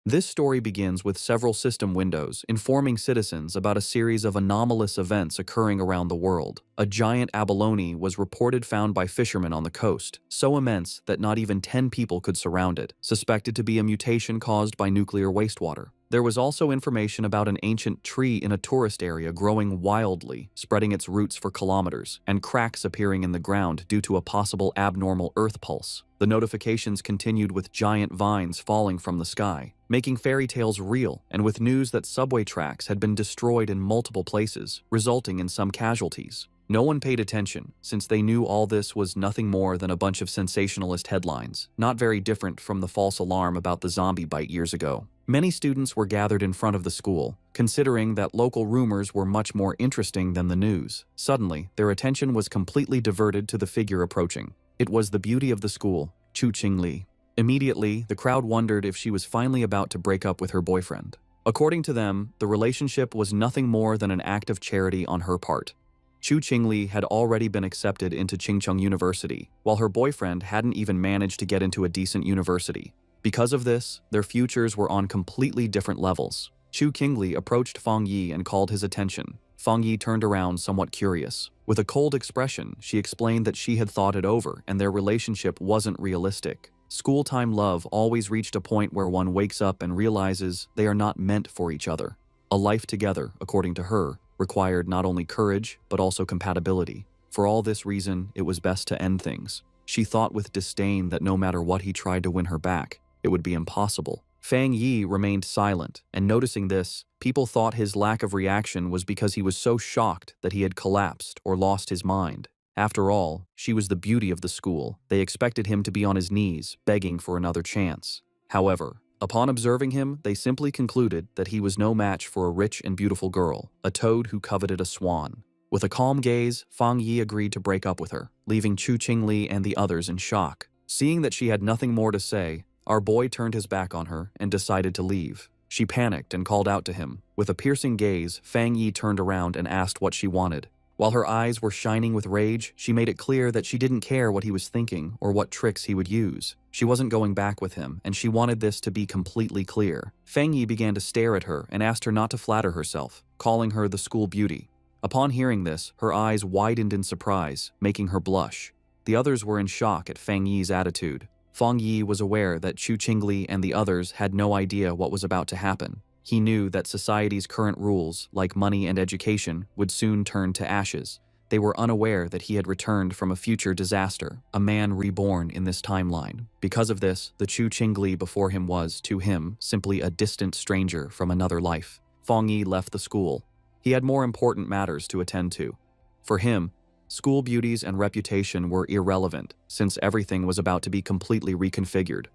This story begins with several system windows informing citizens about a series of anomalous events occurring around the world. A giant abalone was reported found by fishermen on the coast, so immense that not even 10 people could surround it, suspected to be a mutation caused by nuclear wastewater. There was also information about an ancient tree in a tourist area growing wildly, spreading its roots for kilometers, and cracks appearing in the ground due to a possible abnormal earth pulse. The notifications continued with giant vines falling from the sky, making fairy tales real, and with news that subway tracks had been destroyed in multiple places, resulting in some casualties. No one paid attention, since they knew all this was nothing more than a bunch of sensationalist headlines, not very different from the false alarm about the zombie bite years ago. Many students were gathered in front of the school, considering that local rumors were much more interesting than the news. Suddenly, their attention was completely diverted to the figure approaching. It was the beauty of the school, Chu Qingli. Immediately, the crowd wondered if she was finally about to break up with her boyfriend. According to them, the relationship was nothing more than an act of charity on her part. Chu Qingli had already been accepted into Qingcheng University, while her boyfriend hadn't even managed to get into a decent university. Because of this, their futures were on completely different levels. Chu Qingli approached Fang Yi and called his attention. Fang Yi turned around somewhat curious. With a cold expression, she explained that she had thought it over and their relationship wasn't realistic. School-time love always reached a point where one wakes up and realizes they are not meant for each other. A life together, according to her, required not only courage, but also compatibility. For all this reason, it was best to end things. She thought with disdain that no matter what he tried to win her back, it would be impossible. Fang Yi remained silent, and noticing this, people thought his lack of reaction was because he was so shocked that he had collapsed or lost his mind. After all, she was the beauty of the school. They expected him to be on his knees, begging for another chance. However, upon observing him, they simply concluded that he was no match for a rich and beautiful girl, a toad who coveted a swan. With a calm gaze, Fang Yi agreed to break up with her, leaving Chu Qingli and the others in shock. Seeing that she had nothing more to say, our boy turned his back on her and decided to leave. She panicked and called out to him. With a piercing gaze, Fang Yi turned around and asked what she wanted. While her eyes were shining with rage, she made it clear that she didn't care what he was thinking or what tricks he would use. She wasn't going back with him, and she wanted this to be completely clear. Fang Yi began to stare at her and asked her not to flatter herself, calling her the school beauty. Upon hearing this, her eyes widened in surprise, making her blush. The others were in shock at Fang Yi's attitude. Fang Yi was aware that Chu Qingli and the others had no idea what was about to happen. He knew that society's current rules, like money and education, would soon turn to ashes. They were unaware that he had returned from a future disaster, a man reborn in this timeline. Because of this, the Chu Qingli before him was, to him, simply a distant stranger from another life. Fang Yi left the school. He had more important matters to attend to. For him, school beauties and reputation were irrelevant, since everything was about to be completely reconfigured.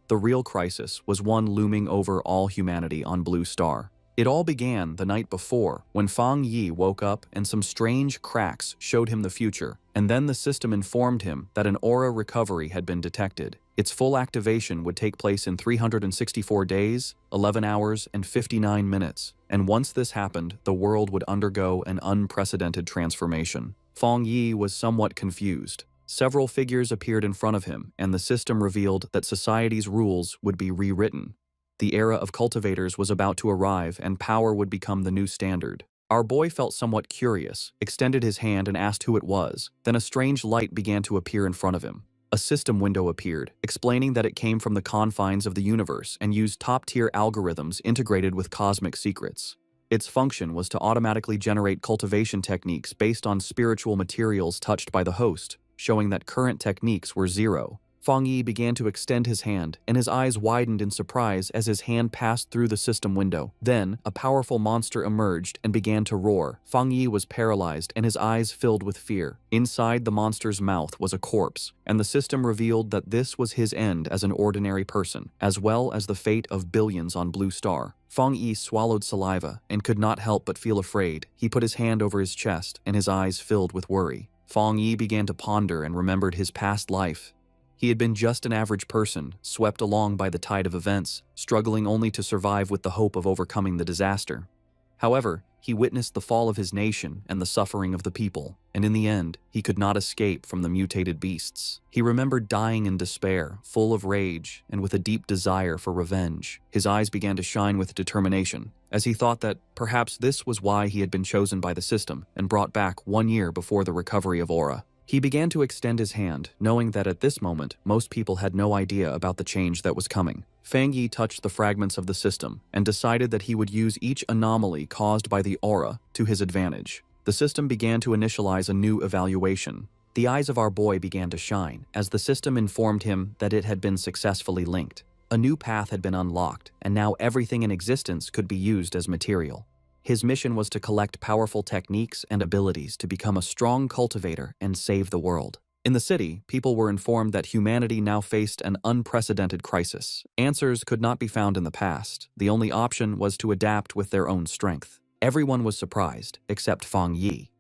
The real crisis was one looming over all humanity on Blue Star. It all began the night before, when Fang Yi woke up and some strange cracks showed him the future, and then the system informed him that an aura recovery had been detected. Its full activation would take place in 364 days, 11 hours, and 59 minutes, and once this happened, the world would undergo an unprecedented transformation. Fang Yi was somewhat confused. Several figures appeared in front of him, and the system revealed that society's rules would be rewritten. The era of cultivators was about to arrive, and power would become the new standard. Our boy felt somewhat curious, extended his hand and asked who it was. Then a strange light began to appear in front of him. A system window appeared, explaining that it came from the confines of the universe and used top-tier algorithms integrated with cosmic secrets. Its function was to automatically generate cultivation techniques based on spiritual materials touched by the host, showing that current techniques were zero. Fang Yi began to extend his hand, and his eyes widened in surprise as his hand passed through the system window. Then, a powerful monster emerged and began to roar. Fang Yi was paralyzed, and his eyes filled with fear. Inside the monster's mouth was a corpse, and the system revealed that this was his end as an ordinary person, as well as the fate of billions on Blue Star. Fang Yi swallowed saliva and could not help but feel afraid. He put his hand over his chest, and his eyes filled with worry. Fang Yi began to ponder and remembered his past life. He had been just an average person, swept along by the tide of events, struggling only to survive with the hope of overcoming the disaster. However, he witnessed the fall of his nation and the suffering of the people, and in the end, he could not escape from the mutated beasts. He remembered dying in despair, full of rage, and with a deep desire for revenge. His eyes began to shine with determination, as he thought that perhaps this was why he had been chosen by the system and brought back 1 year before the recovery of Aura. He began to extend his hand, knowing that at this moment, most people had no idea about the change that was coming. Fang Yi touched the fragments of the system and decided that he would use each anomaly caused by the aura to his advantage. The system began to initialize a new evaluation. The eyes of our boy began to shine as the system informed him that it had been successfully linked. A new path had been unlocked, and now everything in existence could be used as material. His mission was to collect powerful techniques and abilities to become a strong cultivator and save the world. In the city, people were informed that humanity now faced an unprecedented crisis. Answers could not be found in the past. The only option was to adapt with their own strength. Everyone was surprised, except Fang Yi.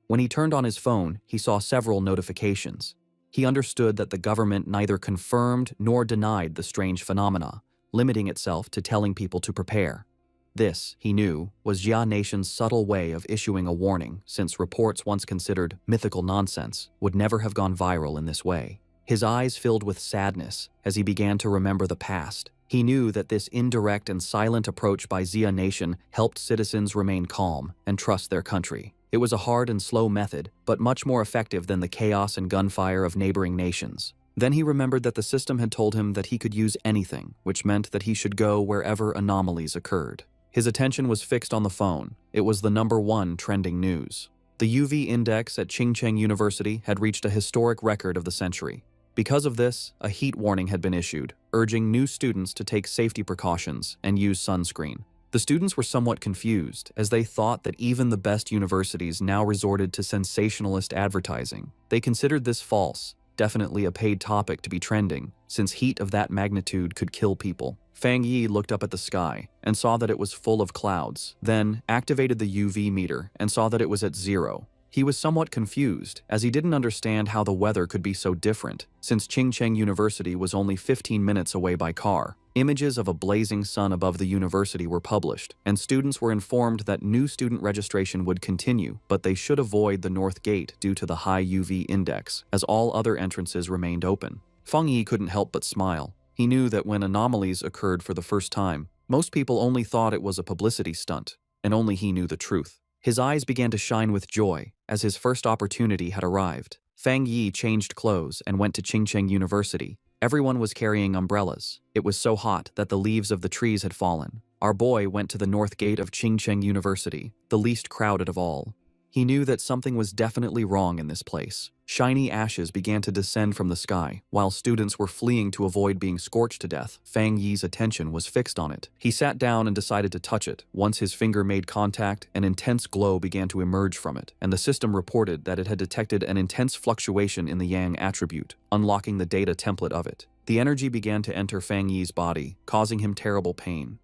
When he turned on his phone, he saw several notifications. He understood that the government neither confirmed nor denied the strange phenomena, limiting itself to telling people to prepare. This, he knew, was Jia Nation's subtle way of issuing a warning, since reports once considered mythical nonsense would never have gone viral in this way. His eyes filled with sadness as he began to remember the past. He knew that this indirect and silent approach by Jia Nation helped citizens remain calm and trust their country. It was a hard and slow method, but much more effective than the chaos and gunfire of neighboring nations. Then he remembered that the system had told him that he could use anything, which meant that he should go wherever anomalies occurred. His attention was fixed on the phone. It was the #1 trending news. The UV index at Qingcheng University had reached a historic record of the century. Because of this, a heat warning had been issued, urging new students to take safety precautions and use sunscreen. The students were somewhat confused, as they thought that even the best universities now resorted to sensationalist advertising. They considered this false, definitely a paid topic to be trending, since heat of that magnitude could kill people. Fang Yi looked up at the sky and saw that it was full of clouds, then activated the UV meter and saw that it was at 0. He was somewhat confused, as he didn't understand how the weather could be so different, since Qingcheng University was only 15 minutes away by car. Images of a blazing sun above the university were published, and students were informed that new student registration would continue, but they should avoid the North Gate due to the high UV index, as all other entrances remained open. Fang Yi couldn't help but smile. He knew that when anomalies occurred for the first time, most people only thought it was a publicity stunt, and only he knew the truth. His eyes began to shine with joy as his first opportunity had arrived. Fang Yi changed clothes and went to Qingcheng University. Everyone was carrying umbrellas. It was so hot that the leaves of the trees had fallen. Our boy went to the north gate of Qingcheng University, the least crowded of all. He knew that something was definitely wrong in this place. Shiny ashes began to descend from the sky. While students were fleeing to avoid being scorched to death, Fang Yi's attention was fixed on it. He sat down and decided to touch it. Once his finger made contact, an intense glow began to emerge from it, and the system reported that it had detected an intense fluctuation in the Yang attribute, unlocking the data template of it. The energy began to enter Fang Yi's body, causing him terrible pain.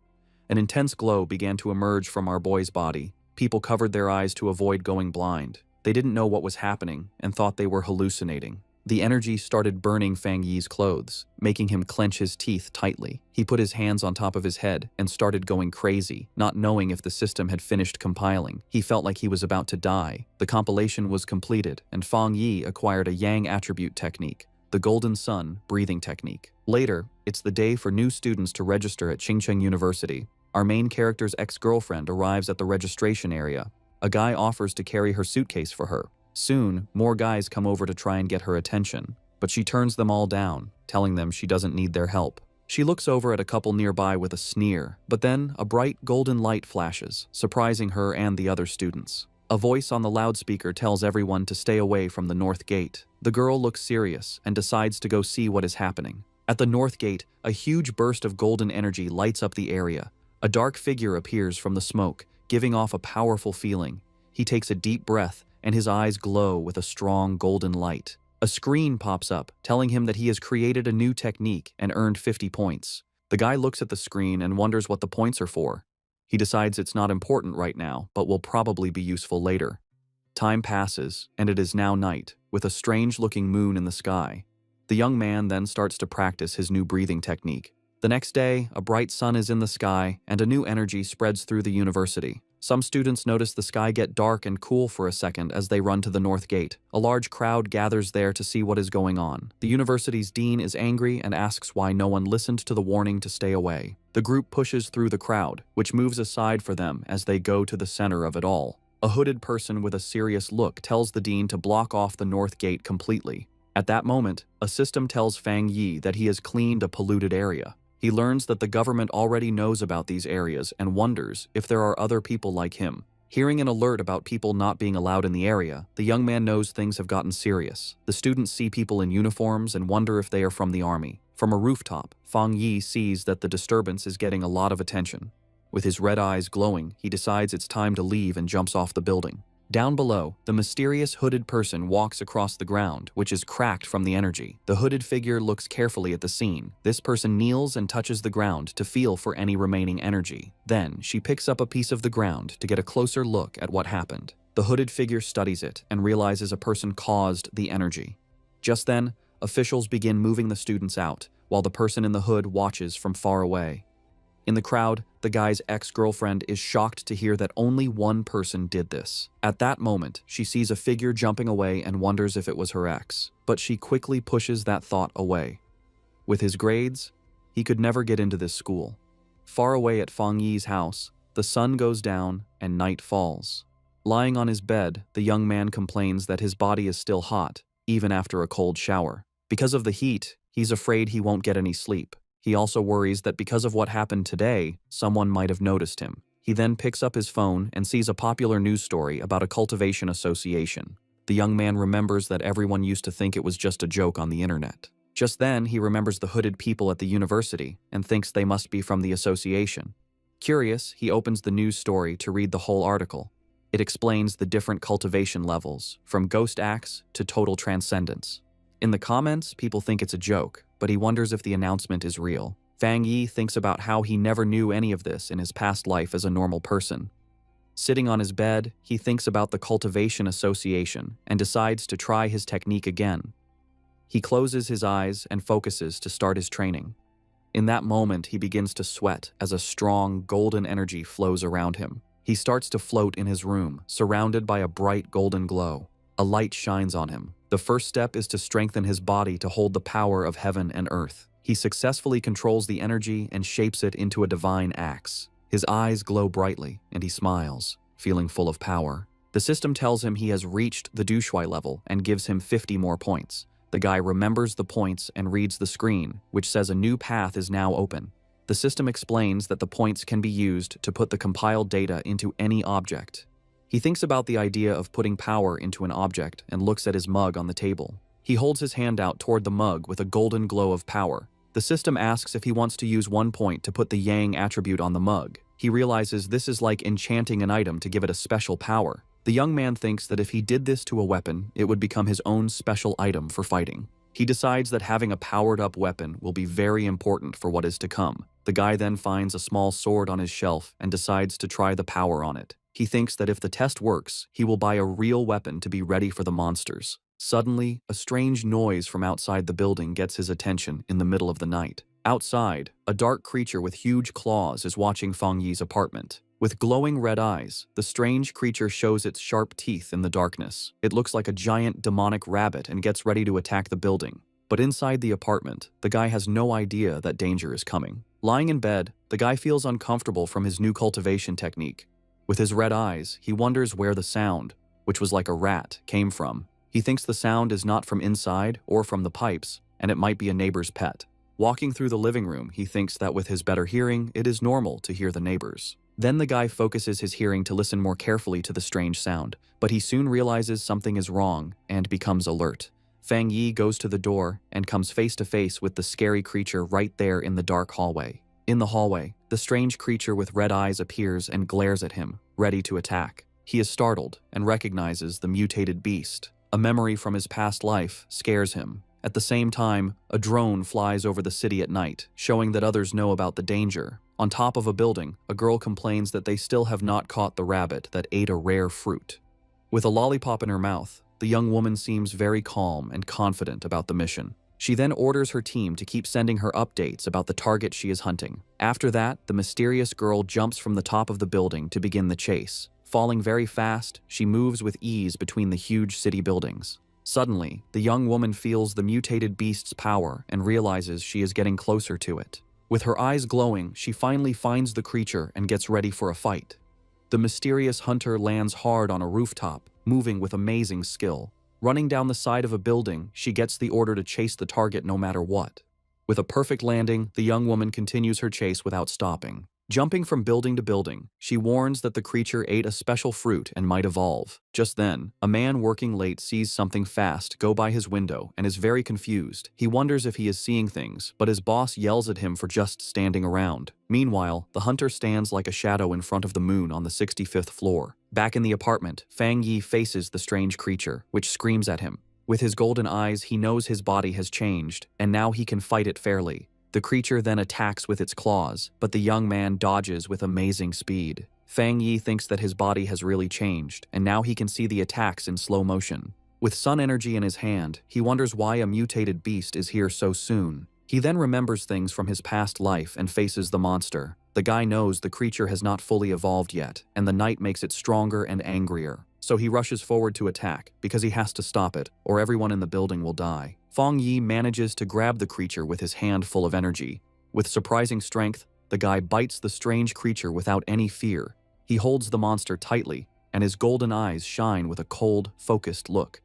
An intense glow began to emerge from our boy's body. People covered their eyes to avoid going blind. They didn't know what was happening and thought they were hallucinating. The energy started burning Fang Yi's clothes, making him clench his teeth tightly. He put his hands on top of his head and started going crazy, not knowing if the system had finished compiling. He felt like he was about to die. The compilation was completed, and Fang Yi acquired a Yang attribute technique, the Golden Sun breathing technique. Later, it's the day for new students to register at Qingcheng University. Our main character's ex-girlfriend arrives at the registration area. A guy offers to carry her suitcase for her. Soon, more guys come over to try and get her attention, but she turns them all down, telling them she doesn't need their help. She looks over at a couple nearby with a sneer, but then a bright golden light flashes, surprising her and the other students. A voice on the loudspeaker tells everyone to stay away from the North Gate. The girl looks serious and decides to go see what is happening. At the North Gate, a huge burst of golden energy lights up the area. A dark figure appears from the smoke, giving off a powerful feeling. He takes a deep breath, and his eyes glow with a strong golden light. A screen pops up, telling him that he has created a new technique and earned 50 points. The guy looks at the screen and wonders what the points are for. He decides it's not important right now, but will probably be useful later. Time passes, and it is now night, with a strange-looking moon in the sky. The young man then starts to practice his new breathing technique. The next day, a bright sun is in the sky, and a new energy spreads through the university. Some students notice the sky get dark and cool for a second as they run to the north gate. A large crowd gathers there to see what is going on. The university's dean is angry and asks why no one listened to the warning to stay away. The group pushes through the crowd, which moves aside for them as they go to the center of it all. A hooded person with a serious look tells the dean to block off the north gate completely. At that moment, a system tells Fang Yi that he has cleaned a polluted area. He learns that the government already knows about these areas and wonders if there are other people like him. Hearing an alert about people not being allowed in the area, the young man knows things have gotten serious. The students see people in uniforms and wonder if they are from the army. From a rooftop, Fang Yi sees that the disturbance is getting a lot of attention. With his red eyes glowing, he decides it's time to leave and jumps off the building. Down below, the mysterious hooded person walks across the ground, which is cracked from the energy. The hooded figure looks carefully at the scene. This person kneels and touches the ground to feel for any remaining energy. Then, she picks up a piece of the ground to get a closer look at what happened. The hooded figure studies it and realizes a person caused the energy. Just then, officials begin moving the students out, while the person in the hood watches from far away. In the crowd, the guy's ex-girlfriend is shocked to hear that only one person did this. At that moment, she sees a figure jumping away and wonders if it was her ex, but she quickly pushes that thought away. With his grades, he could never get into this school. Far away at Fang Yi's house, the sun goes down and night falls. Lying on his bed, the young man complains that his body is still hot, even after a cold shower. Because of the heat, he's afraid he won't get any sleep. He also worries that because of what happened today, someone might have noticed him. He then picks up his phone and sees a popular news story about a cultivation association. The young man remembers that everyone used to think it was just a joke on the internet. Just then, he remembers the hooded people at the university and thinks they must be from the association. Curious, he opens the news story to read the whole article. It explains the different cultivation levels, from ghost acts to total transcendence. In the comments, people think it's a joke, but he wonders if the announcement is real. Fang Yi thinks about how he never knew any of this in his past life as a normal person. Sitting on his bed, he thinks about the cultivation association and decides to try his technique again. He closes his eyes and focuses to start his training. In that moment, he begins to sweat as a strong, golden energy flows around him. He starts to float in his room, surrounded by a bright golden glow. A light shines on him. The first step is to strengthen his body to hold the power of heaven and earth. He successfully controls the energy and shapes it into a divine axe. His eyes glow brightly, and he smiles, feeling full of power. The system tells him he has reached the Dushui level and gives him 50 more points. The guy remembers the points and reads the screen, which says a new path is now open. The system explains that the points can be used to put the compiled data into any object. He thinks about the idea of putting power into an object and looks at his mug on the table. He holds his hand out toward the mug with a golden glow of power. The system asks if he wants to use 1 point to put the Yang attribute on the mug. He realizes this is like enchanting an item to give it a special power. The young man thinks that if he did this to a weapon, it would become his own special item for fighting. He decides that having a powered-up weapon will be very important for what is to come. The guy then finds a small sword on his shelf and decides to try the power on it. He thinks that if the test works, he will buy a real weapon to be ready for the monsters. Suddenly, a strange noise from outside the building gets his attention in the middle of the night. Outside, a dark creature with huge claws is watching Fang Yi's apartment. With glowing red eyes, the strange creature shows its sharp teeth in the darkness. It looks like a giant demonic rabbit and gets ready to attack the building. But inside the apartment, the guy has no idea that danger is coming. Lying in bed, the guy feels uncomfortable from his new cultivation technique. With his red eyes, he wonders where the sound, which was like a rat, came from. He thinks the sound is not from inside or from the pipes, and it might be a neighbor's pet. Walking through the living room, he thinks that with his better hearing, it is normal to hear the neighbors. Then the guy focuses his hearing to listen more carefully to the strange sound, but he soon realizes something is wrong and becomes alert. Fang Yi goes to the door and comes face to face with the scary creature right there in the dark hallway. In the hallway, the strange creature with red eyes appears and glares at him, ready to attack. He is startled and recognizes the mutated beast. A memory from his past life scares him. At the same time, a drone flies over the city at night, showing that others know about the danger. On top of a building, a girl complains that they still have not caught the rabbit that ate a rare fruit. With a lollipop in her mouth, the young woman seems very calm and confident about the mission. She then orders her team to keep sending her updates about the target she is hunting. After that, the mysterious girl jumps from the top of the building to begin the chase. Falling very fast, she moves with ease between the huge city buildings. Suddenly, the young woman feels the mutated beast's power and realizes she is getting closer to it. With her eyes glowing, she finally finds the creature and gets ready for a fight. The mysterious hunter lands hard on a rooftop, moving with amazing skill. Running down the side of a building, she gets the order to chase the target no matter what. With a perfect landing, the young woman continues her chase without stopping. Jumping from building to building, she warns that the creature ate a special fruit and might evolve. Just then, a man working late sees something fast go by his window and is very confused. He wonders if he is seeing things, but his boss yells at him for just standing around. Meanwhile, the hunter stands like a shadow in front of the moon on the 65th floor. Back in the apartment, Fang Yi faces the strange creature, which screams at him. With his golden eyes, he knows his body has changed, and now he can fight it fairly. The creature then attacks with its claws, but the young man dodges with amazing speed. Fang Yi thinks that his body has really changed, and now he can see the attacks in slow motion. With sun energy in his hand, he wonders why a mutated beast is here so soon. He then remembers things from his past life and faces the monster. The guy knows the creature has not fully evolved yet, and the night makes it stronger and angrier. So he rushes forward to attack, because he has to stop it, or everyone in the building will die. Fang Yi manages to grab the creature with his hand full of energy. With surprising strength, the guy bites the strange creature without any fear. He holds the monster tightly, and his golden eyes shine with a cold, focused look.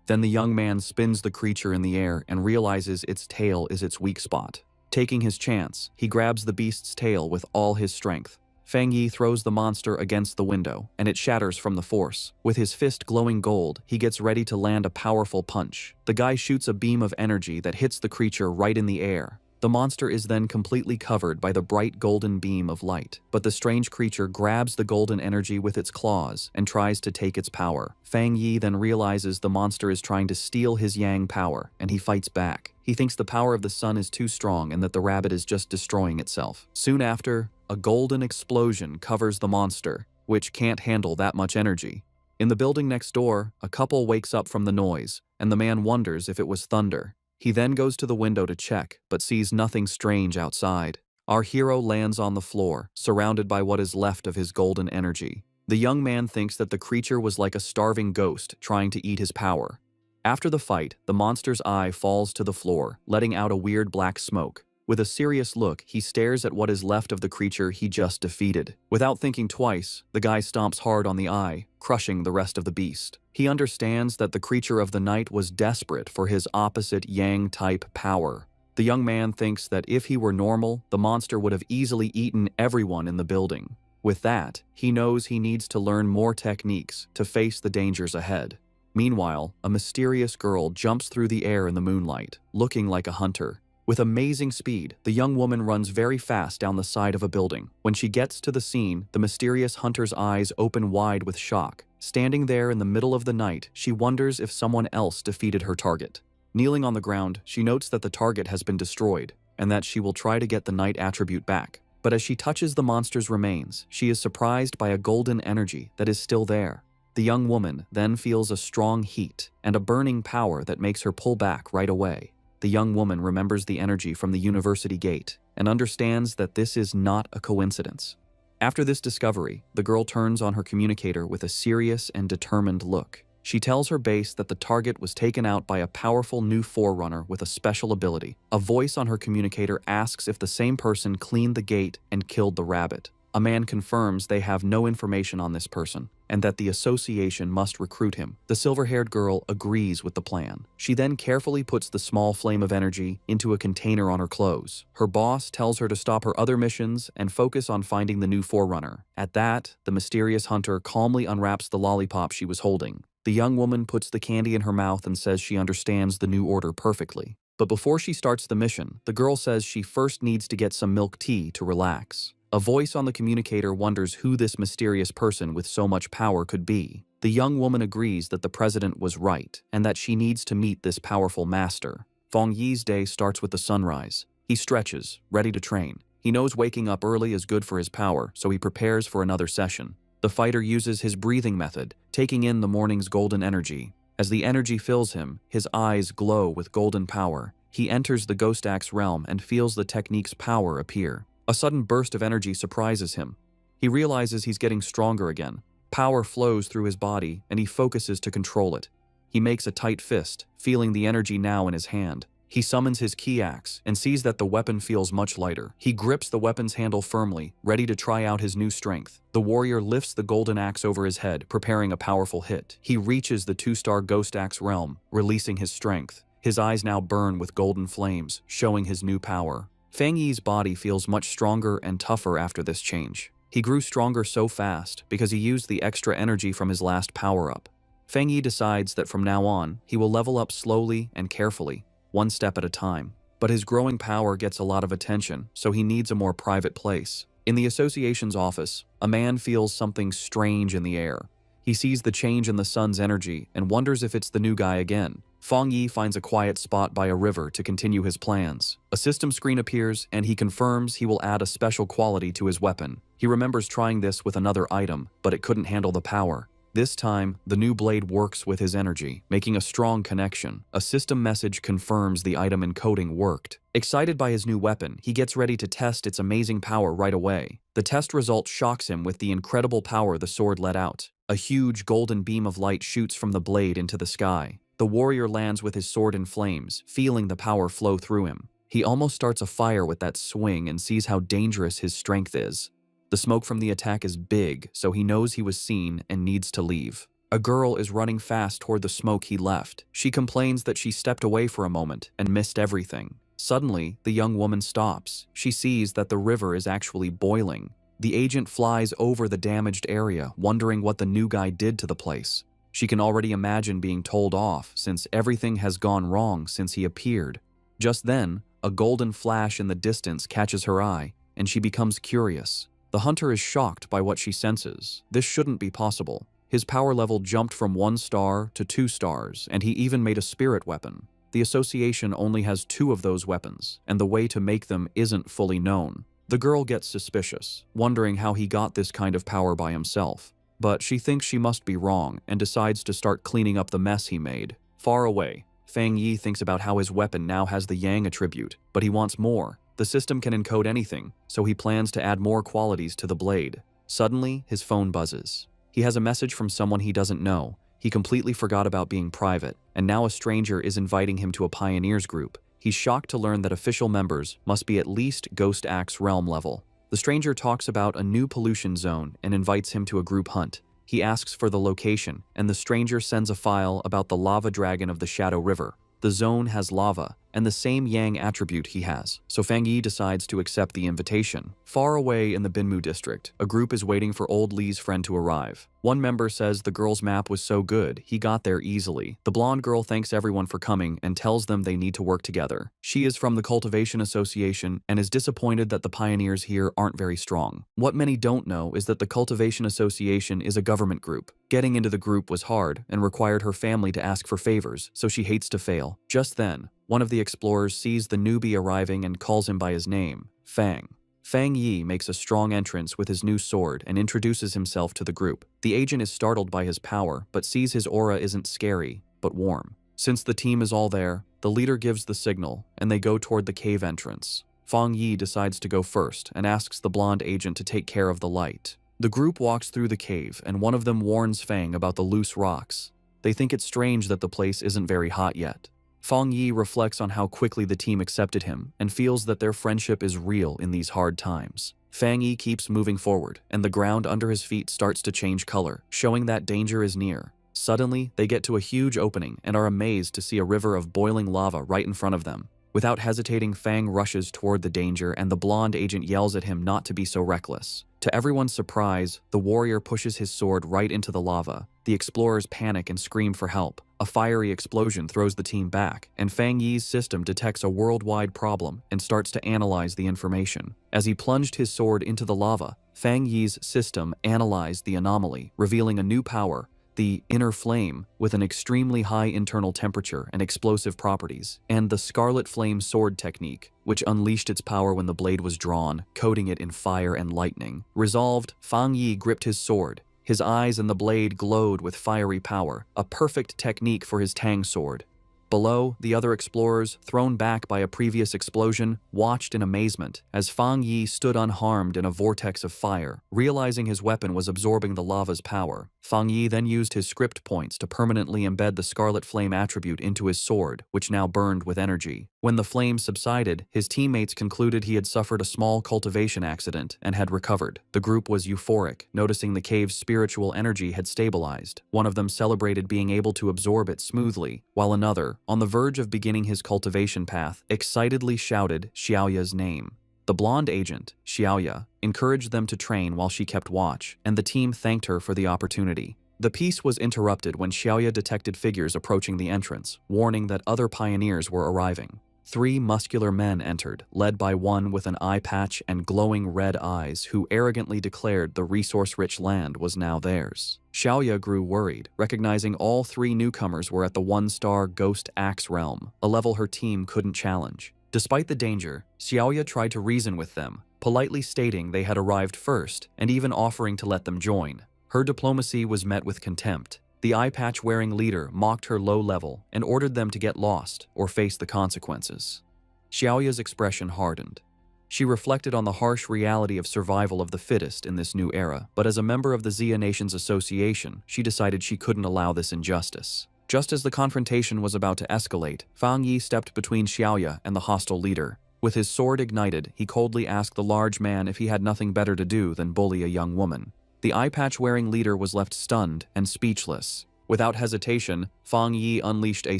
Then the young man spins the creature in the air and realizes its tail is its weak spot. Taking his chance, he grabs the beast's tail with all his strength. Fang Yi throws the monster against the window, and it shatters from the force. With his fist glowing gold, he gets ready to land a powerful punch. The guy shoots a beam of energy that hits the creature right in the air. The monster is then completely covered by the bright golden beam of light, but the strange creature grabs the golden energy with its claws and tries to take its power. Fang Yi then realizes the monster is trying to steal his yang power, and he fights back. He thinks the power of the sun is too strong and that the rabbit is just destroying itself. Soon after, a golden explosion covers the monster, which can't handle that much energy. In the building next door, a couple wakes up from the noise, and the man wonders if it was thunder. He then goes to the window to check, but sees nothing strange outside. Our hero lands on the floor, surrounded by what is left of his golden energy. The young man thinks that the creature was like a starving ghost trying to eat his power. After the fight, the monster's eye falls to the floor, letting out a weird black smoke. With a serious look, he stares at what is left of the creature he just defeated. Without thinking twice, the guy stomps hard on the eye, crushing the rest of the beast. He understands that the creature of the night was desperate for his opposite Yang-type power. The young man thinks that if he were normal, the monster would have easily eaten everyone in the building. With that, he knows he needs to learn more techniques to face the dangers ahead. Meanwhile, a mysterious girl jumps through the air in the moonlight, looking like a hunter. With amazing speed, the young woman runs very fast down the side of a building. When she gets to the scene, the mysterious hunter's eyes open wide with shock. Standing there in the middle of the night, she wonders if someone else defeated her target. Kneeling on the ground, she notes that the target has been destroyed, and that she will try to get the night attribute back. But as she touches the monster's remains, she is surprised by a golden energy that is still there. The young woman then feels a strong heat and a burning power that makes her pull back right away. The young woman remembers the energy from the university gate and understands that this is not a coincidence. After this discovery, the girl turns on her communicator with a serious and determined look. She tells her base that the target was taken out by a powerful new forerunner with a special ability. A voice on her communicator asks if the same person cleaned the gate and killed the rabbit. A man confirms they have no information on this person, and that the association must recruit him. The silver-haired girl agrees with the plan. She then carefully puts the small flame of energy into a container on her clothes. Her boss tells her to stop her other missions and focus on finding the new forerunner. At that, the mysterious hunter calmly unwraps the lollipop she was holding. The young woman puts the candy in her mouth and says she understands the new order perfectly. But before she starts the mission, the girl says she first needs to get some milk tea to relax. A voice on the communicator wonders who this mysterious person with so much power could be. The young woman agrees that the president was right, and that she needs to meet this powerful master. Fang Yi's day starts with the sunrise. He stretches, ready to train. He knows waking up early is good for his power, so he prepares for another session. The fighter uses his breathing method, taking in the morning's golden energy. As the energy fills him, his eyes glow with golden power. He enters the Ghost Axe realm and feels the technique's power appear. A sudden burst of energy surprises him. He realizes he's getting stronger again. Power flows through his body, and he focuses to control it. He makes a tight fist, feeling the energy now in his hand. He summons his key axe and sees that the weapon feels much lighter. He grips the weapon's handle firmly, ready to try out his new strength. The warrior lifts the golden axe over his head, preparing a powerful hit. He reaches the 2-star Ghost Axe realm, releasing his strength. His eyes now burn with golden flames, showing his new power. Fang Yi's body feels much stronger and tougher after this change. He grew stronger so fast because he used the extra energy from his last power-up. Fang Yi decides that from now on, he will level up slowly and carefully, one step at a time. But his growing power gets a lot of attention, so he needs a more private place. In the association's office, a man feels something strange in the air. He sees the change in the sun's energy and wonders if it's the new guy again. Fang Yi finds a quiet spot by a river to continue his plans. A system screen appears, and he confirms he will add a special quality to his weapon. He remembers trying this with another item, but it couldn't handle the power. This time, the new blade works with his energy, making a strong connection. A system message confirms the item encoding worked. Excited by his new weapon, he gets ready to test its amazing power right away. The test result shocks him with the incredible power the sword let out. A huge golden beam of light shoots from the blade into the sky. The warrior lands with his sword in flames, feeling the power flow through him. He almost starts a fire with that swing and sees how dangerous his strength is. The smoke from the attack is big, so he knows he was seen and needs to leave. A girl is running fast toward the smoke he left. She complains that she stepped away for a moment and missed everything. Suddenly, the young woman stops. She sees that the river is actually boiling. The agent flies over the damaged area, wondering what the new guy did to the place. She can already imagine being told off, since everything has gone wrong since he appeared. Just then, a golden flash in the distance catches her eye, and she becomes curious. The hunter is shocked by what she senses. This shouldn't be possible. His power level jumped from 1 star to 2 stars, and he even made a spirit weapon. The association only has 2 of those weapons, and the way to make them isn't fully known. The girl gets suspicious, wondering how he got this kind of power by himself. But she thinks she must be wrong and decides to start cleaning up the mess he made. Far away, Fang Yi thinks about how his weapon now has the Yang attribute, but he wants more. The system can encode anything, so he plans to add more qualities to the blade. Suddenly, his phone buzzes. He has a message from someone he doesn't know. He completely forgot about being private, and now a stranger is inviting him to a pioneers group. He's shocked to learn that official members must be at least Ghost Axe realm level. The stranger talks about a new pollution zone and invites him to a group hunt. He asks for the location, and the stranger sends a file about the lava dragon of the Shadow River. The zone has lava, and the same Yang attribute he has, so Fang Yi decides to accept the invitation. Far away in the Binmu district, a group is waiting for old Li's friend to arrive. One member says the girl's map was so good, he got there easily. The blonde girl thanks everyone for coming and tells them they need to work together. She is from the Cultivation Association and is disappointed that the pioneers here aren't very strong. What many don't know is that the Cultivation Association is a government group. Getting into the group was hard and required her family to ask for favors, so she hates to fail. Just then, one of the explorers sees the newbie arriving and calls him by his name, Fang. Fang Yi makes a strong entrance with his new sword and introduces himself to the group. The agent is startled by his power, but sees his aura isn't scary, but warm. Since the team is all there, the leader gives the signal, and they go toward the cave entrance. Fang Yi decides to go first and asks the blonde agent to take care of the light. The group walks through the cave, and one of them warns Fang about the loose rocks. They think it's strange that the place isn't very hot yet. Fang Yi reflects on how quickly the team accepted him and feels that their friendship is real in these hard times. Fang Yi keeps moving forward, and the ground under his feet starts to change color, showing that danger is near. Suddenly, they get to a huge opening and are amazed to see a river of boiling lava right in front of them. Without hesitating, Fang rushes toward the danger, and the blonde agent yells at him not to be so reckless. To everyone's surprise, the warrior pushes his sword right into the lava. The explorers panic and scream for help. A fiery explosion throws the team back, and Fang Yi's system detects a worldwide problem and starts to analyze the information. As he plunged his sword into the lava, Fang Yi's system analyzed the anomaly, revealing a new power, the inner flame, with an extremely high internal temperature and explosive properties, and the Scarlet Flame sword technique, which unleashed its power when the blade was drawn, coating it in fire and lightning. Resolved, Fang Yi gripped his sword. His eyes and the blade glowed with fiery power, a perfect technique for his Tang sword. Below, the other explorers, thrown back by a previous explosion, watched in amazement as Fang Yi stood unharmed in a vortex of fire. Realizing his weapon was absorbing the lava's power, Fang Yi then used his script points to permanently embed the Scarlet Flame attribute into his sword, which now burned with energy. When the flames subsided, his teammates concluded he had suffered a small cultivation accident and had recovered. The group was euphoric, noticing the cave's spiritual energy had stabilized. One of them celebrated being able to absorb it smoothly, while another, on the verge of beginning his cultivation path, excitedly shouted Xiaoya's name. The blonde agent, Xiaoya, encouraged them to train while she kept watch, and the team thanked her for the opportunity. The peace was interrupted when Xiaoya detected figures approaching the entrance, warning that other pioneers were arriving. 3 muscular men entered, led by one with an eye patch and glowing red eyes who arrogantly declared the resource-rich land was now theirs. Xiaoya grew worried, recognizing all 3 newcomers were at the 1-star Ghost Axe realm, a level her team couldn't challenge. Despite the danger, Xiaoya tried to reason with them, politely stating they had arrived first and even offering to let them join. Her diplomacy was met with contempt. The eye-patch-wearing leader mocked her low level and ordered them to get lost or face the consequences. Xiaoya's expression hardened. She reflected on the harsh reality of survival of the fittest in this new era, but as a member of the Xia Nations Association, she decided she couldn't allow this injustice. Just as the confrontation was about to escalate, Fang Yi stepped between Xiaoya and the hostile leader. With his sword ignited, he coldly asked the large man if he had nothing better to do than bully a young woman. The eye-patch-wearing leader was left stunned and speechless. Without hesitation, Fang Yi unleashed a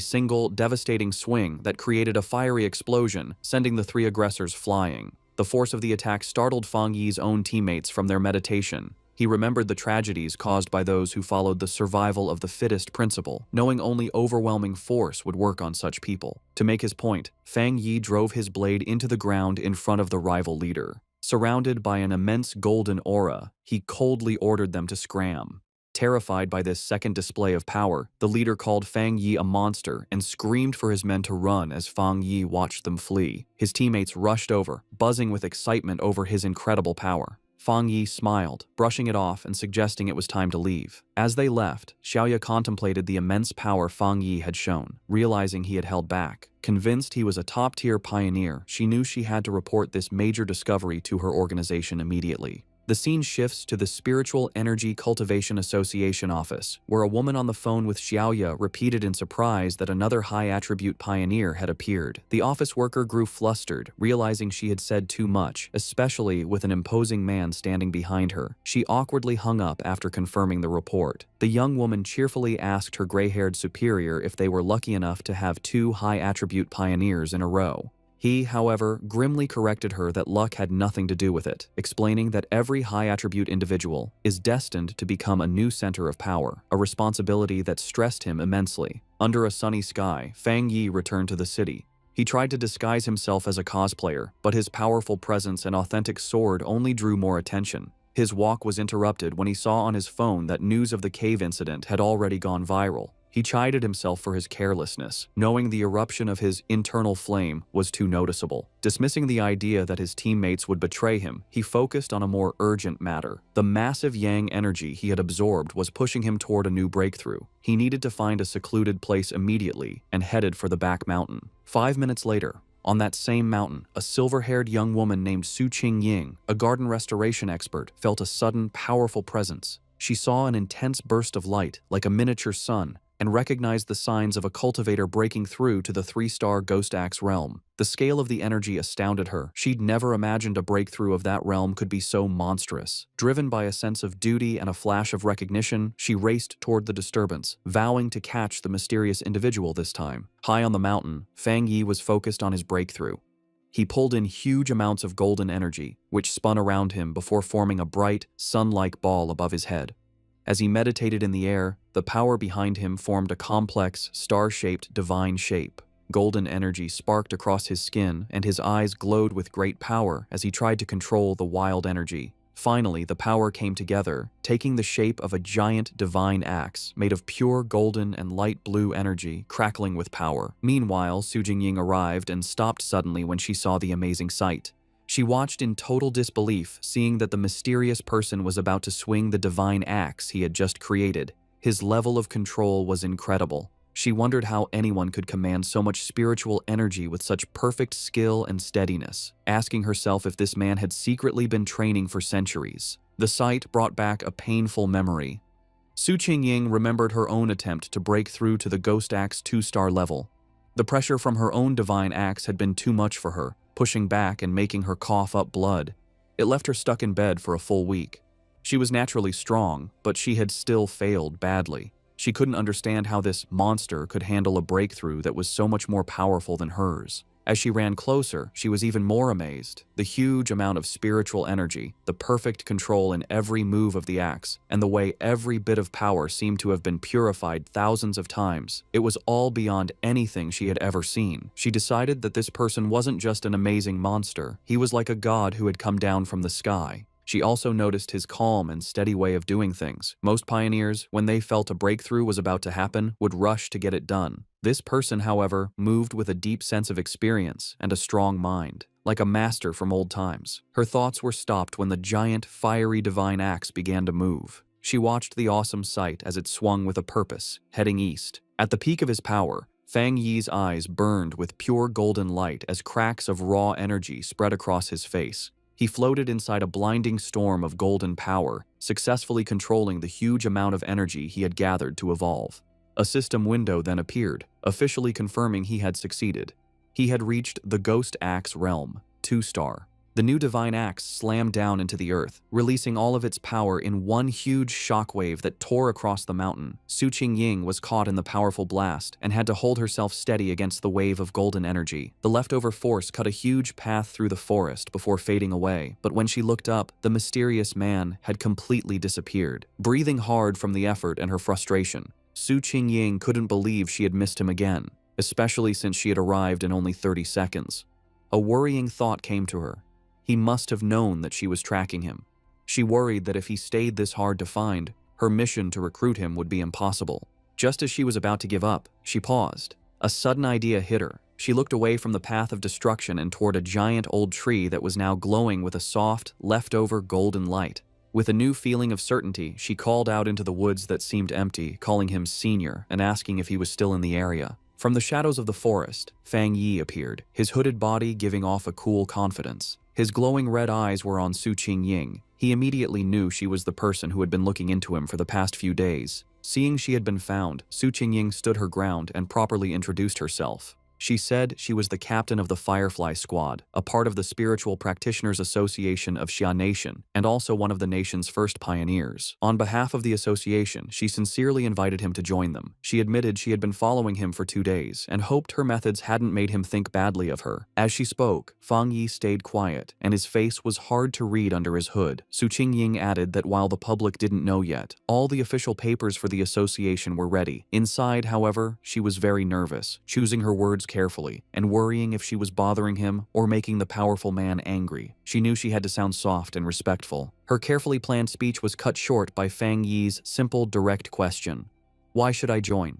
single, devastating swing that created a fiery explosion, sending the 3 aggressors flying. The force of the attack startled Fang Yi's own teammates from their meditation. He remembered the tragedies caused by those who followed the survival of the fittest principle, knowing only overwhelming force would work on such people. To make his point, Fang Yi drove his blade into the ground in front of the rival leader. Surrounded by an immense golden aura, he coldly ordered them to scram. Terrified by this second display of power, the leader called Fang Yi a monster and screamed for his men to run as Fang Yi watched them flee. His teammates rushed over, buzzing with excitement over his incredible power. Fang Yi smiled, brushing it off and suggesting it was time to leave. As they left, Xiaoya contemplated the immense power Fang Yi had shown, realizing he had held back. Convinced he was a top-tier pioneer, she knew she had to report this major discovery to her organization immediately. The scene shifts to the Spiritual Energy Cultivation Association office, where a woman on the phone with Xiaoya repeated in surprise that another high-attribute pioneer had appeared. The office worker grew flustered, realizing she had said too much, especially with an imposing man standing behind her. She awkwardly hung up after confirming the report. The young woman cheerfully asked her gray-haired superior if they were lucky enough to have 2 high-attribute pioneers in a row. He, however, grimly corrected her that luck had nothing to do with it, explaining that every high-attribute individual is destined to become a new center of power, a responsibility that stressed him immensely. Under a sunny sky, Fang Yi returned to the city. He tried to disguise himself as a cosplayer, but his powerful presence and authentic sword only drew more attention. His walk was interrupted when he saw on his phone that news of the cave incident had already gone viral. He chided himself for his carelessness, knowing the eruption of his internal flame was too noticeable. Dismissing the idea that his teammates would betray him, he focused on a more urgent matter. The massive yang energy he had absorbed was pushing him toward a new breakthrough. He needed to find a secluded place immediately and headed for the back mountain. 5 minutes later, on that same mountain, a silver-haired young woman named Su Qingying, a garden restoration expert, felt a sudden, powerful presence. She saw an intense burst of light, like a miniature sun, and recognized the signs of a cultivator breaking through to the 3-star Ghost Axe realm. The scale of the energy astounded her. She'd never imagined a breakthrough of that realm could be so monstrous. Driven by a sense of duty and a flash of recognition, she raced toward the disturbance, vowing to catch the mysterious individual this time. High on the mountain, Fang Yi was focused on his breakthrough. He pulled in huge amounts of golden energy, which spun around him before forming a bright, sun-like ball above his head. As he meditated in the air, the power behind him formed a complex, star-shaped divine shape. Golden energy sparked across his skin, and his eyes glowed with great power as he tried to control the wild energy. Finally, the power came together, taking the shape of a giant divine axe made of pure golden and light blue energy, crackling with power. Meanwhile, Su Jingying arrived and stopped suddenly when she saw the amazing sight. She watched in total disbelief, seeing that the mysterious person was about to swing the divine axe he had just created. His level of control was incredible. She wondered how anyone could command so much spiritual energy with such perfect skill and steadiness, asking herself if this man had secretly been training for centuries. The sight brought back a painful memory. Su Qingying remembered her own attempt to break through to the Ghost Axe 2-star level. The pressure from her own divine axe had been too much for her, pushing back and making her cough up blood. It left her stuck in bed for a full week. She was naturally strong, but she had still failed badly. She couldn't understand how this monster could handle a breakthrough that was so much more powerful than hers. As she ran closer, she was even more amazed. The huge amount of spiritual energy, the perfect control in every move of the axe, and the way every bit of power seemed to have been purified thousands of times. It was all beyond anything she had ever seen. She decided that this person wasn't just an amazing monster. He was like a god who had come down from the sky. She also noticed his calm and steady way of doing things. Most pioneers, when they felt a breakthrough was about to happen, would rush to get it done. This person, however, moved with a deep sense of experience and a strong mind, like a master from old times. Her thoughts were stopped when the giant, fiery divine axe began to move. She watched the awesome sight as it swung with a purpose, heading east. At the peak of his power, Fang Yi's eyes burned with pure golden light as cracks of raw energy spread across his face. He floated inside a blinding storm of golden power, successfully controlling the huge amount of energy he had gathered to evolve. A system window then appeared, officially confirming he had succeeded. He had reached the Ghost Axe realm, 2-star. The new divine axe slammed down into the earth, releasing all of its power in one huge shockwave that tore across the mountain. Su Qingying was caught in the powerful blast and had to hold herself steady against the wave of golden energy. The leftover force cut a huge path through the forest before fading away, but when she looked up, the mysterious man had completely disappeared. Breathing hard from the effort and her frustration, Su Qingying couldn't believe she had missed him again, especially since she had arrived in only 30 seconds. A worrying thought came to her. He must have known that she was tracking him. She worried that if he stayed this hard to find, her mission to recruit him would be impossible. Just as she was about to give up, she paused. A sudden idea hit her. She looked away from the path of destruction and toward a giant old tree that was now glowing with a soft, leftover golden light. With a new feeling of certainty, she called out into the woods that seemed empty, calling him Senior and asking if he was still in the area. From the shadows of the forest, Fang Yi appeared, his hooded body giving off a cool confidence. His glowing red eyes were on Su Qingying. He immediately knew she was the person who had been looking into him for the past few days. Seeing she had been found, Su Qingying stood her ground and properly introduced herself. She said she was the captain of the Firefly Squad, a part of the Spiritual Practitioners Association of Xia Nation, and also one of the nation's first pioneers. On behalf of the association, she sincerely invited him to join them. She admitted she had been following him for 2 days and hoped her methods hadn't made him think badly of her. As she spoke, Fang Yi stayed quiet, and his face was hard to read under his hood. Su Qingying added that while the public didn't know yet, all the official papers for the association were ready. Inside, however, she was very nervous, choosing her words carefully, and worrying if she was bothering him or making the powerful man angry. She knew she had to sound soft and respectful. Her carefully planned speech was cut short by Fang Yi's simple, direct question. "Why should I join?"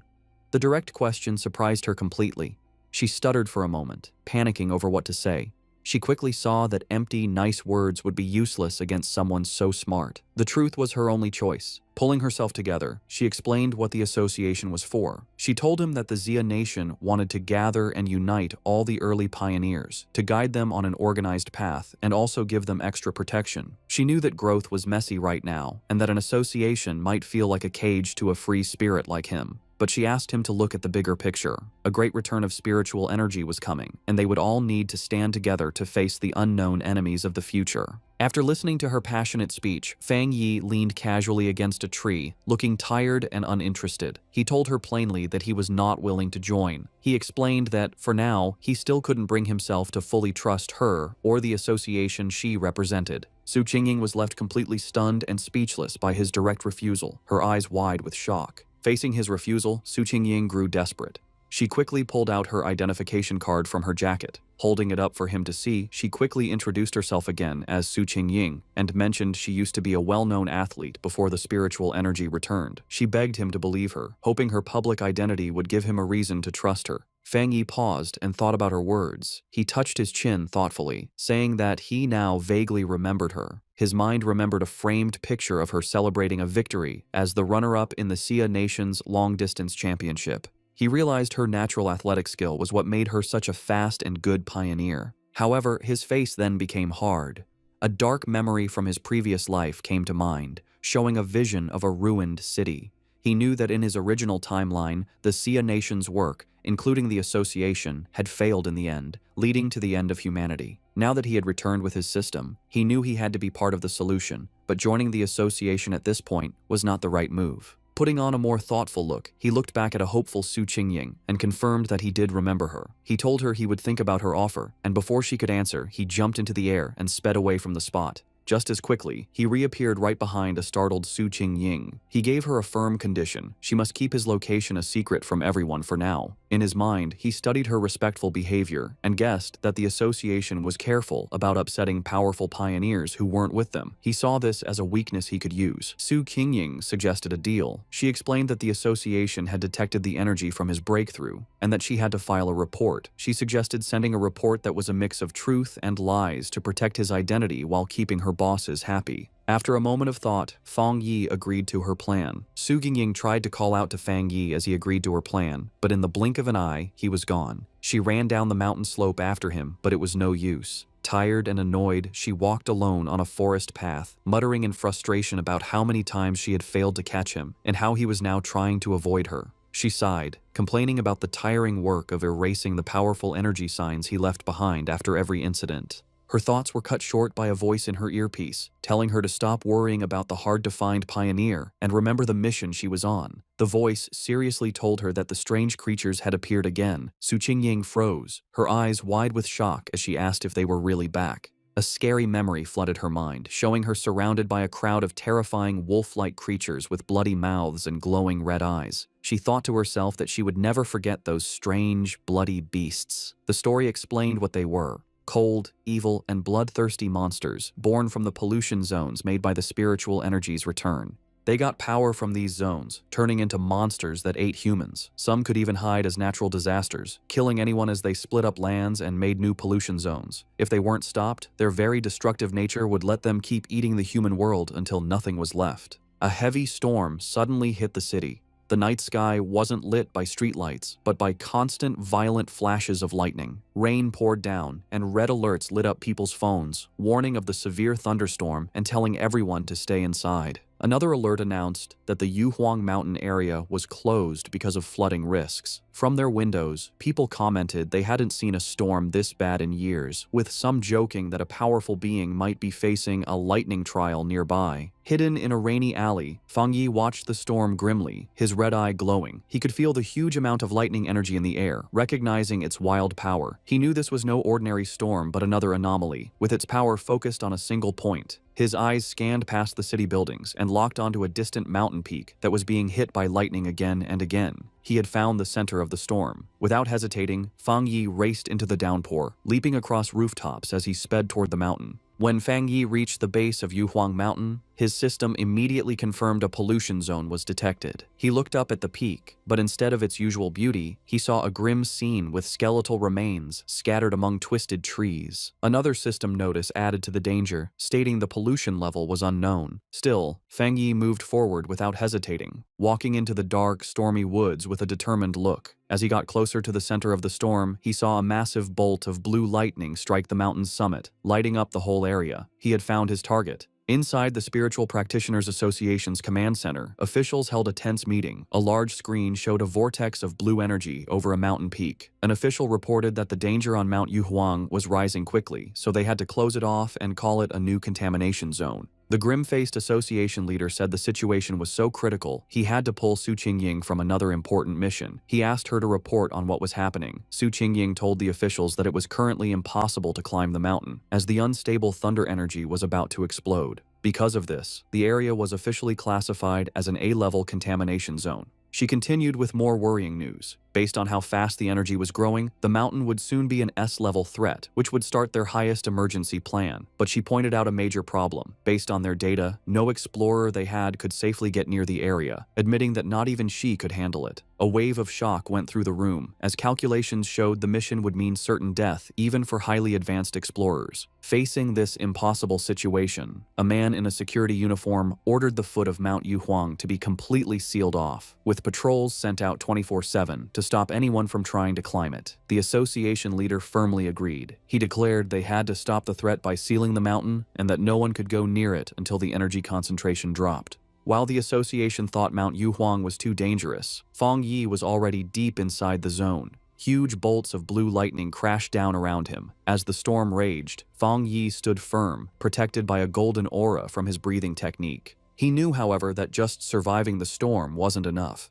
The direct question surprised her completely. She stuttered for a moment, panicking over what to say. She quickly saw that empty, nice words would be useless against someone so smart. The truth was her only choice. Pulling herself together, she explained what the association was for. She told him that the Xia Nation wanted to gather and unite all the early pioneers, to guide them on an organized path, and also give them extra protection. She knew that growth was messy right now, and that an association might feel like a cage to a free spirit like him. But she asked him to look at the bigger picture. A great return of spiritual energy was coming, and they would all need to stand together to face the unknown enemies of the future. After listening to her passionate speech, Fang Yi leaned casually against a tree, looking tired and uninterested. He told her plainly that he was not willing to join. He explained that, for now, he still couldn't bring himself to fully trust her or the association she represented. Su Qingying was left completely stunned and speechless by his direct refusal, her eyes wide with shock. Facing his refusal, Su Qingying grew desperate. She quickly pulled out her identification card from her jacket. Holding it up for him to see, she quickly introduced herself again as Su Qingying and mentioned she used to be a well-known athlete before the spiritual energy returned. She begged him to believe her, hoping her public identity would give him a reason to trust her. Fang Yi paused and thought about her words. He touched his chin thoughtfully, saying that he now vaguely remembered her. His mind remembered a framed picture of her celebrating a victory as the runner-up in the Xia Nation's long-distance championship. He realized her natural athletic skill was what made her such a fast and good pioneer. However, his face then became hard. A dark memory from his previous life came to mind, showing a vision of a ruined city. He knew that in his original timeline, the Sia Nation's work, including the association, had failed in the end, leading to the end of humanity. Now that he had returned with his system, he knew he had to be part of the solution, but joining the association at this point was not the right move. Putting on a more thoughtful look, he looked back at a hopeful Su Qingying and confirmed that he did remember her. He told her he would think about her offer, and before she could answer, he jumped into the air and sped away from the spot. Just as quickly, he reappeared right behind a startled Su Qingying. He gave her a firm condition: she must keep his location a secret from everyone for now. In his mind, he studied her respectful behavior and guessed that the association was careful about upsetting powerful pioneers who weren't with them. He saw this as a weakness he could use. Su Qingying suggested a deal. She explained that the association had detected the energy from his breakthrough and that she had to file a report. She suggested sending a report that was a mix of truth and lies to protect his identity while keeping her bosses happy. After a moment of thought, Fang Yi agreed to her plan. Su Qingying tried to call out to Fang Yi as he agreed to her plan, but in the blink of an eye, he was gone. She ran down the mountain slope after him, but it was no use. Tired and annoyed, she walked alone on a forest path, muttering in frustration about how many times she had failed to catch him and how he was now trying to avoid her. She sighed, complaining about the tiring work of erasing the powerful energy signs he left behind after every incident. Her thoughts were cut short by a voice in her earpiece, telling her to stop worrying about the hard-to-find pioneer and remember the mission she was on. The voice seriously told her that the strange creatures had appeared again. Su Qingying froze, her eyes wide with shock as she asked if they were really back. A scary memory flooded her mind, showing her surrounded by a crowd of terrifying wolf-like creatures with bloody mouths and glowing red eyes. She thought to herself that she would never forget those strange, bloody beasts. The story explained what they were: cold, evil, and bloodthirsty monsters born from the pollution zones made by the spiritual energy's return. They got power from these zones, turning into monsters that ate humans. Some could even hide as natural disasters, killing anyone as they split up lands and made new pollution zones. If they weren't stopped, their very destructive nature would let them keep eating the human world until nothing was left. A heavy storm suddenly hit the city. The night sky wasn't lit by streetlights, but by constant, violent flashes of lightning. Rain poured down, and red alerts lit up people's phones, warning of the severe thunderstorm and telling everyone to stay inside. Another alert announced that the Yuhuang Mountain area was closed because of flooding risks. From their windows, people commented they hadn't seen a storm this bad in years, with some joking that a powerful being might be facing a lightning trial nearby. Hidden in a rainy alley, Fang Yi watched the storm grimly, his red eye glowing. He could feel the huge amount of lightning energy in the air, recognizing its wild power. He knew this was no ordinary storm but another anomaly, with its power focused on a single point. His eyes scanned past the city buildings and locked onto a distant mountain peak that was being hit by lightning again and again. He had found the center of the storm. Without hesitating, Fang Yi raced into the downpour, leaping across rooftops as he sped toward the mountain. When Fang Yi reached the base of Yuhuang Mountain, his system immediately confirmed a pollution zone was detected. He looked up at the peak, but instead of its usual beauty, he saw a grim scene with skeletal remains scattered among twisted trees. Another system notice added to the danger, stating the pollution level was unknown. Still, Fang Yi moved forward without hesitating, walking into the dark, stormy woods with a determined look. As he got closer to the center of the storm, he saw a massive bolt of blue lightning strike the mountain's summit, lighting up the whole area. He had found his target. Inside the Spiritual Practitioners Association's command center, officials held a tense meeting. A large screen showed a vortex of blue energy over a mountain peak. An official reported that the danger on Mount Yuhuang was rising quickly, so they had to close it off and call it a new contamination zone. The grim-faced association leader said the situation was so critical, he had to pull Su Qingying from another important mission. He asked her to report on what was happening. Su Qingying told the officials that it was currently impossible to climb the mountain, as the unstable thunder energy was about to explode. Because of this, the area was officially classified as an A-level contamination zone. She continued with more worrying news. Based on how fast the energy was growing, the mountain would soon be an S-level threat, which would start their highest emergency plan. But she pointed out a major problem. Based on their data, no explorer they had could safely get near the area, admitting that not even she could handle it. A wave of shock went through the room, as calculations showed the mission would mean certain death even for highly advanced explorers. Facing this impossible situation, a man in a security uniform ordered the foot of Mount Yuhuang to be completely sealed off, with patrols sent out 24/7 to stop anyone from trying to climb it. The association leader firmly agreed. He declared they had to stop the threat by sealing the mountain and that no one could go near it until the energy concentration dropped. While the association thought Mount Yuhuang was too dangerous, Feng Yi was already deep inside the zone. Huge bolts of blue lightning crashed down around him. As the storm raged, Feng Yi stood firm, protected by a golden aura from his breathing technique. He knew, however, that just surviving the storm wasn't enough.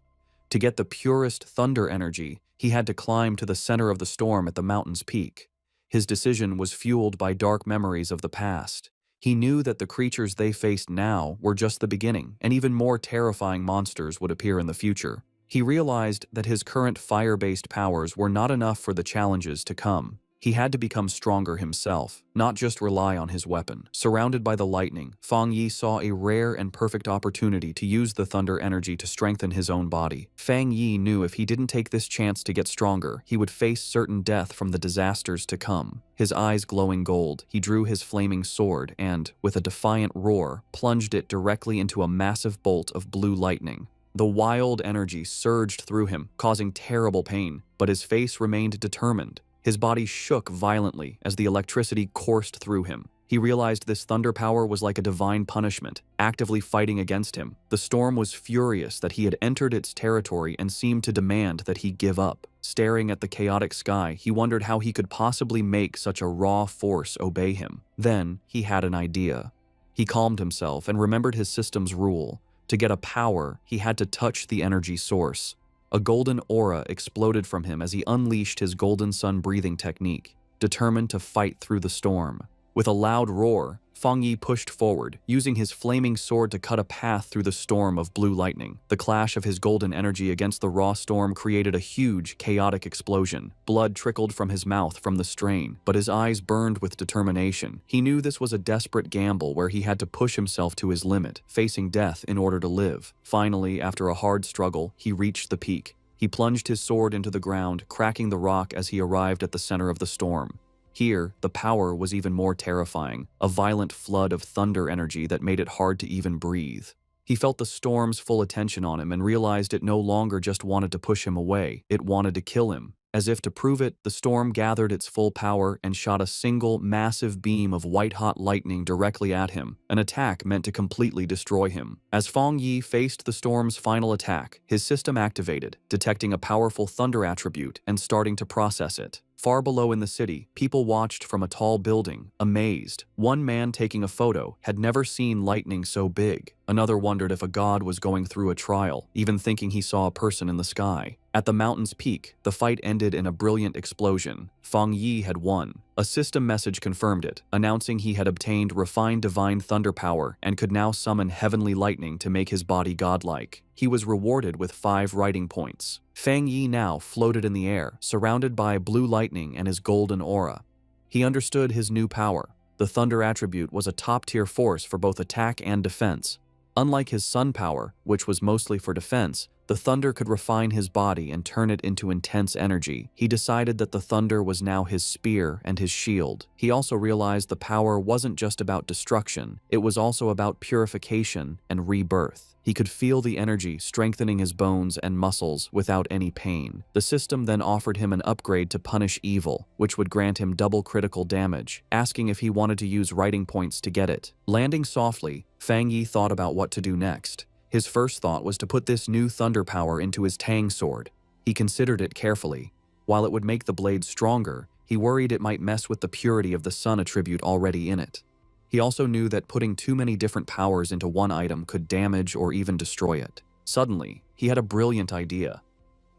To get the purest thunder energy, he had to climb to the center of the storm at the mountain's peak. His decision was fueled by dark memories of the past. He knew that the creatures they faced now were just the beginning, and even more terrifying monsters would appear in the future. He realized that his current fire-based powers were not enough for the challenges to come. He had to become stronger himself, not just rely on his weapon. Surrounded by the lightning, Feng Yi saw a rare and perfect opportunity to use the thunder energy to strengthen his own body. Feng Yi knew if he didn't take this chance to get stronger, he would face certain death from the disasters to come. His eyes glowing gold, he drew his flaming sword and, with a defiant roar, plunged it directly into a massive bolt of blue lightning. The wild energy surged through him, causing terrible pain, but his face remained determined. His body shook violently as the electricity coursed through him. He realized this thunder power was like a divine punishment, actively fighting against him. The storm was furious that he had entered its territory and seemed to demand that he give up. Staring at the chaotic sky, he wondered how he could possibly make such a raw force obey him. Then, he had an idea. He calmed himself and remembered his system's rule. To get a power, he had to touch the energy source. A golden aura exploded from him as he unleashed his golden sun breathing technique, determined to fight through the storm. With a loud roar, Feng Yi pushed forward, using his flaming sword to cut a path through the storm of blue lightning. The clash of his golden energy against the raw storm created a huge, chaotic explosion. Blood trickled from his mouth from the strain, but his eyes burned with determination. He knew this was a desperate gamble where he had to push himself to his limit, facing death in order to live. Finally, after a hard struggle, he reached the peak. He plunged his sword into the ground, cracking the rock as he arrived at the center of the storm. Here, the power was even more terrifying, a violent flood of thunder energy that made it hard to even breathe. He felt the storm's full attention on him and realized it no longer just wanted to push him away, it wanted to kill him. As if to prove it, the storm gathered its full power and shot a single, massive beam of white-hot lightning directly at him, an attack meant to completely destroy him. As Feng Yi faced the storm's final attack, his system activated, detecting a powerful thunder attribute and starting to process it. Far below in the city, people watched from a tall building, amazed. One man taking a photo had never seen lightning so big. Another wondered if a god was going through a trial, even thinking he saw a person in the sky. At the mountain's peak, the fight ended in a brilliant explosion. Feng Yi had won. A system message confirmed it, announcing he had obtained refined divine thunder power and could now summon heavenly lightning to make his body godlike. He was rewarded with 5 writing points. Feng Yi now floated in the air, surrounded by blue lightning and his golden aura. He understood his new power. The thunder attribute was a top-tier force for both attack and defense. Unlike his sun power, which was mostly for defense, the thunder could refine his body and turn it into intense energy. He decided that the thunder was now his spear and his shield. He also realized the power wasn't just about destruction, it was also about purification and rebirth. He could feel the energy strengthening his bones and muscles without any pain. The system then offered him an upgrade to punish evil, which would grant him double critical damage, asking if he wanted to use writing points to get it. Landing softly, Feng Yi thought about what to do next. His first thought was to put this new thunder power into his Tang sword. He considered it carefully. While it would make the blade stronger, he worried it might mess with the purity of the sun attribute already in it. He also knew that putting too many different powers into one item could damage or even destroy it. Suddenly, he had a brilliant idea.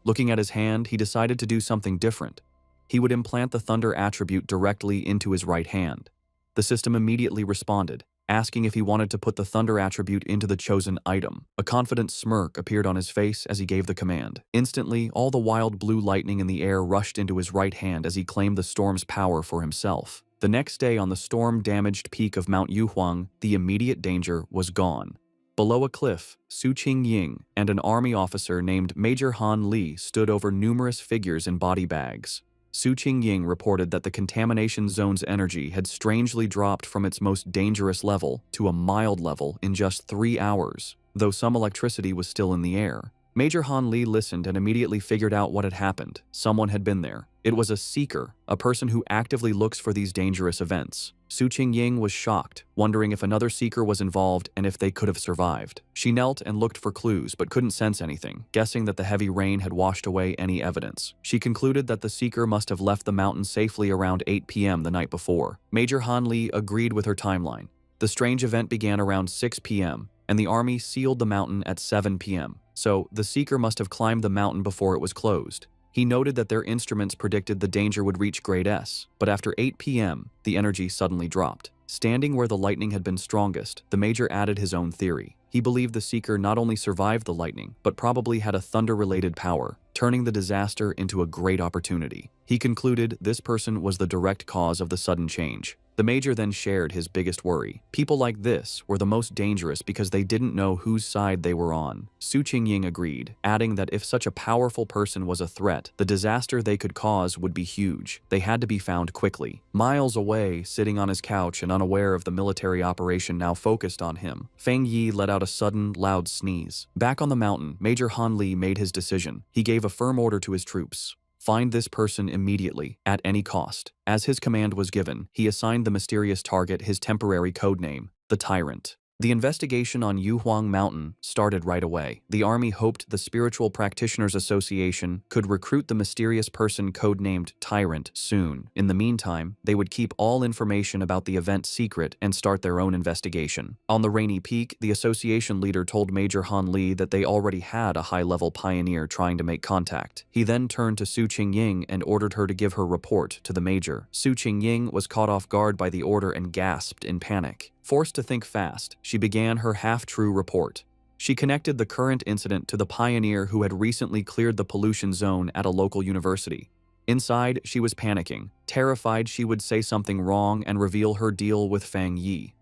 Looking at his hand, he decided to do something different. He would implant the thunder attribute directly into his right hand. The system immediately responded, asking if he wanted to put the thunder attribute into the chosen item. A confident smirk appeared on his face as he gave the command. Instantly, all the wild blue lightning in the air rushed into his right hand as he claimed the storm's power for himself. The next day on the storm-damaged peak of Mount Yuhuang, the immediate danger was gone. Below a cliff, Su Qingying and an army officer named Major Han Li stood over numerous figures in body bags. Su Qingying reported that the contamination zone's energy had strangely dropped from its most dangerous level to a mild level in just 3 hours, though some electricity was still in the air. Major Han Li listened and immediately figured out what had happened. Someone had been there. It was a seeker, a person who actively looks for these dangerous events. Su Qingying was shocked, wondering if another seeker was involved and if they could have survived. She knelt and looked for clues but couldn't sense anything, guessing that the heavy rain had washed away any evidence. She concluded that the seeker must have left the mountain safely around 8 p.m. the night before. Major Han Li agreed with her timeline. The strange event began around 6 p.m., and the army sealed the mountain at 7 p.m. So, the seeker must have climbed the mountain before it was closed. He noted that their instruments predicted the danger would reach grade S, but after 8 p.m., the energy suddenly dropped. Standing where the lightning had been strongest, the Major added his own theory. He believed the seeker not only survived the lightning, but probably had a thunder-related power, turning the disaster into a great opportunity. He concluded this person was the direct cause of the sudden change. The Major then shared his biggest worry. People like this were the most dangerous because they didn't know whose side they were on. Su Qingying agreed, adding that if such a powerful person was a threat, the disaster they could cause would be huge. They had to be found quickly. Miles away, sitting on his couch and unaware of the military operation now focused on him, Fang Yi let out a sudden, loud sneeze. Back on the mountain, Major Han Li made his decision. He gave a firm order to his troops. Find this person immediately, at any cost. As his command was given, he assigned the mysterious target his temporary codename, the Tyrant. The investigation on Yuhuang Mountain started right away. The army hoped the Spiritual Practitioners Association could recruit the mysterious person codenamed Tyrant soon. In the meantime, they would keep all information about the event secret and start their own investigation. On the Rainy Peak, the association leader told Major Han Li that they already had a high-level pioneer trying to make contact. He then turned to Su Qingying and ordered her to give her report to the Major. Su Qingying was caught off guard by the order and gasped in panic. Forced to think fast, she began her half-true report. She connected the current incident to the pioneer who had recently cleared the pollution zone at a local university. Inside, she was panicking, terrified she would say something wrong and reveal her deal with Fang Yi.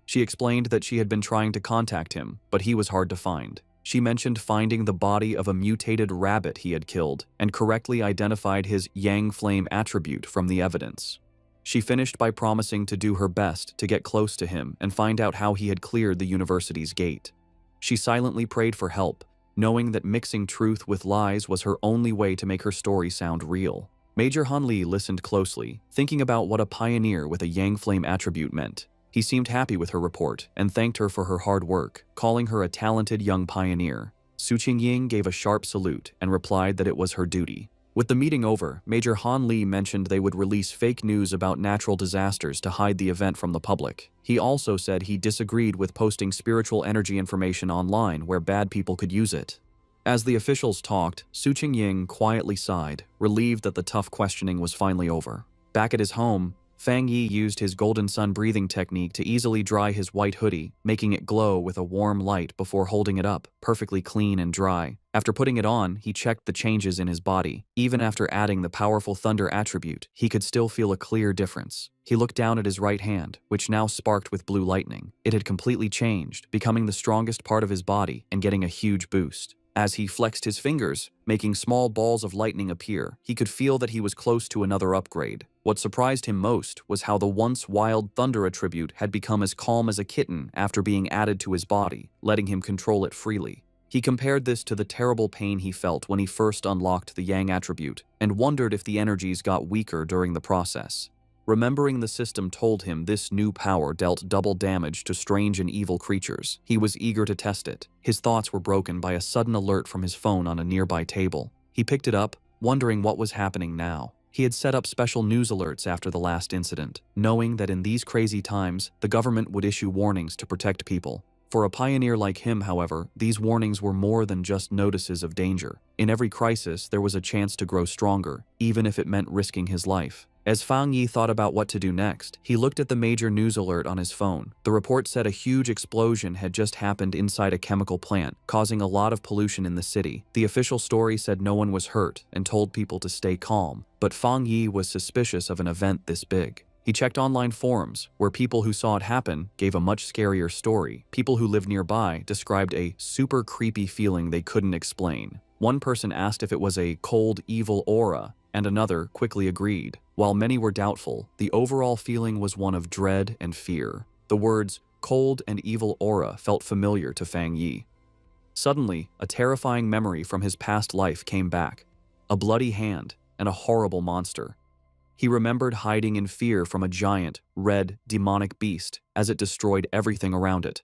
She explained that she had been trying to contact him, but he was hard to find. She mentioned finding the body of a mutated rabbit he had killed and correctly identified his Yang Flame attribute from the evidence. She finished by promising to do her best to get close to him and find out how he had cleared the university's gate. She silently prayed for help, knowing that mixing truth with lies was her only way to make her story sound real. Major Han Li listened closely, thinking about what a pioneer with a Yang Flame attribute meant. He seemed happy with her report and thanked her for her hard work, calling her a talented young pioneer. Su Qingying gave a sharp salute and replied that it was her duty. With the meeting over, Major Han Li mentioned they would release fake news about natural disasters to hide the event from the public. He also said he disagreed with posting spiritual energy information online where bad people could use it. As the officials talked, Su Qingying quietly sighed, relieved that the tough questioning was finally over. Back at his home, Fang Yi used his golden sun breathing technique to easily dry his white hoodie, making it glow with a warm light before holding it up, perfectly clean and dry. After putting it on, he checked the changes in his body. Even after adding the powerful thunder attribute, he could still feel a clear difference. He looked down at his right hand, which now sparked with blue lightning. It had completely changed, becoming the strongest part of his body and getting a huge boost. As he flexed his fingers, making small balls of lightning appear, he could feel that he was close to another upgrade. What surprised him most was how the once wild thunder attribute had become as calm as a kitten after being added to his body, letting him control it freely. He compared this to the terrible pain he felt when he first unlocked the Yang attribute, and wondered if the energies got weaker during the process. Remembering the system told him this new power dealt double damage to strange and evil creatures, he was eager to test it. His thoughts were broken by a sudden alert from his phone on a nearby table. He picked it up, wondering what was happening now. He had set up special news alerts after the last incident, knowing that in these crazy times, the government would issue warnings to protect people. For a pioneer like him, however, these warnings were more than just notices of danger. In every crisis, there was a chance to grow stronger, even if it meant risking his life. As Fang Yi thought about what to do next, he looked at the major news alert on his phone. The report said a huge explosion had just happened inside a chemical plant, causing a lot of pollution in the city. The official story said no one was hurt and told people to stay calm, but Fang Yi was suspicious of an event this big. He checked online forums, where people who saw it happen gave a much scarier story. People who lived nearby described a super creepy feeling they couldn't explain. One person asked if it was a cold, evil aura, and another quickly agreed. While many were doubtful, the overall feeling was one of dread and fear. The words cold and evil aura felt familiar to Fang Yi. Suddenly, a terrifying memory from his past life came back. A bloody hand and a horrible monster. He remembered hiding in fear from a giant, red, demonic beast as it destroyed everything around it.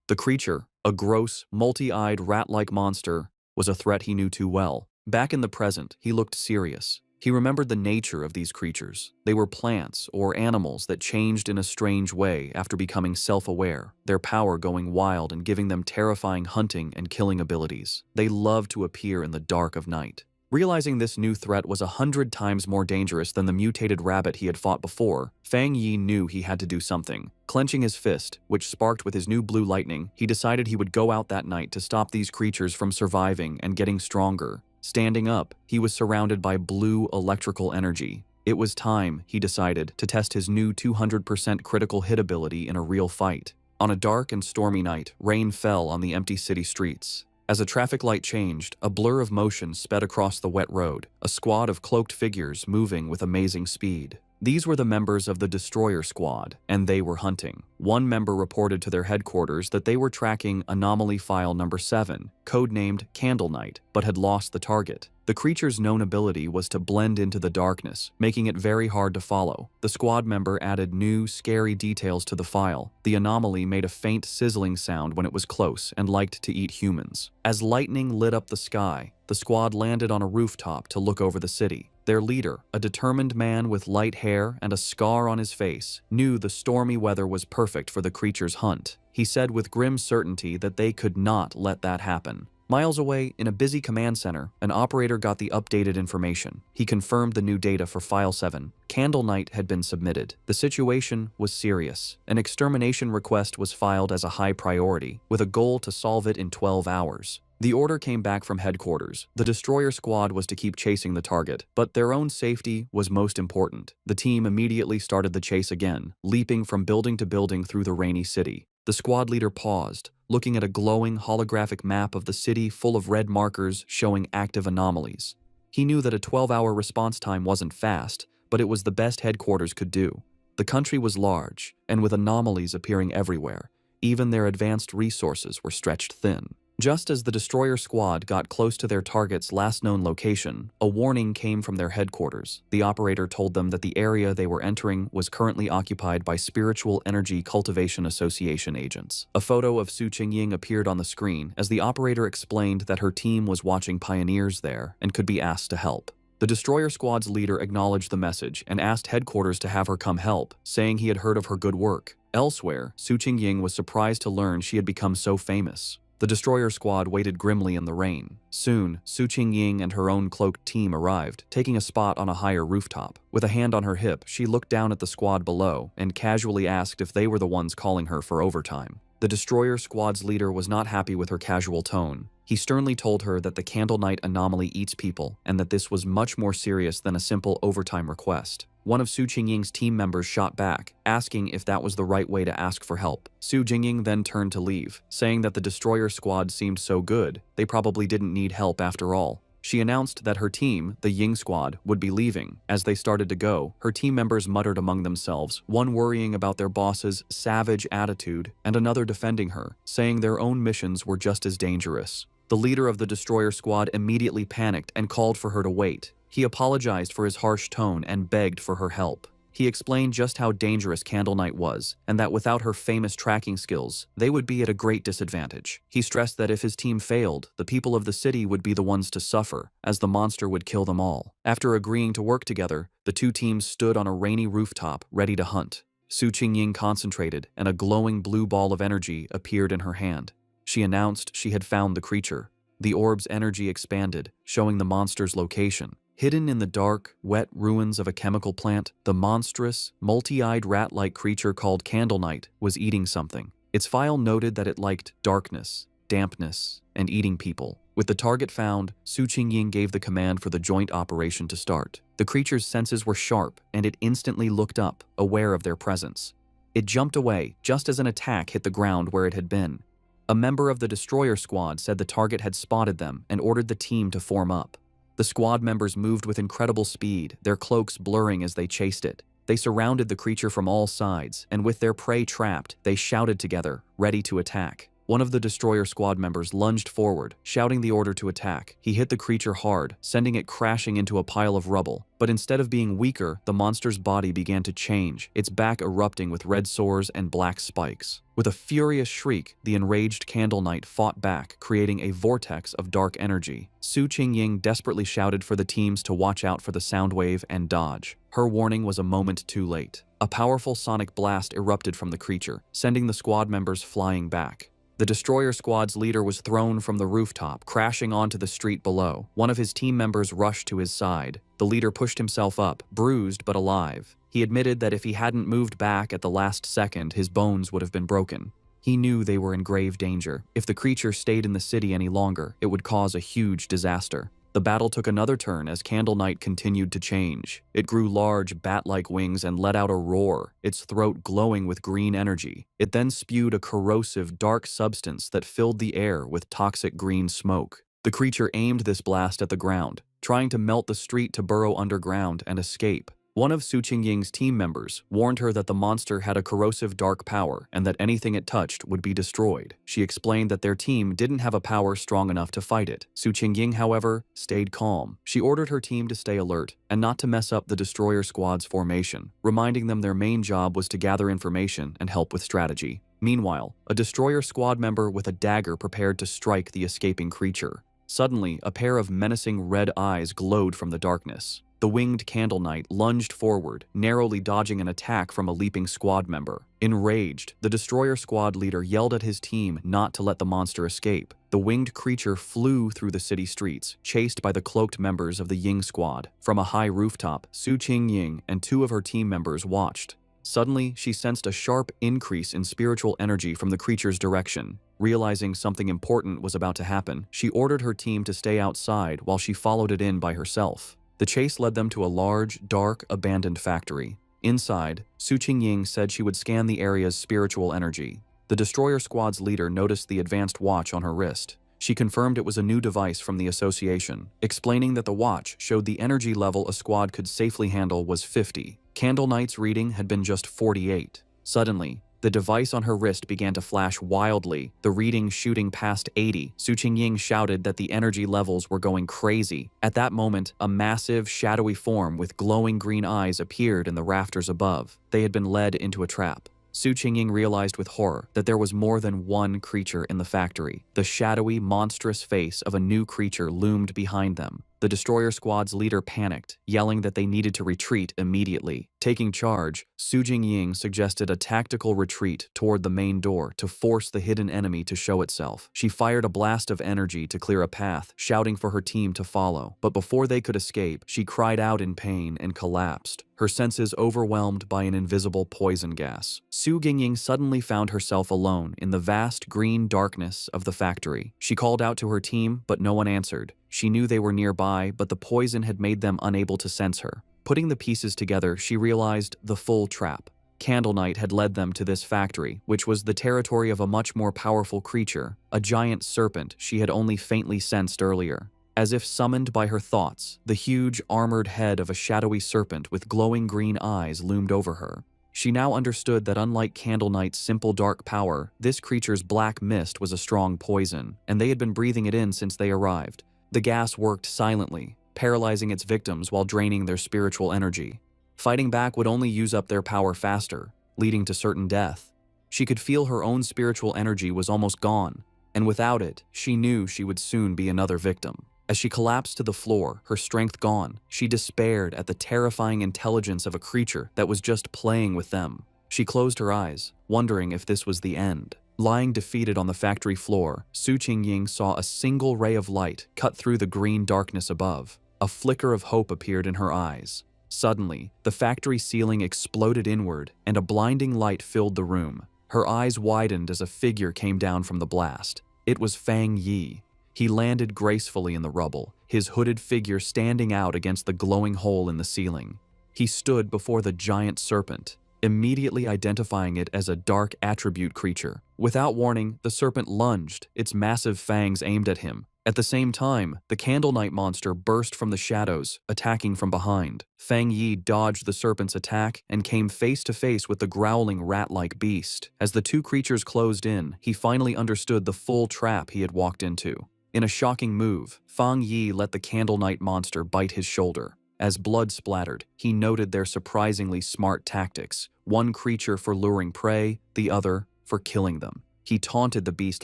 The creature, a gross, multi-eyed rat-like monster, was a threat he knew too well. Back in the present, he looked serious. He remembered the nature of these creatures. They were plants or animals that changed in a strange way after becoming self-aware, their power going wild and giving them terrifying hunting and killing abilities. They loved to appear in the dark of night. Realizing this new threat was 100 times more dangerous than the mutated rabbit he had fought before, Fang Yi knew he had to do something. Clenching his fist, which sparked with his new blue lightning, he decided he would go out that night to stop these creatures from surviving and getting stronger. Standing up, he was surrounded by blue electrical energy. It was time, he decided, to test his new 200% critical hit ability in a real fight. On a dark and stormy night, rain fell on the empty city streets. As a traffic light changed, a blur of motion sped across the wet road, a squad of cloaked figures moving with amazing speed. These were the members of the Destroyer Squad, and they were hunting. One member reported to their headquarters that they were tracking Anomaly File Number 7, codenamed Candle Knight, but had lost the target. The creature's known ability was to blend into the darkness, making it very hard to follow. The squad member added new, scary details to the file. The anomaly made a faint sizzling sound when it was close and liked to eat humans. As lightning lit up the sky, the squad landed on a rooftop to look over the city. Their leader, a determined man with light hair and a scar on his face, knew the stormy weather was perfect for the creature's hunt. He said with grim certainty that they could not let that happen. Miles away, in a busy command center, an operator got the updated information. He confirmed the new data for File 7. Candle Knight had been submitted. The situation was serious. An extermination request was filed as a high priority, with a goal to solve it in 12 hours. The order came back from headquarters. The Destroyer Squad was to keep chasing the target, but their own safety was most important. The team immediately started the chase again, leaping from building to building through the rainy city. The squad leader paused, looking at a glowing holographic map of the city full of red markers showing active anomalies. He knew that a 12-hour response time wasn't fast, but it was the best headquarters could do. The country was large, and with anomalies appearing everywhere, even their advanced resources were stretched thin. Just as the Destroyer Squad got close to their target's last known location, a warning came from their headquarters. The operator told them that the area they were entering was currently occupied by Spiritual Energy Cultivation Association agents. A photo of Su Qingying appeared on the screen as the operator explained that her team was watching pioneers there and could be asked to help. The Destroyer Squad's leader acknowledged the message and asked headquarters to have her come help, saying he had heard of her good work. Elsewhere, Su Qingying was surprised to learn she had become so famous. The Destroyer Squad waited grimly in the rain. Soon, Su Qingying and her own cloaked team arrived, taking a spot on a higher rooftop. With a hand on her hip, she looked down at the squad below and casually asked if they were the ones calling her for overtime. The Destroyer Squad's leader was not happy with her casual tone. He sternly told her that the Candle Knight anomaly eats people and that this was much more serious than a simple overtime request. One of Su Qingying's team members shot back, asking if that was the right way to ask for help. Su Qingying then turned to leave, saying that the Destroyer Squad seemed so good, they probably didn't need help after all. She announced that her team, the Ying Squad, would be leaving. As they started to go, her team members muttered among themselves, one worrying about their boss's savage attitude and another defending her, saying their own missions were just as dangerous. The leader of the Destroyer Squad immediately panicked and called for her to wait. He apologized for his harsh tone and begged for her help. He explained just how dangerous Candle Knight was, and that without her famous tracking skills, they would be at a great disadvantage. He stressed that if his team failed, the people of the city would be the ones to suffer, as the monster would kill them all. After agreeing to work together, the two teams stood on a rainy rooftop, ready to hunt. Su Qingying concentrated, and a glowing blue ball of energy appeared in her hand. She announced she had found the creature. The orb's energy expanded, showing the monster's location. Hidden in the dark, wet ruins of a chemical plant, the monstrous, multi-eyed rat-like creature called Candle Knight was eating something. Its file noted that it liked darkness, dampness, and eating people. With the target found, Su Qingying gave the command for the joint operation to start. The creature's senses were sharp, and it instantly looked up, aware of their presence. It jumped away, just as an attack hit the ground where it had been. A member of the Destroyer Squad said the target had spotted them and ordered the team to form up. The squad members moved with incredible speed, their cloaks blurring as they chased it. They surrounded the creature from all sides, and with their prey trapped, they shouted together, ready to attack. One of the destroyer squad members lunged forward, shouting the order to attack. He hit the creature hard, sending it crashing into a pile of rubble. But instead of being weaker, the monster's body began to change, its back erupting with red sores and black spikes. With a furious shriek, the enraged Candle Knight fought back, creating a vortex of dark energy. Su Qingying desperately shouted for the teams to watch out for the sound wave and dodge. Her warning was a moment too late. A powerful sonic blast erupted from the creature, sending the squad members flying back. The destroyer squad's leader was thrown from the rooftop, crashing onto the street below. One of his team members rushed to his side. The leader pushed himself up, bruised but alive. He admitted that if he hadn't moved back at the last second, his bones would have been broken. He knew they were in grave danger. If the creature stayed in the city any longer, it would cause a huge disaster. The battle took another turn as Candle Knight continued to change. It grew large, bat-like wings and let out a roar, its throat glowing with green energy. It then spewed a corrosive, dark substance that filled the air with toxic green smoke. The creature aimed this blast at the ground, trying to melt the street to burrow underground and escape. One of Su Qingying's team members warned her that the monster had a corrosive dark power and that anything it touched would be destroyed. She explained that their team didn't have a power strong enough to fight it. Su Qingying, however, stayed calm. She ordered her team to stay alert and not to mess up the destroyer squad's formation, reminding them their main job was to gather information and help with strategy. Meanwhile, a destroyer squad member with a dagger prepared to strike the escaping creature. Suddenly, a pair of menacing red eyes glowed from the darkness. The winged Candle Knight lunged forward, narrowly dodging an attack from a leaping squad member. Enraged, the destroyer squad leader yelled at his team not to let the monster escape. The winged creature flew through the city streets, chased by the cloaked members of the Ying squad. From a high rooftop, Su Qingying and two of her team members watched. Suddenly, she sensed a sharp increase in spiritual energy from the creature's direction. Realizing something important was about to happen, she ordered her team to stay outside while she followed it in by herself. The chase led them to a large, dark, abandoned factory. Inside, Su Qingying said she would scan the area's spiritual energy. The destroyer squad's leader noticed the advanced watch on her wrist. She confirmed it was a new device from the association, explaining that the watch showed the energy level a squad could safely handle was 50. Candle Knight's reading had been just 48. Suddenly, the device on her wrist began to flash wildly, the reading shooting past 80. Su Qingying shouted that the energy levels were going crazy. At that moment, a massive, shadowy form with glowing green eyes appeared in the rafters above. They had been led into a trap. Su Qingying realized with horror that there was more than one creature in the factory. The shadowy, monstrous face of a new creature loomed behind them. The destroyer squad's leader panicked, yelling that they needed to retreat immediately. Taking charge, Su Qingying suggested a tactical retreat toward the main door to force the hidden enemy to show itself. She fired a blast of energy to clear a path, shouting for her team to follow. But before they could escape, she cried out in pain and collapsed, her senses overwhelmed by an invisible poison gas. Su Qingying suddenly found herself alone in the vast green darkness of the factory. She called out to her team, but no one answered. She knew they were nearby, but the poison had made them unable to sense her. Putting the pieces together, she realized the full trap. Candle Knight had led them to this factory, which was the territory of a much more powerful creature, a giant serpent she had only faintly sensed earlier. As if summoned by her thoughts, the huge, armored head of a shadowy serpent with glowing green eyes loomed over her. She now understood that unlike Candle Knight's simple dark power, this creature's black mist was a strong poison, and they had been breathing it in since they arrived. The gas worked silently, paralyzing its victims while draining their spiritual energy. Fighting back would only use up their power faster, leading to certain death. She could feel her own spiritual energy was almost gone, and without it, she knew she would soon be another victim. As she collapsed to the floor, her strength gone, she despaired at the terrifying intelligence of a creature that was just playing with them. She closed her eyes, wondering if this was the end. Lying defeated on the factory floor, Su Qingying saw a single ray of light cut through the green darkness above. A flicker of hope appeared in her eyes. Suddenly, the factory ceiling exploded inward, and a blinding light filled the room. Her eyes widened as a figure came down from the blast. It was Fang Yi. He landed gracefully in the rubble, his hooded figure standing out against the glowing hole in the ceiling. He stood before the giant serpent, immediately identifying it as a dark attribute creature. Without warning, the serpent lunged, its massive fangs aimed at him. At the same time, the Candle Knight monster burst from the shadows, attacking from behind. Fang Yi dodged the serpent's attack and came face to face with the growling rat-like beast. As the two creatures closed in, he finally understood the full trap he had walked into. In a shocking move, Fang Yi let the Candle Knight monster bite his shoulder. As blood splattered, he noted their surprisingly smart tactics, one creature for luring prey, the other for killing them. He taunted the beast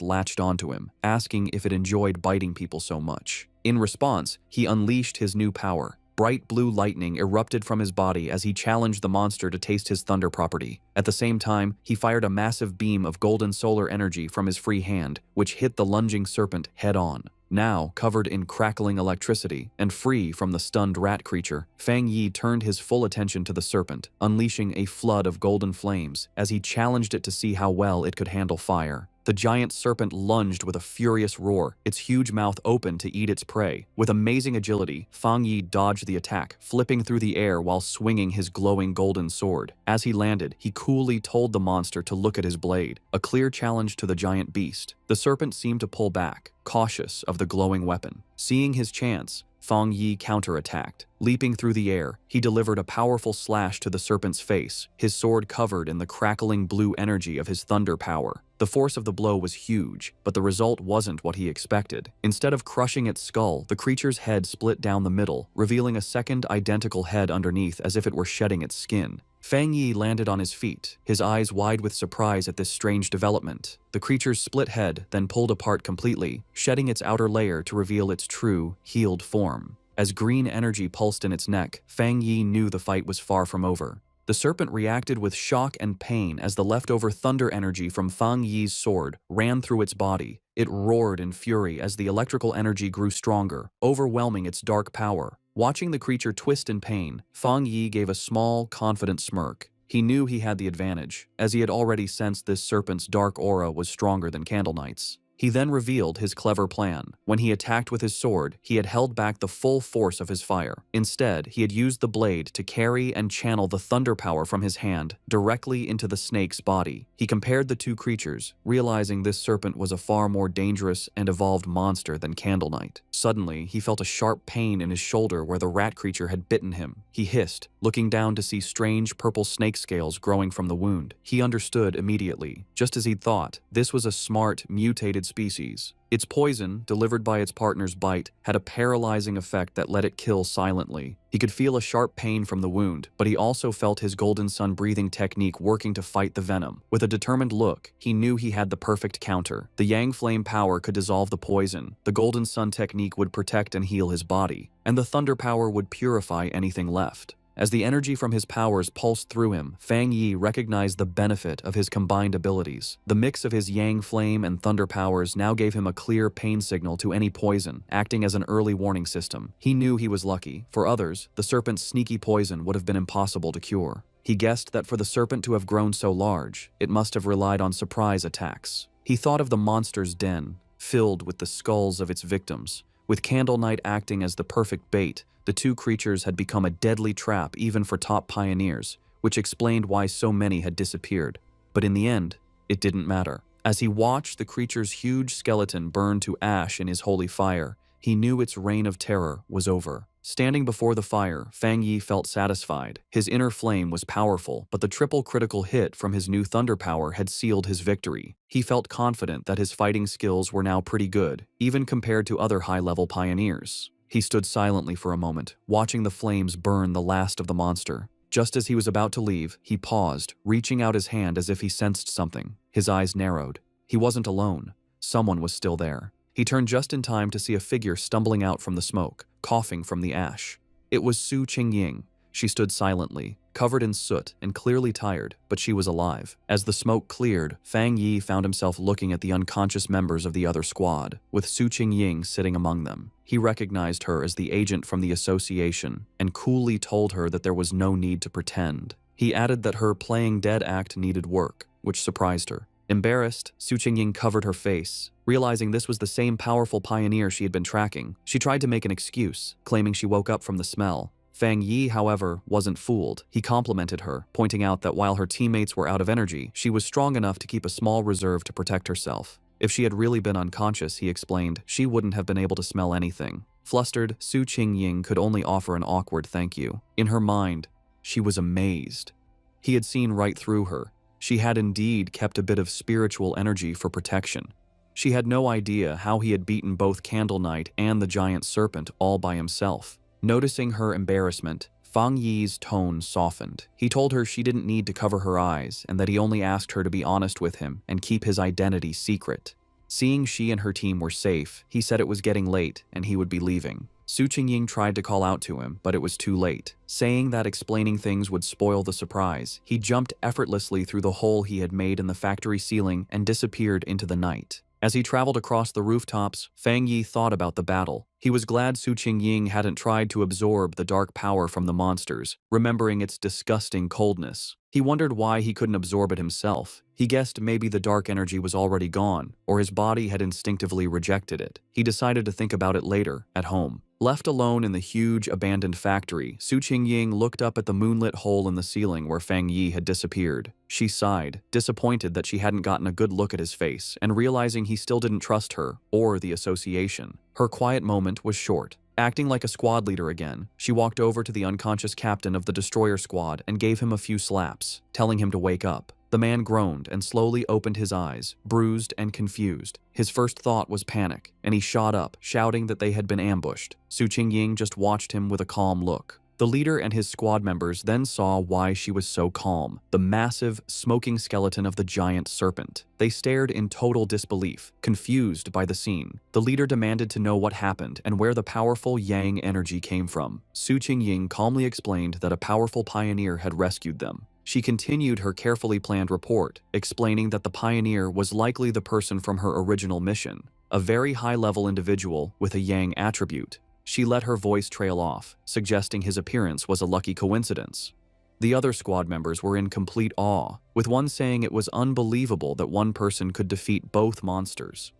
latched onto him, asking if it enjoyed biting people so much. In response, he unleashed his new power. Bright blue lightning erupted from his body as he challenged the monster to taste his thunder property. At the same time, he fired a massive beam of golden solar energy from his free hand, which hit the lunging serpent head-on. Now, covered in crackling electricity and free from the stunned rat creature, Fang Yi turned his full attention to the serpent, unleashing a flood of golden flames as he challenged it to see how well it could handle fire. The giant serpent lunged with a furious roar, its huge mouth open to eat its prey. With amazing agility, Fang Yi dodged the attack, flipping through the air while swinging his glowing golden sword. As he landed, he coolly told the monster to look at his blade, a clear challenge to the giant beast. The serpent seemed to pull back, cautious of the glowing weapon. Seeing his chance, Fang Yi counterattacked. Leaping through the air, he delivered a powerful slash to the serpent's face, his sword covered in the crackling blue energy of his thunder power. The force of the blow was huge, but the result wasn't what he expected. Instead of crushing its skull, the creature's head split down the middle, revealing a second identical head underneath as if it were shedding its skin. Fang Yi landed on his feet, his eyes wide with surprise at this strange development. The creature's split head then pulled apart completely, shedding its outer layer to reveal its true, healed form. As green energy pulsed in its neck, Fang Yi knew the fight was far from over. The serpent reacted with shock and pain as the leftover thunder energy from Fang Yi's sword ran through its body. It roared in fury as the electrical energy grew stronger, overwhelming its dark power. Watching the creature twist in pain, Fang Yi gave a small, confident smirk. He knew he had the advantage, as he had already sensed this serpent's dark aura was stronger than Candle Knight's. He then revealed his clever plan. When he attacked with his sword, he had held back the full force of his fire. Instead, he had used the blade to carry and channel the thunder power from his hand directly into the snake's body. He compared the two creatures, realizing this serpent was a far more dangerous and evolved monster than Candle Knight. Suddenly, he felt a sharp pain in his shoulder where the rat creature had bitten him. He hissed, looking down to see strange purple snake scales growing from the wound. He understood immediately. Just as he'd thought, this was a smart, mutated species. Its poison, delivered by its partner's bite, had a paralyzing effect that let it kill silently. He could feel a sharp pain from the wound, but he also felt his Golden Sun breathing technique working to fight the venom. With a determined look, he knew he had the perfect counter. The Yang Flame power could dissolve the poison, the Golden Sun technique would protect and heal his body, and the Thunder power would purify anything left. As the energy from his powers pulsed through him, Fang Yi recognized the benefit of his combined abilities. The mix of his Yang Flame and Thunder powers now gave him a clear pain signal to any poison, acting as an early warning system. He knew he was lucky. For others, the serpent's sneaky poison would have been impossible to cure. He guessed that for the serpent to have grown so large, it must have relied on surprise attacks. He thought of the monster's den, filled with the skulls of its victims. With Candle Knight acting as the perfect bait, the two creatures had become a deadly trap even for top pioneers, which explained why so many had disappeared. But in the end, it didn't matter. As he watched the creature's huge skeleton burn to ash in his holy fire, he knew its reign of terror was over. Standing before the fire, Fang Yi felt satisfied. His inner flame was powerful, but the triple critical hit from his new thunder power had sealed his victory. He felt confident that his fighting skills were now pretty good, even compared to other high-level pioneers. He stood silently for a moment, watching the flames burn the last of the monster. Just as he was about to leave, he paused, reaching out his hand as if he sensed something. His eyes narrowed. He wasn't alone. Someone was still there. He turned just in time to see a figure stumbling out from the smoke, coughing from the ash. It was Su Qingying. She stood silently, covered in soot and clearly tired, but she was alive. As the smoke cleared, Fang Yi found himself looking at the unconscious members of the other squad, with Su Qingying sitting among them. He recognized her as the agent from the association and coolly told her that there was no need to pretend. He added that her playing dead act needed work, which surprised her. Embarrassed, Su Qingying covered her face. Realizing this was the same powerful pioneer she had been tracking, she tried to make an excuse, claiming she woke up from the smell. Fang Yi, however, wasn't fooled. He complimented her, pointing out that while her teammates were out of energy, she was strong enough to keep a small reserve to protect herself. If she had really been unconscious, he explained, she wouldn't have been able to smell anything. Flustered, Su Qingying could only offer an awkward thank you. In her mind, she was amazed. He had seen right through her. She had indeed kept a bit of spiritual energy for protection. She had no idea how he had beaten both Candle Knight and the giant serpent all by himself. Noticing her embarrassment, Fang Yi's tone softened. He told her she didn't need to cover her eyes and that he only asked her to be honest with him and keep his identity secret. Seeing she and her team were safe, he said it was getting late and he would be leaving. Su Qingying tried to call out to him, but it was too late. Saying that explaining things would spoil the surprise, he jumped effortlessly through the hole he had made in the factory ceiling and disappeared into the night. As he traveled across the rooftops, Fang Yi thought about the battle. He was glad Su Qingying hadn't tried to absorb the dark power from the monsters, remembering its disgusting coldness. He wondered why he couldn't absorb it himself. He guessed maybe the dark energy was already gone, or his body had instinctively rejected it. He decided to think about it later, at home. Left alone in the huge, abandoned factory, Su Qingying looked up at the moonlit hole in the ceiling where Fang Yi had disappeared. She sighed, disappointed that she hadn't gotten a good look at his face, and realizing he still didn't trust her, or the association. Her quiet moment was short. Acting like a squad leader again, she walked over to the unconscious captain of the destroyer squad and gave him a few slaps, telling him to wake up. The man groaned and slowly opened his eyes, bruised and confused. His first thought was panic, and he shot up, shouting that they had been ambushed. Su Qingying just watched him with a calm look. The leader and his squad members then saw why she was so calm: the massive, smoking skeleton of the giant serpent. They stared in total disbelief, confused by the scene. The leader demanded to know what happened and where the powerful yang energy came from. Su Qingying calmly explained that a powerful pioneer had rescued them. She continued her carefully planned report, explaining that the pioneer was likely the person from her original mission, a very high-level individual with a yang attribute. She let her voice trail off, suggesting his appearance was a lucky coincidence. The other squad members were in complete awe, with one saying it was unbelievable that one person could defeat both monsters.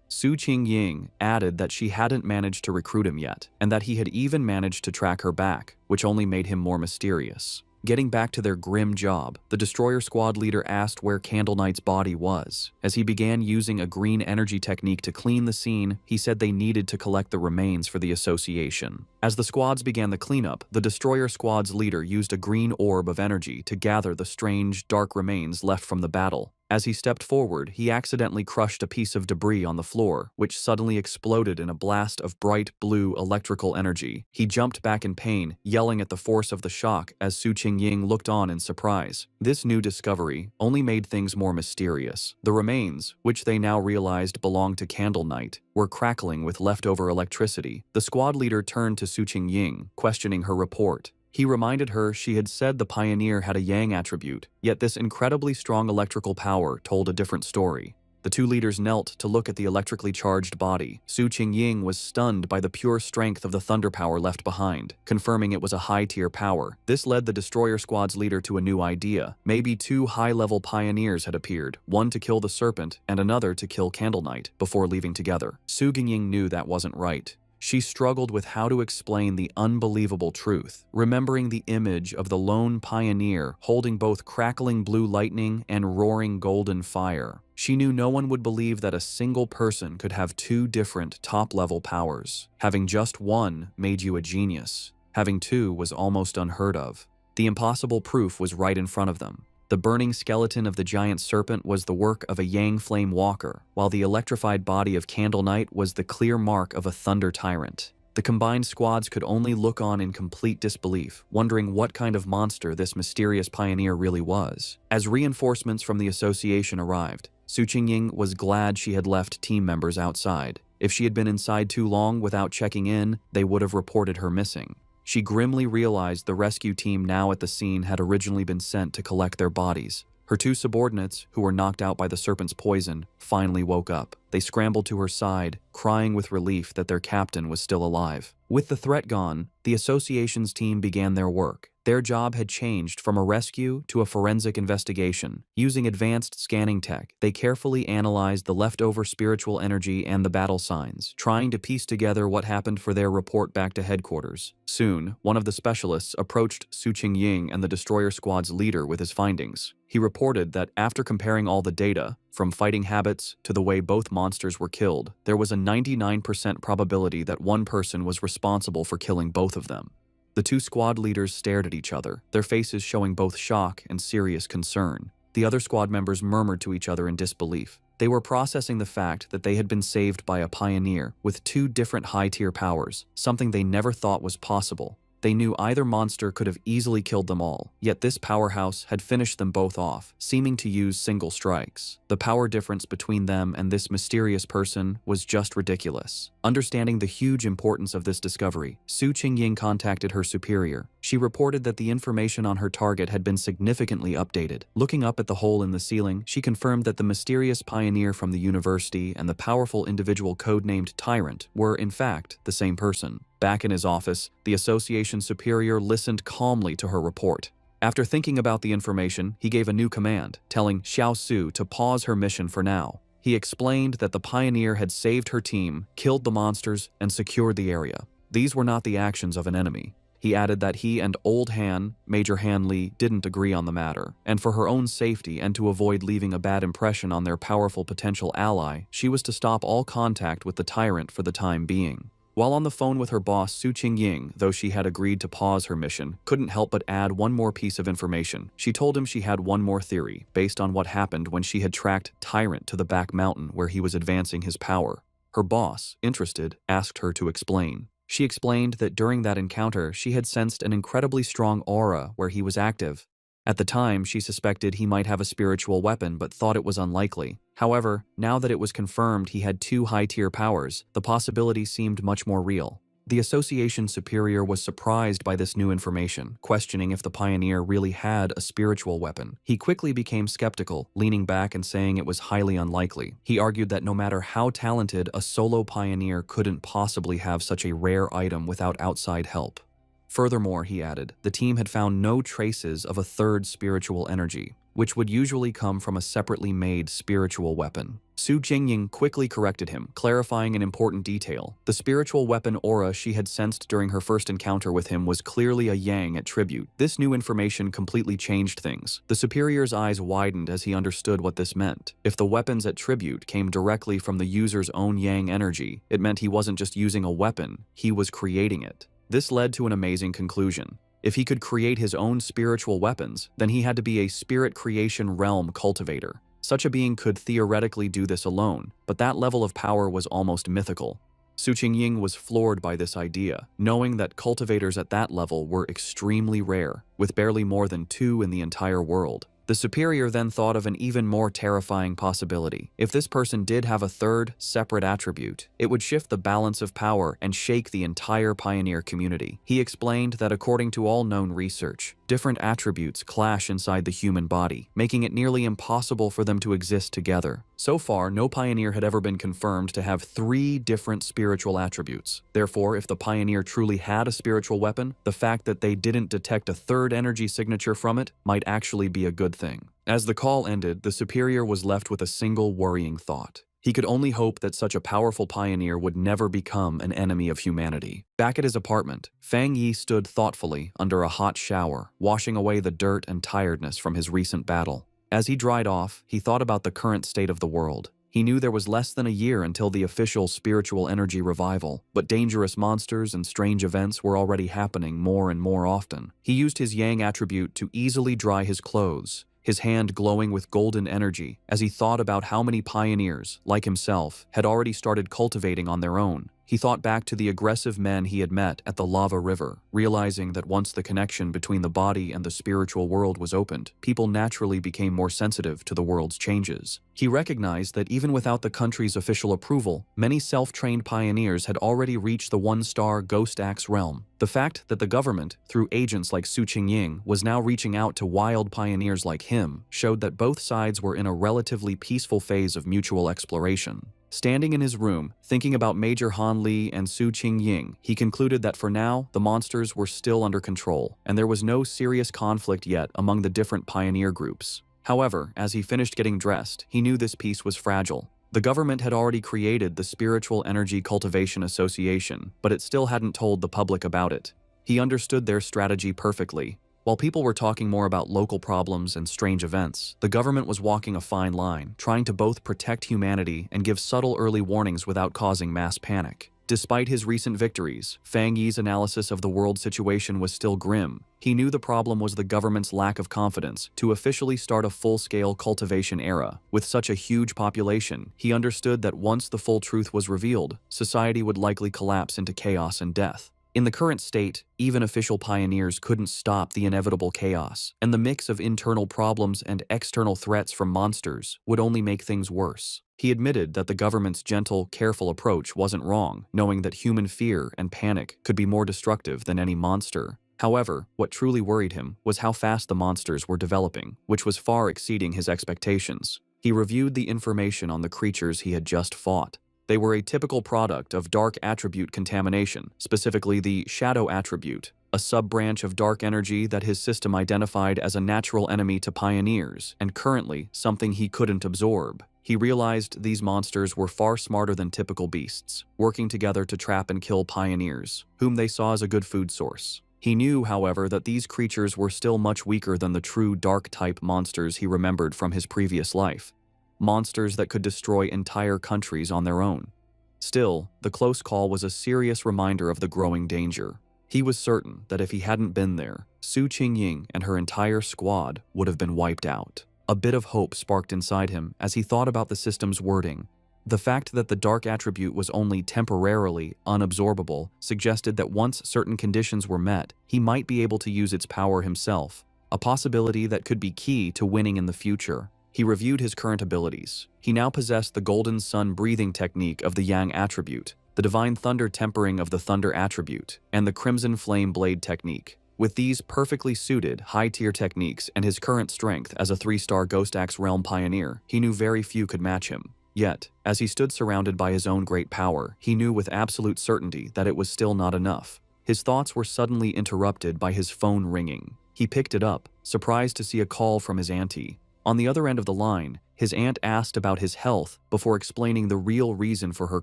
Su Qingying added that she hadn't managed to recruit him yet, and that he had even managed to track her back, which only made him more mysterious. Getting back to their grim job, the destroyer squad leader asked where Candle Knight's body was. As he began using a green energy technique to clean the scene, he said they needed to collect the remains for the association. As the squads began the cleanup, the destroyer squad's leader used a green orb of energy to gather the strange, dark remains left from the battle. As he stepped forward, he accidentally crushed a piece of debris on the floor, which suddenly exploded in a blast of bright blue electrical energy. He jumped back in pain, yelling at the force of the shock as Su Qingying looked on in surprise. This new discovery only made things more mysterious. The remains, which they now realized belonged to Candle Knight, were crackling with leftover electricity. The squad leader turned to Su Qingying, questioning her report. He reminded her she had said the pioneer had a yang attribute, yet this incredibly strong electrical power told a different story. The two leaders knelt to look at the electrically charged body. Su Qingying was stunned by the pure strength of the thunder power left behind, confirming it was a high-tier power. This led the destroyer squad's leader to a new idea. Maybe two high-level pioneers had appeared, one to kill the serpent and another to kill Candle Knight, before leaving together. Su Qingying knew that wasn't right. She struggled with how to explain the unbelievable truth, remembering the image of the lone pioneer holding both crackling blue lightning and roaring golden fire. She knew no one would believe that a single person could have two different top-level powers. Having just one made you a genius. Having two was almost unheard of. The impossible proof was right in front of them. The burning skeleton of the giant serpent was the work of a Yang Flame Walker, while the electrified body of Candle Knight was the clear mark of a Thunder Tyrant. The combined squads could only look on in complete disbelief, wondering what kind of monster this mysterious pioneer really was. As reinforcements from the association arrived, Su Qingying was glad she had left team members outside. If she had been inside too long without checking in, they would have reported her missing. She grimly realized the rescue team now at the scene had originally been sent to collect their bodies. Her two subordinates, who were knocked out by the serpent's poison, finally woke up. They scrambled to her side, crying with relief that their captain was still alive. With the threat gone, the association's team began their work. Their job had changed from a rescue to a forensic investigation. Using advanced scanning tech, they carefully analyzed the leftover spiritual energy and the battle signs, trying to piece together what happened for their report back to headquarters. Soon, one of the specialists approached Su Qingying and the Destroyer Squad's leader with his findings. He reported that after comparing all the data, from fighting habits to the way both monsters were killed, there was a 99% probability that one person was responsible for killing both of them. The two squad leaders stared at each other, their faces showing both shock and serious concern. The other squad members murmured to each other in disbelief. They were processing the fact that they had been saved by a pioneer with two different high-tier powers, something they never thought was possible. They knew either monster could have easily killed them all, yet this powerhouse had finished them both off, seeming to use single strikes. The power difference between them and this mysterious person was just ridiculous. Understanding the huge importance of this discovery, Su Qingying contacted her superior. She reported that the information on her target had been significantly updated. Looking up at the hole in the ceiling, she confirmed that the mysterious pioneer from the university and the powerful individual codenamed Tyrant were, in fact, the same person. Back in his office, the association superior listened calmly to her report. After thinking about the information, he gave a new command, telling Xiao Su to pause her mission for now. He explained that the pioneer had saved her team, killed the monsters, and secured the area. These were not the actions of an enemy. He added that he and Old Han, Major Han Li, didn't agree on the matter, and for her own safety and to avoid leaving a bad impression on their powerful potential ally, she was to stop all contact with the Tyrant for the time being. While on the phone with her boss, Su Qingying, though she had agreed to pause her mission, couldn't help but add one more piece of information. She told him she had one more theory, based on what happened when she had tracked Tyrant to the back mountain where he was advancing his power. Her boss, interested, asked her to explain. She explained that during that encounter, she had sensed an incredibly strong aura where he was active. At the time, she suspected he might have a spiritual weapon but thought it was unlikely. However, now that it was confirmed he had two high-tier powers, the possibility seemed much more real. The association superior was surprised by this new information, questioning if the pioneer really had a spiritual weapon. He quickly became skeptical, leaning back and saying it was highly unlikely. He argued that no matter how talented, a solo pioneer couldn't possibly have such a rare item without outside help. Furthermore, he added, the team had found no traces of a third spiritual energy, which would usually come from a separately made spiritual weapon. Su Qingying quickly corrected him, clarifying an important detail. The spiritual weapon aura she had sensed during her first encounter with him was clearly a yang attribute. This new information completely changed things. The superior's eyes widened as he understood what this meant. If the weapon's attribute came directly from the user's own yang energy, it meant he wasn't just using a weapon, he was creating it. This led to an amazing conclusion. If he could create his own spiritual weapons, then he had to be a spirit creation realm cultivator. Such a being could theoretically do this alone, but that level of power was almost mythical. Su Qingying was floored by this idea, knowing that cultivators at that level were extremely rare, with barely more than 2 in the entire world. The superior then thought of an even more terrifying possibility. If this person did have a third, separate attribute, it would shift the balance of power and shake the entire pioneer community. He explained that according to all known research, different attributes clash inside the human body, making it nearly impossible for them to exist together. So far, no pioneer had ever been confirmed to have 3 different spiritual attributes. Therefore, if the pioneer truly had a spiritual weapon, the fact that they didn't detect a third energy signature from it might actually be a good thing. As the call ended, the superior was left with a single worrying thought. He could only hope that such a powerful pioneer would never become an enemy of humanity. Back at his apartment, Fang Yi stood thoughtfully under a hot shower, washing away the dirt and tiredness from his recent battle. As he dried off, he thought about the current state of the world. He knew there was less than a year until the official spiritual energy revival, but dangerous monsters and strange events were already happening more and more often. He used his yang attribute to easily dry his clothes, his hand glowing with golden energy as he thought about how many pioneers, like himself, had already started cultivating on their own. He thought back to the aggressive men he had met at the lava river, realizing that once the connection between the body and the spiritual world was opened, people naturally became more sensitive to the world's changes. He recognized that even without the country's official approval, many self-trained pioneers had already reached the 1-star Ghost Axe realm. The fact that the government, through agents like Su Qingying, was now reaching out to wild pioneers like him showed that both sides were in a relatively peaceful phase of mutual exploration. Standing in his room, thinking about Major Han Li and Su Qing Ying, he concluded that for now, the monsters were still under control, and there was no serious conflict yet among the different pioneer groups. However, as he finished getting dressed, he knew this peace was fragile. The government had already created the Spiritual Energy Cultivation Association, but it still hadn't told the public about it. He understood their strategy perfectly. While people were talking more about local problems and strange events, the government was walking a fine line, trying to both protect humanity and give subtle early warnings without causing mass panic. Despite his recent victories, Fang Yi's analysis of the world situation was still grim. He knew the problem was the government's lack of confidence to officially start a full-scale cultivation era. With such a huge population, he understood that once the full truth was revealed, society would likely collapse into chaos and death. In the current state, even official pioneers couldn't stop the inevitable chaos, and the mix of internal problems and external threats from monsters would only make things worse. He admitted that the government's gentle, careful approach wasn't wrong, knowing that human fear and panic could be more destructive than any monster. However, what truly worried him was how fast the monsters were developing, which was far exceeding his expectations. He reviewed the information on the creatures he had just fought. They were a typical product of dark attribute contamination, specifically the shadow attribute, a sub-branch of dark energy that his system identified as a natural enemy to pioneers, and currently something he couldn't absorb. He realized these monsters were far smarter than typical beasts, working together to trap and kill pioneers, whom they saw as a good food source. He knew, however, that these creatures were still much weaker than the true dark-type monsters he remembered from his previous life. Monsters that could destroy entire countries on their own. Still, the close call was a serious reminder of the growing danger. He was certain that if he hadn't been there, Su Qingying and her entire squad would have been wiped out. A bit of hope sparked inside him as he thought about the system's wording. The fact that the dark attribute was only temporarily unabsorbable suggested that once certain conditions were met, he might be able to use its power himself, a possibility that could be key to winning in the future. He reviewed his current abilities. He now possessed the Golden Sun breathing technique of the Yang attribute, the Divine Thunder tempering of the Thunder attribute, and the Crimson Flame blade technique. With these perfectly suited, high-tier techniques and his current strength as a 3-star Ghost Axe Realm pioneer, he knew very few could match him. Yet, as he stood surrounded by his own great power, he knew with absolute certainty that it was still not enough. His thoughts were suddenly interrupted by his phone ringing. He picked it up, surprised to see a call from his auntie. On the other end of the line, his aunt asked about his health before explaining the real reason for her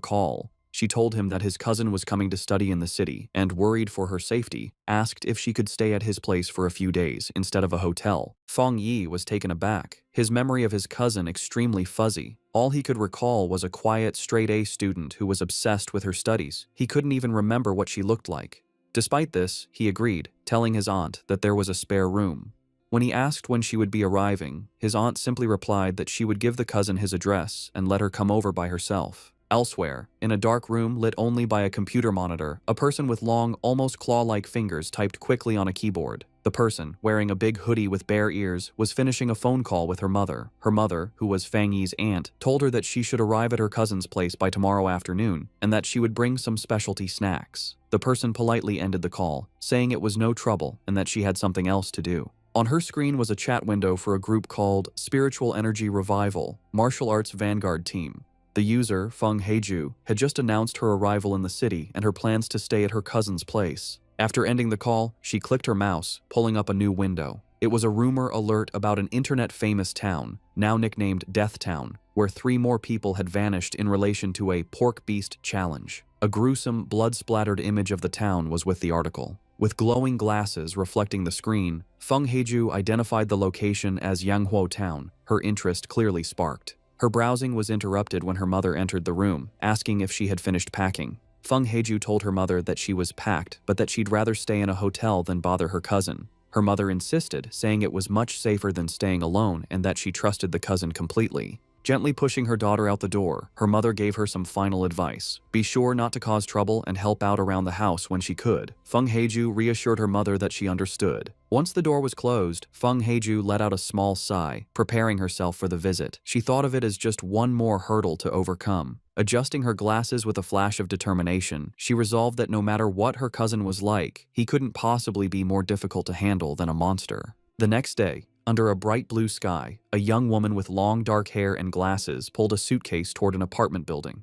call. She told him that his cousin was coming to study in the city and, worried for her safety, asked if she could stay at his place for a few days instead of a hotel. Fang Yi was taken aback, his memory of his cousin extremely fuzzy. All he could recall was a quiet, straight-A student who was obsessed with her studies. He couldn't even remember what she looked like. Despite this, he agreed, telling his aunt that there was a spare room. When he asked when she would be arriving, his aunt simply replied that she would give the cousin his address and let her come over by herself. Elsewhere, in a dark room lit only by a computer monitor, a person with long, almost claw-like fingers typed quickly on a keyboard. The person, wearing a big hoodie with bare ears, was finishing a phone call with her mother. Her mother, who was Fang Yi's aunt, told her that she should arrive at her cousin's place by tomorrow afternoon and that she would bring some specialty snacks. The person politely ended the call, saying it was no trouble and that she had something else to do. On her screen was a chat window for a group called Spiritual Energy Revival, Martial Arts Vanguard Team. The user, Feng Heiju, had just announced her arrival in the city and her plans to stay at her cousin's place. After ending the call, she clicked her mouse, pulling up a new window. It was a rumor alert about an internet-famous town, now nicknamed Death Town, where 3 more people had vanished in relation to a pork beast challenge. A gruesome, blood-splattered image of the town was with the article. With glowing glasses reflecting the screen, Feng Heiju identified the location as Yanghua Town. Her interest clearly sparked. Her browsing was interrupted when her mother entered the room, asking if she had finished packing. Feng Heiju told her mother that she was packed, but that she'd rather stay in a hotel than bother her cousin. Her mother insisted, saying it was much safer than staying alone and that she trusted the cousin completely. Gently pushing her daughter out the door, her mother gave her some final advice. Be sure not to cause trouble and help out around the house when she could. Feng Heiju reassured her mother that she understood. Once the door was closed, Feng Heiju let out a small sigh, preparing herself for the visit. She thought of it as just one more hurdle to overcome. Adjusting her glasses with a flash of determination, she resolved that no matter what her cousin was like, he couldn't possibly be more difficult to handle than a monster. The next day, under a bright blue sky, a young woman with long dark hair and glasses pulled a suitcase toward an apartment building.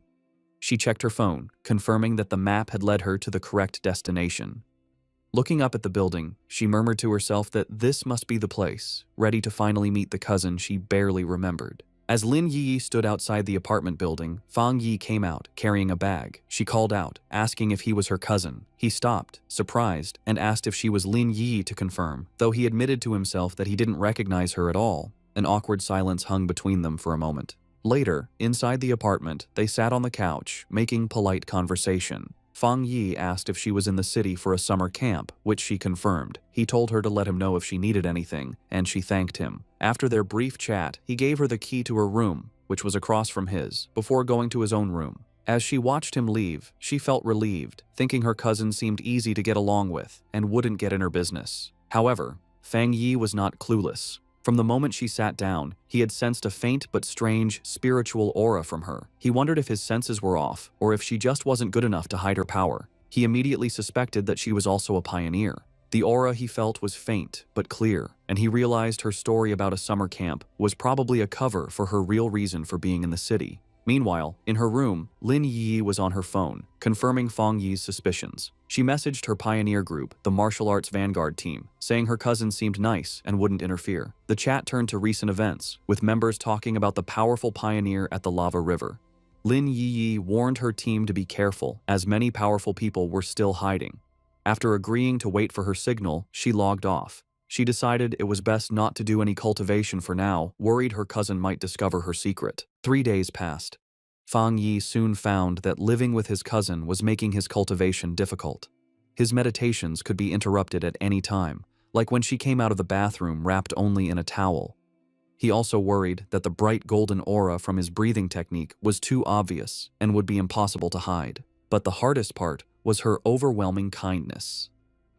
She checked her phone, confirming that the map had led her to the correct destination. Looking up at the building, she murmured to herself that this must be the place, ready to finally meet the cousin she barely remembered. As Lin Yi stood outside the apartment building, Fang Yi came out, carrying a bag. She called out, asking if he was her cousin. He stopped, surprised, and asked if she was Lin Yi to confirm, though he admitted to himself that he didn't recognize her at all. An awkward silence hung between them for a moment. Later, inside the apartment, they sat on the couch, making polite conversation. Fang Yi asked if she was in the city for a summer camp, which she confirmed. He told her to let him know if she needed anything, and she thanked him. After their brief chat, he gave her the key to her room, which was across from his, before going to his own room. As she watched him leave, she felt relieved, thinking her cousin seemed easy to get along with and wouldn't get in her business. However, Fang Yi was not clueless. From the moment she sat down, he had sensed a faint but strange spiritual aura from her. He wondered if his senses were off, or if she just wasn't good enough to hide her power. He immediately suspected that she was also a pioneer. The aura he felt was faint but clear, and he realized her story about a summer camp was probably a cover for her real reason for being in the city. Meanwhile, in her room, Lin Yi was on her phone, confirming Fang Yi's suspicions. She messaged her pioneer group, the martial arts vanguard team, saying her cousin seemed nice and wouldn't interfere. The chat turned to recent events, with members talking about the powerful pioneer at the lava river. Lin Yi warned her team to be careful, as many powerful people were still hiding. After agreeing to wait for her signal, she logged off. She decided it was best not to do any cultivation for now, worried her cousin might discover her secret. 3 days passed. Fang Yi soon found that living with his cousin was making his cultivation difficult. His meditations could be interrupted at any time, like when she came out of the bathroom wrapped only in a towel. He also worried that the bright golden aura from his breathing technique was too obvious and would be impossible to hide. But the hardest part was her overwhelming kindness.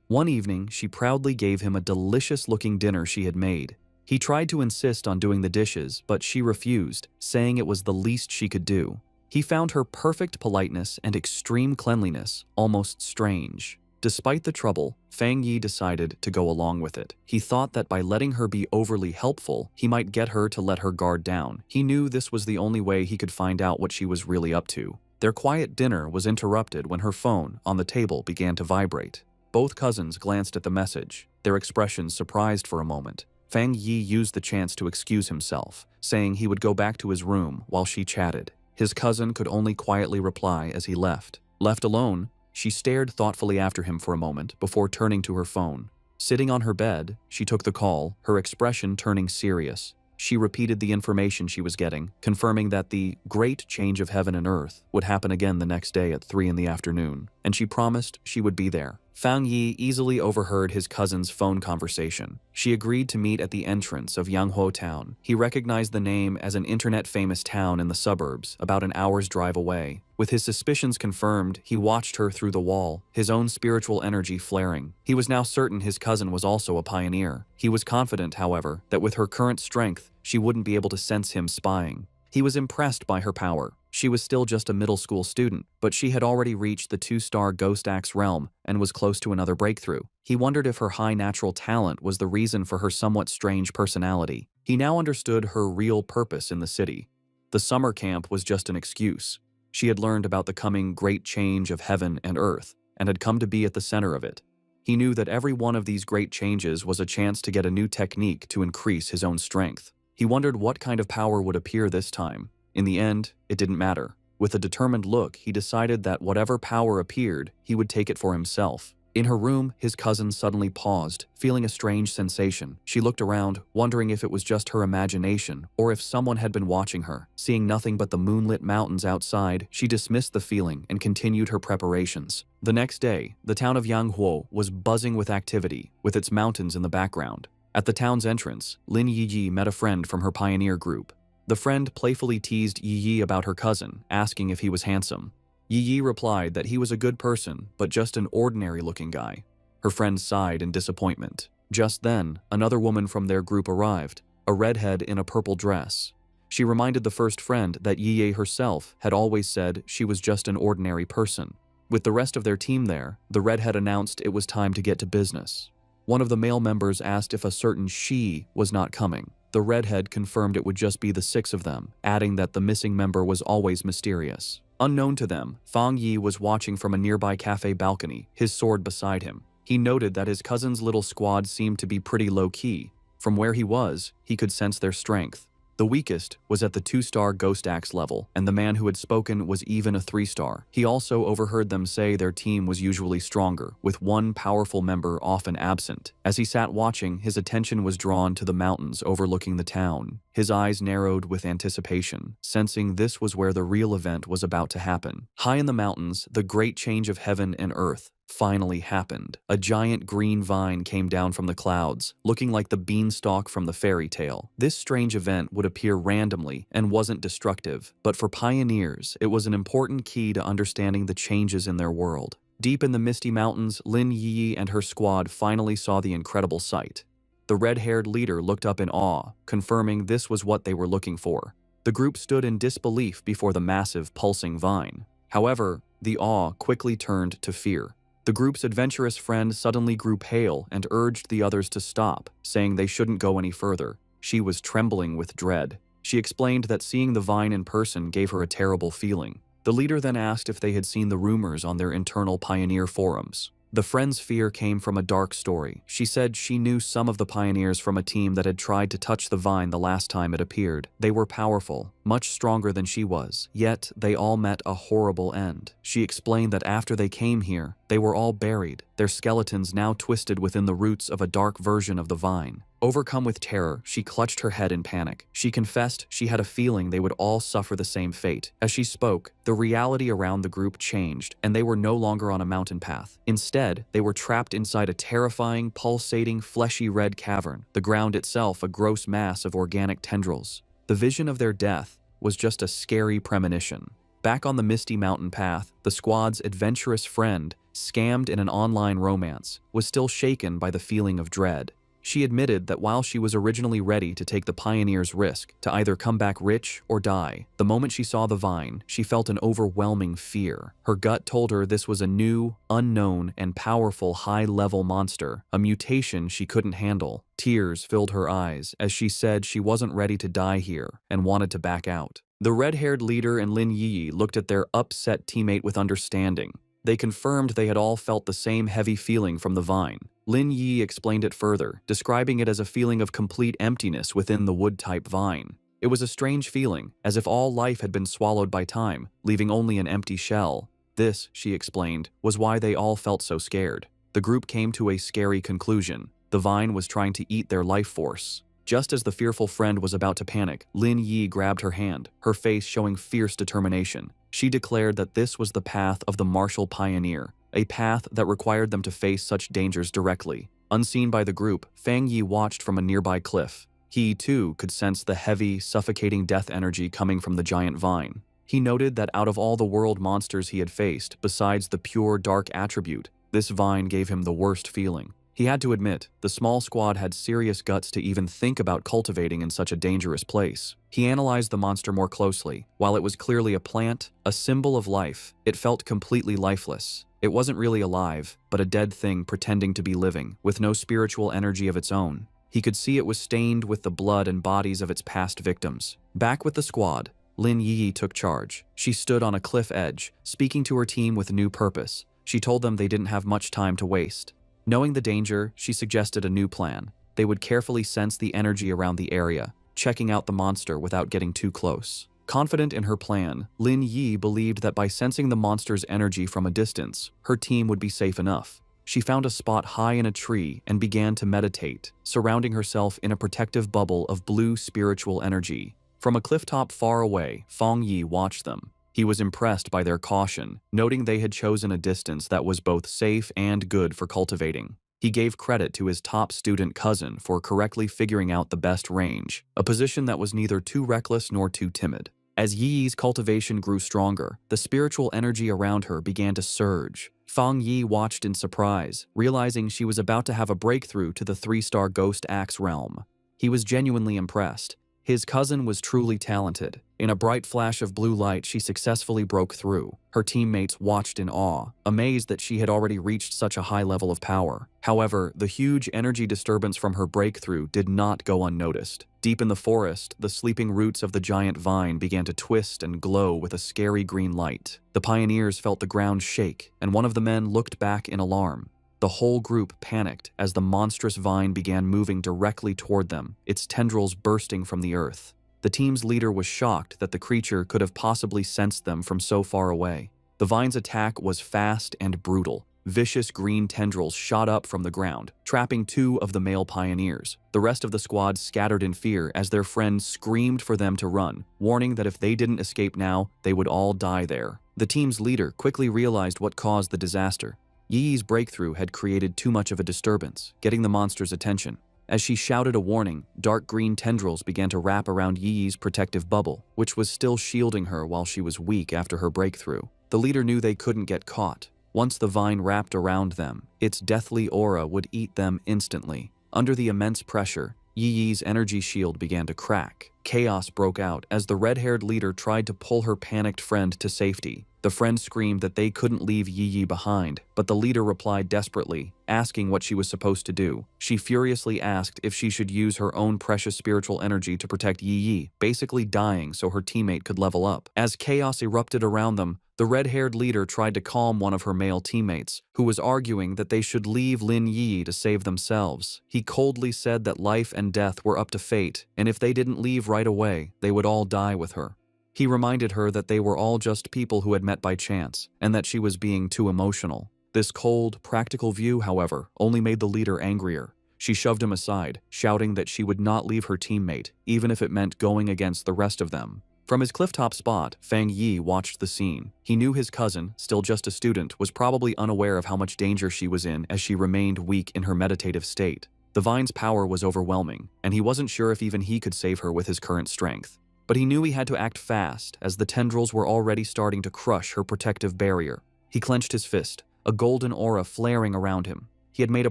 One evening, she proudly gave him a delicious-looking dinner she had made. He tried to insist on doing the dishes, but she refused, saying it was the least she could do. He found her perfect politeness and extreme cleanliness almost strange. Despite the trouble, Fang Yi decided to go along with it. He thought that by letting her be overly helpful, he might get her to let her guard down. He knew this was the only way he could find out what she was really up to. Their quiet dinner was interrupted when her phone on the table began to vibrate. Both cousins glanced at the message, their expressions surprised for a moment. Fang Yi used the chance to excuse himself, saying he would go back to his room while she chatted. His cousin could only quietly reply as he left. Left alone, she stared thoughtfully after him for a moment before turning to her phone. Sitting on her bed, she took the call, her expression turning serious. She repeated the information she was getting, confirming that the great change of heaven and earth would happen again the next day at 3 in the afternoon, and she promised she would be there. Fang Yi easily overheard his cousin's phone conversation. She agreed to meet at the entrance of Manhwa Town. He recognized the name as an internet-famous town in the suburbs, about an hour's drive away. With his suspicions confirmed, he watched her through the wall, his own spiritual energy flaring. He was now certain his cousin was also a pioneer. He was confident, however, that with her current strength, she wouldn't be able to sense him spying. He was impressed by her power. She was still just a middle school student, but she had already reached the 2-star Ghost Axe realm and was close to another breakthrough. He wondered if her high natural talent was the reason for her somewhat strange personality. He now understood her real purpose in the city. The summer camp was just an excuse. She had learned about the coming great change of heaven and earth, and had come to be at the center of it. He knew that every one of these great changes was a chance to get a new technique to increase his own strength. He wondered what kind of power would appear this time. In the end, it didn't matter. With a determined look, he decided that whatever power appeared, he would take it for himself. In her room, his cousin suddenly paused, feeling a strange sensation. She looked around, wondering if it was just her imagination, or if someone had been watching her. Seeing nothing but the moonlit mountains outside, she dismissed the feeling and continued her preparations. The next day, the town of Manhwa was buzzing with activity, with its mountains in the background. At the town's entrance, Lin Yi met a friend from her pioneer group. The friend playfully teased Yi about her cousin, asking if he was handsome. Yi replied that he was a good person, but just an ordinary-looking guy. Her friend sighed in disappointment. Just then, another woman from their group arrived, a redhead in a purple dress. She reminded the first friend that Yi herself had always said she was just an ordinary person. With the rest of their team there, the redhead announced it was time to get to business. One of the male members asked if a certain she was not coming. The redhead confirmed it would just be the 6 of them, adding that the missing member was always mysterious. Unknown to them, Fang Yi was watching from a nearby cafe balcony, his sword beside him. He noted that his cousin's little squad seemed to be pretty low-key. From where he was, he could sense their strength. The weakest was at the 2-star Ghost Axe level, and the man who had spoken was even a 3-star. He also overheard them say their team was usually stronger, with one powerful member often absent. As he sat watching, his attention was drawn to the mountains overlooking the town. His eyes narrowed with anticipation, sensing this was where the real event was about to happen. High in the mountains, the great change of heaven and earth finally happened. A giant green vine came down from the clouds, looking like the beanstalk from the fairy tale. This strange event would appear randomly and wasn't destructive, but for pioneers, it was an important key to understanding the changes in their world. Deep in the misty mountains, Lin Yi and her squad finally saw the incredible sight. The red-haired leader looked up in awe, confirming this was what they were looking for. The group stood in disbelief before the massive, pulsing vine. However, the awe quickly turned to fear. The group's adventurous friend suddenly grew pale and urged the others to stop, saying they shouldn't go any further. She was trembling with dread. She explained that seeing the vine in person gave her a terrible feeling. The leader then asked if they had seen the rumors on their internal pioneer forums. The friend's fear came from a dark story. She said she knew some of the pioneers from a team that had tried to touch the vine the last time it appeared. They were powerful, much stronger than she was, yet they all met a horrible end. She explained that after they came here, they were all buried, their skeletons now twisted within the roots of a dark version of the vine. Overcome with terror, she clutched her head in panic. She confessed she had a feeling they would all suffer the same fate. As she spoke, the reality around the group changed, and they were no longer on a mountain path. Instead, they were trapped inside a terrifying, pulsating, fleshy red cavern, the ground itself a gross mass of organic tendrils. The vision of their death was just a scary premonition. Back on the misty mountain path, the squad's adventurous friend, scammed in an online romance, was still shaken by the feeling of dread. She admitted that while she was originally ready to take the pioneer's risk, to either come back rich or die, the moment she saw the vine, she felt an overwhelming fear. Her gut told her this was a new, unknown, and powerful high-level monster, a mutation she couldn't handle. Tears filled her eyes as she said she wasn't ready to die here and wanted to back out. The red-haired leader and Lin Yi looked at their upset teammate with understanding. They confirmed they had all felt the same heavy feeling from the vine. Lin Yi explained it further, describing it as a feeling of complete emptiness within the wood-type vine. It was a strange feeling, as if all life had been swallowed by time, leaving only an empty shell. This, she explained, was why they all felt so scared. The group came to a scary conclusion. The vine was trying to eat their life force. Just as the fearful friend was about to panic, Lin Yi grabbed her hand, her face showing fierce determination. She declared that this was the path of the martial pioneer, a path that required them to face such dangers directly. Unseen by the group, Fang Yi watched from a nearby cliff. He, too, could sense the heavy, suffocating death energy coming from the giant vine. He noted that out of all the world monsters he had faced, besides the pure dark attribute, this vine gave him the worst feeling. He had to admit, the small squad had serious guts to even think about cultivating in such a dangerous place. He analyzed the monster more closely. While it was clearly a plant, a symbol of life, it felt completely lifeless. It wasn't really alive, but a dead thing pretending to be living, with no spiritual energy of its own. He could see it was stained with the blood and bodies of its past victims. Back with the squad, Lin Yi took charge. She stood on a cliff edge, speaking to her team with new purpose. She told them they didn't have much time to waste. Knowing the danger, she suggested a new plan. They would carefully sense the energy around the area, checking out the monster without getting too close. Confident in her plan, Lin Yi believed that by sensing the monster's energy from a distance, her team would be safe enough. She found a spot high in a tree and began to meditate, surrounding herself in a protective bubble of blue spiritual energy. From a clifftop far away, Fang Yi watched them. He was impressed by their caution, noting they had chosen a distance that was both safe and good for cultivating. He gave credit to his top student cousin for correctly figuring out the best range, a position that was neither too reckless nor too timid. As Yi's cultivation grew stronger, the spiritual energy around her began to surge. Fang Yi watched in surprise, realizing she was about to have a breakthrough to the 3-star Ghost Axe realm. He was genuinely impressed. His cousin was truly talented. In a bright flash of blue light, she successfully broke through. Her teammates watched in awe, amazed that she had already reached such a high level of power. However, the huge energy disturbance from her breakthrough did not go unnoticed. Deep in the forest, the sleeping roots of the giant vine began to twist and glow with a scary green light. The pioneers felt the ground shake, and one of the men looked back in alarm. The whole group panicked as the monstrous vine began moving directly toward them, its tendrils bursting from the earth. The team's leader was shocked that the creature could have possibly sensed them from so far away. The vine's attack was fast and brutal. Vicious green tendrils shot up from the ground, trapping 2 of the male pioneers. The rest of the squad scattered in fear as their friends screamed for them to run, warning that if they didn't escape now, they would all die there. The team's leader quickly realized what caused the disaster. Yi's breakthrough had created too much of a disturbance, getting the monster's attention. As she shouted a warning, dark green tendrils began to wrap around Yi's protective bubble, which was still shielding her while she was weak after her breakthrough. The leader knew they couldn't get caught. Once the vine wrapped around them, its deathly aura would eat them instantly. Under the immense pressure, Yi's energy shield began to crack. Chaos broke out as the red-haired leader tried to pull her panicked friend to safety. The friend screamed that they couldn't leave Yi behind, but the leader replied desperately, asking what she was supposed to do. She furiously asked if she should use her own precious spiritual energy to protect Yi, basically dying so her teammate could level up. As chaos erupted around them, the red-haired leader tried to calm one of her male teammates, who was arguing that they should leave Lin Yi to save themselves. He coldly said that life and death were up to fate, and if they didn't leave right away, they would all die with her. He reminded her that they were all just people who had met by chance, and that she was being too emotional. This cold, practical view, however, only made the leader angrier. She shoved him aside, shouting that she would not leave her teammate, even if it meant going against the rest of them. From his clifftop spot, Fang Yi watched the scene. He knew his cousin, still just a student, was probably unaware of how much danger she was in as she remained weak in her meditative state. The vine's power was overwhelming, and he wasn't sure if even he could save her with his current strength. But he knew he had to act fast, as the tendrils were already starting to crush her protective barrier. He clenched his fist, a golden aura flaring around him. He had made a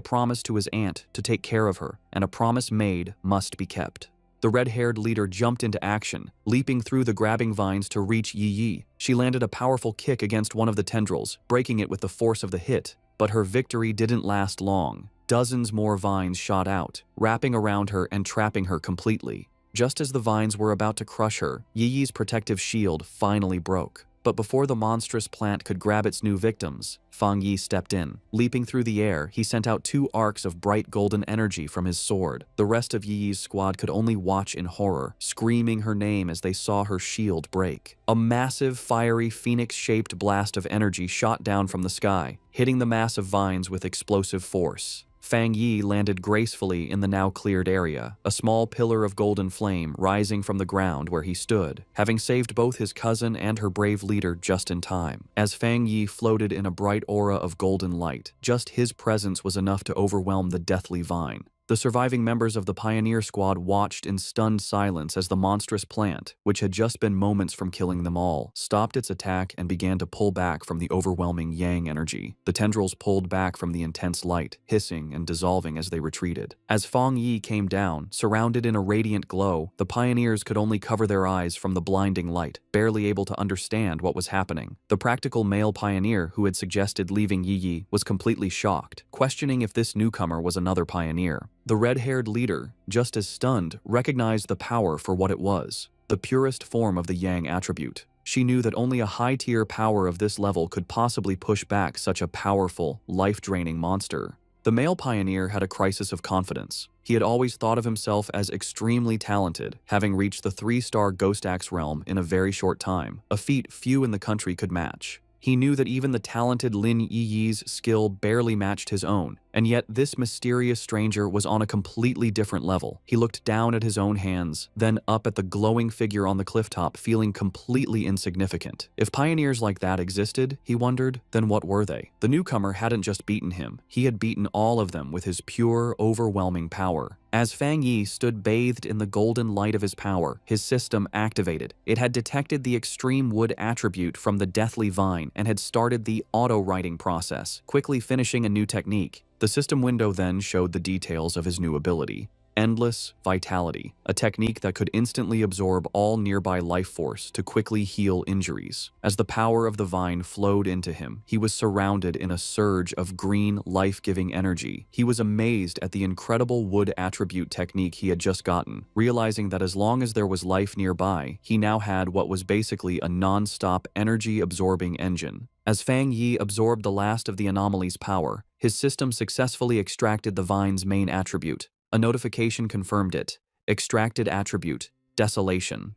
promise to his aunt to take care of her, and a promise made must be kept. The red-haired leader jumped into action, leaping through the grabbing vines to reach Yi. She landed a powerful kick against one of the tendrils, breaking it with the force of the hit. But her victory didn't last long. Dozens more vines shot out, wrapping around her and trapping her completely. Just as the vines were about to crush her, Yi's protective shield finally broke. But before the monstrous plant could grab its new victims, Fang Yi stepped in. Leaping through the air, he sent out 2 arcs of bright golden energy from his sword. The rest of Yi's squad could only watch in horror, screaming her name as they saw her shield break. A massive, fiery, phoenix-shaped blast of energy shot down from the sky, hitting the mass of vines with explosive force. Fang Yi landed gracefully in the now cleared area, a small pillar of golden flame rising from the ground where he stood, having saved both his cousin and her brave leader just in time. As Fang Yi floated in a bright aura of golden light, just his presence was enough to overwhelm the deathly vine. The surviving members of the pioneer squad watched in stunned silence as the monstrous plant, which had just been moments from killing them all, stopped its attack and began to pull back from the overwhelming yang energy. The tendrils pulled back from the intense light, hissing and dissolving as they retreated. As Fang Yi came down, surrounded in a radiant glow, the pioneers could only cover their eyes from the blinding light, barely able to understand what was happening. The practical male pioneer who had suggested leaving Yi was completely shocked, questioning if this newcomer was another pioneer. The red-haired leader, just as stunned, recognized the power for what it was, the purest form of the yang attribute. She knew that only a high-tier power of this level could possibly push back such a powerful, life-draining monster. The male pioneer had a crisis of confidence. He had always thought of himself as extremely talented, having reached the 3-star Ghost Axe realm in a very short time, a feat few in the country could match. He knew that even the talented Lin Yi's skill barely matched his own, and yet this mysterious stranger was on a completely different level. He looked down at his own hands, then up at the glowing figure on the clifftop, feeling completely insignificant. If pioneers like that existed, he wondered, then what were they? The newcomer hadn't just beaten him, he had beaten all of them with his pure, overwhelming power. As Fang Yi stood bathed in the golden light of his power, his system activated. It had detected the extreme wood attribute from the deathly vine and had started the auto-writing process, quickly finishing a new technique. The system window then showed the details of his new ability. Endless vitality, a technique that could instantly absorb all nearby life force to quickly heal injuries. As the power of the vine flowed into him, he was surrounded in a surge of green, life-giving energy. He was amazed at the incredible wood attribute technique he had just gotten, realizing that as long as there was life nearby, he now had what was basically a non-stop energy-absorbing engine. As Fang Yi absorbed the last of the anomaly's power, his system successfully extracted the vine's main attribute. A notification confirmed it. Extracted attribute, desolation.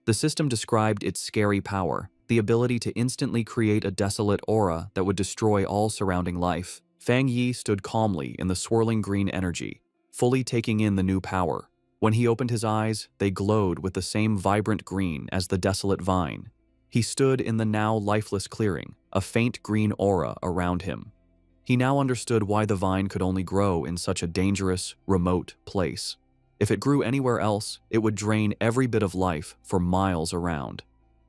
The system described its scary power, the ability to instantly create a desolate aura that would destroy all surrounding life. Fang Yi stood calmly in the swirling green energy, fully taking in the new power. When he opened his eyes, they glowed with the same vibrant green as the desolate vine. He stood in the now lifeless clearing, a faint green aura around him. He now understood why the vine could only grow in such a dangerous, remote place. If it grew anywhere else, it would drain every bit of life for miles around.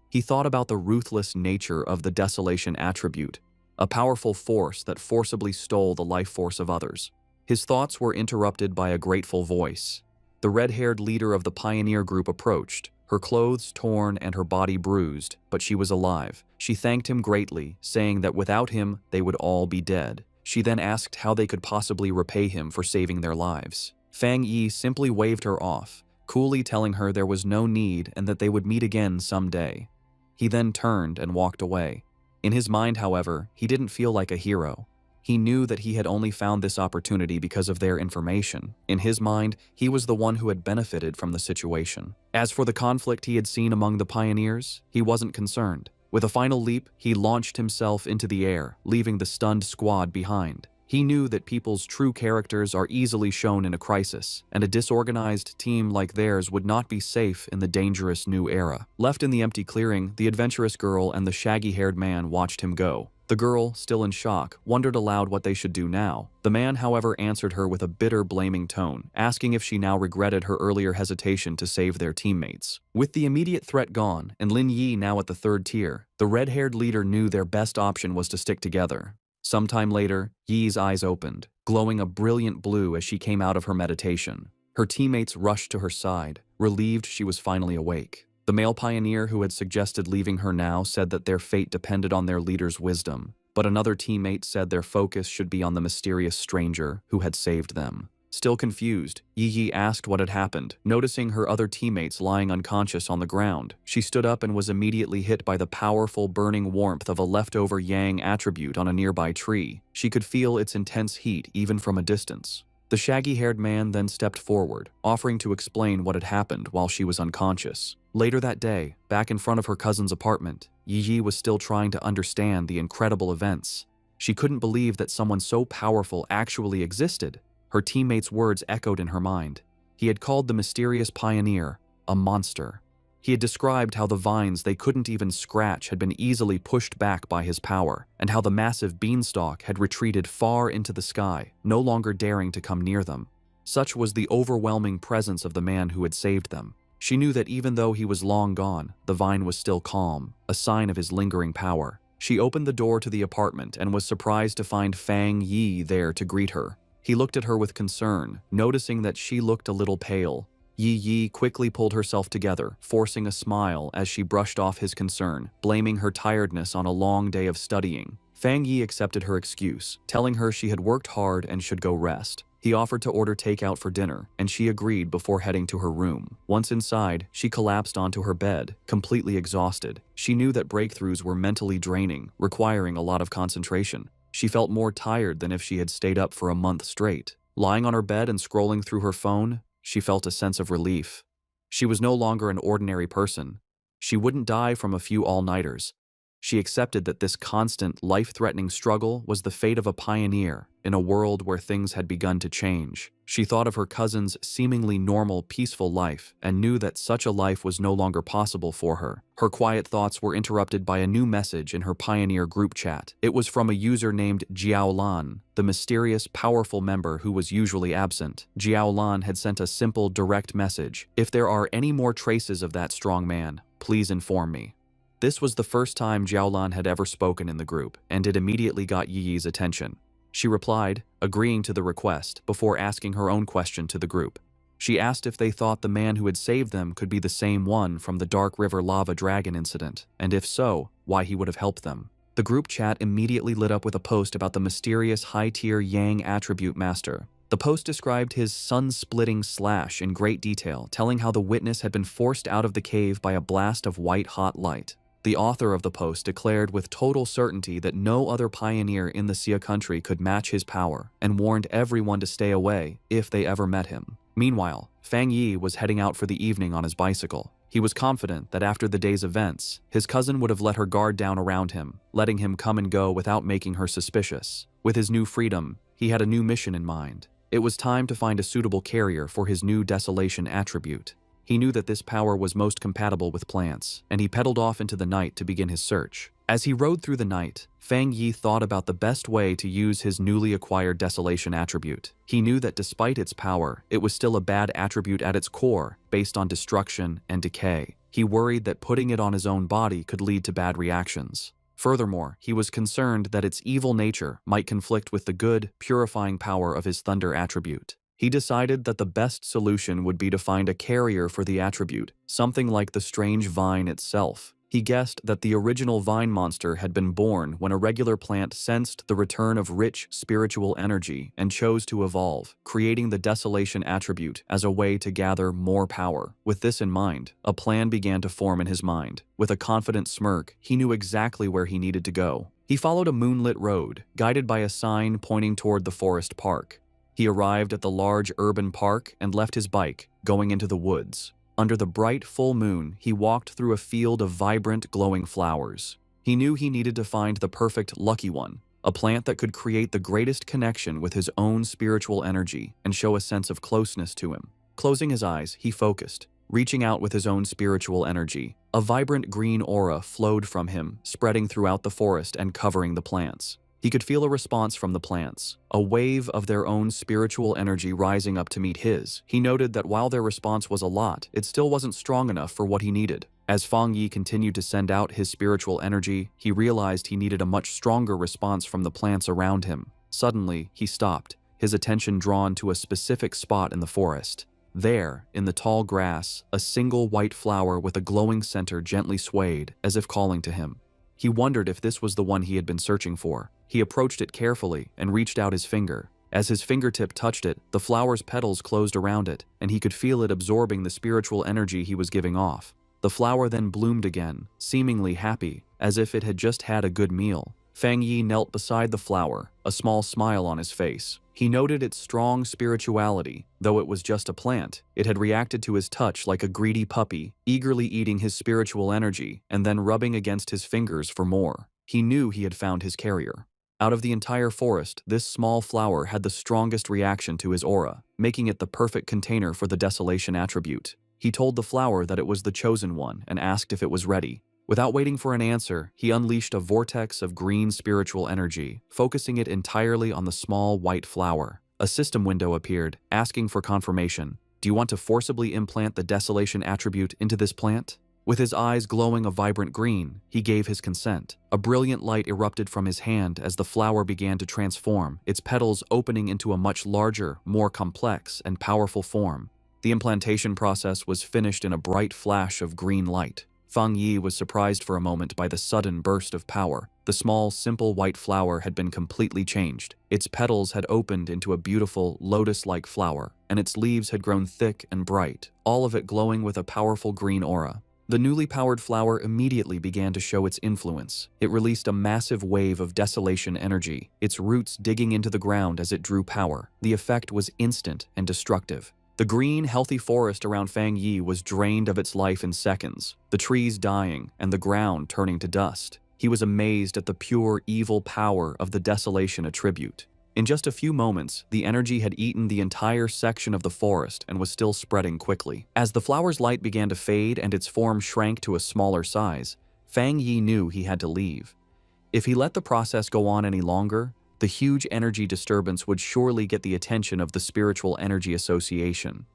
He thought about the ruthless nature of the desolation attribute, a powerful force that forcibly stole the life force of others. His thoughts were interrupted by a grateful voice. The red-haired leader of the pioneer group approached, her clothes torn and her body bruised, but she was alive. She thanked him greatly, saying that without him, they would all be dead. She then asked how they could possibly repay him for saving their lives. Fang Yi simply waved her off, coolly telling her there was no need and that they would meet again someday. He then turned and walked away. In his mind, however, he didn't feel like a hero. He knew that he had only found this opportunity because of their information. In his mind, he was the one who had benefited from the situation. As for the conflict he had seen among the pioneers, he wasn't concerned. With a final leap, he launched himself into the air, leaving the stunned squad behind. He knew that people's true characters are easily shown in a crisis, and a disorganized team like theirs would not be safe in the dangerous new era. Left in the empty clearing, the adventurous girl and the shaggy-haired man watched him go. The girl, still in shock, wondered aloud what they should do now. The man, however, answered her with a bitter, blaming tone, asking if she now regretted her earlier hesitation to save their teammates. With the immediate threat gone, and Lin Yi now at the third tier, the red-haired leader knew their best option was to stick together. Sometime later, Yi's eyes opened, glowing a brilliant blue as she came out of her meditation. Her teammates rushed to her side, relieved she was finally awake. The male pioneer who had suggested leaving her now said that their fate depended on their leader's wisdom, but another teammate said their focus should be on the mysterious stranger who had saved them. Still confused, Yi asked what had happened, noticing her other teammates lying unconscious on the ground. She stood up and was immediately hit by the powerful burning warmth of a leftover yang attribute on a nearby tree. She could feel its intense heat even from a distance. The shaggy-haired man then stepped forward, offering to explain what had happened while she was unconscious. Later that day, back in front of her cousin's apartment, Yi was still trying to understand the incredible events. She couldn't believe that someone so powerful actually existed. Her teammates' words echoed in her mind. He had called the mysterious pioneer a monster. He had described how the vines they couldn't even scratch had been easily pushed back by his power, and how the massive beanstalk had retreated far into the sky, no longer daring to come near them. Such was the overwhelming presence of the man who had saved them. She knew that even though he was long gone, the vine was still calm, a sign of his lingering power. She opened the door to the apartment and was surprised to find Fang Yi there to greet her. He looked at her with concern, noticing that she looked a little pale. Yi quickly pulled herself together, forcing a smile as she brushed off his concern, blaming her tiredness on a long day of studying. Fang Yi accepted her excuse, telling her she had worked hard and should go rest. He offered to order takeout for dinner, and she agreed before heading to her room. Once inside, she collapsed onto her bed, completely exhausted. She knew that breakthroughs were mentally draining, requiring a lot of concentration. She felt more tired than if she had stayed up for a month straight. Lying on her bed and scrolling through her phone, she felt a sense of relief. She was no longer an ordinary person. She wouldn't die from a few all-nighters. She accepted that this constant, life-threatening struggle was the fate of a pioneer in a world where things had begun to change. She thought of her cousin's seemingly normal, peaceful life and knew that such a life was no longer possible for her. Her quiet thoughts were interrupted by a new message in her pioneer group chat. It was from a user named Jiaolan, the mysterious, powerful member who was usually absent. Jiaolan had sent a simple, direct message. "If there are any more traces of that strong man, please inform me." This was the first time Jiaolan had ever spoken in the group, and it immediately got Yi's attention. She replied, agreeing to the request, before asking her own question to the group. She asked if they thought the man who had saved them could be the same one from the Dark River Lava Dragon incident, and if so, why he would have helped them. The group chat immediately lit up with a post about the mysterious high-tier Yang attribute master. The post described his sun-splitting slash in great detail, telling how the witness had been forced out of the cave by a blast of white-hot light. The author of the post declared with total certainty that no other pioneer in the Xia country could match his power, and warned everyone to stay away if they ever met him. Meanwhile, Fang Yi was heading out for the evening on his bicycle. He was confident that after the day's events, his cousin would have let her guard down around him, letting him come and go without making her suspicious. With his new freedom, he had a new mission in mind. It was time to find a suitable carrier for his new desolation attribute. He knew that this power was most compatible with plants, and he pedaled off into the night to begin his search. As he rode through the night, Fang Yi thought about the best way to use his newly acquired desolation attribute. He knew that despite its power, it was still a bad attribute at its core, based on destruction and decay. He worried that putting it on his own body could lead to bad reactions. Furthermore, he was concerned that its evil nature might conflict with the good, purifying power of his thunder attribute. He decided that the best solution would be to find a carrier for the attribute, something like the strange vine itself. He guessed that the original vine monster had been born when a regular plant sensed the return of rich spiritual energy and chose to evolve, creating the desolation attribute as a way to gather more power. With this in mind, a plan began to form in his mind. With a confident smirk, he knew exactly where he needed to go. He followed a moonlit road, guided by a sign pointing toward the forest park. He arrived at the large urban park and left his bike, going into the woods. Under the bright full moon, he walked through a field of vibrant, glowing flowers. He knew he needed to find the perfect lucky one, a plant that could create the greatest connection with his own spiritual energy and show a sense of closeness to him. Closing his eyes, he focused, reaching out with his own spiritual energy. A vibrant green aura flowed from him, spreading throughout the forest and covering the plants. He could feel a response from the plants, a wave of their own spiritual energy rising up to meet his. He noted that while their response was a lot, it still wasn't strong enough for what he needed. As Fang Yi continued to send out his spiritual energy, he realized he needed a much stronger response from the plants around him. Suddenly, he stopped, his attention drawn to a specific spot in the forest. There, in the tall grass, a single white flower with a glowing center gently swayed, as if calling to him. He wondered if this was the one he had been searching for. He approached it carefully and reached out his finger. As his fingertip touched it, the flower's petals closed around it, and he could feel it absorbing the spiritual energy he was giving off. The flower then bloomed again, seemingly happy, as if it had just had a good meal. Fang Yi knelt beside the flower, a small smile on his face. He noted its strong spirituality. Though it was just a plant, it had reacted to his touch like a greedy puppy, eagerly eating his spiritual energy and then rubbing against his fingers for more. He knew he had found his carrier. Out of the entire forest, this small flower had the strongest reaction to his aura, making it the perfect container for the desolation attribute. He told the flower that it was the chosen one and asked if it was ready. Without waiting for an answer, he unleashed a vortex of green spiritual energy, focusing it entirely on the small white flower. A system window appeared, asking for confirmation. Do you want to forcibly implant the desolation attribute into this plant? With his eyes glowing a vibrant green, he gave his consent. A brilliant light erupted from his hand as the flower began to transform, its petals opening into a much larger, more complex, and powerful form. The implantation process was finished in a bright flash of green light. Fang Yi was surprised for a moment by the sudden burst of power. The small, simple white flower had been completely changed. Its petals had opened into a beautiful, lotus-like flower, and its leaves had grown thick and bright, all of it glowing with a powerful green aura. The newly powered flower immediately began to show its influence. It released a massive wave of desolation energy, its roots digging into the ground as it drew power. The effect was instant and destructive. The green, healthy forest around Fang Yi was drained of its life in seconds, the trees dying and the ground turning to dust. He was amazed at the pure, evil power of the desolation attribute. In just a few moments, the energy had eaten the entire section of the forest and was still spreading quickly. As the flower's light began to fade and its form shrank to a smaller size, Fang Yi knew he had to leave. If he let the process go on any longer, the huge energy disturbance would surely get the attention of the Spiritual Energy Association.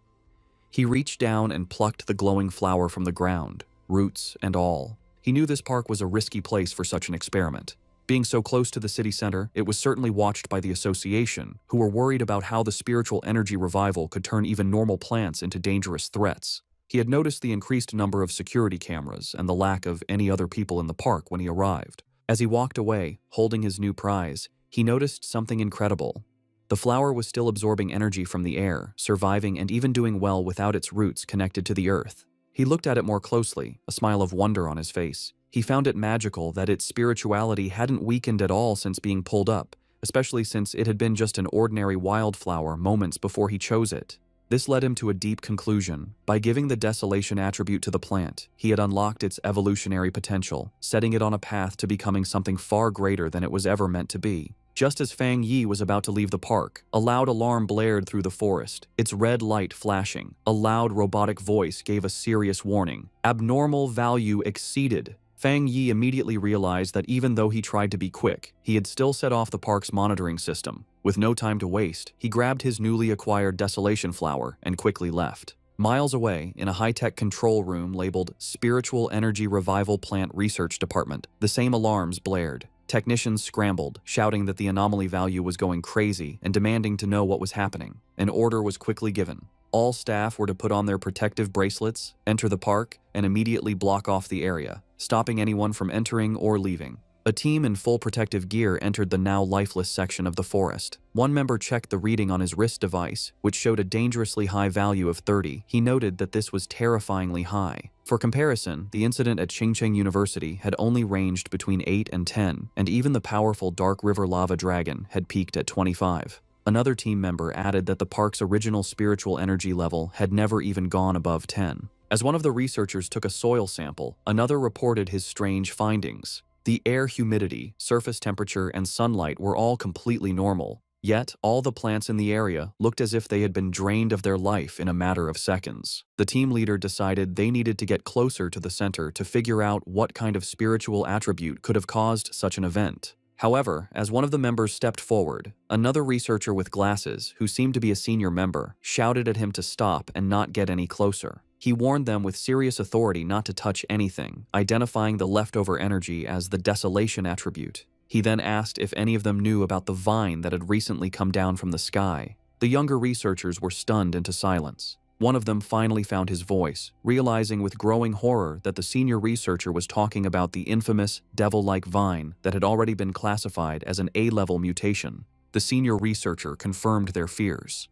He reached down and plucked the glowing flower from the ground, roots and all. He knew this park was a risky place for such an experiment. Being so close to the city center, it was certainly watched by the association, who were worried about how the spiritual energy revival could turn even normal plants into dangerous threats. He had noticed the increased number of security cameras and the lack of any other people in the park when he arrived. As he walked away, holding his new prize, he noticed something incredible. The flower was still absorbing energy from the air, surviving and even doing well without its roots connected to the earth. He looked at it more closely, a smile of wonder on his face. He found it magical that its spirituality hadn't weakened at all since being pulled up, especially since it had been just an ordinary wildflower moments before he chose it. This led him to a deep conclusion. By giving the desolation attribute to the plant, he had unlocked its evolutionary potential, setting it on a path to becoming something far greater than it was ever meant to be. Just as Fang Yi was about to leave the park, a loud alarm blared through the forest, its red light flashing. A loud robotic voice gave a serious warning. Abnormal value exceeded. Fang Yi immediately realized that even though he tried to be quick, he had still set off the park's monitoring system. With no time to waste, he grabbed his newly acquired desolation flower and quickly left. Miles away, in a high-tech control room labeled Spiritual Energy Revival Plant Research Department, the same alarms blared. Technicians scrambled, shouting that the anomaly value was going crazy and demanding to know what was happening. An order was quickly given. All staff were to put on their protective bracelets, enter the park, and immediately block off the area, stopping anyone from entering or leaving. A team in full protective gear entered the now lifeless section of the forest. One member checked the reading on his wrist device, which showed a dangerously high value of 30. He noted that this was terrifyingly high. For comparison, the incident at Qingcheng University had only ranged between 8 and 10, and even the powerful Dark River Lava Dragon had peaked at 25. Another team member added that the park's original spiritual energy level had never even gone above 10. As one of the researchers took a soil sample, another reported his strange findings. The air humidity, surface temperature, and sunlight were all completely normal. Yet, all the plants in the area looked as if they had been drained of their life in a matter of seconds. The team leader decided they needed to get closer to the center to figure out what kind of spiritual attribute could have caused such an event. However, as one of the members stepped forward, another researcher with glasses, who seemed to be a senior member, shouted at him to stop and not get any closer. He warned them with serious authority not to touch anything, identifying the leftover energy as the desolation attribute. He then asked if any of them knew about the vine that had recently come down from the sky. The younger researchers were stunned into silence. One of them finally found his voice, realizing with growing horror that the senior researcher was talking about the infamous, devil-like vine that had already been classified as an A-level mutation. The senior researcher confirmed their fears.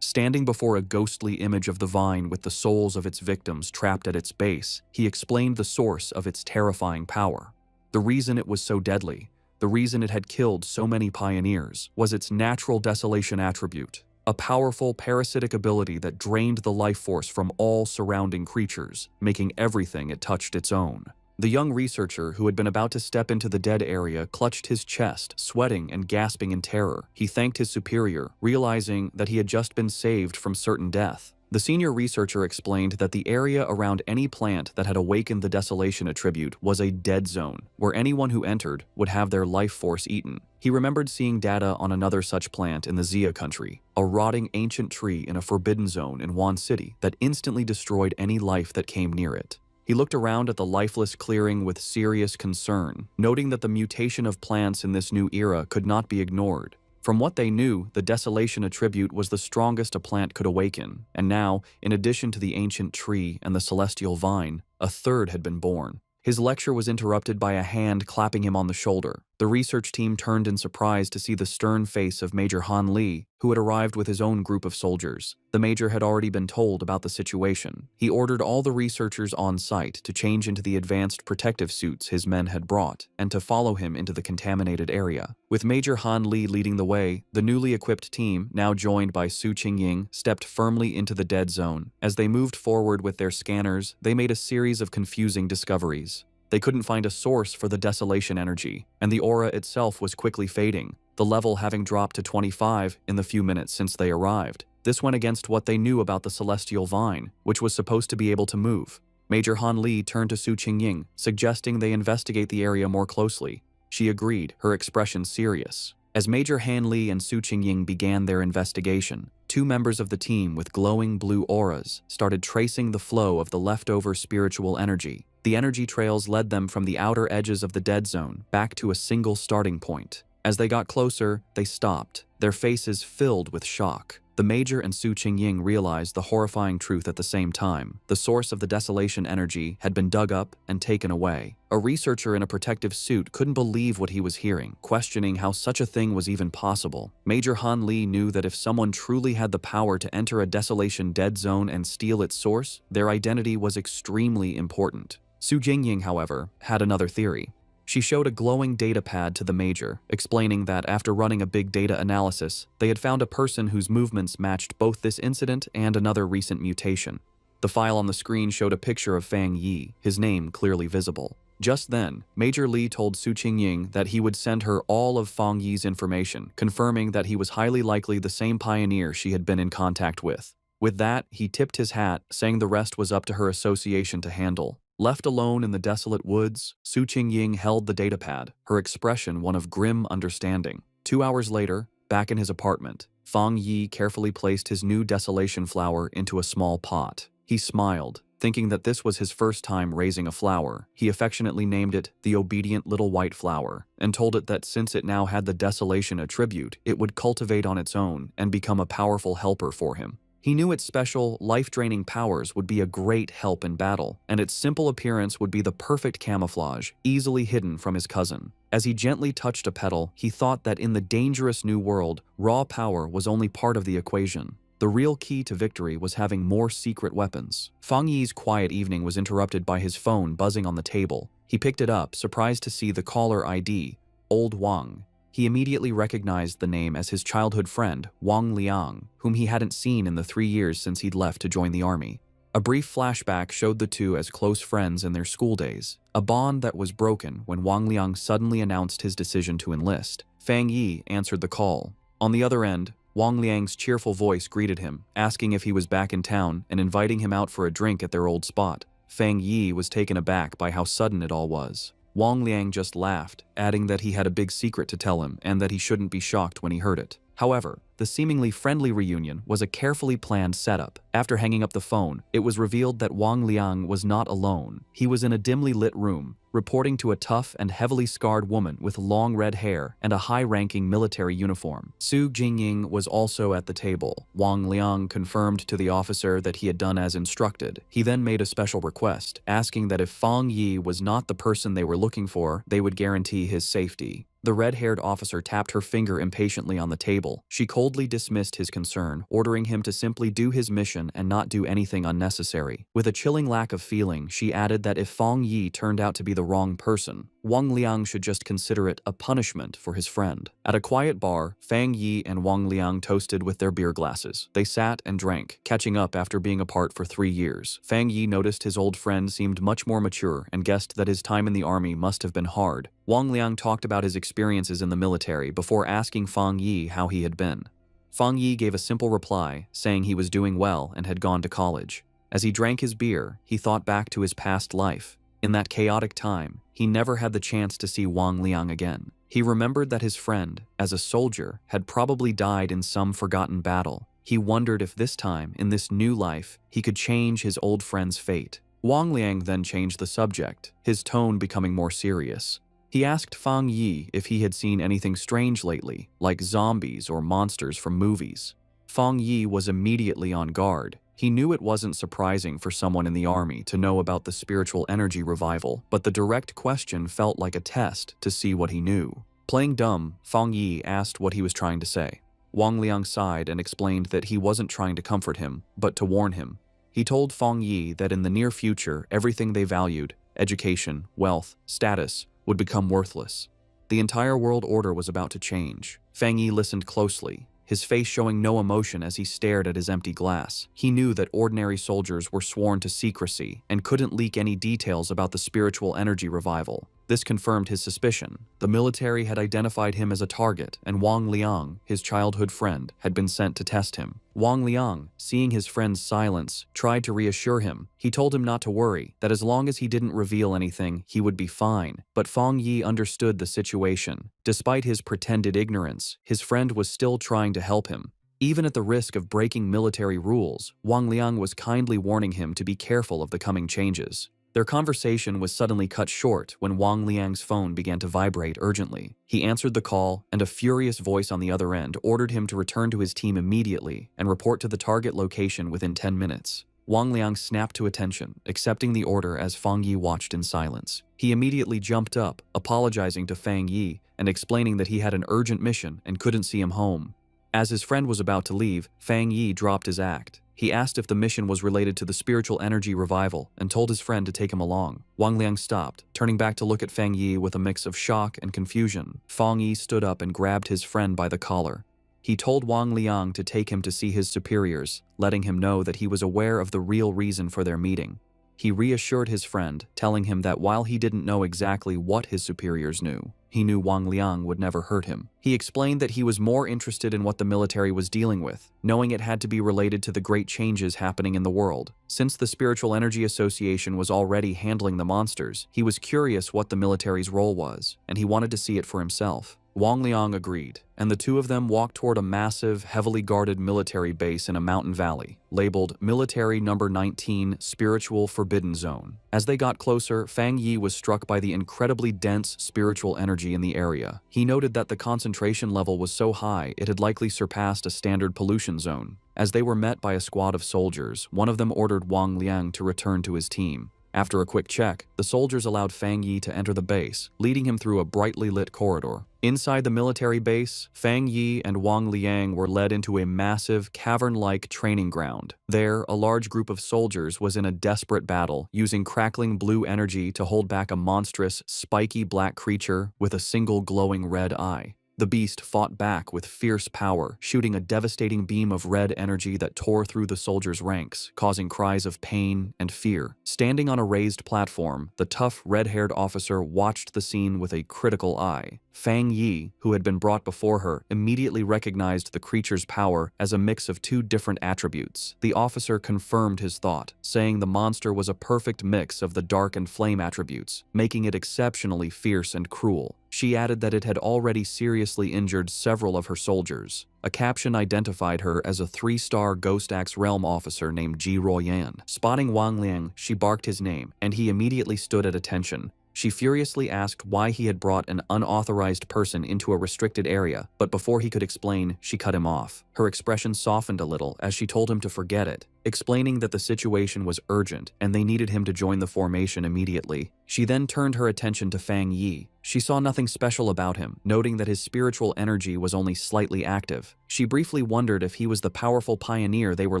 Standing before a ghostly image of the vine with the souls of its victims trapped at its base, he explained the source of its terrifying power. The reason it was so deadly, the reason it had killed so many pioneers, was its natural desolation attribute, a powerful parasitic ability that drained the life force from all surrounding creatures, making everything it touched its own. The young researcher, who had been about to step into the dead area, clutched his chest, sweating and gasping in terror. He thanked his superior, realizing that he had just been saved from certain death. The senior researcher explained that the area around any plant that had awakened the desolation attribute was a dead zone, where anyone who entered would have their life force eaten. He remembered seeing data on another such plant in the Xia country, a rotting ancient tree in a forbidden zone in Wan City that instantly destroyed any life that came near it. He looked around at the lifeless clearing with serious concern, noting that the mutation of plants in this new era could not be ignored. From what they knew, the desolation attribute was the strongest a plant could awaken, and now, in addition to the ancient tree and the celestial vine, a third had been born. His lecture was interrupted by a hand clapping him on the shoulder. The research team turned in surprise to see the stern face of Major Han Li, who had arrived with his own group of soldiers. The major had already been told about the situation. He ordered all the researchers on site to change into the advanced protective suits his men had brought, and to follow him into the contaminated area. With Major Han Li leading the way, the newly equipped team, now joined by Su Qingying, stepped firmly into the dead zone. As they moved forward with their scanners, they made a series of confusing discoveries. They couldn't find a source for the desolation energy, and the aura itself was quickly fading, the level having dropped to 25 in the few minutes since they arrived. This went against what they knew about the celestial vine, which was supposed to be able to move. Major Han Li turned to Su Qingying, suggesting they investigate the area more closely. She agreed, her expression serious. As Major Han Li and Su Qingying began their investigation, two members of the team with glowing blue auras started tracing the flow of the leftover spiritual energy. The energy trails led them from the outer edges of the dead zone back to a single starting point. As they got closer, they stopped, their faces filled with shock. The Major and Su Qingying realized the horrifying truth at the same time. The source of the desolation energy had been dug up and taken away. A researcher in a protective suit couldn't believe what he was hearing, questioning how such a thing was even possible. Major Han Li knew that if someone truly had the power to enter a desolation dead zone and steal its source, their identity was extremely important. Su Jingying, however, had another theory. She showed a glowing data pad to the Major, explaining that after running a big data analysis, they had found a person whose movements matched both this incident and another recent mutation. The file on the screen showed a picture of Fang Yi, his name clearly visible. Just then, Major Li told Su Qingying that he would send her all of Fang Yi's information, confirming that he was highly likely the same pioneer she had been in contact with. With that, he tipped his hat, saying the rest was up to her association to handle. Left alone in the desolate woods, Su Qingying held the datapad, her expression one of grim understanding. 2 hours later, back in his apartment, Fang Yi carefully placed his new desolation flower into a small pot. He smiled, thinking that this was his first time raising a flower. He affectionately named it the obedient little white flower, and told it that since it now had the desolation attribute, it would cultivate on its own and become a powerful helper for him. He knew its special, life-draining powers would be a great help in battle, and its simple appearance would be the perfect camouflage, easily hidden from his cousin. As he gently touched a petal, he thought that in the dangerous new world, raw power was only part of the equation. The real key to victory was having more secret weapons. Fang Yi's quiet evening was interrupted by his phone buzzing on the table. He picked it up, surprised to see the caller ID, Old Wang. He immediately recognized the name as his childhood friend, Wang Liang, whom he hadn't seen in the 3 years since he'd left to join the army. A brief flashback showed the two as close friends in their school days, a bond that was broken when Wang Liang suddenly announced his decision to enlist. Fang Yi answered the call. On the other end, Wang Liang's cheerful voice greeted him, asking if he was back in town and inviting him out for a drink at their old spot. Fang Yi was taken aback by how sudden it all was. Wang Liang just laughed, adding that he had a big secret to tell him and that he shouldn't be shocked when he heard it. However, the seemingly friendly reunion was a carefully planned setup. After hanging up the phone, it was revealed that Wang Liang was not alone. He was in a dimly lit room, reporting to a tough and heavily scarred woman with long red hair and a high-ranking military uniform. Su Jingying was also at the table. Wang Liang confirmed to the officer that he had done as instructed. He then made a special request, asking that if Fang Yi was not the person they were looking for, they would guarantee his safety. The red-haired officer tapped her finger impatiently on the table. She coldly dismissed his concern, ordering him to simply do his mission and not do anything unnecessary. With a chilling lack of feeling, she added that if Fang Yi turned out to be the wrong person, Wang Liang should just consider it a punishment for his friend. At a quiet bar, Fang Yi and Wang Liang toasted with their beer glasses. They sat and drank, catching up after being apart for 3 years. Fang Yi noticed his old friend seemed much more mature and guessed that his time in the army must have been hard. Wang Liang talked about his experiences in the military before asking Fang Yi how he had been. Fang Yi gave a simple reply, saying he was doing well and had gone to college. As he drank his beer, he thought back to his past life. In that chaotic time, he never had the chance to see Wang Liang again. He remembered that his friend, as a soldier, had probably died in some forgotten battle. He wondered if this time, in this new life, he could change his old friend's fate. Wang Liang then changed the subject, his tone becoming more serious. He asked Fang Yi if he had seen anything strange lately, like zombies or monsters from movies. Fang Yi was immediately on guard. He knew it wasn't surprising for someone in the army to know about the spiritual energy revival, but the direct question felt like a test to see what he knew. Playing dumb, Fang Yi asked what he was trying to say. Wang Liang sighed and explained that he wasn't trying to comfort him, but to warn him. He told Fang Yi that in the near future, everything they valued, education, wealth, status, would become worthless. The entire world order was about to change. Fang Yi listened closely, his face showing no emotion as he stared at his empty glass. He knew that ordinary soldiers were sworn to secrecy and couldn't leak any details about the spiritual energy revival. This confirmed his suspicion. The military had identified him as a target, and Wang Liang, his childhood friend, had been sent to test him. Wang Liang, seeing his friend's silence, tried to reassure him. He told him not to worry, that as long as he didn't reveal anything, he would be fine. But Fang Yi understood the situation. Despite his pretended ignorance, his friend was still trying to help him. Even at the risk of breaking military rules, Wang Liang was kindly warning him to be careful of the coming changes. Their conversation was suddenly cut short when Wang Liang's phone began to vibrate urgently. He answered the call, and a furious voice on the other end ordered him to return to his team immediately and report to the target location within 10 minutes. Wang Liang snapped to attention, accepting the order as Fang Yi watched in silence. He immediately jumped up, apologizing to Fang Yi and explaining that he had an urgent mission and couldn't see him home. As his friend was about to leave, Fang Yi dropped his act. He asked if the mission was related to the spiritual energy revival and told his friend to take him along. Wang Liang stopped, turning back to look at Fang Yi with a mix of shock and confusion. Fang Yi stood up and grabbed his friend by the collar. He told Wang Liang to take him to see his superiors, letting him know that he was aware of the real reason for their meeting. He reassured his friend, telling him that while he didn't know exactly what his superiors knew, he knew Wang Liang would never hurt him. He explained that he was more interested in what the military was dealing with, knowing it had to be related to the great changes happening in the world. Since the Spiritual Energy Association was already handling the monsters, he was curious what the military's role was, and he wanted to see it for himself. Wang Liang agreed, and the two of them walked toward a massive, heavily guarded military base in a mountain valley, labeled Military Number 19 Spiritual Forbidden Zone. As they got closer, Fang Yi was struck by the incredibly dense spiritual energy in the area. He noted that the concentration level was so high it had likely surpassed a standard pollution zone. As they were met by a squad of soldiers, one of them ordered Wang Liang to return to his team. After a quick check, the soldiers allowed Fang Yi to enter the base, leading him through a brightly lit corridor. Inside the military base, Fang Yi and Wang Liang were led into a massive, cavern-like training ground. There, a large group of soldiers was in a desperate battle, using crackling blue energy to hold back a monstrous, spiky black creature with a single glowing red eye. The beast fought back with fierce power, shooting a devastating beam of red energy that tore through the soldiers' ranks, causing cries of pain and fear. Standing on a raised platform, the tough, red-haired officer watched the scene with a critical eye. Fang Yi, who had been brought before her, immediately recognized the creature's power as a mix of two different attributes. The officer confirmed his thought, saying the monster was a perfect mix of the dark and flame attributes, making it exceptionally fierce and cruel. She added that it had already seriously injured several of her soldiers. A caption identified her as a 3-star Ghost Axe Realm officer named Ji Royan. Spotting Wang Liang, she barked his name, and he immediately stood at attention. She furiously asked why he had brought an unauthorized person into a restricted area, but before he could explain, she cut him off. Her expression softened a little as she told him to forget it, explaining that the situation was urgent and they needed him to join the formation immediately. She then turned her attention to Fang Yi. She saw nothing special about him, noting that his spiritual energy was only slightly active. She briefly wondered if he was the powerful pioneer they were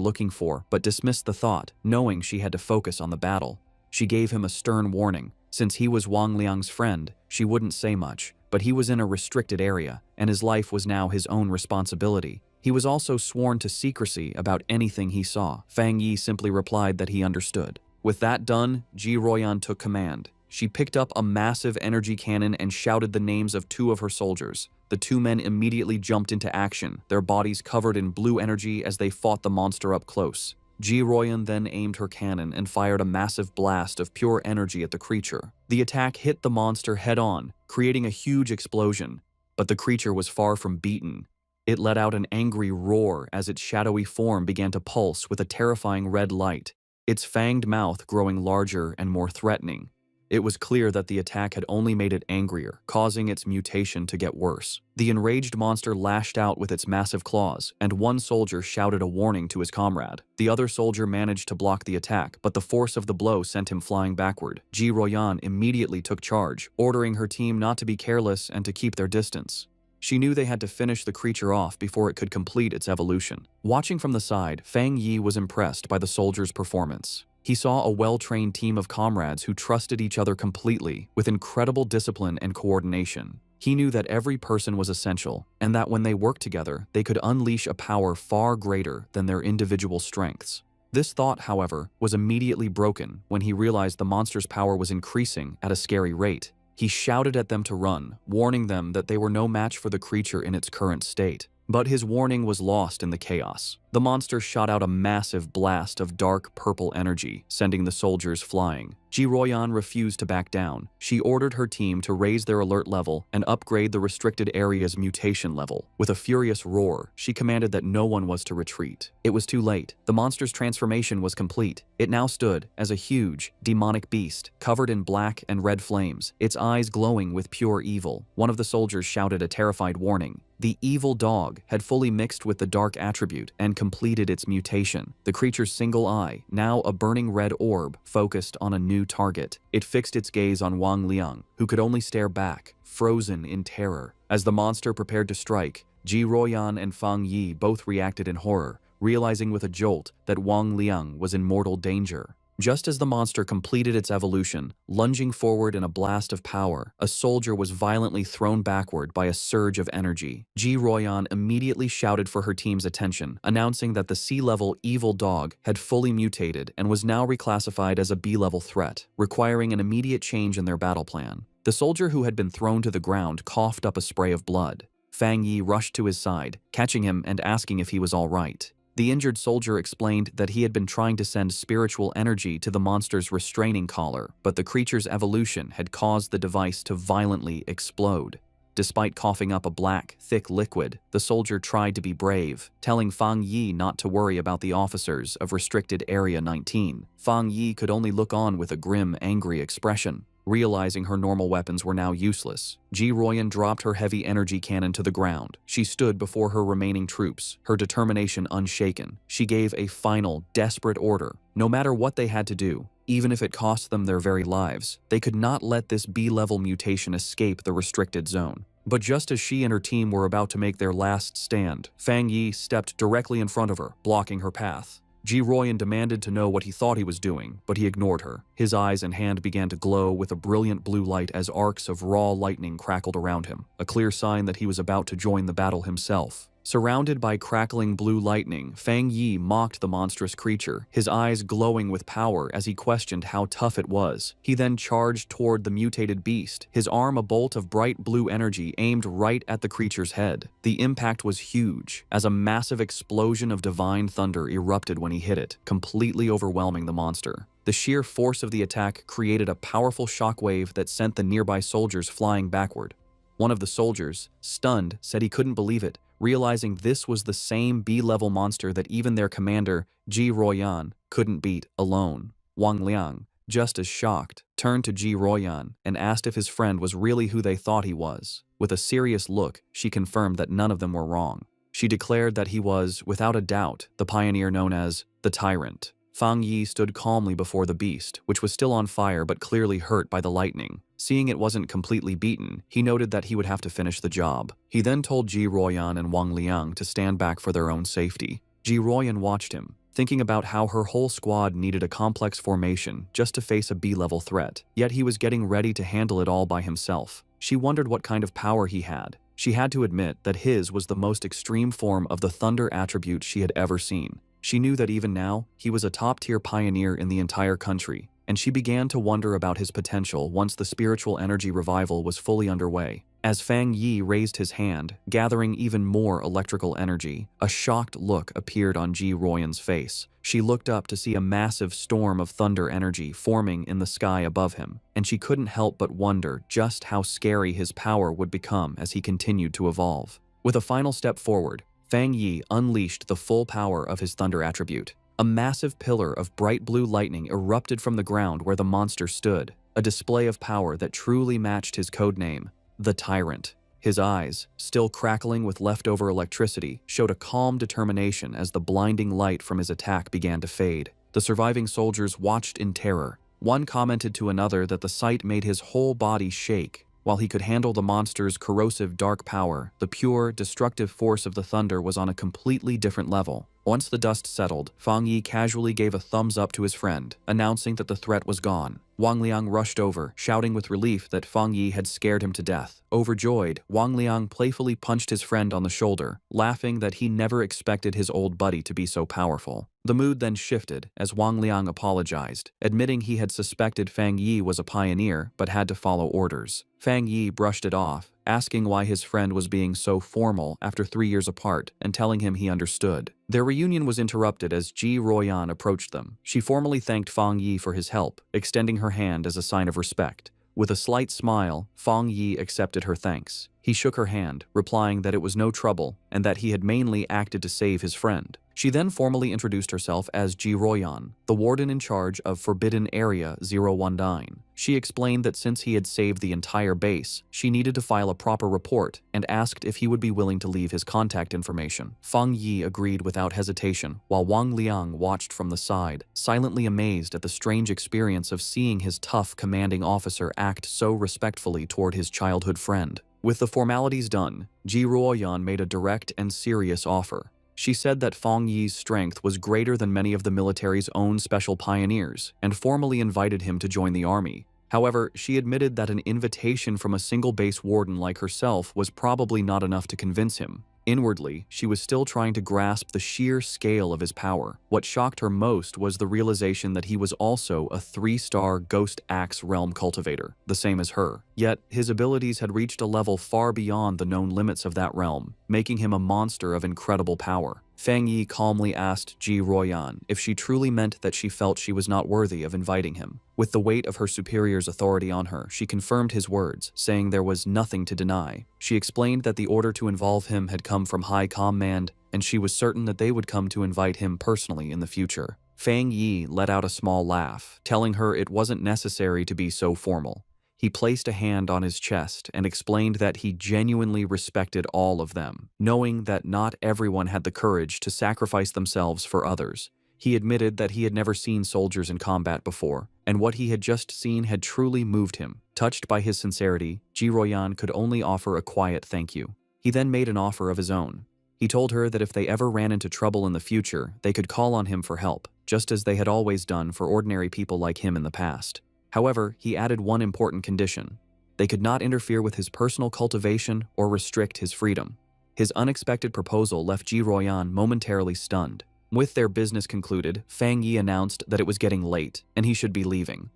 looking for, but dismissed the thought, knowing she had to focus on the battle. She gave him a stern warning. Since he was Wang Liang's friend, she wouldn't say much, but he was in a restricted area, and his life was now his own responsibility. He was also sworn to secrecy about anything he saw. Fang Yi simply replied that he understood. With that done, Ji Royan took command. She picked up a massive energy cannon and shouted the names of 2 of her soldiers. The 2 men immediately jumped into action, their bodies covered in blue energy as they fought the monster up close. Ji Royan then aimed her cannon and fired a massive blast of pure energy at the creature. The attack hit the monster head-on, creating a huge explosion, but the creature was far from beaten. It let out an angry roar as its shadowy form began to pulse with a terrifying red light, its fanged mouth growing larger and more threatening. It was clear that the attack had only made it angrier, causing its mutation to get worse. The enraged monster lashed out with its massive claws, and one soldier shouted a warning to his comrade. The other soldier managed to block the attack, but the force of the blow sent him flying backward. Ji Royan immediately took charge, ordering her team not to be careless and to keep their distance. She knew they had to finish the creature off before it could complete its evolution. Watching from the side, Fang Yi was impressed by the soldiers' performance. He saw a well-trained team of comrades who trusted each other completely, with incredible discipline and coordination. He knew that every person was essential, and that when they worked together, they could unleash a power far greater than their individual strengths. This thought, however, was immediately broken when he realized the monster's power was increasing at a scary rate. He shouted at them to run, warning them that they were no match for the creature in its current state. But his warning was lost in the chaos. The monster shot out a massive blast of dark purple energy, sending the soldiers flying. Ji Royan refused to back down. She ordered her team to raise their alert level and upgrade the restricted area's mutation level. With a furious roar, she commanded that no one was to retreat. It was too late. The monster's transformation was complete. It now stood as a huge, demonic beast, covered in black and red flames, its eyes glowing with pure evil. One of the soldiers shouted a terrified warning. The evil dog had fully mixed with the dark attribute and completed its mutation. The creature's single eye, now a burning red orb, focused on a new target. It fixed its gaze on Wang Liang, who could only stare back, frozen in terror. As the monster prepared to strike, Ji Royan and Fang Yi both reacted in horror, realizing with a jolt that Wang Liang was in mortal danger. Just as the monster completed its evolution, lunging forward in a blast of power, a soldier was violently thrown backward by a surge of energy. Ji Royan immediately shouted for her team's attention, announcing that the C-level evil dog had fully mutated and was now reclassified as a B-level threat, requiring an immediate change in their battle plan. The soldier who had been thrown to the ground coughed up a spray of blood. Fang Yi rushed to his side, catching him and asking if he was all right. The injured soldier explained that he had been trying to send spiritual energy to the monster's restraining collar, but the creature's evolution had caused the device to violently explode. Despite coughing up a black, thick liquid, the soldier tried to be brave, telling Fang Yi not to worry about the officers of Restricted Area 19. Fang Yi could only look on with a grim, angry expression. Realizing her normal weapons were now useless, Ji Royan dropped her heavy energy cannon to the ground. She stood before her remaining troops, her determination unshaken. She gave a final, desperate order. No matter what they had to do, even if it cost them their very lives, they could not let this B-level mutation escape the restricted zone. But just as she and her team were about to make their last stand, Fang Yi stepped directly in front of her, blocking her path. Ji Royan demanded to know what he thought he was doing, but he ignored her. His eyes and hand began to glow with a brilliant blue light as arcs of raw lightning crackled around him, a clear sign that he was about to join the battle himself. Surrounded by crackling blue lightning, Fang Yi mocked the monstrous creature, his eyes glowing with power as he questioned how tough it was. He then charged toward the mutated beast, his arm a bolt of bright blue energy aimed right at the creature's head. The impact was huge, as a massive explosion of divine thunder erupted when he hit it, completely overwhelming the monster. The sheer force of the attack created a powerful shockwave that sent the nearby soldiers flying backward. One of the soldiers, stunned, said he couldn't believe it, realizing this was the same B-level monster that even their commander, Ji Royan, couldn't beat alone. Wang Liang, just as shocked, turned to Ji Royan and asked if his friend was really who they thought he was. With a serious look, she confirmed that none of them were wrong. She declared that he was, without a doubt, the pioneer known as the Tyrant. Fang Yi stood calmly before the beast, which was still on fire but clearly hurt by the lightning. Seeing it wasn't completely beaten, he noted that he would have to finish the job. He then told Ji Royan and Wang Liang to stand back for their own safety. Ji Royan watched him, thinking about how her whole squad needed a complex formation just to face a B-level threat, yet he was getting ready to handle it all by himself. She wondered what kind of power he had. She had to admit that his was the most extreme form of the thunder attribute she had ever seen. She knew that even now, he was a top-tier pioneer in the entire country, and she began to wonder about his potential once the spiritual energy revival was fully underway. As Fang Yi raised his hand, gathering even more electrical energy, a shocked look appeared on Ji Royan's face. She looked up to see a massive storm of thunder energy forming in the sky above him, and she couldn't help but wonder just how scary his power would become as he continued to evolve. With a final step forward, Fang Yi unleashed the full power of his thunder attribute. A massive pillar of bright blue lightning erupted from the ground where the monster stood, a display of power that truly matched his codename, the Tyrant. His eyes, still crackling with leftover electricity, showed a calm determination as the blinding light from his attack began to fade. The surviving soldiers watched in terror. One commented to another that the sight made his whole body shake. While he could handle the monster's corrosive dark power, the pure, destructive force of the thunder was on a completely different level. Once the dust settled, Fang Yi casually gave a thumbs up to his friend, announcing that the threat was gone. Wang Liang rushed over, shouting with relief that Fang Yi had scared him to death. Overjoyed, Wang Liang playfully punched his friend on the shoulder, laughing that he never expected his old buddy to be so powerful. The mood then shifted as Wang Liang apologized, admitting he had suspected Fang Yi was a pioneer but had to follow orders. Fang Yi brushed it off, asking why his friend was being so formal after 3 years apart and telling him he understood. Their reunion was interrupted as Ji Ruoyan approached them. She formally thanked Fang Yi for his help, extending her hand as a sign of respect. With a slight smile, Fang Yi accepted her thanks. He shook her hand, replying that it was no trouble and that he had mainly acted to save his friend. She then formally introduced herself as Ji Ruoyan, the warden in charge of Forbidden Area 019. She explained that since he had saved the entire base, she needed to file a proper report and asked if he would be willing to leave his contact information. Fang Yi agreed without hesitation, while Wang Liang watched from the side, silently amazed at the strange experience of seeing his tough, commanding officer act so respectfully toward his childhood friend. With the formalities done, Ji Ruoyan made a direct and serious offer. She said that Fang Yi's strength was greater than many of the military's own special pioneers and formally invited him to join the army. However, she admitted that an invitation from a single base warden like herself was probably not enough to convince him. Inwardly, she was still trying to grasp the sheer scale of his power. What shocked her most was the realization that he was also a 3-star Ghost Axe realm cultivator, the same as her. Yet, his abilities had reached a level far beyond the known limits of that realm, making him a monster of incredible power. Fang Yi calmly asked Ji Ruoyan if she truly meant that she felt she was not worthy of inviting him. With the weight of her superior's authority on her, she confirmed his words, saying there was nothing to deny. She explained that the order to involve him had come from High Command, and she was certain that they would come to invite him personally in the future. Fang Yi let out a small laugh, telling her it wasn't necessary to be so formal. He placed a hand on his chest and explained that he genuinely respected all of them, knowing that not everyone had the courage to sacrifice themselves for others. He admitted that he had never seen soldiers in combat before, and what he had just seen had truly moved him. Touched by his sincerity, Ji Ruoyan could only offer a quiet thank you. He then made an offer of his own. He told her that if they ever ran into trouble in the future, they could call on him for help, just as they had always done for ordinary people like him in the past. However, he added one important condition. They could not interfere with his personal cultivation or restrict his freedom. His unexpected proposal left Ji Ruoyan momentarily stunned. With their business concluded, Fang Yi announced that it was getting late and he should be leaving.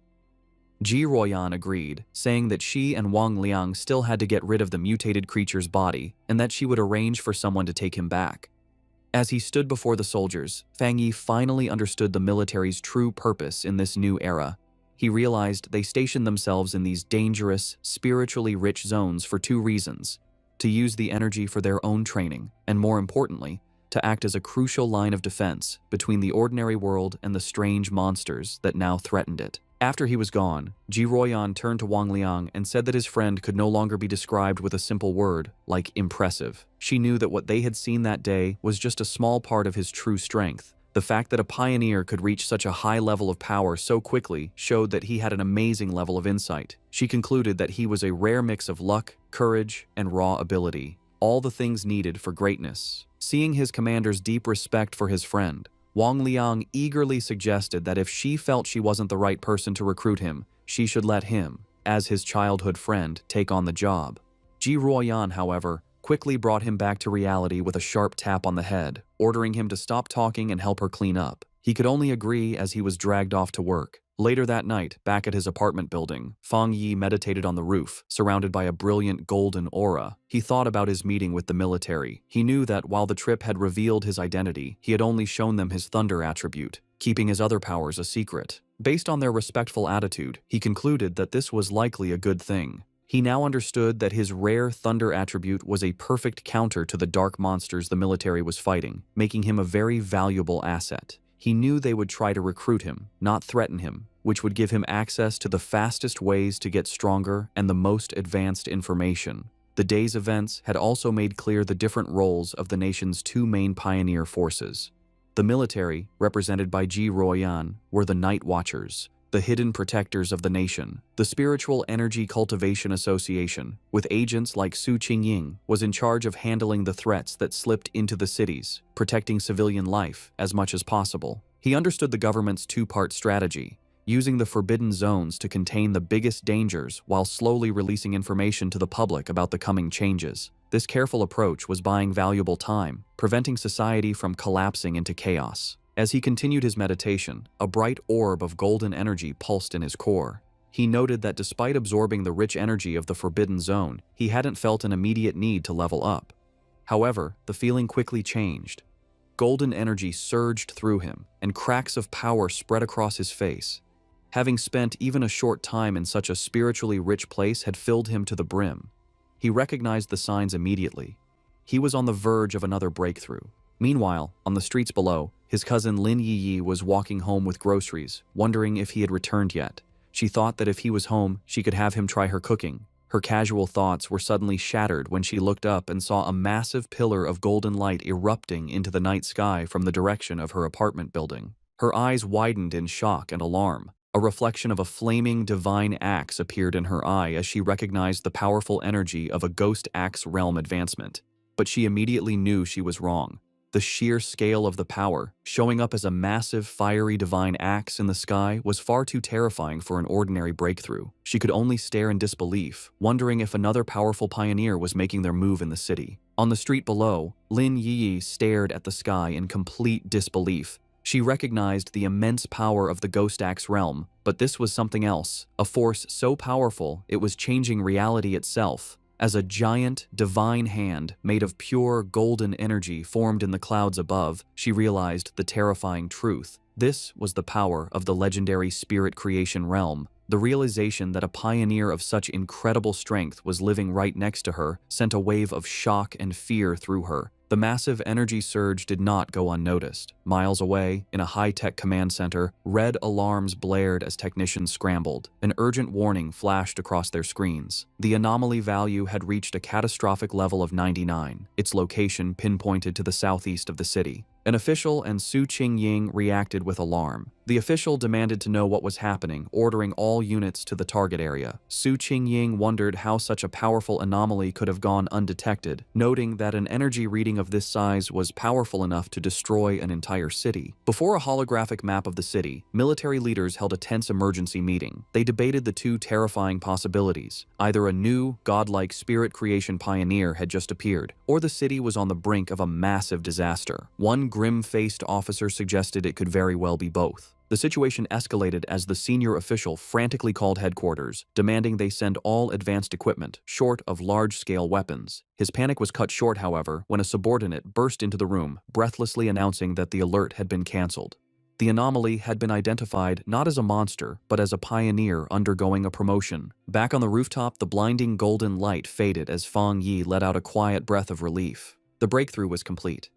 Ji Ruoyan agreed, saying that she and Wang Liang still had to get rid of the mutated creature's body and that she would arrange for someone to take him back. As he stood before the soldiers, Fang Yi finally understood the military's true purpose in this new era. He realized they stationed themselves in these dangerous, spiritually rich zones for 2 reasons: to use the energy for their own training, and more importantly, to act as a crucial line of defense between the ordinary world and the strange monsters that now threatened it. After he was gone, Ji Ruoyan turned to Wang Liang and said that his friend could no longer be described with a simple word, like impressive. She knew that what they had seen that day was just a small part of his true strength. The fact that a pioneer could reach such a high level of power so quickly showed that he had an amazing level of insight. She concluded that he was a rare mix of luck, courage, and raw ability, all the things needed for greatness. Seeing his commander's deep respect for his friend, Wang Liang eagerly suggested that if she felt she wasn't the right person to recruit him, she should let him, as his childhood friend, take on the job. Ji Ruoyan, however, quickly brought him back to reality with a sharp tap on the head, ordering him to stop talking and help her clean up. He could only agree as he was dragged off to work. Later that night, back at his apartment building, Fang Yi meditated on the roof, surrounded by a brilliant golden aura. He thought about his meeting with the military. He knew that while the trip had revealed his identity, he had only shown them his thunder attribute, keeping his other powers a secret. Based on their respectful attitude, he concluded that this was likely a good thing. He now understood that his rare thunder attribute was a perfect counter to the dark monsters the military was fighting, making him a very valuable asset. He knew they would try to recruit him, not threaten him, which would give him access to the fastest ways to get stronger and the most advanced information. The day's events had also made clear the different roles of the nation's 2 main pioneer forces. The military, represented by Ji Ruoyan, were the Night Watchers. the hidden protectors of the nation. The Spiritual Energy Cultivation Association, with agents like Su Qingying, was in charge of handling the threats that slipped into the cities, protecting civilian life as much as possible. He understood the government's two-part strategy, using the forbidden zones to contain the biggest dangers while slowly releasing information to the public about the coming changes. This careful approach was buying valuable time, preventing society from collapsing into chaos. As he continued his meditation, a bright orb of golden energy pulsed in his core. He noted that despite absorbing the rich energy of the forbidden zone, he hadn't felt an immediate need to level up. However, the feeling quickly changed. Golden energy surged through him, and cracks of power spread across his face. Having spent even a short time in such a spiritually rich place had filled him to the brim. He recognized the signs immediately. He was on the verge of another breakthrough. Meanwhile, on the streets below, his cousin Lin Yiyi was walking home with groceries, wondering if he had returned yet. She thought that if he was home, she could have him try her cooking. Her casual thoughts were suddenly shattered when she looked up and saw a massive pillar of golden light erupting into the night sky from the direction of her apartment building. Her eyes widened in shock and alarm. A reflection of a flaming divine axe appeared in her eye as she recognized the powerful energy of a ghost axe realm advancement. But she immediately knew she was wrong. The sheer scale of the power, showing up as a massive, fiery divine axe in the sky, was far too terrifying for an ordinary breakthrough. She could only stare in disbelief, wondering if another powerful pioneer was making their move in the city. On the street below, Lin Yiyi stared at the sky in complete disbelief. She recognized the immense power of the Ghost Axe realm, but this was something else, a force so powerful it was changing reality itself. As a giant, divine hand made of pure golden energy formed in the clouds above, she realized the terrifying truth. This was the power of the legendary spirit creation realm. The realization that a pioneer of such incredible strength was living right next to her sent a wave of shock and fear through her. The massive energy surge did not go unnoticed. Miles away, in a high-tech command center, red alarms blared as technicians scrambled. An urgent warning flashed across their screens. The anomaly value had reached a catastrophic level of 99, its location pinpointed to the southeast of the city. An official and Su Qingying reacted with alarm. The official demanded to know what was happening, ordering all units to the target area. Su Qingying wondered how such a powerful anomaly could have gone undetected, noting that an energy reading of this size was powerful enough to destroy an entire city. Before a holographic map of the city, military leaders held a tense emergency meeting. They debated the two terrifying possibilities. Either a new, godlike spirit creation pioneer had just appeared, or the city was on the brink of a massive disaster. One grim-faced officer suggested it could very well be both. The situation escalated as the senior official frantically called headquarters, demanding they send all advanced equipment, short of large-scale weapons. His panic was cut short, however, when a subordinate burst into the room, breathlessly announcing that the alert had been cancelled. The anomaly had been identified not as a monster, but as a pioneer undergoing a promotion. Back on the rooftop, the blinding golden light faded as Fang Yi let out a quiet breath of relief. The breakthrough was complete.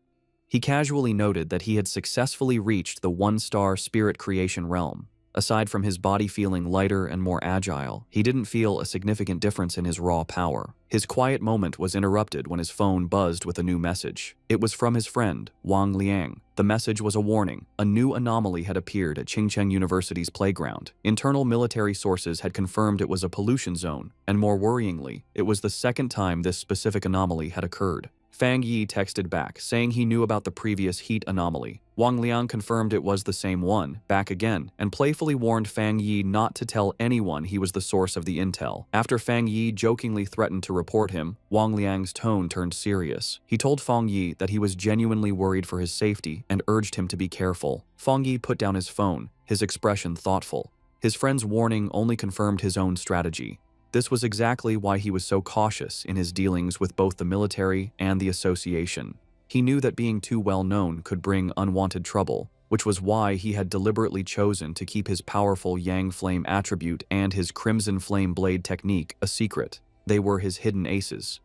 He casually noted that he had successfully reached the one-star spirit creation realm. Aside from his body feeling lighter and more agile, he didn't feel a significant difference in his raw power. His quiet moment was interrupted when his phone buzzed with a new message. It was from his friend, Wang Liang. The message was a warning. A new anomaly had appeared at Qingcheng University's playground. Internal military sources had confirmed it was a pollution zone, and more worryingly, it was the second time this specific anomaly had occurred. Fang Yi texted back, saying he knew about the previous heat anomaly. Wang Liang confirmed it was the same one, back again, and playfully warned Fang Yi not to tell anyone he was the source of the intel. After Fang Yi jokingly threatened to report him, Wang Liang's tone turned serious. He told Fang Yi that he was genuinely worried for his safety and urged him to be careful. Fang Yi put down his phone, his expression thoughtful. His friend's warning only confirmed his own strategy. This was exactly why he was so cautious in his dealings with both the military and the association. He knew that being too well known could bring unwanted trouble, which was why he had deliberately chosen to keep his powerful Yang Flame attribute and his Crimson Flame Blade technique a secret. They were his hidden aces.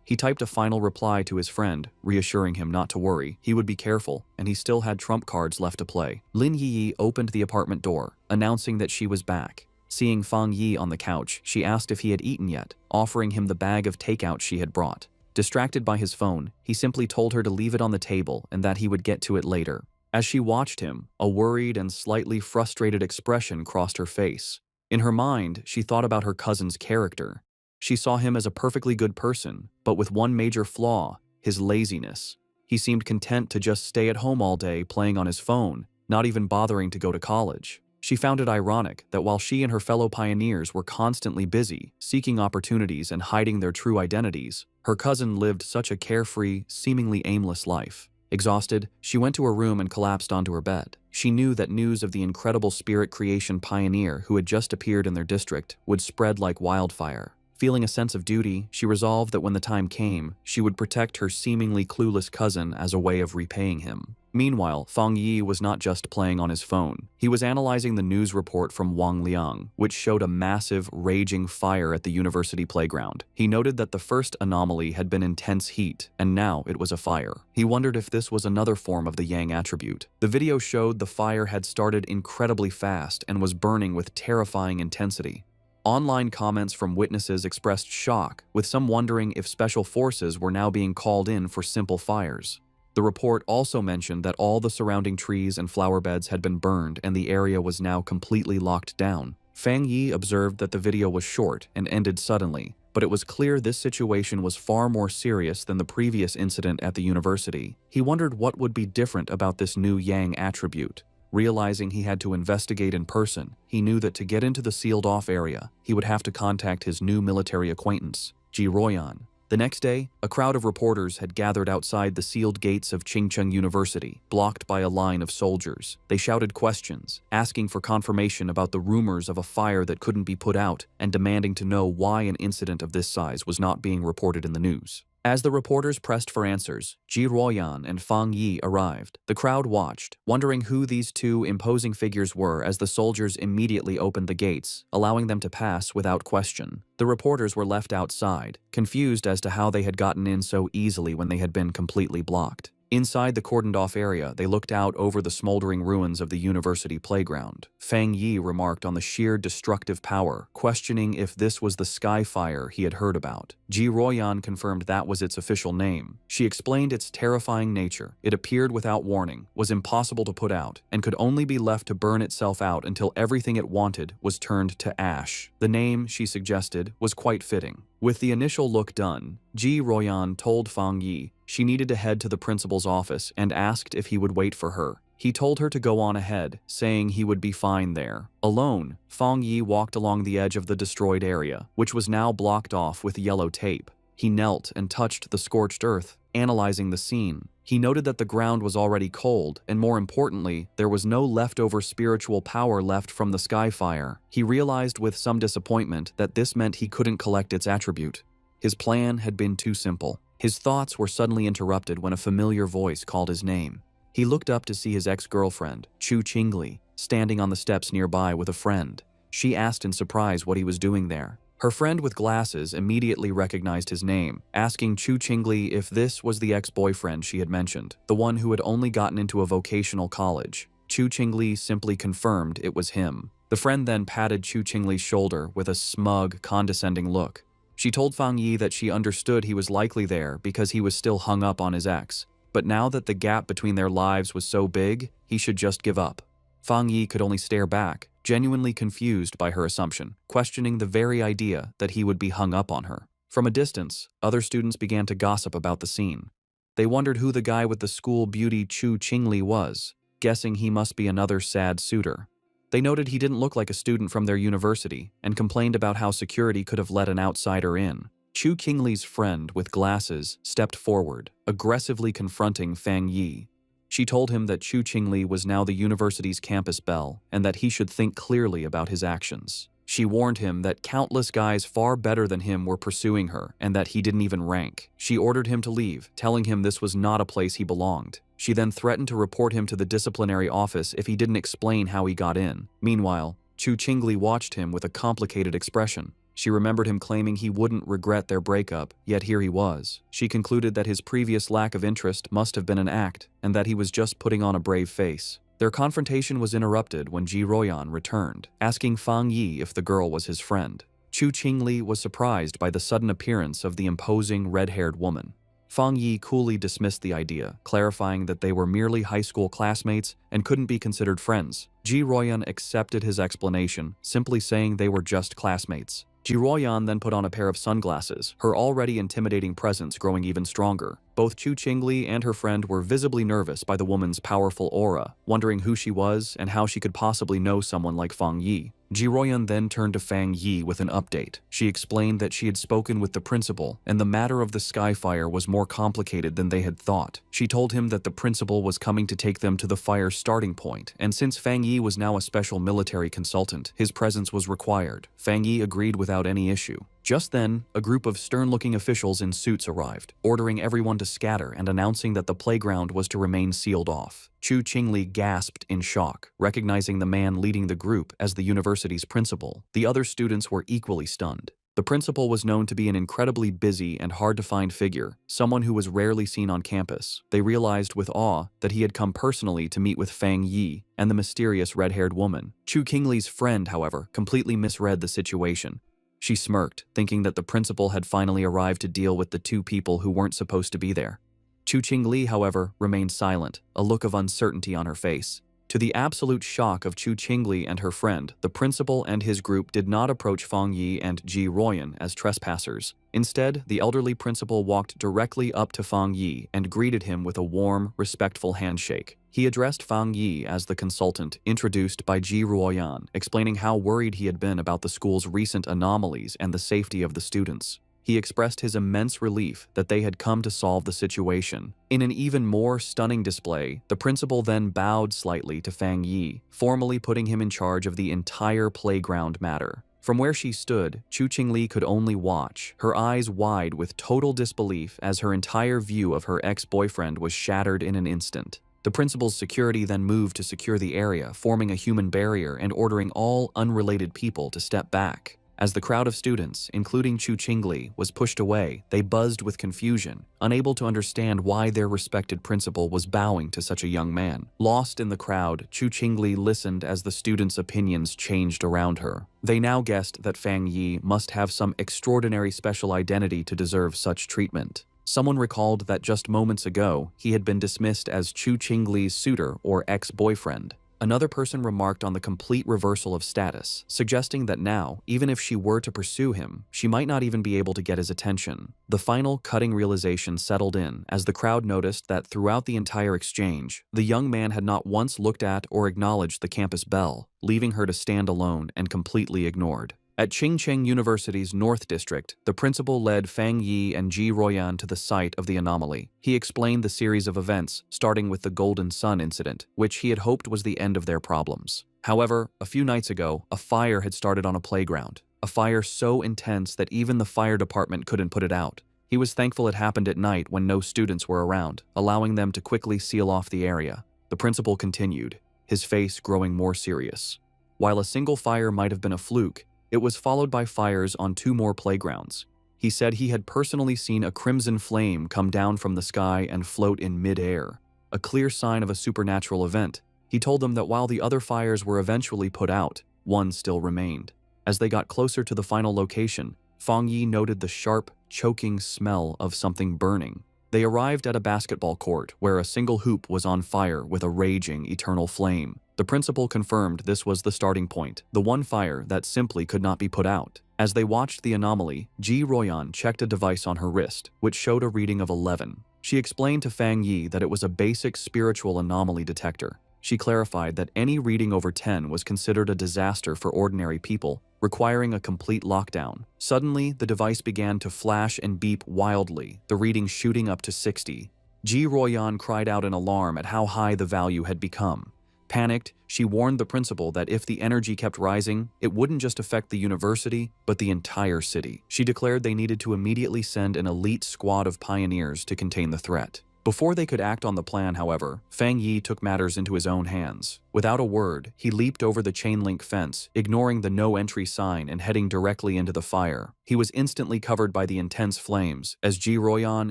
He typed a final reply to his friend, reassuring him not to worry, he would be careful, and he still had trump cards left to play. Lin Yiyi opened the apartment door, announcing that she was back. Seeing Fang Yi on the couch, she asked if he had eaten yet, offering him the bag of takeout she had brought. Distracted by his phone, he simply told her to leave it on the table and that he would get to it later. As she watched him, a worried and slightly frustrated expression crossed her face. In her mind, she thought about her cousin's character. She saw him as a perfectly good person, but with one major flaw: his laziness. He seemed content to just stay at home all day playing on his phone, not even bothering to go to college. She found it ironic that while she and her fellow pioneers were constantly busy, seeking opportunities and hiding their true identities, her cousin lived such a carefree, seemingly aimless life. Exhausted, she went to her room and collapsed onto her bed. She knew that news of the incredible spirit creation pioneer who had just appeared in their district would spread like wildfire. Feeling a sense of duty, she resolved that when the time came, she would protect her seemingly clueless cousin as a way of repaying him. Meanwhile, Fang Yi was not just playing on his phone. He was analyzing the news report from Wang Liang, which showed a massive, raging fire at the university playground. He noted that the first anomaly had been intense heat, and now it was a fire. He wondered if this was another form of the Yang attribute. The video showed the fire had started incredibly fast and was burning with terrifying intensity. Online comments from witnesses expressed shock, with some wondering if special forces were now being called in for simple fires. The report also mentioned that all the surrounding trees and flower beds had been burned and the area was now completely locked down. Fang Yi observed that the video was short and ended suddenly, but it was clear this situation was far more serious than the previous incident at the university. He wondered what would be different about this new Yang attribute. Realizing he had to investigate in person, he knew that to get into the sealed-off area, he would have to contact his new military acquaintance, Ji Royan. The next day, a crowd of reporters had gathered outside the sealed gates of Qingcheng University, blocked by a line of soldiers. They shouted questions, asking for confirmation about the rumors of a fire that couldn't be put out, and demanding to know why an incident of this size was not being reported in the news. As the reporters pressed for answers, Ji Ruoyan and Fang Yi arrived. The crowd watched, wondering who these two imposing figures were as the soldiers immediately opened the gates, allowing them to pass without question. The reporters were left outside, confused as to how they had gotten in so easily when they had been completely blocked. Inside the cordoned-off area, they looked out over the smoldering ruins of the university playground. Fang Yi remarked on the sheer destructive power, questioning if this was the sky fire he had heard about. Ji Ruoyan confirmed that was its official name. She explained its terrifying nature. It appeared without warning, was impossible to put out, and could only be left to burn itself out until everything it wanted was turned to ash. The name, she suggested, was quite fitting. With the initial look done, Ji Ruoyan told Fang Yi she needed to head to the principal's office and asked if he would wait for her. He told her to go on ahead, saying he would be fine there. Alone, Fang Yi walked along the edge of the destroyed area, which was now blocked off with yellow tape. He knelt and touched the scorched earth, analyzing the scene. He noted that the ground was already cold, and more importantly, there was no leftover spiritual power left from the sky fire. He realized with some disappointment that this meant he couldn't collect its attribute. His plan had been too simple. His thoughts were suddenly interrupted when a familiar voice called his name. He looked up to see his ex-girlfriend, Chu Qingli, standing on the steps nearby with a friend. She asked in surprise what he was doing there. Her friend with glasses immediately recognized his name, asking Chu Qingli if this was the ex-boyfriend she had mentioned, the one who had only gotten into a vocational college. Chu Qingli simply confirmed it was him. The friend then patted Chu Qingli's shoulder with a smug, condescending look. She told Fang Yi that she understood he was likely there because he was still hung up on his ex, but now that the gap between their lives was so big, he should just give up. Fang Yi could only stare back, genuinely confused by her assumption, questioning the very idea that he would be hung up on her. From a distance, other students began to gossip about the scene. They wondered who the guy with the school beauty Chu Qingli was, guessing he must be another sad suitor. They noted he didn't look like a student from their university and complained about how security could have let an outsider in. Chu Qingli's friend with glasses stepped forward, aggressively confronting Fang Yi. She told him that Chu Qingli was now the university's campus belle and that he should think clearly about his actions. She warned him that countless guys far better than him were pursuing her and that he didn't even rank. She ordered him to leave, telling him this was not a place he belonged. She then threatened to report him to the disciplinary office if he didn't explain how he got in. Meanwhile, Chu Qingli watched him with a complicated expression. She remembered him claiming he wouldn't regret their breakup, yet here he was. She concluded that his previous lack of interest must have been an act, and that he was just putting on a brave face. Their confrontation was interrupted when Ji Ruoyan returned, asking Fang Yi if the girl was his friend. Chu Qingli was surprised by the sudden appearance of the imposing red-haired woman. Fang Yi coolly dismissed the idea, clarifying that they were merely high school classmates and couldn't be considered friends. Ji Royan accepted his explanation, simply saying they were just classmates. Ji Royan then put on a pair of sunglasses, her already intimidating presence growing even stronger. Both Chu Qingli and her friend were visibly nervous by the woman's powerful aura, wondering who she was and how she could possibly know someone like Fang Yi. Ji Royan then turned to Fang Yi with an update. She explained that she had spoken with the principal, and the matter of the Skyfire was more complicated than they had thought. She told him that the principal was coming to take them to the fire's starting point, and since Fang Yi was now a special military consultant, his presence was required. Fang Yi agreed without any issue. Just then, a group of stern-looking officials in suits arrived, ordering everyone to scatter and announcing that the playground was to remain sealed off. Chu Qingli gasped in shock, recognizing the man leading the group as the university's principal. The other students were equally stunned. The principal was known to be an incredibly busy and hard-to-find figure, someone who was rarely seen on campus. They realized with awe that he had come personally to meet with Fang Yi and the mysterious red-haired woman. Chu Qingli's friend, however, completely misread the situation. She smirked, thinking that the principal had finally arrived to deal with the two people who weren't supposed to be there. Chu Qingli, however, remained silent, a look of uncertainty on her face. To the absolute shock of Chu Qingli and her friend, the principal and his group did not approach Fang Yi and Ji Royan as trespassers. Instead, the elderly principal walked directly up to Fang Yi and greeted him with a warm, respectful handshake. He addressed Fang Yi as the consultant introduced by Ji Royan, explaining how worried he had been about the school's recent anomalies and the safety of the students. He expressed his immense relief that they had come to solve the situation. In an even more stunning display, the principal then bowed slightly to Fang Yi, formally putting him in charge of the entire playground matter. From where she stood, Chu Qingli could only watch, her eyes wide with total disbelief as her entire view of her ex-boyfriend was shattered in an instant. The principal's security then moved to secure the area, forming a human barrier and ordering all unrelated people to step back. As the crowd of students, including Chu Qingli, was pushed away, they buzzed with confusion, unable to understand why their respected principal was bowing to such a young man. Lost in the crowd, Chu Qingli listened as the students' opinions changed around her. They now guessed that Fang Yi must have some extraordinary special identity to deserve such treatment. Someone recalled that just moments ago, he had been dismissed as Chu Qingli's suitor or ex-boyfriend. Another person remarked on the complete reversal of status, suggesting that now, even if she were to pursue him, she might not even be able to get his attention. The final cutting realization settled in as the crowd noticed that throughout the entire exchange, the young man had not once looked at or acknowledged the campus belle, leaving her to stand alone and completely ignored. At Qingcheng University's North District, the principal led Fang Yi and Ji Royan to the site of the anomaly. He explained the series of events, starting with the Golden Sun incident, which he had hoped was the end of their problems. However, a few nights ago, a fire had started on a playground. A fire so intense that even the fire department couldn't put it out. He was thankful it happened at night when no students were around, allowing them to quickly seal off the area. The principal continued, his face growing more serious. While a single fire might have been a fluke, it was followed by fires on 2 more playgrounds. He said he had personally seen a crimson flame come down from the sky and float in mid-air, a clear sign of a supernatural event. He told them that while the other fires were eventually put out, one still remained. As they got closer to the final location, Fang Yi noted the sharp, choking smell of something burning. They arrived at a basketball court where a single hoop was on fire with a raging, eternal flame. The principal confirmed this was the starting point, the one fire that simply could not be put out. As they watched the anomaly, Ji Royan checked a device on her wrist, which showed a reading of 11. She explained to Fang Yi that it was a basic spiritual anomaly detector. She clarified that any reading over 10 was considered a disaster for ordinary people, requiring a complete lockdown. Suddenly, the device began to flash and beep wildly, the reading shooting up to 60. Ji Royan cried out in alarm at how high the value had become. Panicked, she warned the principal that if the energy kept rising, it wouldn't just affect the university, but the entire city. She declared they needed to immediately send an elite squad of pioneers to contain the threat. Before they could act on the plan, however, Fang Yi took matters into his own hands. Without a word, he leaped over the chain-link fence, ignoring the no-entry sign and heading directly into the fire. He was instantly covered by the intense flames, as Ji Royan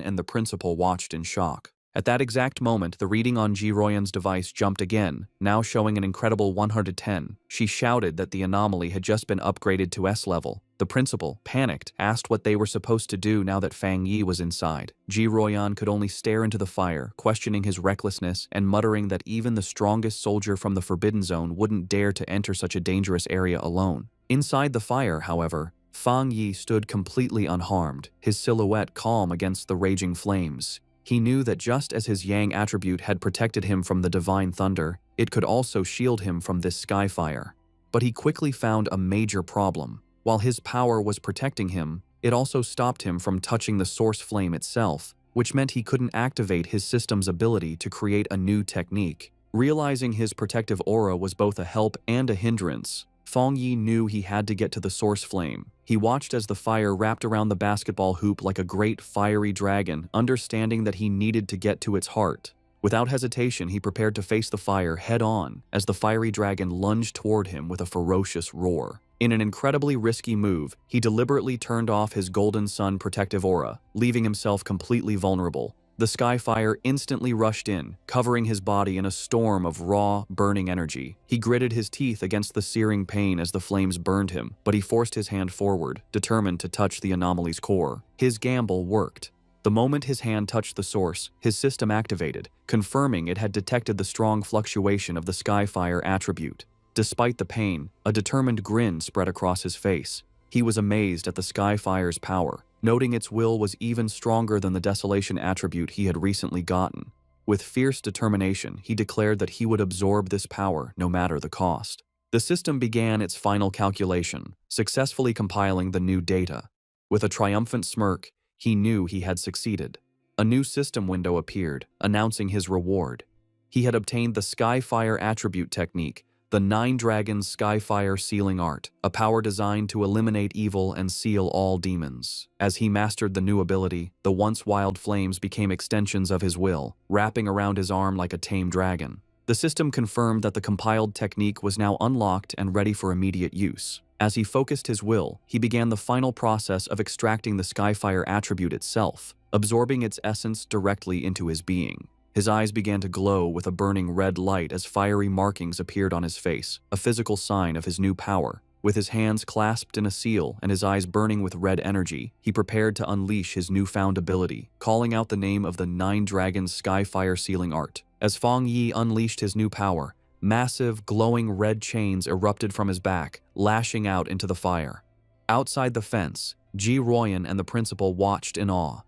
and the principal watched in shock. At that exact moment, the reading on Ji Royan's device jumped again, now showing an incredible 110. She shouted that the anomaly had just been upgraded to S level. The principal, panicked, asked what they were supposed to do now that Fang Yi was inside. Ji Royan could only stare into the fire, questioning his recklessness and muttering that even the strongest soldier from the Forbidden Zone wouldn't dare to enter such a dangerous area alone. Inside the fire, however, Fang Yi stood completely unharmed, his silhouette calm against the raging flames. He knew that just as his Yang attribute had protected him from the divine thunder, it could also shield him from this sky fire. But he quickly found a major problem. While his power was protecting him, it also stopped him from touching the source flame itself, which meant he couldn't activate his system's ability to create a new technique. Realizing his protective aura was both a help and a hindrance, Fang Yi knew he had to get to the source flame. He watched as the fire wrapped around the basketball hoop like a great fiery dragon, understanding that he needed to get to its heart. Without hesitation, he prepared to face the fire head-on as the fiery dragon lunged toward him with a ferocious roar. In an incredibly risky move, he deliberately turned off his Golden Sun protective aura, leaving himself completely vulnerable. The sky fire instantly rushed in, covering his body in a storm of raw, burning energy. He gritted his teeth against the searing pain as the flames burned him, but he forced his hand forward, determined to touch the anomaly's core. His gamble worked. The moment his hand touched the source, his system activated, confirming it had detected the strong fluctuation of the sky fire attribute. Despite the pain, a determined grin spread across his face. He was amazed at the sky fire's power, noting its will was even stronger than the desolation attribute he had recently gotten. With fierce determination, he declared that he would absorb this power no matter the cost. The system began its final calculation, successfully compiling the new data. With a triumphant smirk, he knew he had succeeded. A new system window appeared, announcing his reward. He had obtained the Skyfire attribute technique, the 9 Dragons Skyfire Sealing Art, a power designed to eliminate evil and seal all demons. As he mastered the new ability, the once wild flames became extensions of his will, wrapping around his arm like a tame dragon. The system confirmed that the compiled technique was now unlocked and ready for immediate use. As he focused his will, he began the final process of extracting the Skyfire attribute itself, absorbing its essence directly into his being. His eyes began to glow with a burning red light as fiery markings appeared on his face, a physical sign of his new power. With his hands clasped in a seal and his eyes burning with red energy, he prepared to unleash his newfound ability, calling out the name of the 9 Dragons Skyfire Sealing Art. As Fang Yi unleashed his new power, massive, glowing red chains erupted from his back, lashing out into the fire. Outside the fence, Ji Royan and the principal watched in awe.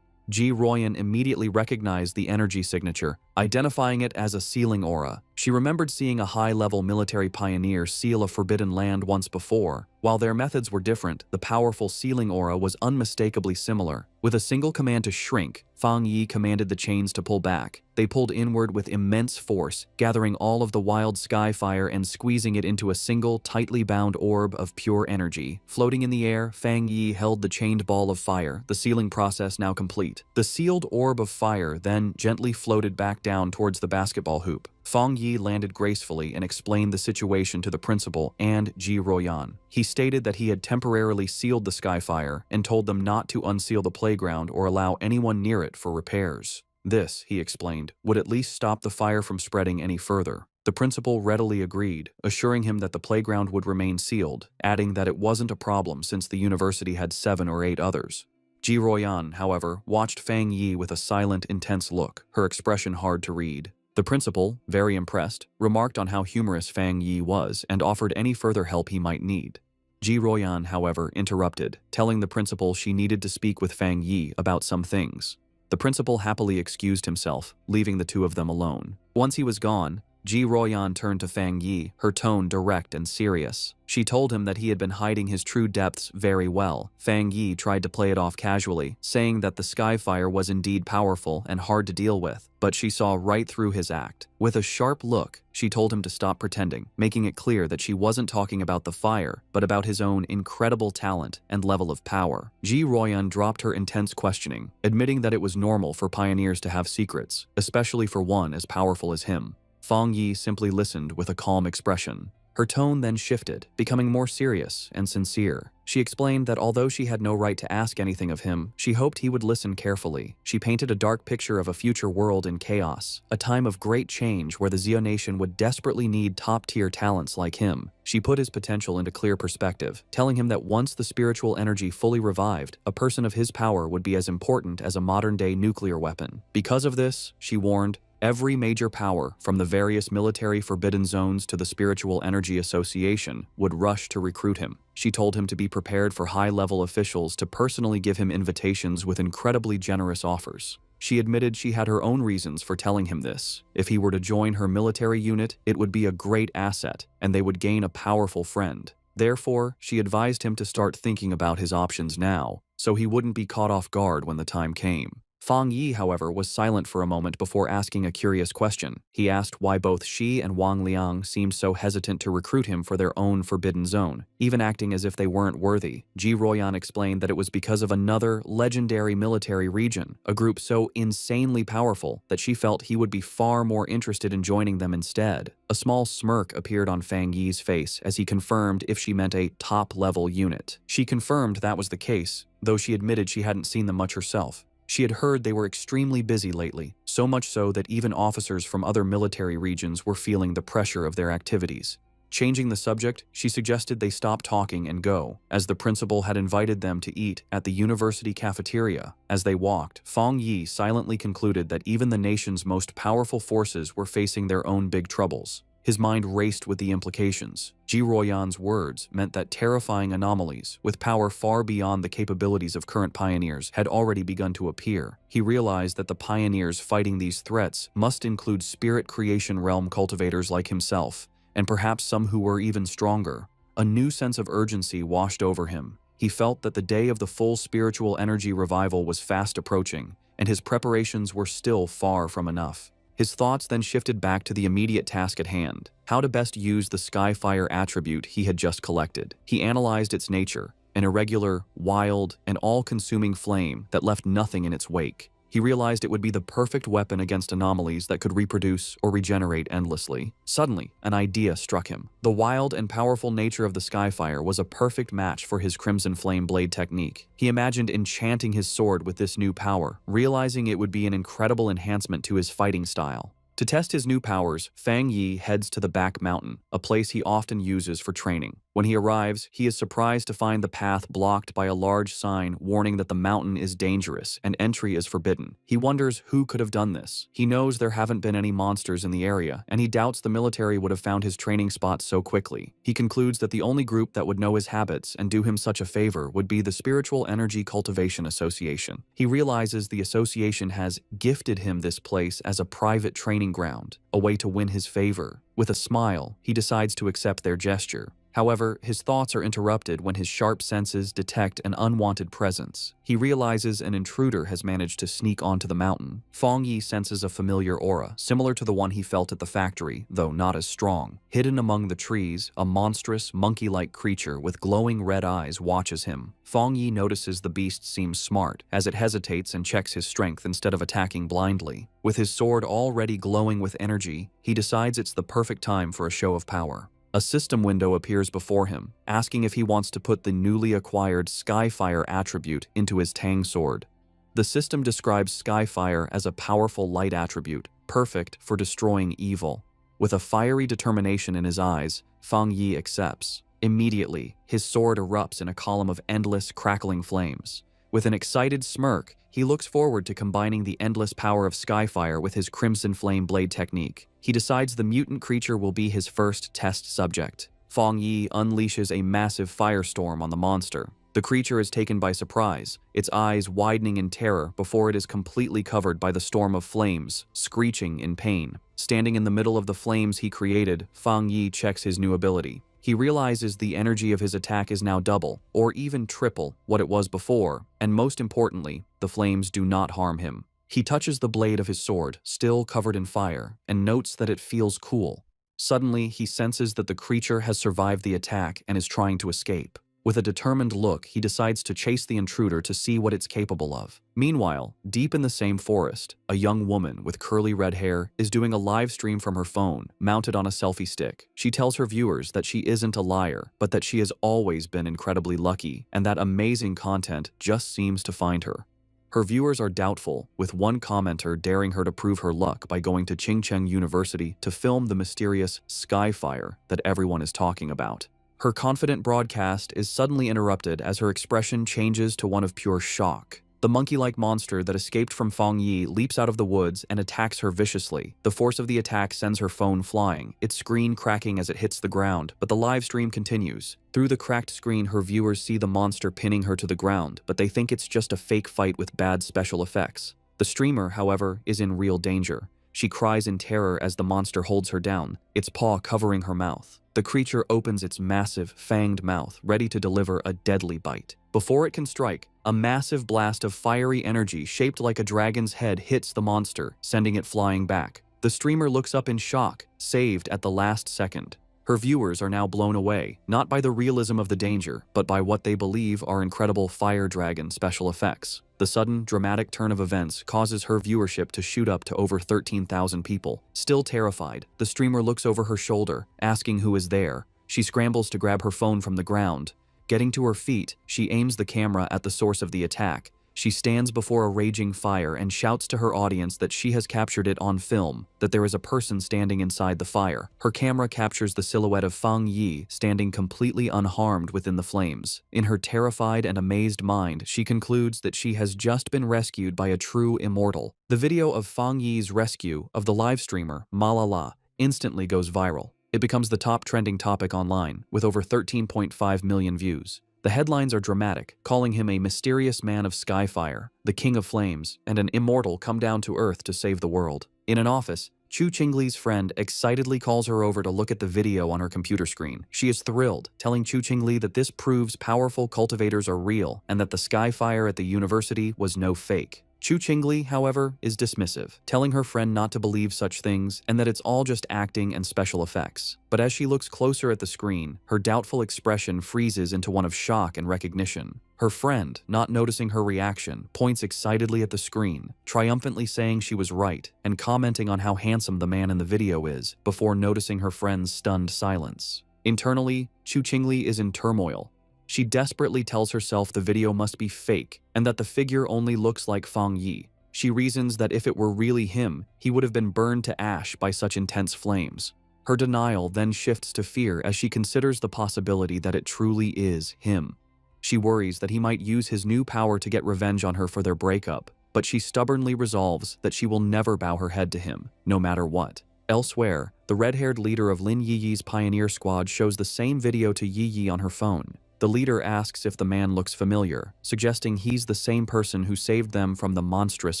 Ji Royan immediately recognized the energy signature, identifying it as a sealing aura. She remembered seeing a high-level military pioneer seal a forbidden land once before. While their methods were different, the powerful sealing aura was unmistakably similar. With a single command to shrink, Fang Yi commanded the chains to pull back. They pulled inward with immense force, gathering all of the wild sky fire and squeezing it into a single, tightly bound orb of pure energy. Floating in the air, Fang Yi held the chained ball of fire, the sealing process now complete. The sealed orb of fire then gently floated back down towards the basketball hoop. Fang Yi landed gracefully and explained the situation to the principal and Ji Royan. He stated that he had temporarily sealed the Skyfire and told them not to unseal the playground or allow anyone near it for repairs. This, he explained, would at least stop the fire from spreading any further. The principal readily agreed, assuring him that the playground would remain sealed, adding that it wasn't a problem since the university had 7 or 8 others. Ji Royan, however, watched Fang Yi with a silent, intense look, her expression hard to read. The principal, very impressed, remarked on how humorous Fang Yi was and offered any further help he might need. Ji Royan, however, interrupted, telling the principal she needed to speak with Fang Yi about some things. The principal happily excused himself, leaving the two of them alone. Once he was gone, Ji Royan turned to Fang Yi, her tone direct and serious. She told him that he had been hiding his true depths very well. Fang Yi tried to play it off casually, saying that the Skyfire was indeed powerful and hard to deal with, but she saw right through his act. With a sharp look, she told him to stop pretending, making it clear that she wasn't talking about the fire, but about his own incredible talent and level of power. Ji Royan dropped her intense questioning, admitting that it was normal for pioneers to have secrets, especially for one as powerful as him. Fang Yi simply listened with a calm expression. Her tone then shifted, becoming more serious and sincere. She explained that although she had no right to ask anything of him, she hoped he would listen carefully. She painted a dark picture of a future world in chaos, a time of great change where the Zia nation would desperately need top-tier talents like him. She put his potential into clear perspective, telling him that once the spiritual energy fully revived, a person of his power would be as important as a modern-day nuclear weapon. Because of this, she warned, every major power, from the various military forbidden zones to the Spiritual Energy Association, would rush to recruit him. She told him to be prepared for high-level officials to personally give him invitations with incredibly generous offers. She admitted she had her own reasons for telling him this. If he were to join her military unit, it would be a great asset, and they would gain a powerful friend. Therefore, she advised him to start thinking about his options now, so he wouldn't be caught off guard when the time came. Fang Yi, however, was silent for a moment before asking a curious question. He asked why both she and Wang Liang seemed so hesitant to recruit him for their own forbidden zone, even acting as if they weren't worthy. Ji Ruoyan explained that it was because of another legendary military region, a group so insanely powerful that she felt he would be far more interested in joining them instead. A small smirk appeared on Fang Yi's face as he confirmed if she meant a top-level unit. She confirmed that was the case, though she admitted she hadn't seen them much herself. She had heard they were extremely busy lately, so much so that even officers from other military regions were feeling the pressure of their activities. Changing the subject, she suggested they stop talking and go, as the principal had invited them to eat at the university cafeteria. As they walked, Fang Yi silently concluded that even the nation's most powerful forces were facing their own big troubles. His mind raced with the implications. Ji Ruoyan's words meant that terrifying anomalies, with power far beyond the capabilities of current pioneers, had already begun to appear. He realized that the pioneers fighting these threats must include spirit creation realm cultivators like himself, and perhaps some who were even stronger. A new sense of urgency washed over him. He felt that the day of the full spiritual energy revival was fast approaching, and his preparations were still far from enough. His thoughts then shifted back to the immediate task at hand, how to best use the Skyfire attribute he had just collected. He analyzed its nature, an irregular, wild, and all-consuming flame that left nothing in its wake. He realized it would be the perfect weapon against anomalies that could reproduce or regenerate endlessly. Suddenly, an idea struck him. The wild and powerful nature of the Skyfire was a perfect match for his Crimson Flame Blade technique. He imagined enchanting his sword with this new power, realizing it would be an incredible enhancement to his fighting style. To test his new powers, Fang Yi heads to the back mountain, a place he often uses for training. When he arrives, he is surprised to find the path blocked by a large sign warning that the mountain is dangerous and entry is forbidden. He wonders who could have done this. He knows there haven't been any monsters in the area, and he doubts the military would have found his training spot so quickly. He concludes that the only group that would know his habits and do him such a favor would be the Spiritual Energy Cultivation Association. He realizes the association has gifted him this place as a private training ground, a way to win his favor. With a smile, he decides to accept their gesture. However, his thoughts are interrupted when his sharp senses detect an unwanted presence. He realizes an intruder has managed to sneak onto the mountain. Fang Yi senses a familiar aura, similar to the one he felt at the factory, though not as strong. Hidden among the trees, a monstrous, monkey-like creature with glowing red eyes watches him. Fang Yi notices the beast seems smart, as it hesitates and checks his strength instead of attacking blindly. With his sword already glowing with energy, he decides it's the perfect time for a show of power. A system window appears before him, asking if he wants to put the newly acquired Skyfire attribute into his Tang sword. The system describes Skyfire as a powerful light attribute, perfect for destroying evil. With a fiery determination in his eyes, Fang Yi accepts. Immediately, his sword erupts in a column of endless, crackling flames. With an excited smirk, he looks forward to combining the endless power of Skyfire with his Crimson Flame Blade technique. He decides the mutant creature will be his first test subject. Fang Yi unleashes a massive firestorm on the monster. The creature is taken by surprise, its eyes widening in terror before it is completely covered by the storm of flames, screeching in pain. Standing in the middle of the flames he created, Fang Yi checks his new ability. He realizes the energy of his attack is now double, or even triple, what it was before, and most importantly, the flames do not harm him. He touches the blade of his sword, still covered in fire, and notes that it feels cool. Suddenly, he senses that the creature has survived the attack and is trying to escape. With a determined look, he decides to chase the intruder to see what it's capable of. Meanwhile, deep in the same forest, a young woman with curly red hair is doing a live stream from her phone, mounted on a selfie stick. She tells her viewers that she isn't a liar, but that she has always been incredibly lucky, and that amazing content just seems to find her. Her viewers are doubtful, with one commenter daring her to prove her luck by going to Qingcheng University to film the mysterious sky fire that everyone is talking about. Her confident broadcast is suddenly interrupted as her expression changes to one of pure shock. The monkey-like monster that escaped from Fang Yi leaps out of the woods and attacks her viciously. The force of the attack sends her phone flying, its screen cracking as it hits the ground, but the live stream continues. Through the cracked screen, her viewers see the monster pinning her to the ground, but they think it's just a fake fight with bad special effects. The streamer, however, is in real danger. She cries in terror as the monster holds her down, its paw covering her mouth. The creature opens its massive, fanged mouth, ready to deliver a deadly bite. Before it can strike, a massive blast of fiery energy shaped like a dragon's head hits the monster, sending it flying back. The streamer looks up in shock, saved at the last second. Her viewers are now blown away, not by the realism of the danger, but by what they believe are incredible fire dragon special effects. The sudden, dramatic turn of events causes her viewership to shoot up to over 13,000 people. Still terrified, the streamer looks over her shoulder, asking who is there. She scrambles to grab her phone from the ground. Getting to her feet, she aims the camera at the source of the attack. She stands before a raging fire and shouts to her audience that she has captured it on film, that there is a person standing inside the fire. Her camera captures the silhouette of Fang Yi standing completely unharmed within the flames. In her terrified and amazed mind, she concludes that she has just been rescued by a true immortal. The video of Fang Yi's rescue of the live streamer, Malala, instantly goes viral. It becomes the top trending topic online, with over 13.5 million views. The headlines are dramatic, calling him a mysterious man of skyfire, the king of flames, and an immortal come down to earth to save the world. In an office, Chu Qingli's friend excitedly calls her over to look at the video on her computer screen. She is thrilled, telling Chu Qingli that this proves powerful cultivators are real and that the skyfire at the university was no fake. Chu Qingli, however, is dismissive, telling her friend not to believe such things and that it's all just acting and special effects. But as she looks closer at the screen, her doubtful expression freezes into one of shock and recognition. Her friend, not noticing her reaction, points excitedly at the screen, triumphantly saying she was right and commenting on how handsome the man in the video is, before noticing her friend's stunned silence. Internally, Chu Qingli is in turmoil. She desperately tells herself the video must be fake and that the figure only looks like Fang Yi. She reasons that if it were really him, he would have been burned to ash by such intense flames. Her denial then shifts to fear as she considers the possibility that it truly is him. She worries that he might use his new power to get revenge on her for their breakup, but she stubbornly resolves that she will never bow her head to him, no matter what. Elsewhere, the red-haired leader of Lin Yiyi's pioneer squad shows the same video to Yiyi on her phone. The leader asks if the man looks familiar, suggesting he's the same person who saved them from the monstrous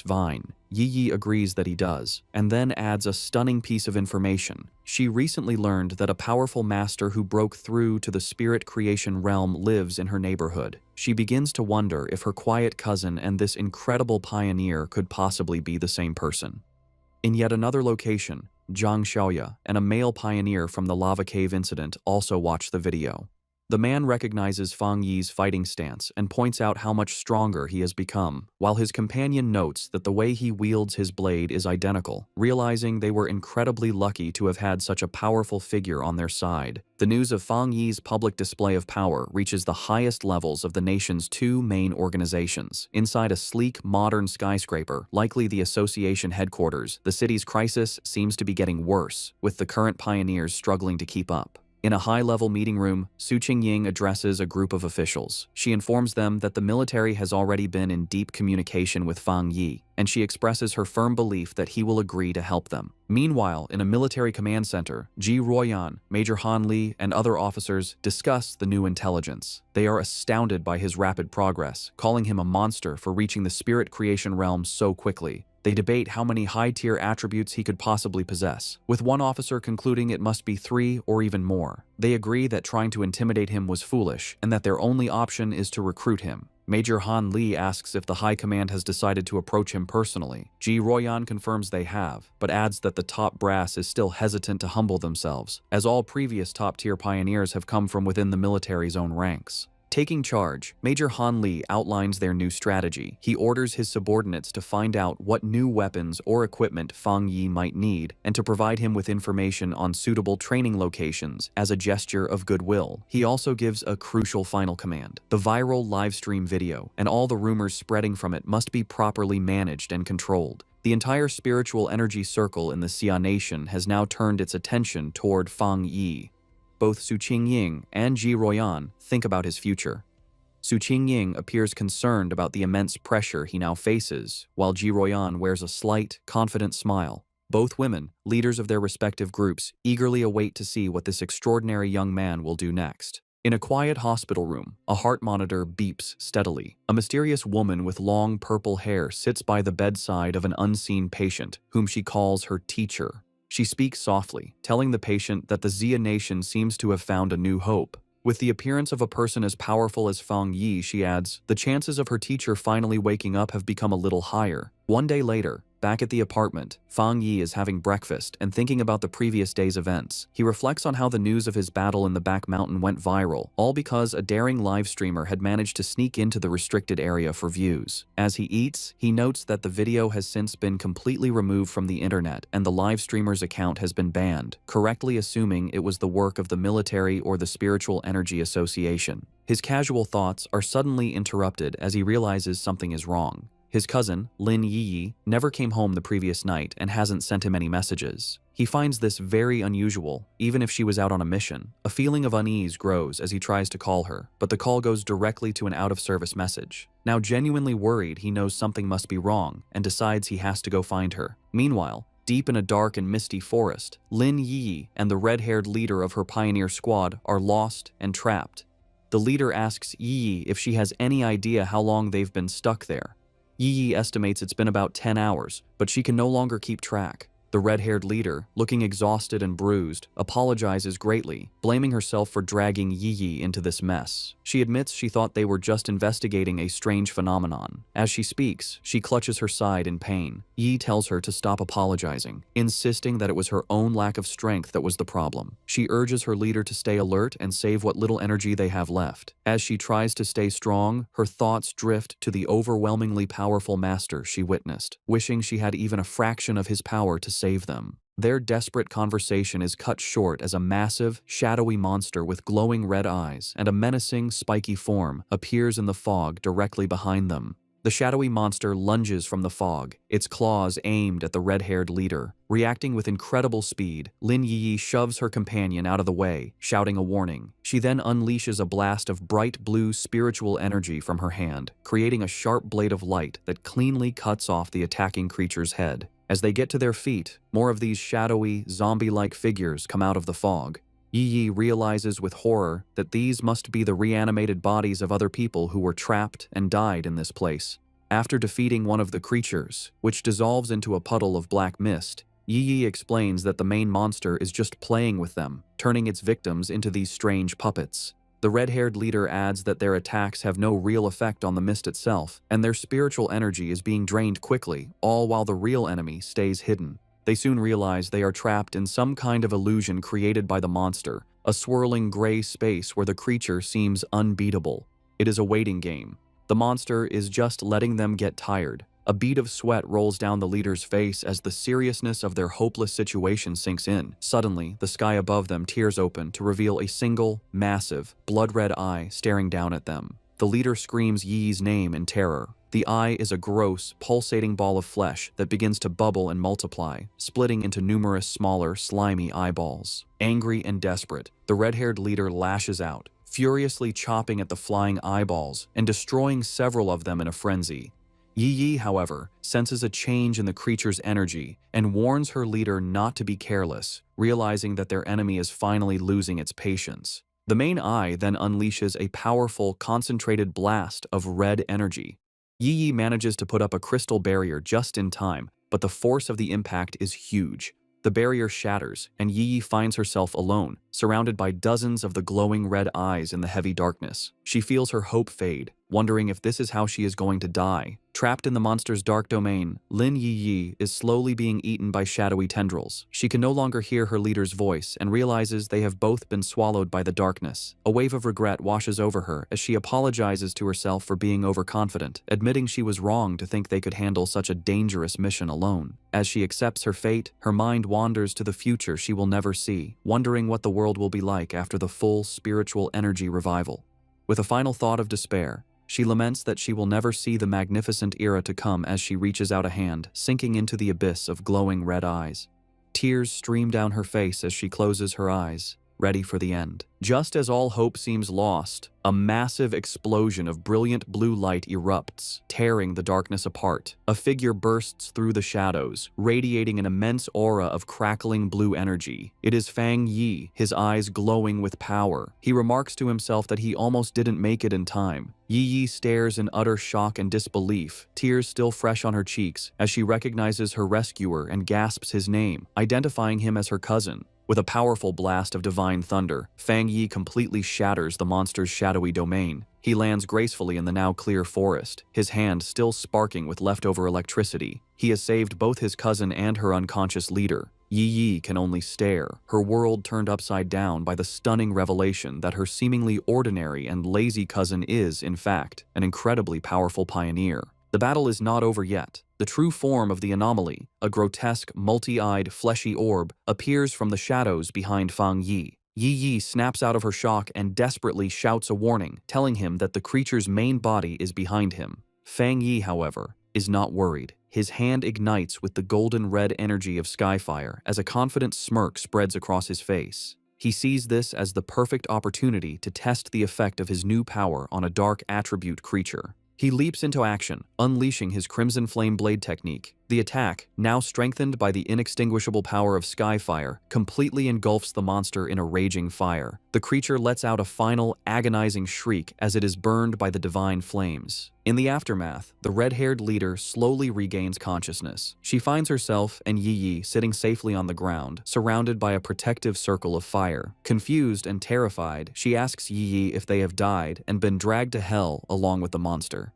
vine. Yiyi agrees that he does, and then adds a stunning piece of information. She recently learned that a powerful master who broke through to the spirit creation realm lives in her neighborhood. She begins to wonder if her quiet cousin and this incredible pioneer could possibly be the same person. In yet another location, Zhang Xiaoya and a male pioneer from the lava cave incident also watch the video. The man recognizes Fang Yi's fighting stance and points out how much stronger he has become, while his companion notes that the way he wields his blade is identical, realizing they were incredibly lucky to have had such a powerful figure on their side. The news of Fang Yi's public display of power reaches the highest levels of the nation's two main organizations. Inside a sleek, modern skyscraper, likely the association headquarters, the city's crisis seems to be getting worse, with the current pioneers struggling to keep up. In a high-level meeting room, Su Qingying addresses a group of officials. She informs them that the military has already been in deep communication with Fang Yi, and she expresses her firm belief that he will agree to help them. Meanwhile, in a military command center, Ji Ruoyan, Major Han Li, and other officers discuss the new intelligence. They are astounded by his rapid progress, calling him a monster for reaching the spirit creation realm so quickly. They debate how many high-tier attributes he could possibly possess, with one officer concluding it must be 3 or even more. They agree that trying to intimidate him was foolish, and that their only option is to recruit him. Major Han Li asks if the High Command has decided to approach him personally. Ji Ruoyan confirms they have, but adds that the top brass is still hesitant to humble themselves, as all previous top-tier pioneers have come from within the military's own ranks. Taking charge, Major Han Li outlines their new strategy. He orders his subordinates to find out what new weapons or equipment Fang Yi might need and to provide him with information on suitable training locations as a gesture of goodwill. He also gives a crucial final command. The viral livestream video and all the rumors spreading from it must be properly managed and controlled. The entire spiritual energy circle in the Xia Nation has now turned its attention toward Fang Yi. Both Su Qingying and Ji Ruoyan think about his future. Su Qingying appears concerned about the immense pressure he now faces, while Ji Ruoyan wears a slight, confident smile. Both women, leaders of their respective groups, eagerly await to see what this extraordinary young man will do next. In a quiet hospital room, a heart monitor beeps steadily. A mysterious woman with long purple hair sits by the bedside of an unseen patient, whom she calls her teacher. She speaks softly, telling the patient that the Xia Nation seems to have found a new hope. With the appearance of a person as powerful as Fang Yi, she adds, the chances of her teacher finally waking up have become a little higher. One day later, back at the apartment, Fang Yi is having breakfast and thinking about the previous day's events. He reflects on how the news of his battle in the back mountain went viral, all because a daring live streamer had managed to sneak into the restricted area for views. As he eats, he notes that the video has since been completely removed from the internet and the live streamer's account has been banned, correctly assuming it was the work of the military or the Spiritual Energy Association. His casual thoughts are suddenly interrupted as he realizes something is wrong. His cousin, Lin Yi, never came home the previous night and hasn't sent him any messages. He finds this very unusual, even if she was out on a mission. A feeling of unease grows as he tries to call her, but the call goes directly to an out-of-service message. Now genuinely worried, he knows something must be wrong and decides he has to go find her. Meanwhile, deep in a dark and misty forest, Lin Yi and the red-haired leader of her pioneer squad are lost and trapped. The leader asks Yi if she has any idea how long they've been stuck there. Yi estimates it's been about 10 hours, but she can no longer keep track. The red-haired leader, looking exhausted and bruised, apologizes greatly, blaming herself for dragging Yi into this mess. She admits she thought they were just investigating a strange phenomenon. As she speaks, she clutches her side in pain. Yi tells her to stop apologizing, insisting that it was her own lack of strength that was the problem. She urges her leader to stay alert and save what little energy they have left. As she tries to stay strong, her thoughts drift to the overwhelmingly powerful master she witnessed, wishing she had even a fraction of his power to save them. Their desperate conversation is cut short as a massive, shadowy monster with glowing red eyes and a menacing, spiky form appears in the fog directly behind them. The shadowy monster lunges from the fog, its claws aimed at the red-haired leader. Reacting with incredible speed, Lin Yi shoves her companion out of the way, shouting a warning. She then unleashes a blast of bright blue spiritual energy from her hand, creating a sharp blade of light that cleanly cuts off the attacking creature's head. As they get to their feet, more of these shadowy, zombie-like figures come out of the fog. Yi realizes with horror that these must be the reanimated bodies of other people who were trapped and died in this place. After defeating one of the creatures, which dissolves into a puddle of black mist, Yi explains that the main monster is just playing with them, turning its victims into these strange puppets. The red-haired leader adds that their attacks have no real effect on the mist itself, and their spiritual energy is being drained quickly, all while the real enemy stays hidden. They soon realize they are trapped in some kind of illusion created by the monster, a swirling gray space where the creature seems unbeatable. It is a waiting game. The monster is just letting them get tired. A bead of sweat rolls down the leader's face as the seriousness of their hopeless situation sinks in. Suddenly, the sky above them tears open to reveal a single, massive, blood-red eye staring down at them. The leader screams Yi's name in terror. The eye is a gross, pulsating ball of flesh that begins to bubble and multiply, splitting into numerous smaller, slimy eyeballs. Angry and desperate, the red-haired leader lashes out, furiously chopping at the flying eyeballs and destroying several of them in a frenzy. Yi, however, senses a change in the creature's energy and warns her leader not to be careless, realizing that their enemy is finally losing its patience. The main eye then unleashes a powerful, concentrated blast of red energy. Yi manages to put up a crystal barrier just in time, but the force of the impact is huge. The barrier shatters, and Yi finds herself alone, surrounded by dozens of the glowing red eyes in the heavy darkness. She feels her hope fade, wondering if this is how she is going to die. Trapped in the monster's dark domain, Lin Yi is slowly being eaten by shadowy tendrils. She can no longer hear her leader's voice and realizes they have both been swallowed by the darkness. A wave of regret washes over her as she apologizes to herself for being overconfident, admitting she was wrong to think they could handle such a dangerous mission alone. As she accepts her fate, her mind wanders to the future she will never see, wondering what the world will be like after the full spiritual energy revival. With a final thought of despair, she laments that she will never see the magnificent era to come as she reaches out a hand, sinking into the abyss of glowing red eyes. Tears stream down her face as she closes her eyes, ready for the end. Just as all hope seems lost, a massive explosion of brilliant blue light erupts, tearing the darkness apart. A figure bursts through the shadows, radiating an immense aura of crackling blue energy. It is Fang Yi, his eyes glowing with power. He remarks to himself that he almost didn't make it in time. Yi stares in utter shock and disbelief, tears still fresh on her cheeks, as she recognizes her rescuer and gasps his name, identifying him as her cousin. With a powerful blast of divine thunder, Fang Yi completely shatters the monster's shadowy domain. He lands gracefully in the now clear forest, his hand still sparking with leftover electricity. He has saved both his cousin and her unconscious leader. Yi can only stare, her world turned upside down by the stunning revelation that her seemingly ordinary and lazy cousin is, in fact, an incredibly powerful pioneer. The battle is not over yet. The true form of the anomaly, a grotesque, multi-eyed, fleshy orb, appears from the shadows behind Fang Yi. Yi snaps out of her shock and desperately shouts a warning, telling him that the creature's main body is behind him. Fang Yi, however, is not worried. His hand ignites with the golden red energy of Skyfire as a confident smirk spreads across his face. He sees this as the perfect opportunity to test the effect of his new power on a dark attribute creature. He leaps into action, unleashing his Crimson Flame Blade technique. The attack, now strengthened by the inextinguishable power of Skyfire, completely engulfs the monster in a raging fire. The creature lets out a final, agonizing shriek as it is burned by the divine flames. In the aftermath, the red-haired leader slowly regains consciousness. She finds herself and Yi sitting safely on the ground, surrounded by a protective circle of fire. Confused and terrified, she asks Yi if they have died and been dragged to hell along with the monster.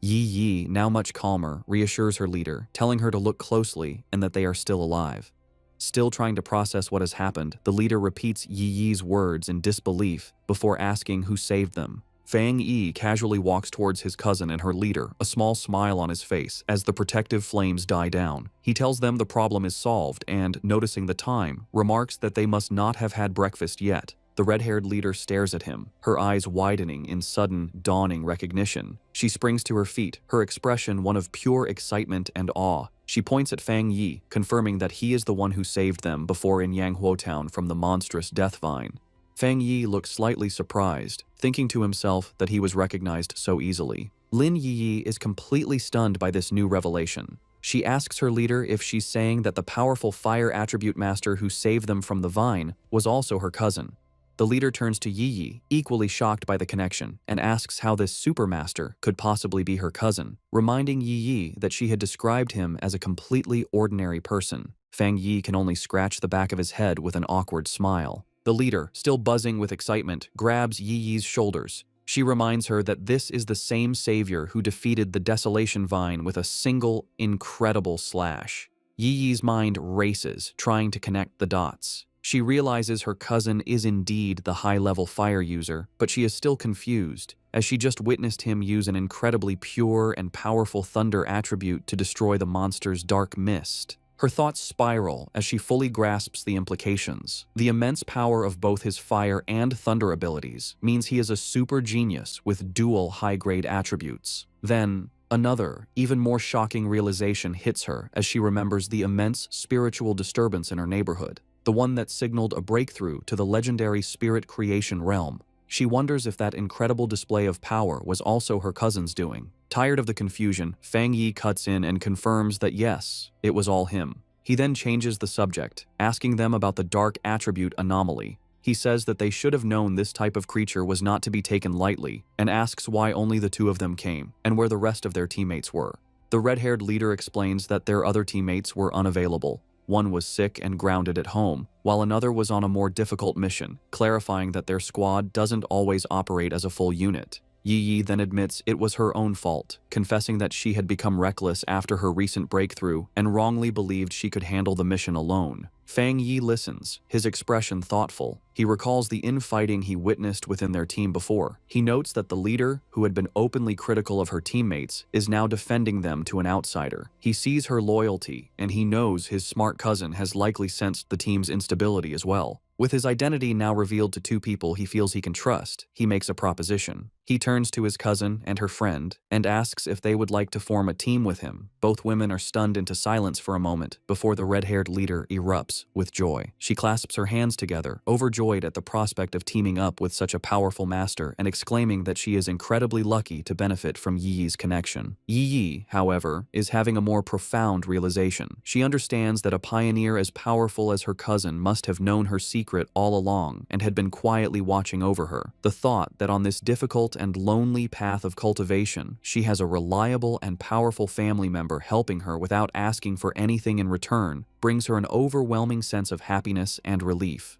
Yi, now much calmer, reassures her leader, telling her to look closely and that they are still alive. Still trying to process what has happened, the leader repeats Yi's words in disbelief before asking who saved them. Fang Yi casually walks towards his cousin and her leader, a small smile on his face as the protective flames die down. He tells them the problem is solved and, noticing the time, remarks that they must not have had breakfast yet. The red-haired leader stares at him, her eyes widening in sudden, dawning recognition. She springs to her feet, her expression one of pure excitement and awe. She points at Fang Yi, confirming that he is the one who saved them before in Yanghuo Town from the monstrous death vine. Fang Yi looks slightly surprised, thinking to himself that he was recognized so easily. Lin Yi is completely stunned by this new revelation. She asks her leader if she's saying that the powerful fire attribute master who saved them from the vine was also her cousin. The leader turns to Yi, equally shocked by the connection, and asks how this supermaster could possibly be her cousin, reminding Yi that she had described him as a completely ordinary person. Fang Yi can only scratch the back of his head with an awkward smile. The leader, still buzzing with excitement, grabs Yi's shoulders. She reminds her that this is the same savior who defeated the Desolation Vine with a single, incredible slash. Yi's mind races, trying to connect the dots. She realizes her cousin is indeed the high-level fire user, but she is still confused, as she just witnessed him use an incredibly pure and powerful thunder attribute to destroy the monster's dark mist. Her thoughts spiral as she fully grasps the implications. The immense power of both his fire and thunder abilities means he is a super genius with dual high-grade attributes. Then, another, even more shocking realization hits her as she remembers the immense spiritual disturbance in her neighborhood. The one that signaled a breakthrough to the legendary spirit creation realm. She wonders if that incredible display of power was also her cousin's doing. Tired of the confusion, Fang Yi cuts in and confirms that yes, it was all him. He then changes the subject, asking them about the dark attribute anomaly. He says that they should have known this type of creature was not to be taken lightly, and asks why only the two of them came, and where the rest of their teammates were. The red-haired leader explains that their other teammates were unavailable. One was sick and grounded at home, while another was on a more difficult mission, clarifying that their squad doesn't always operate as a full unit. Yi Yi then admits it was her own fault, confessing that she had become reckless after her recent breakthrough and wrongly believed she could handle the mission alone. Fang Yi listens, his expression thoughtful. He recalls the infighting he witnessed within their team before. He notes that the leader, who had been openly critical of her teammates, is now defending them to an outsider. He sees her loyalty, and he knows his smart cousin has likely sensed the team's instability as well. With his identity now revealed to two people he feels he can trust, he makes a proposition. He turns to his cousin and her friend and asks if they would like to form a team with him. Both women are stunned into silence for a moment before the red-haired leader erupts with joy. She clasps her hands together, overjoyed at the prospect of teaming up with such a powerful master and exclaiming that she is incredibly lucky to benefit from Yi Yi's connection. Yi Yi, however, is having a more profound realization. She understands that a pioneer as powerful as her cousin must have known her secret all along and had been quietly watching over her. The thought that on this difficult and lonely path of cultivation, she has a reliable and powerful family member helping her without asking for anything in return brings her an overwhelming sense of happiness and relief.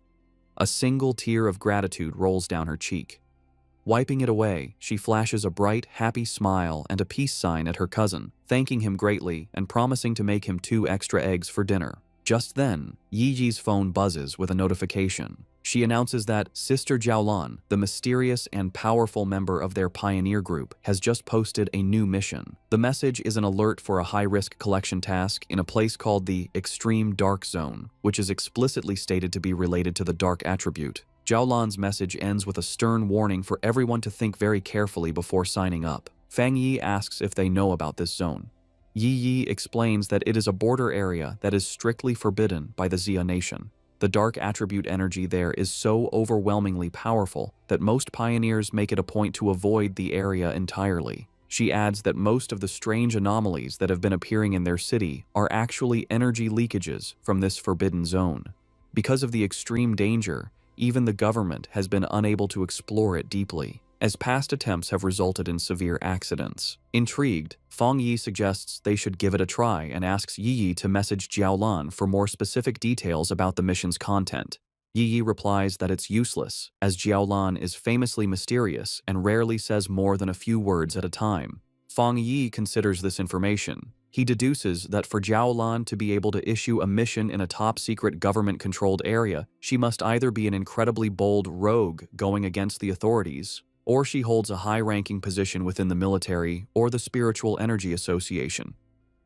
A single tear of gratitude rolls down her cheek. Wiping it away, she flashes a bright, happy smile and a peace sign at her cousin, thanking him greatly and promising to make him 2 extra eggs for dinner. Just then, Yi Yi's phone buzzes with a notification. She announces that Sister Jiaolan, the mysterious and powerful member of their pioneer group, has just posted a new mission. The message is an alert for a high-risk collection task in a place called the Extreme Dark Zone, which is explicitly stated to be related to the dark attribute. Jiaolan's message ends with a stern warning for everyone to think very carefully before signing up. Fang Yi asks if they know about this zone. Yi Yi explains that it is a border area that is strictly forbidden by the Xia Nation. The dark attribute energy there is so overwhelmingly powerful that most pioneers make it a point to avoid the area entirely. She adds that most of the strange anomalies that have been appearing in their city are actually energy leakages from this forbidden zone. Because of the extreme danger, even the government has been unable to explore it deeply, as past attempts have resulted in severe accidents. Intrigued, Fang Yi suggests they should give it a try and asks Yi Yi to message Jiaolan for more specific details about the mission's content. Yi Yi replies that it's useless, as Jiaolan is famously mysterious and rarely says more than a few words at a time. Fang Yi considers this information. He deduces that for Jiaolan to be able to issue a mission in a top-secret government-controlled area, she must either be an incredibly bold rogue going against the authorities, or she holds a high-ranking position within the military or the Spiritual Energy Association.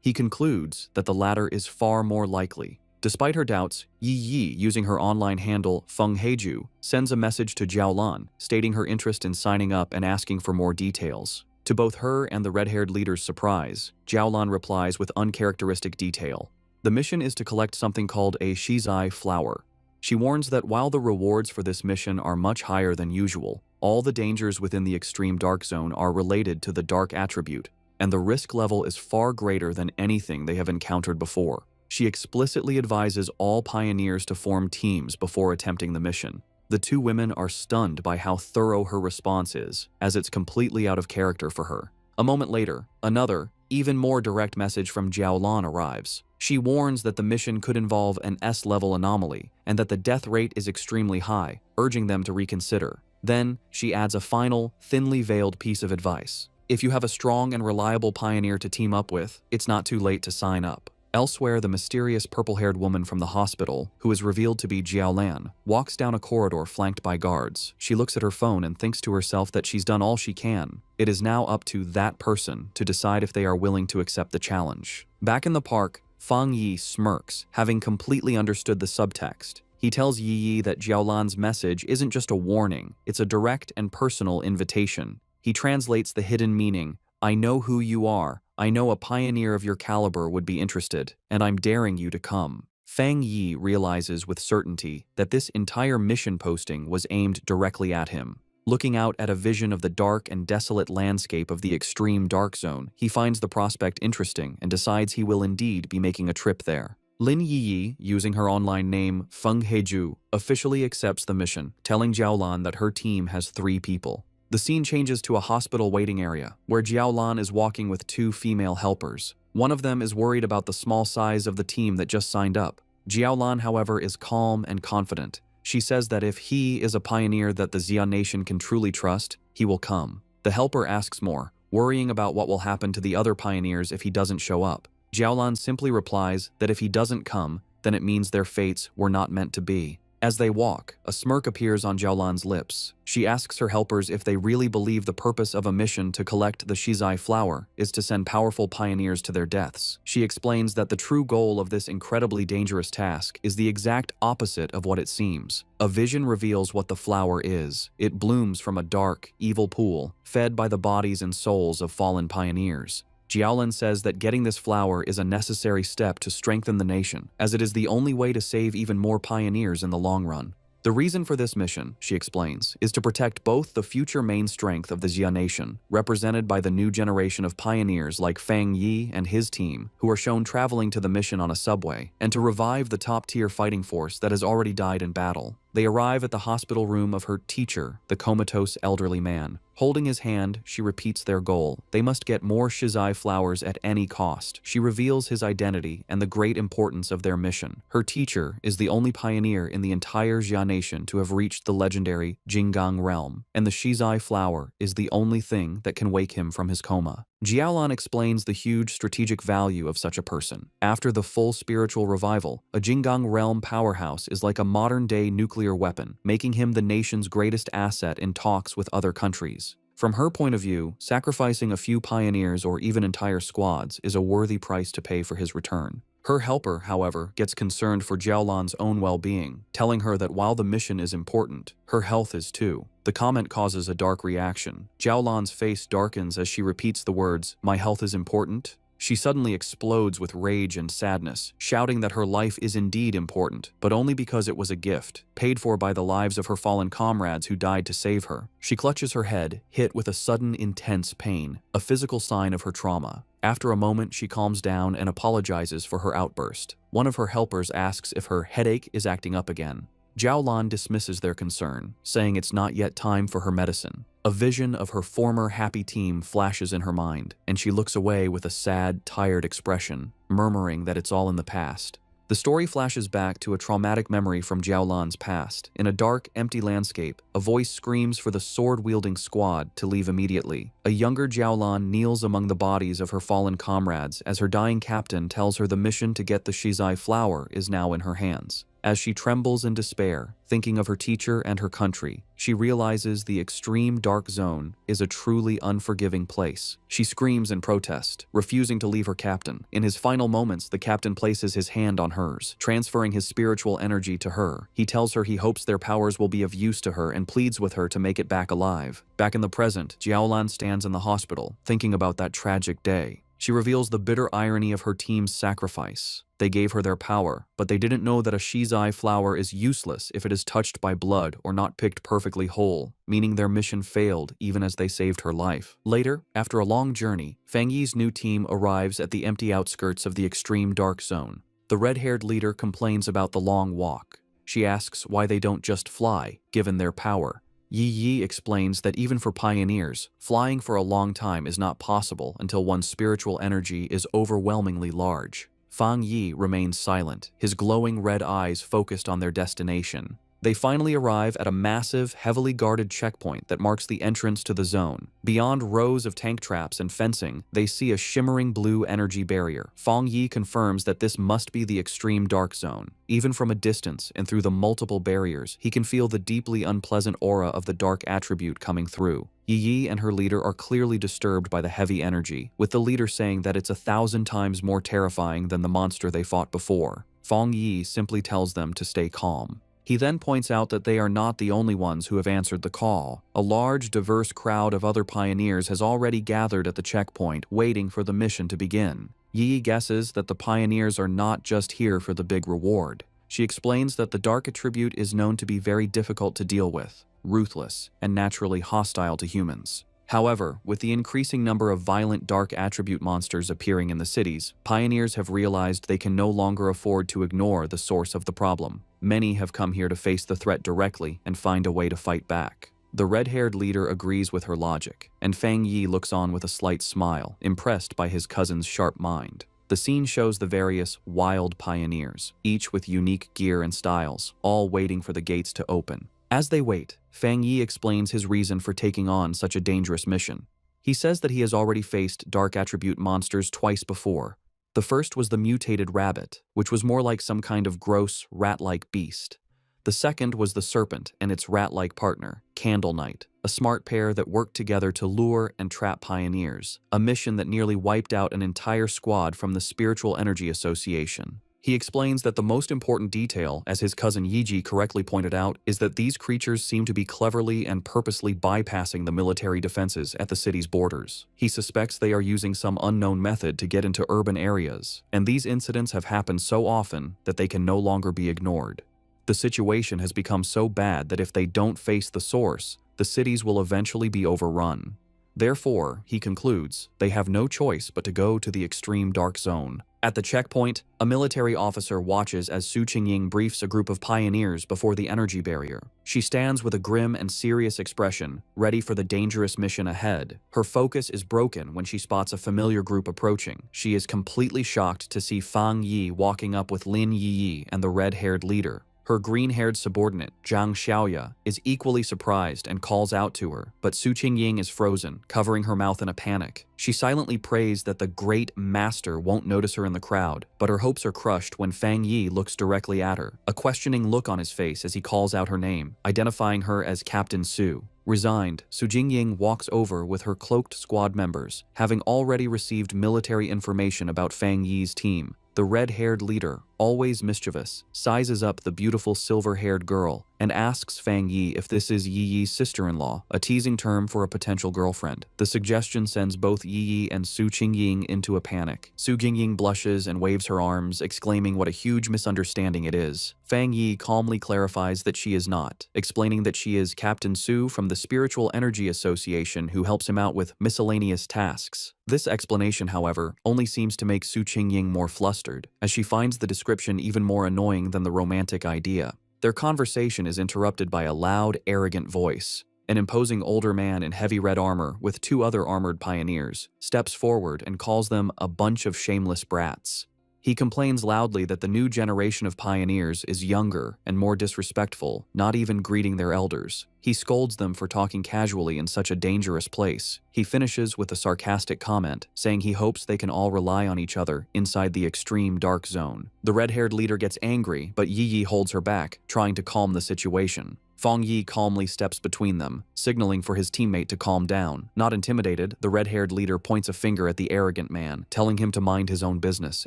He concludes that the latter is far more likely. Despite her doubts, Yi Yi, using her online handle Feng Heiju, sends a message to Jiaolan, stating her interest in signing up and asking for more details. To both her and the red-haired leader's surprise, Jiaolan replies with uncharacteristic detail. The mission is to collect something called a shizai flower. She warns that while the rewards for this mission are much higher than usual, all the dangers within the extreme dark zone are related to the dark attribute, and the risk level is far greater than anything they have encountered before. She explicitly advises all pioneers to form teams before attempting the mission. The two women are stunned by how thorough her response is, as it's completely out of character for her. A moment later, another, even more direct message from Jiaolan arrives. She warns that the mission could involve an S-level anomaly, and that the death rate is extremely high, urging them to reconsider. Then, she adds a final, thinly veiled piece of advice. If you have a strong and reliable pioneer to team up with, it's not too late to sign up. Elsewhere, the mysterious purple-haired woman from the hospital, who is revealed to be Jiaolan, walks down a corridor flanked by guards. She looks at her phone and thinks to herself that she's done all she can. It is now up to that person to decide if they are willing to accept the challenge. Back in the park, Fang Yi smirks, having completely understood the subtext. He tells Yi Yi that Jiaolan's message isn't just a warning, it's a direct and personal invitation. He translates the hidden meaning, "I know who you are. I know a pioneer of your caliber would be interested, and I'm daring you to come." Fang Yi realizes with certainty that this entire mission posting was aimed directly at him. Looking out at a vision of the dark and desolate landscape of the extreme dark zone, he finds the prospect interesting and decides he will indeed be making a trip there. Lin Yi Yi, using her online name Feng Heiju, officially accepts the mission, telling Jiaolan that her team has 3 people. The scene changes to a hospital waiting area, where Jiaolan is walking with 2 female helpers. One of them is worried about the small size of the team that just signed up. Jiaolan, however, is calm and confident. She says that if he is a pioneer that the Xia Nation can truly trust, he will come. The helper asks more, worrying about what will happen to the other pioneers if he doesn't show up. Jiaolan simply replies that if he doesn't come, then it means their fates were not meant to be. As they walk, a smirk appears on Jiaolan's lips. She asks her helpers if they really believe the purpose of a mission to collect the Shizai flower is to send powerful pioneers to their deaths. She explains that the true goal of this incredibly dangerous task is the exact opposite of what it seems. A vision reveals what the flower is. It blooms from a dark, evil pool, fed by the bodies and souls of fallen pioneers. Jiaolan says that getting this flower is a necessary step to strengthen the nation, as it is the only way to save even more pioneers in the long run. The reason for this mission, she explains, is to protect both the future main strength of the Xia nation, represented by the new generation of pioneers like Fang Yi and his team, who are shown traveling to the mission on a subway, and to revive the top-tier fighting force that has already died in battle. They arrive at the hospital room of her teacher, the comatose elderly man. Holding his hand, she repeats their goal. They must get more Shizai flowers at any cost. She reveals his identity and the great importance of their mission. Her teacher is the only pioneer in the entire Xia nation to have reached the legendary Jinggang realm, and the Shizai flower is the only thing that can wake him from his coma. Jiaolan explains the huge strategic value of such a person. After the full spiritual revival, a Jinggang realm powerhouse is like a modern-day nuclear weapon, making him the nation's greatest asset in talks with other countries. From her point of view, sacrificing a few pioneers or even entire squads is a worthy price to pay for his return. Her helper, however, gets concerned for Jiaolan's own well-being, telling her that while the mission is important, her health is too. The comment causes a dark reaction. Jiaolan's face darkens as she repeats the words, "My health is important." She suddenly explodes with rage and sadness, shouting that her life is indeed important, but only because it was a gift, paid for by the lives of her fallen comrades who died to save her. She clutches her head, hit with a sudden, intense pain, a physical sign of her trauma. After a moment, she calms down and apologizes for her outburst. One of her helpers asks if her headache is acting up again. Jiaolan dismisses their concern, saying it's not yet time for her medicine. A vision of her former happy team flashes in her mind, and she looks away with a sad, tired expression, murmuring that it's all in the past. The story flashes back to a traumatic memory from Jiaolan's past. In a dark, empty landscape, a voice screams for the sword-wielding squad to leave immediately. A younger Jiaolan kneels among the bodies of her fallen comrades as her dying captain tells her the mission to get the Shizai flower is now in her hands. As she trembles in despair, thinking of her teacher and her country, she realizes the extreme dark zone is a truly unforgiving place. She screams in protest, refusing to leave her captain. In his final moments, the captain places his hand on hers, transferring his spiritual energy to her. He tells her he hopes their powers will be of use to her and pleads with her to make it back alive. Back in the present, Jiaolan stands in the hospital, thinking about that tragic day. She reveals the bitter irony of her team's sacrifice. They gave her their power, but they didn't know that a Shizai flower is useless if it is touched by blood or not picked perfectly whole, meaning their mission failed even as they saved her life. Later, after a long journey, Fang Yi's new team arrives at the empty outskirts of the extreme dark zone. The red-haired leader complains about the long walk. She asks why they don't just fly, given their power. Yi explains that even for pioneers, flying for a long time is not possible until one's spiritual energy is overwhelmingly large. Fang Yi remains silent, his glowing red eyes focused on their destination. They finally arrive at a massive, heavily guarded checkpoint that marks the entrance to the zone. Beyond rows of tank traps and fencing, they see a shimmering blue energy barrier. Fang Yi confirms that this must be the extreme dark zone. Even from a distance and through the multiple barriers, he can feel the deeply unpleasant aura of the dark attribute coming through. Yi and her leader are clearly disturbed by the heavy energy, with the leader saying that it's 1,000 times more terrifying than the monster they fought before. Fang Yi simply tells them to stay calm. He then points out that they are not the only ones who have answered the call. A large, diverse crowd of other pioneers has already gathered at the checkpoint, waiting for the mission to begin. Yi guesses that the pioneers are not just here for the big reward. She explains that the dark attribute is known to be very difficult to deal with, ruthless, and naturally hostile to humans. However, with the increasing number of violent dark attribute monsters appearing in the cities, pioneers have realized they can no longer afford to ignore the source of the problem. Many have come here to face the threat directly and find a way to fight back. The red-haired leader agrees with her logic, and Fang Yi looks on with a slight smile, impressed by his cousin's sharp mind. The scene shows the various wild pioneers, each with unique gear and styles, all waiting for the gates to open. As they wait, Fang Yi explains his reason for taking on such a dangerous mission. He says that he has already faced dark attribute monsters twice before. The first was the mutated rabbit, which was more like some kind of gross, rat-like beast. The second was the serpent and its rat-like partner, Candle Knight, a smart pair that worked together to lure and trap pioneers, a mission that nearly wiped out an entire squad from the Spiritual Energy Association. He explains that the most important detail, as his cousin Yiji correctly pointed out, is that these creatures seem to be cleverly and purposely bypassing the military defenses at the city's borders. He suspects they are using some unknown method to get into urban areas, and these incidents have happened so often that they can no longer be ignored. The situation has become so bad that if they don't face the source, the cities will eventually be overrun. Therefore, he concludes, they have no choice but to go to the extreme dark zone. At the checkpoint, a military officer watches as Su Qingying briefs a group of pioneers before the energy barrier. She stands with a grim and serious expression, ready for the dangerous mission ahead. Her focus is broken when she spots a familiar group approaching. She is completely shocked to see Fang Yi walking up with Lin Yi and the red-haired leader. Her green-haired subordinate, Zhang Xiaoya, is equally surprised and calls out to her, but Su Qingying is frozen, covering her mouth in a panic. She silently prays that the great master won't notice her in the crowd, but her hopes are crushed when Fang Yi looks directly at her, a questioning look on his face as he calls out her name, identifying her as Captain Su. Resigned, Su Jingying walks over with her cloaked squad members, having already received military information about Fang Yi's team. The red-haired leader, always mischievous, sizes up the beautiful silver-haired girl and asks Fang Yi if this is Yi Yi's sister-in-law, a teasing term for a potential girlfriend. The suggestion sends both Yi Yi and Su Qingying into a panic. Su Jingying blushes and waves her arms, exclaiming what a huge misunderstanding it is. Fang Yi calmly clarifies that she is not, explaining that she is Captain Su from the Spiritual Energy Association who helps him out with miscellaneous tasks. This explanation, however, only seems to make Su Qingying more flustered, as she finds the description even more annoying than the romantic idea. Their conversation is interrupted by a loud, arrogant voice. An imposing older man in heavy red armor with two other armored pioneers steps forward and calls them a bunch of shameless brats. He complains loudly that the new generation of pioneers is younger and more disrespectful, not even greeting their elders. He scolds them for talking casually in such a dangerous place. He finishes with a sarcastic comment, saying he hopes they can all rely on each other inside the extreme dark zone. The red-haired leader gets angry, but Yi Yi holds her back, trying to calm the situation. Fang Yi calmly steps between them, signaling for his teammate to calm down. Not intimidated, the red-haired leader points a finger at the arrogant man, telling him to mind his own business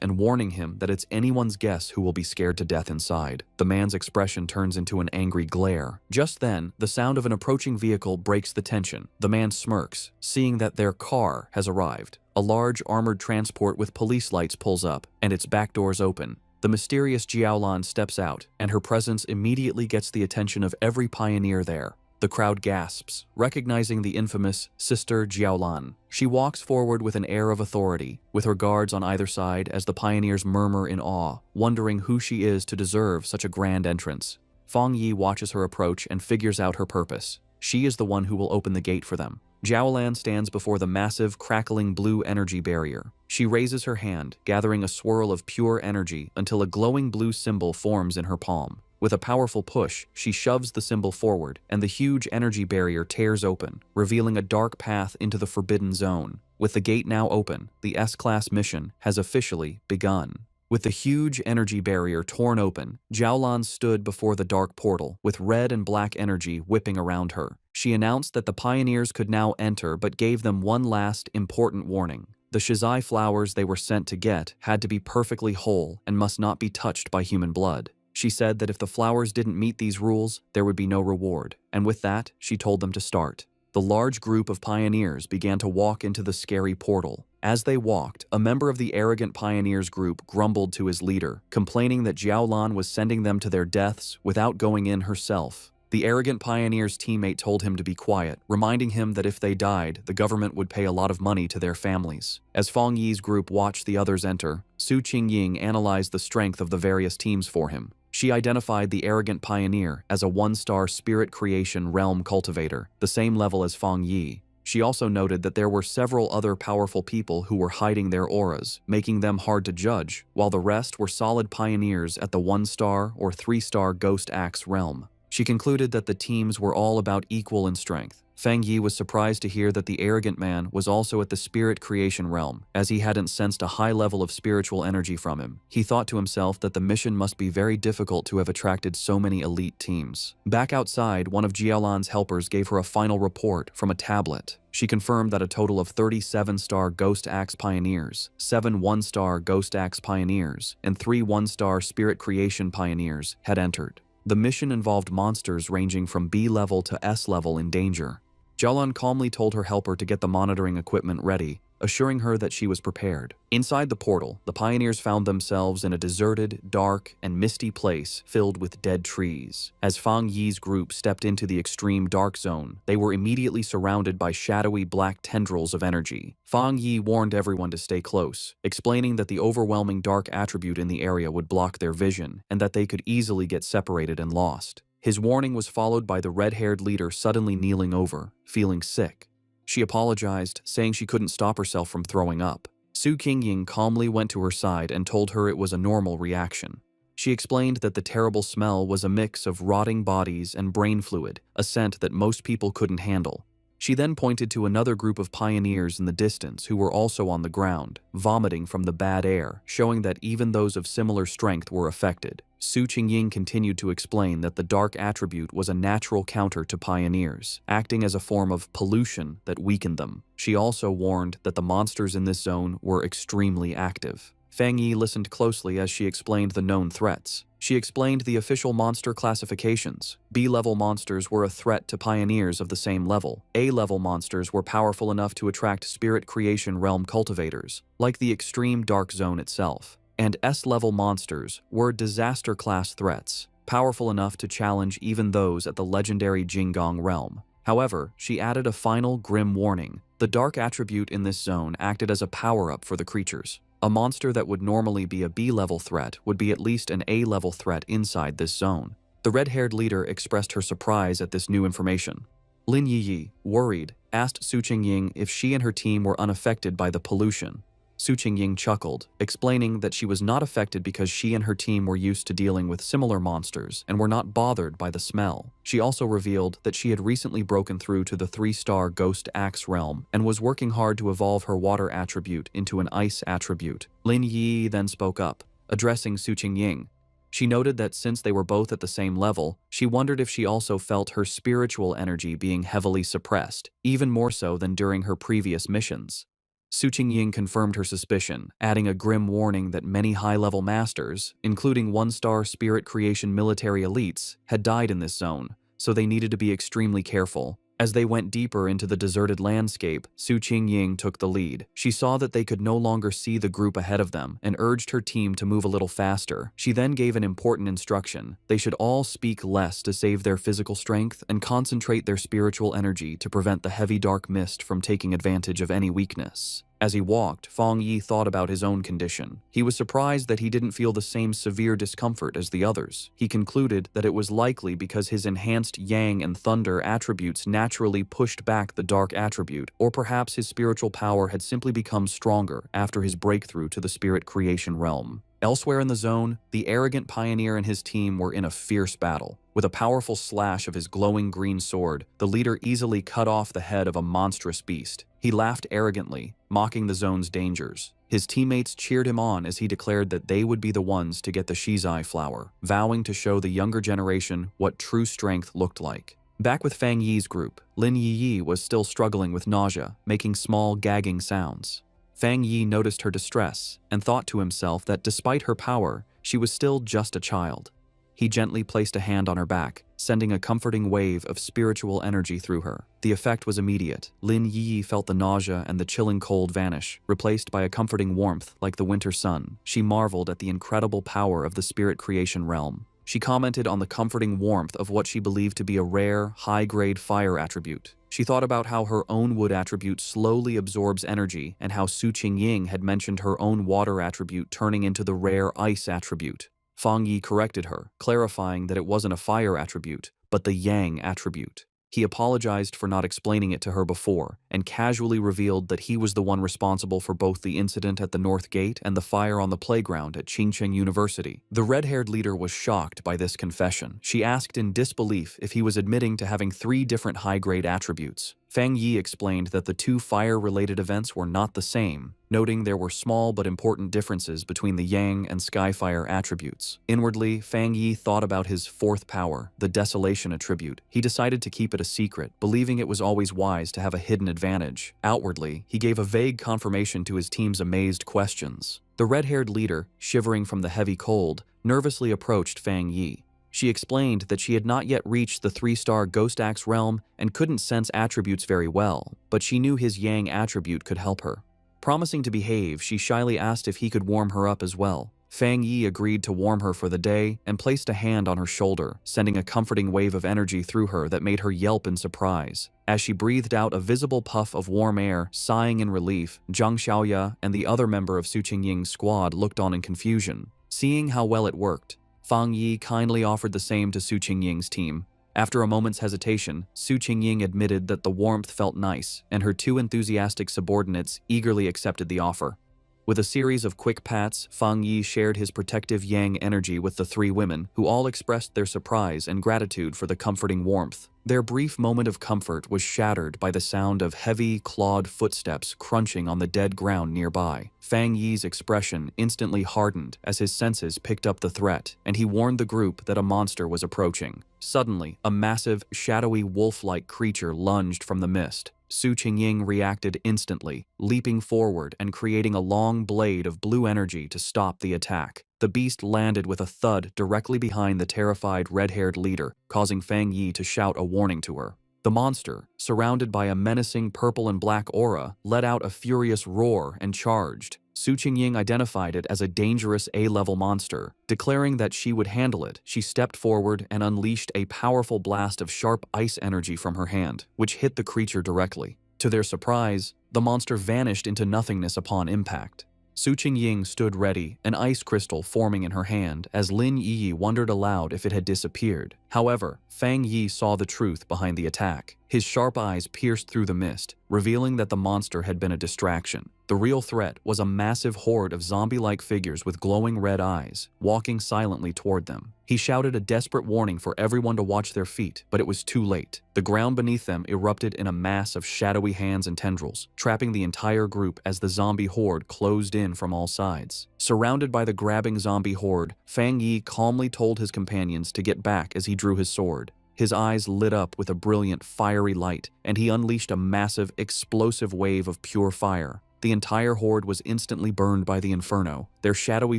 and warning him that it's anyone's guess who will be scared to death inside. The man's expression turns into an angry glare. Just then, the sound of an approaching vehicle breaks the tension. The man smirks, seeing that their car has arrived. A large armored transport with police lights pulls up, and its back doors open. The mysterious Jiaolan steps out, and her presence immediately gets the attention of every pioneer there. The crowd gasps, recognizing the infamous Sister Jiaolan. She walks forward with an air of authority, with her guards on either side as the pioneers murmur in awe, wondering who she is to deserve such a grand entrance. Fang Yi watches her approach and figures out her purpose. She is the one who will open the gate for them. Jiaolan stands before the massive, crackling blue energy barrier. She raises her hand, gathering a swirl of pure energy until a glowing blue symbol forms in her palm. With a powerful push, she shoves the symbol forward, and the huge energy barrier tears open, revealing a dark path into the forbidden zone. With the gate now open, the S-Class mission has officially begun. With the huge energy barrier torn open, Jiaolan stood before the dark portal, with red and black energy whipping around her. She announced that the pioneers could now enter, but gave them one last, important warning. The Shizai flowers they were sent to get had to be perfectly whole and must not be touched by human blood. She said that if the flowers didn't meet these rules, there would be no reward, and with that, she told them to start. The large group of pioneers began to walk into the scary portal. As they walked, a member of the arrogant pioneers group grumbled to his leader, complaining that Jiaolan was sending them to their deaths without going in herself. The arrogant pioneer's teammate told him to be quiet, reminding him that if they died, the government would pay a lot of money to their families. As Fang Yi's group watched the others enter, Su Qingying analyzed the strength of the various teams for him. She identified the arrogant pioneer as a one-star spirit creation realm cultivator, the same level as Fang Yi. She also noted that there were several other powerful people who were hiding their auras, making them hard to judge, while the rest were solid pioneers at the 1-star or 3-star Ghost Axe realm. She concluded that the teams were all about equal in strength. Fang Yi was surprised to hear that the arrogant man was also at the spirit creation realm, as he hadn't sensed a high level of spiritual energy from him. He thought to himself that the mission must be very difficult to have attracted so many elite teams. Back outside, one of Jialan's helpers gave her a final report from a tablet. She confirmed that a total of 37-star Ghost Axe Pioneers, 7 1-star Ghost Axe Pioneers, and 3 1-star Spirit Creation Pioneers had entered. The mission involved monsters ranging from B level to S level in danger. Jialan calmly told her helper to get the monitoring equipment ready, assuring her that she was prepared. Inside the portal, the pioneers found themselves in a deserted, dark, and misty place filled with dead trees. As Fang Yi's group stepped into the extreme dark zone, they were immediately surrounded by shadowy black tendrils of energy. Fang Yi warned everyone to stay close, explaining that the overwhelming dark attribute in the area would block their vision, and that they could easily get separated and lost. His warning was followed by the red-haired leader suddenly kneeling over, feeling sick. She apologized, saying she couldn't stop herself from throwing up. Su Qingying calmly went to her side and told her it was a normal reaction. She explained that the terrible smell was a mix of rotting bodies and brain fluid, a scent that most people couldn't handle. She then pointed to another group of pioneers in the distance who were also on the ground, vomiting from the bad air, showing that even those of similar strength were affected. Su Qingying continued to explain that the dark attribute was a natural counter to pioneers, acting as a form of pollution that weakened them. She also warned that the monsters in this zone were extremely active. Fang Yi listened closely as she explained the known threats. She explained the official monster classifications. B-level monsters were a threat to pioneers of the same level. A-level monsters were powerful enough to attract spirit creation realm cultivators, like the extreme dark zone itself. And S-level monsters were disaster-class threats, powerful enough to challenge even those at the legendary Jingong realm. However, she added a final grim warning. The dark attribute in this zone acted as a power-up for the creatures. A monster that would normally be a B-level threat would be at least an A-level threat inside this zone. The red-haired leader expressed her surprise at this new information. Lin Yiyi, worried, asked Su Qingying if she and her team were unaffected by the pollution. Su Qingying chuckled, explaining that she was not affected because she and her team were used to dealing with similar monsters and were not bothered by the smell. She also revealed that she had recently broken through to the 3-star Ghost Axe realm and was working hard to evolve her water attribute into an ice attribute. Lin Yi then spoke up, addressing Su Qingying. She noted that since they were both at the same level, she wondered if she also felt her spiritual energy being heavily suppressed, even more so than during her previous missions. Su Qingying confirmed her suspicion, adding a grim warning that many high-level masters, including 1-star spirit creation military elites, had died in this zone, so they needed to be extremely careful. As they went deeper into the deserted landscape, Su Qingying took the lead. She saw that they could no longer see the group ahead of them and urged her team to move a little faster. She then gave an important instruction. They should all speak less to save their physical strength and concentrate their spiritual energy to prevent the heavy dark mist from taking advantage of any weakness. As he walked, Fang Yi thought about his own condition. He was surprised that he didn't feel the same severe discomfort as the others. He concluded that it was likely because his enhanced yang and thunder attributes naturally pushed back the dark attribute, or perhaps his spiritual power had simply become stronger after his breakthrough to the spirit creation realm. Elsewhere in the zone, the arrogant pioneer and his team were in a fierce battle. With a powerful slash of his glowing green sword, the leader easily cut off the head of a monstrous beast. He laughed arrogantly, mocking the zone's dangers. His teammates cheered him on as he declared that they would be the ones to get the Shizai flower, vowing to show the younger generation what true strength looked like. Back with Fang Yi's group, Lin Yiyi was still struggling with nausea, making small gagging sounds. Fang Yi noticed her distress and thought to himself that despite her power, she was still just a child. He gently placed a hand on her back, sending a comforting wave of spiritual energy through her. The effect was immediate. Lin Yi felt the nausea and the chilling cold vanish, replaced by a comforting warmth like the winter sun. She marveled at the incredible power of the spirit creation realm. She commented on the comforting warmth of what she believed to be a rare, high-grade fire attribute. She thought about how her own wood attribute slowly absorbs energy and how Su Qingying had mentioned her own water attribute turning into the rare ice attribute. Fang Yi corrected her, clarifying that it wasn't a fire attribute, but the yang attribute. He apologized for not explaining it to her before, and casually revealed that he was the one responsible for both the incident at the North Gate and the fire on the playground at Qingcheng University. The red-haired leader was shocked by this confession. She asked in disbelief if he was admitting to having 3 different high-grade attributes. Fang Yi explained that the 2 fire-related events were not the same, noting there were small but important differences between the Yang and Skyfire attributes. Inwardly, Fang Yi thought about his 4th power, the Desolation attribute. He decided to keep it a secret, believing it was always wise to have a hidden advantage. Outwardly, he gave a vague confirmation to his team's amazed questions. The red-haired leader, shivering from the heavy cold, nervously approached Fang Yi. She explained that she had not yet reached the 3-star Ghost Axe realm and couldn't sense attributes very well, but she knew his Yang attribute could help her. Promising to behave, she shyly asked if he could warm her up as well. Fang Yi agreed to warm her for the day and placed a hand on her shoulder, sending a comforting wave of energy through her that made her yelp in surprise. As she breathed out a visible puff of warm air, sighing in relief, Zhang Xiaoya and the other member of Su Qingying's squad looked on in confusion. Seeing how well it worked, Fang Yi kindly offered the same to Su Qingying's team. After a moment's hesitation, Su Qingying admitted that the warmth felt nice, and her 2 enthusiastic subordinates eagerly accepted the offer. With a series of quick pats, Fang Yi shared his protective Yang energy with the 3 women, who all expressed their surprise and gratitude for the comforting warmth. Their brief moment of comfort was shattered by the sound of heavy, clawed footsteps crunching on the dead ground nearby. Fang Yi's expression instantly hardened as his senses picked up the threat, and he warned the group that a monster was approaching. Suddenly, a massive, shadowy wolf-like creature lunged from the mist. Su Qingying reacted instantly, leaping forward and creating a long blade of blue energy to stop the attack. The beast landed with a thud directly behind the terrified red-haired leader, causing Fang Yi to shout a warning to her. The monster, surrounded by a menacing purple and black aura, let out a furious roar and charged. Su Qingying identified it as a dangerous A-level monster. Declaring that she would handle it, she stepped forward and unleashed a powerful blast of sharp ice energy from her hand, which hit the creature directly. To their surprise, the monster vanished into nothingness upon impact. Su Qingying stood ready, an ice crystal forming in her hand, as Lin Yi wondered aloud if it had disappeared. However, Fang Yi saw the truth behind the attack. His sharp eyes pierced through the mist, revealing that the monster had been a distraction. The real threat was a massive horde of zombie-like figures with glowing red eyes, walking silently toward them. He shouted a desperate warning for everyone to watch their feet, but it was too late. The ground beneath them erupted in a mass of shadowy hands and tendrils, trapping the entire group as the zombie horde closed in from all sides. Surrounded by the grabbing zombie horde, Fang Yi calmly told his companions to get back as he drew his sword. His eyes lit up with a brilliant, fiery light, and he unleashed a massive, explosive wave of pure fire. The entire horde was instantly burned by the inferno, their shadowy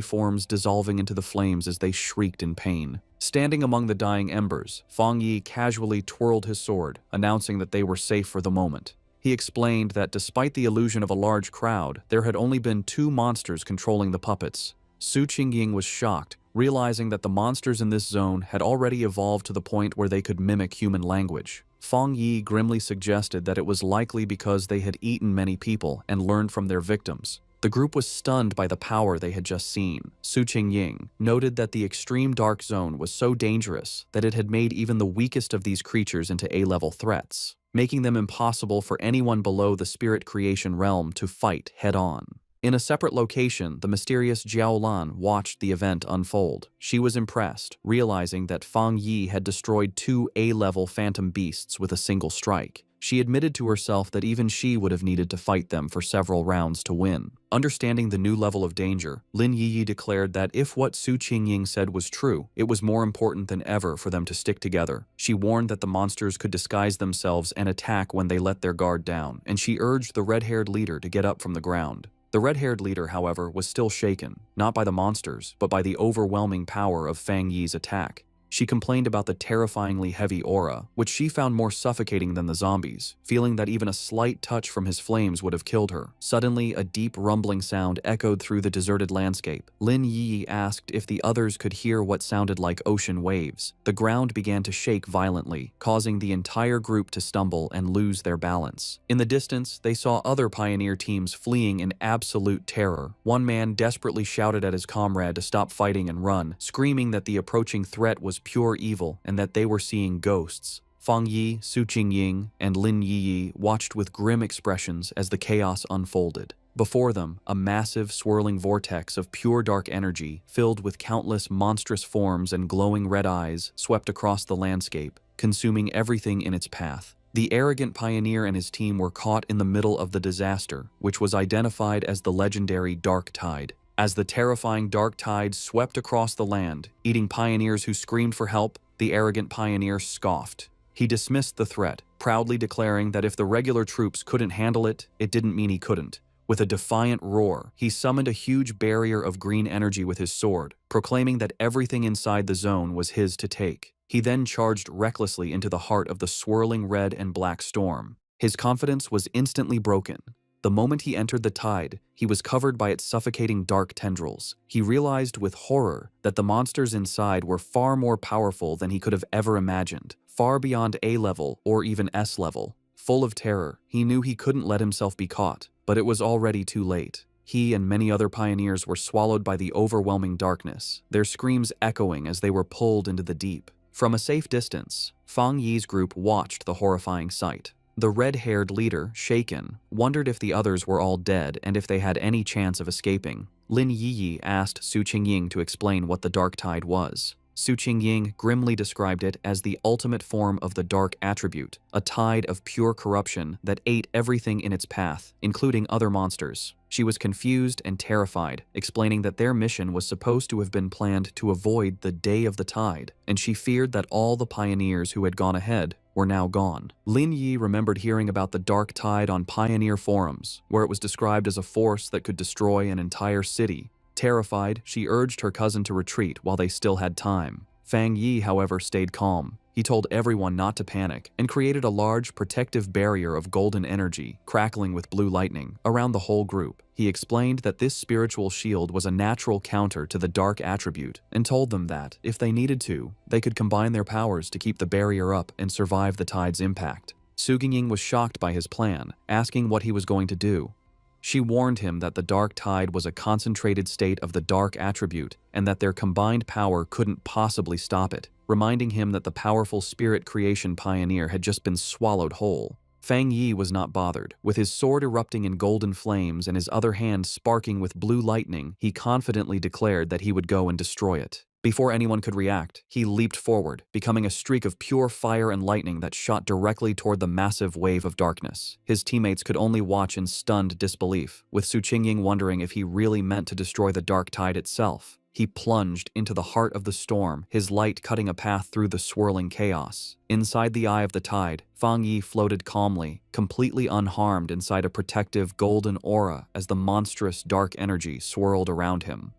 forms dissolving into the flames as they shrieked in pain. Standing among the dying embers, Fang Yi casually twirled his sword, announcing that they were safe for the moment. He explained that despite the illusion of a large crowd, there had only been 2 monsters controlling the puppets. Su Qingying was shocked, realizing that the monsters in this zone had already evolved to the point where they could mimic human language. Fang Yi grimly suggested that it was likely because they had eaten many people and learned from their victims. The group was stunned by the power they had just seen. Su Qingying noted that the extreme dark zone was so dangerous that it had made even the weakest of these creatures into A-level threats, making them impossible for anyone below the spirit creation realm to fight head-on. In a separate location, the mysterious Jiao Lan watched the event unfold. She was impressed, realizing that Fang Yi had destroyed 2 A-level phantom beasts with a single strike. She admitted to herself that even she would have needed to fight them for several rounds to win. Understanding the new level of danger, Lin Yi declared that if what Su Qingying said was true, it was more important than ever for them to stick together. She warned that the monsters could disguise themselves and attack when they let their guard down, and she urged the red-haired leader to get up from the ground. The red-haired leader, however, was still shaken, not by the monsters, but by the overwhelming power of Fang Yi's attack. She complained about the terrifyingly heavy aura, which she found more suffocating than the zombies, feeling that even a slight touch from his flames would have killed her. Suddenly, a deep rumbling sound echoed through the deserted landscape. Lin Yi asked if the others could hear what sounded like ocean waves. The ground began to shake violently, causing the entire group to stumble and lose their balance. In the distance, they saw other pioneer teams fleeing in absolute terror. One man desperately shouted at his comrade to stop fighting and run, screaming that the approaching threat was pure evil and that they were seeing ghosts. Fang Yi, Su Qingying, and Lin Yiyi watched with grim expressions as the chaos unfolded. Before them, a massive, swirling vortex of pure dark energy, filled with countless monstrous forms and glowing red eyes, swept across the landscape, consuming everything in its path. The arrogant pioneer and his team were caught in the middle of the disaster, which was identified as the legendary Dark Tide. As the terrifying Dark Tide swept across the land, eating pioneers who screamed for help, the arrogant pioneer scoffed. He dismissed the threat, proudly declaring that if the regular troops couldn't handle it, it didn't mean he couldn't. With a defiant roar, he summoned a huge barrier of green energy with his sword, proclaiming that everything inside the zone was his to take. He then charged recklessly into the heart of the swirling red and black storm. His confidence was instantly broken. The moment he entered the tide, he was covered by its suffocating dark tendrils. He realized with horror that the monsters inside were far more powerful than he could have ever imagined, far beyond A level or even S level. Full of terror, he knew he couldn't let himself be caught, but it was already too late. He and many other pioneers were swallowed by the overwhelming darkness, their screams echoing as they were pulled into the deep. From a safe distance, Fang Yi's group watched the horrifying sight. The red-haired leader, shaken, wondered if the others were all dead and if they had any chance of escaping. Lin Yiyi asked Su Qingying to explain what the Dark Tide was. Su Qingying grimly described it as the ultimate form of the dark attribute, a tide of pure corruption that ate everything in its path, including other monsters. She was confused and terrified, explaining that their mission was supposed to have been planned to avoid the Day of the Tide, and she feared that all the pioneers who had gone ahead were now gone. Lin Yi remembered hearing about the Dark Tide on pioneer forums, where it was described as a force that could destroy an entire city. Terrified, she urged her cousin to retreat while they still had time. Fang Yi, however, stayed calm. He told everyone not to panic and created a large protective barrier of golden energy, crackling with blue lightning, around the whole group. He explained that this spiritual shield was a natural counter to the dark attribute and told them that, if they needed to, they could combine their powers to keep the barrier up and survive the tide's impact. Su Qingying was shocked by his plan, asking what he was going to do. She warned him that the Dark Tide was a concentrated state of the dark attribute and that their combined power couldn't possibly stop it, reminding him that the powerful spirit creation pioneer had just been swallowed whole. Fang Yi was not bothered. With his sword erupting in golden flames and his other hand sparking with blue lightning, he confidently declared that he would go and destroy it. Before anyone could react, he leaped forward, becoming a streak of pure fire and lightning that shot directly toward the massive wave of darkness. His teammates could only watch in stunned disbelief, with Su Qingying wondering if he really meant to destroy the Dark Tide itself. He plunged into the heart of the storm, his light cutting a path through the swirling chaos. Inside the eye of the tide, Fang Yi floated calmly, completely unharmed inside a protective golden aura as the monstrous dark energy swirled around him.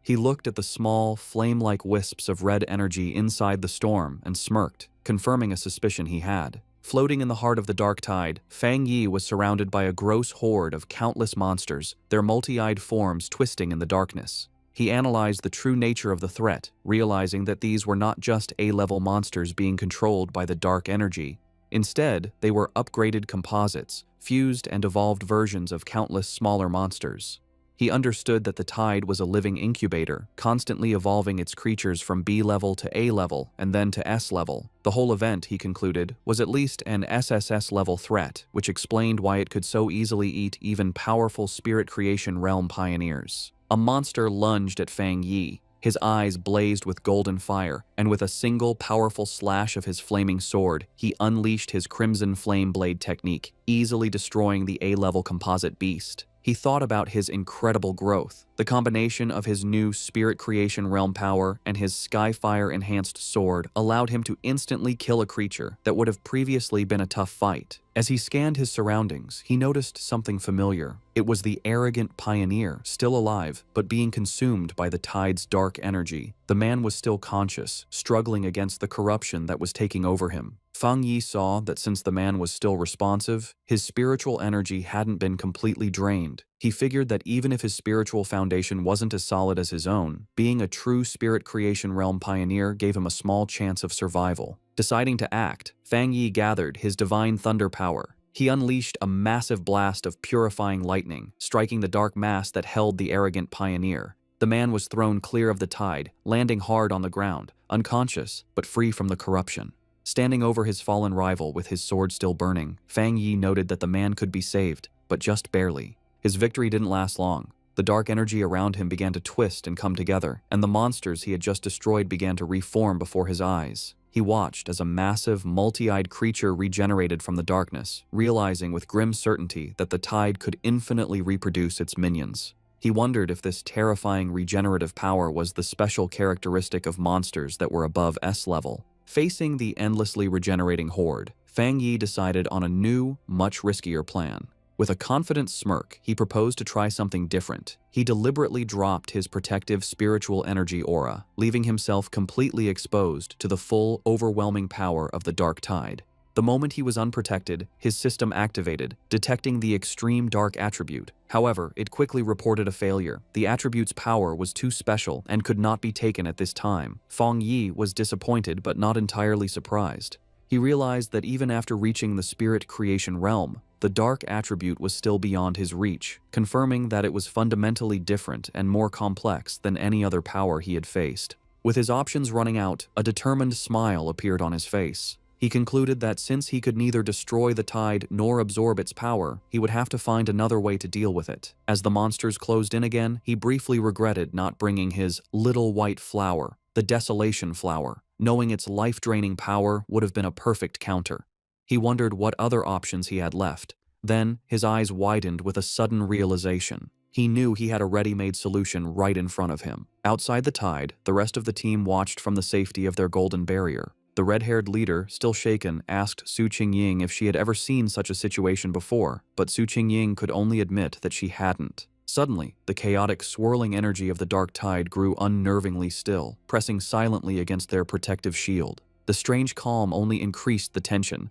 He looked at the small, flame-like wisps of red energy inside the storm and smirked, confirming a suspicion he had. Floating in the heart of the Dark Tide, Fang Yi was surrounded by a gross horde of countless monsters, their multi-eyed forms twisting in the darkness. He analyzed the true nature of the threat, realizing that these were not just A-level monsters being controlled by the dark energy. Instead, they were upgraded composites, fused and evolved versions of countless smaller monsters. He understood that the tide was a living incubator, constantly evolving its creatures from B level to A level and then to S level. The whole event, he concluded, was at least an SSS level threat, which explained why it could so easily eat even powerful spirit creation realm pioneers. A monster lunged at Fang Yi. His eyes blazed with golden fire, and with a single powerful slash of his flaming sword, he unleashed his crimson flame blade technique, easily destroying the A-level composite beast. He thought about his incredible growth. The combination of his new spirit creation realm power and his skyfire-enhanced sword allowed him to instantly kill a creature that would have previously been a tough fight. As he scanned his surroundings, he noticed something familiar. It was the arrogant pioneer, still alive, but being consumed by the tide's dark energy. The man was still conscious, struggling against the corruption that was taking over him. Fang Yi saw that since the man was still responsive, his spiritual energy hadn't been completely drained. He figured that even if his spiritual foundation wasn't as solid as his own, being a true spirit creation realm pioneer gave him a small chance of survival. Deciding to act, Fang Yi gathered his divine thunder power. He unleashed a massive blast of purifying lightning, striking the dark mass that held the arrogant pioneer. The man was thrown clear of the tide, landing hard on the ground, unconscious but free from the corruption. Standing over his fallen rival with his sword still burning, Fang Yi noted that the man could be saved, but just barely. His victory didn't last long. The dark energy around him began to twist and come together, and the monsters he had just destroyed began to reform before his eyes. He watched as a massive, multi-eyed creature regenerated from the darkness, realizing with grim certainty that the tide could infinitely reproduce its minions. He wondered if this terrifying regenerative power was the special characteristic of monsters that were above S level. Facing the endlessly regenerating horde, Fang Yi decided on a new, much riskier plan. With a confident smirk, he proposed to try something different. He deliberately dropped his protective spiritual energy aura, leaving himself completely exposed to the full, overwhelming power of the dark tide. The moment he was unprotected, his system activated, detecting the extreme dark attribute. However, it quickly reported a failure. The attribute's power was too special and could not be taken at this time. Fang Yi was disappointed but not entirely surprised. He realized that even after reaching the spirit creation realm, the dark attribute was still beyond his reach, confirming that it was fundamentally different and more complex than any other power he had faced. With his options running out, a determined smile appeared on his face. He concluded that since he could neither destroy the tide nor absorb its power, he would have to find another way to deal with it. As the monsters closed in again, he briefly regretted not bringing his little white flower, the desolation flower, knowing its life-draining power would have been a perfect counter. He wondered what other options he had left. Then, his eyes widened with a sudden realization. He knew he had a ready-made solution right in front of him. Outside the tide, the rest of the team watched from the safety of their golden barrier. The red-haired leader, still shaken, asked Su Qingying if she had ever seen such a situation before, but Su Qingying could only admit that she hadn't. Suddenly, the chaotic, swirling energy of the dark tide grew unnervingly still, pressing silently against their protective shield. The strange calm only increased the tension.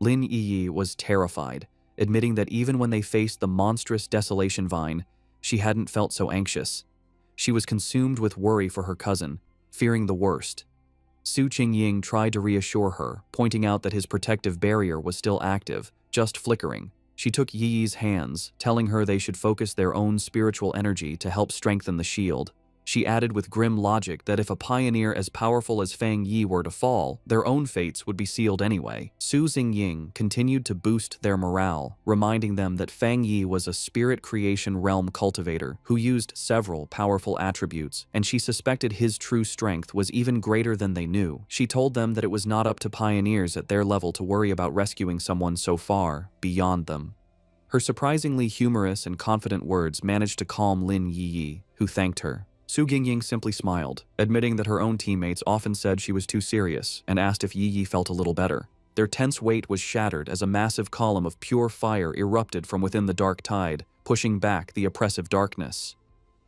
Lin Yi was terrified, admitting that even when they faced the monstrous desolation vine, she hadn't felt so anxious. She was consumed with worry for her cousin, fearing the worst. Su Qingying tried to reassure her, pointing out that his protective barrier was still active, just flickering. She took Yi's hands, telling her they should focus their own spiritual energy to help strengthen the shield. She added with grim logic that if a pioneer as powerful as Fang Yi were to fall, their own fates would be sealed anyway. Su Xingying continued to boost their morale, reminding them that Fang Yi was a spirit creation realm cultivator who used several powerful attributes, and she suspected his true strength was even greater than they knew. She told them that it was not up to pioneers at their level to worry about rescuing someone so far beyond them. Her surprisingly humorous and confident words managed to calm Lin Yi, who thanked her. Su Xingying simply smiled, admitting that her own teammates often said she was too serious, and asked if Yi felt a little better. Their tense weight was shattered as a massive column of pure fire erupted from within the dark tide, pushing back the oppressive darkness.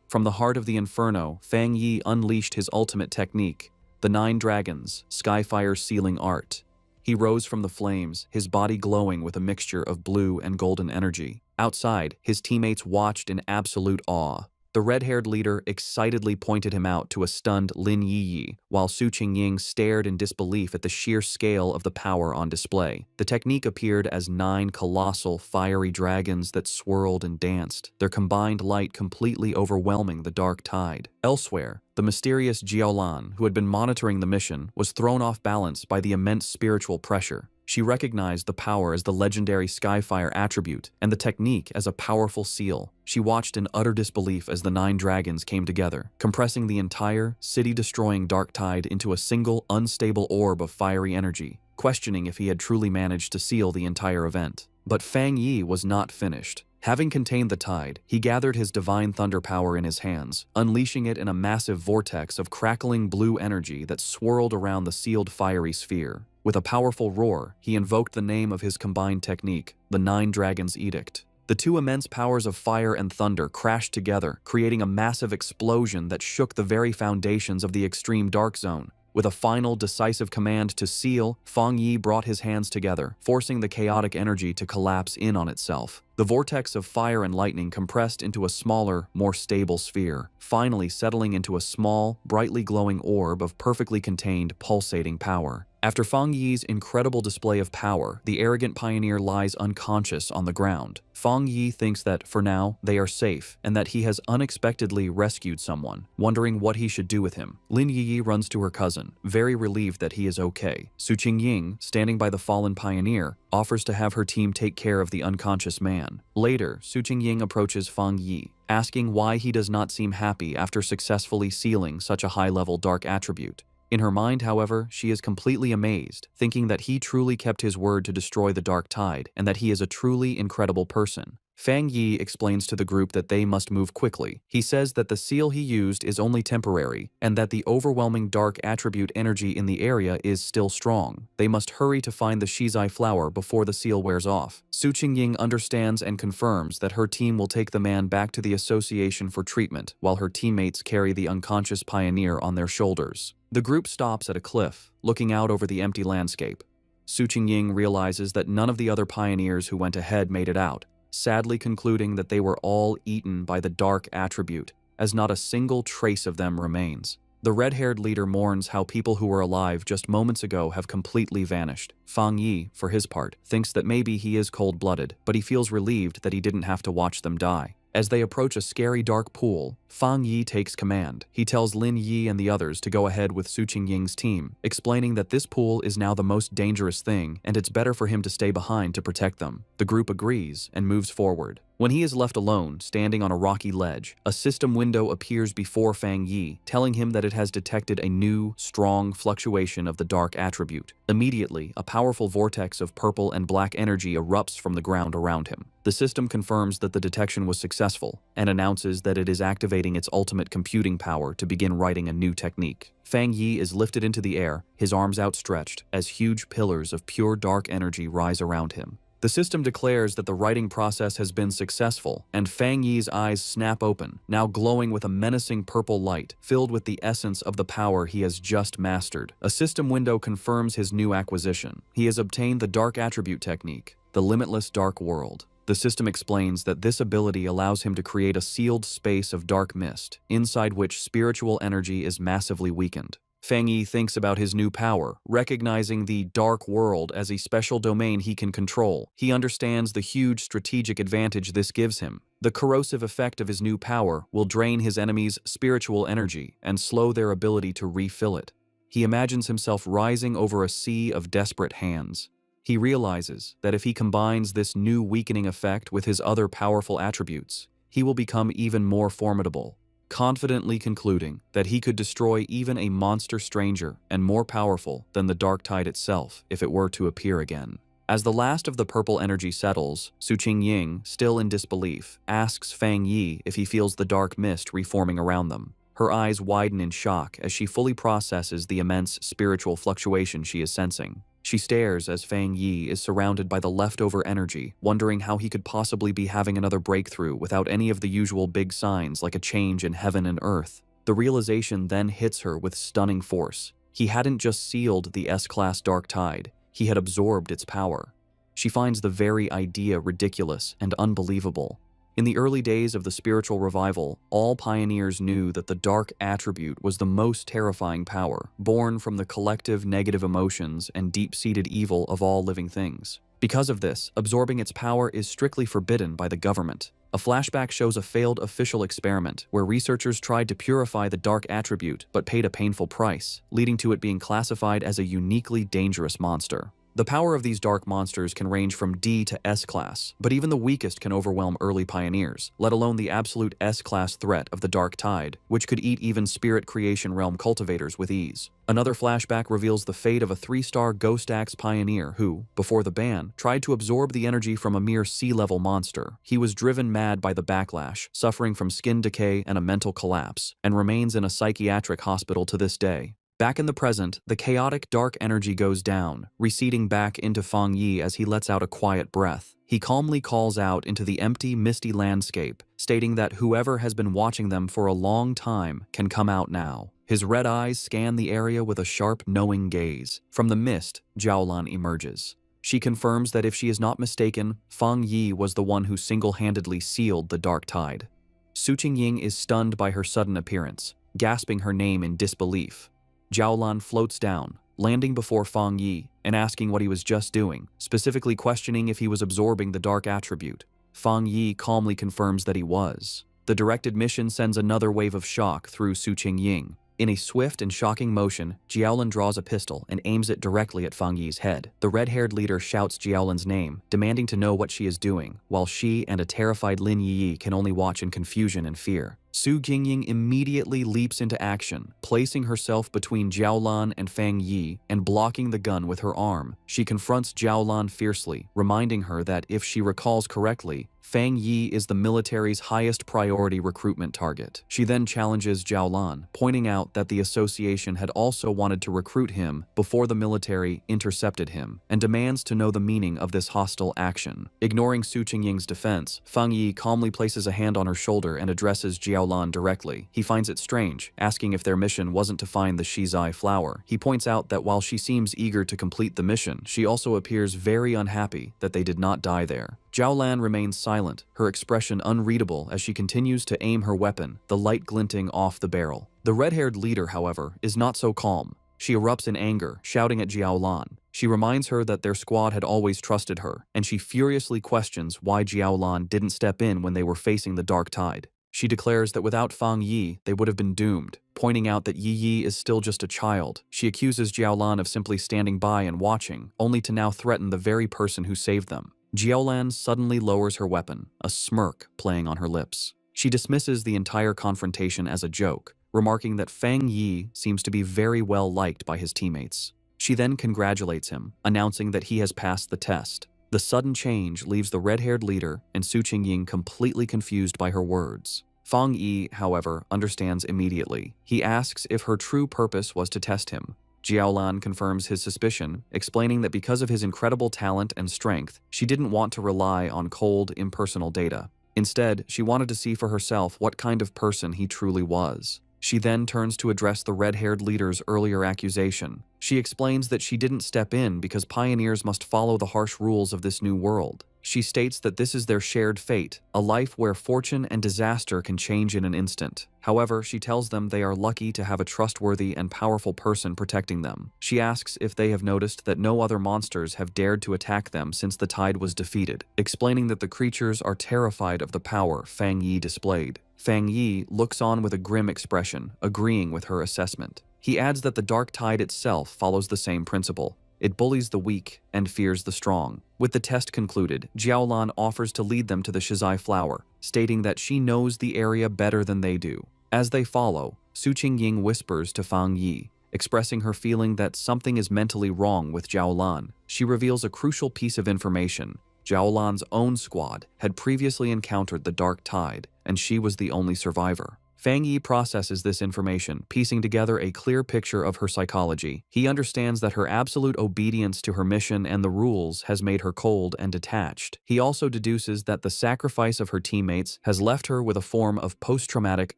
From the heart of the inferno, Fang Yi unleashed his ultimate technique, the 9 dragons, Skyfire's sealing art. He rose from the flames, his body glowing with a mixture of blue and golden energy. Outside, his teammates watched in absolute awe. The red-haired leader excitedly pointed him out to a stunned Lin Yi, while Su Qingying stared in disbelief at the sheer scale of the power on display. The technique appeared as 9 colossal, fiery dragons that swirled and danced, their combined light completely overwhelming the dark tide. Elsewhere, the mysterious Jiaolan, who had been monitoring the mission, was thrown off balance by the immense spiritual pressure. She recognized the power as the legendary Skyfire attribute and the technique as a powerful seal. She watched in utter disbelief as the 9 dragons came together, compressing the entire, city-destroying dark tide into a single, unstable orb of fiery energy, questioning if he had truly managed to seal the entire event. But Fang Yi was not finished. Having contained the tide, he gathered his divine thunder power in his hands, unleashing it in a massive vortex of crackling blue energy that swirled around the sealed fiery sphere. With a powerful roar, he invoked the name of his combined technique, the 9 Dragons' Edict. The 2 immense powers of fire and thunder crashed together, creating a massive explosion that shook the very foundations of the extreme dark zone. With a final, decisive command to seal, Fang Yi brought his hands together, forcing the chaotic energy to collapse in on itself. The vortex of fire and lightning compressed into a smaller, more stable sphere, finally settling into a small, brightly glowing orb of perfectly contained, pulsating power. After Fang Yi's incredible display of power, the arrogant pioneer lies unconscious on the ground. Fang Yi thinks that, for now, they are safe, and that he has unexpectedly rescued someone, wondering what he should do with him. Lin Yi runs to her cousin, very relieved that he is okay. Su Qingying, standing by the fallen pioneer, offers to have her team take care of the unconscious man. Later, Su Qingying approaches Fang Yi, asking why he does not seem happy after successfully sealing such a high-level dark attribute. In her mind, however, she is completely amazed, thinking that he truly kept his word to destroy the dark tide and that he is a truly incredible person. Fang Yi explains to the group that they must move quickly. He says that the seal he used is only temporary and that the overwhelming dark attribute energy in the area is still strong. They must hurry to find the Shizai flower before the seal wears off. Su Qingying understands and confirms that her team will take the man back to the association for treatment while her teammates carry the unconscious pioneer on their shoulders. The group stops at a cliff, looking out over the empty landscape. Su Qingying realizes that none of the other pioneers who went ahead made it out, sadly concluding that they were all eaten by the dark attribute, as not a single trace of them remains. The red-haired leader mourns how people who were alive just moments ago have completely vanished. Fang Yi, for his part, thinks that maybe he is cold-blooded, but he feels relieved that he didn't have to watch them die. As they approach a scary dark pool, Fang Yi takes command. He tells Lin Yi and the others to go ahead with Su Qingying's team, explaining that this pool is now the most dangerous thing and it's better for him to stay behind to protect them. The group agrees and moves forward. When he is left alone, standing on a rocky ledge, a system window appears before Fang Yi, telling him that it has detected a new, strong fluctuation of the dark attribute. Immediately, a powerful vortex of purple and black energy erupts from the ground around him. The system confirms that the detection was successful and announces that it is activating its ultimate computing power to begin writing a new technique. Fang Yi is lifted into the air, his arms outstretched, as huge pillars of pure dark energy rise around him. The system declares that the writing process has been successful, and Fang Yi's eyes snap open, now glowing with a menacing purple light, filled with the essence of the power he has just mastered. A system window confirms his new acquisition. He has obtained the Dark Attribute Technique, the Limitless Dark World. The system explains that this ability allows him to create a sealed space of dark mist, inside which spiritual energy is massively weakened. Fang Yi thinks about his new power, recognizing the dark world as a special domain he can control. He understands the huge strategic advantage this gives him. The corrosive effect of his new power will drain his enemies' spiritual energy and slow their ability to refill it. He imagines himself rising over a sea of desperate hands. He realizes that if he combines this new weakening effect with his other powerful attributes, he will become even more formidable, confidently concluding that he could destroy even a monster stranger and more powerful than the dark tide itself if it were to appear again. As the last of the purple energy settles, Su Qingying, still in disbelief, asks Fang Yi if he feels the dark mist reforming around them. Her eyes widen in shock as she fully processes the immense spiritual fluctuation she is sensing. She stares as Fang Yi is surrounded by the leftover energy, wondering how he could possibly be having another breakthrough without any of the usual big signs like a change in heaven and earth. The realization then hits her with stunning force. He hadn't just sealed the S-Class Dark Tide, he had absorbed its power. She finds the very idea ridiculous and unbelievable. In the early days of the spiritual revival, all pioneers knew that the dark attribute was the most terrifying power, born from the collective negative emotions and deep-seated evil of all living things. Because of this, absorbing its power is strictly forbidden by the government. A flashback shows a failed official experiment where researchers tried to purify the dark attribute but paid a painful price, leading to it being classified as a uniquely dangerous monster. The power of these dark monsters can range from D to S-Class, but even the weakest can overwhelm early pioneers, let alone the absolute S-Class threat of the Dark Tide, which could eat even Spirit Creation Realm cultivators with ease. Another flashback reveals the fate of a 3-star Ghost Axe pioneer who, before the ban, tried to absorb the energy from a mere sea-level monster. He was driven mad by the backlash, suffering from skin decay and a mental collapse, and remains in a psychiatric hospital to this day. Back in the present, the chaotic dark energy goes down, receding back into Fang Yi as he lets out a quiet breath. He calmly calls out into the empty, misty landscape, stating that whoever has been watching them for a long time can come out now. His red eyes scan the area with a sharp, knowing gaze. From the mist, Jiaolan emerges. She confirms that if she is not mistaken, Fang Yi was the one who single-handedly sealed the dark tide. Su Qingying is stunned by her sudden appearance, gasping her name in disbelief. Jiaolan floats down, landing before Fang Yi and asking what he was just doing, specifically questioning if he was absorbing the dark attribute. Fang Yi calmly confirms that he was. The directed mission sends another wave of shock through Su Qingying. In a swift and shocking motion, Jiaolan draws a pistol and aims it directly at Fang Yi's head. The red-haired leader shouts Jiaolan's name, demanding to know what she is doing, while she and a terrified Lin Yi can only watch in confusion and fear. Su Qingying immediately leaps into action, placing herself between Jiaolan and Fang Yi and blocking the gun with her arm. She confronts Jiaolan fiercely, reminding her that if she recalls correctly, Fang Yi is the military's highest priority recruitment target. She then challenges Jiaolan, pointing out that the association had also wanted to recruit him before the military intercepted him, and demands to know the meaning of this hostile action. Ignoring Su Qingying's defense, Fang Yi calmly places a hand on her shoulder and addresses Jiaolan directly. He finds it strange, asking if their mission wasn't to find the Shizai flower. He points out that while she seems eager to complete the mission, she also appears very unhappy that they did not die there. Jiaolan remains silent, her expression unreadable as she continues to aim her weapon, the light glinting off the barrel. The red-haired leader, however, is not so calm. She erupts in anger, shouting at Jiaolan. She reminds her that their squad had always trusted her, and she furiously questions why Jiaolan didn't step in when they were facing the dark tide. She declares that without Fang Yi, they would have been doomed, pointing out that Yi is still just a child. She accuses Jiaolan of simply standing by and watching, only to now threaten the very person who saved them. Jiaolan suddenly lowers her weapon, a smirk playing on her lips. She dismisses the entire confrontation as a joke, remarking that Fang Yi seems to be very well liked by his teammates. She then congratulates him, announcing that he has passed the test. The sudden change leaves the red-haired leader and Su Qingying completely confused by her words. Fang Yi, however, understands immediately. He asks if her true purpose was to test him. Jiaolan confirms his suspicion, explaining that because of his incredible talent and strength, she didn't want to rely on cold, impersonal data. Instead, she wanted to see for herself what kind of person he truly was. She then turns to address the red-haired leader's earlier accusation. She explains that she didn't step in because pioneers must follow the harsh rules of this new world. She states that this is their shared fate, a life where fortune and disaster can change in an instant. However, she tells them they are lucky to have a trustworthy and powerful person protecting them. She asks if they have noticed that no other monsters have dared to attack them since the tide was defeated, explaining that the creatures are terrified of the power Fang Yi displayed. Fang Yi looks on with a grim expression, agreeing with her assessment. He adds that the dark tide itself follows the same principle. It bullies the weak and fears the strong. With the test concluded, Jiaolan offers to lead them to the Shizai flower, stating that she knows the area better than they do. As they follow, Su Qingying whispers to Fang Yi, expressing her feeling that something is mentally wrong with Jiaolan. She reveals a crucial piece of information. Jiaolan's own squad had previously encountered the dark tide, and she was the only survivor. Fang Yi processes this information, piecing together a clear picture of her psychology. He understands that her absolute obedience to her mission and the rules has made her cold and detached. He also deduces that the sacrifice of her teammates has left her with a form of post-traumatic,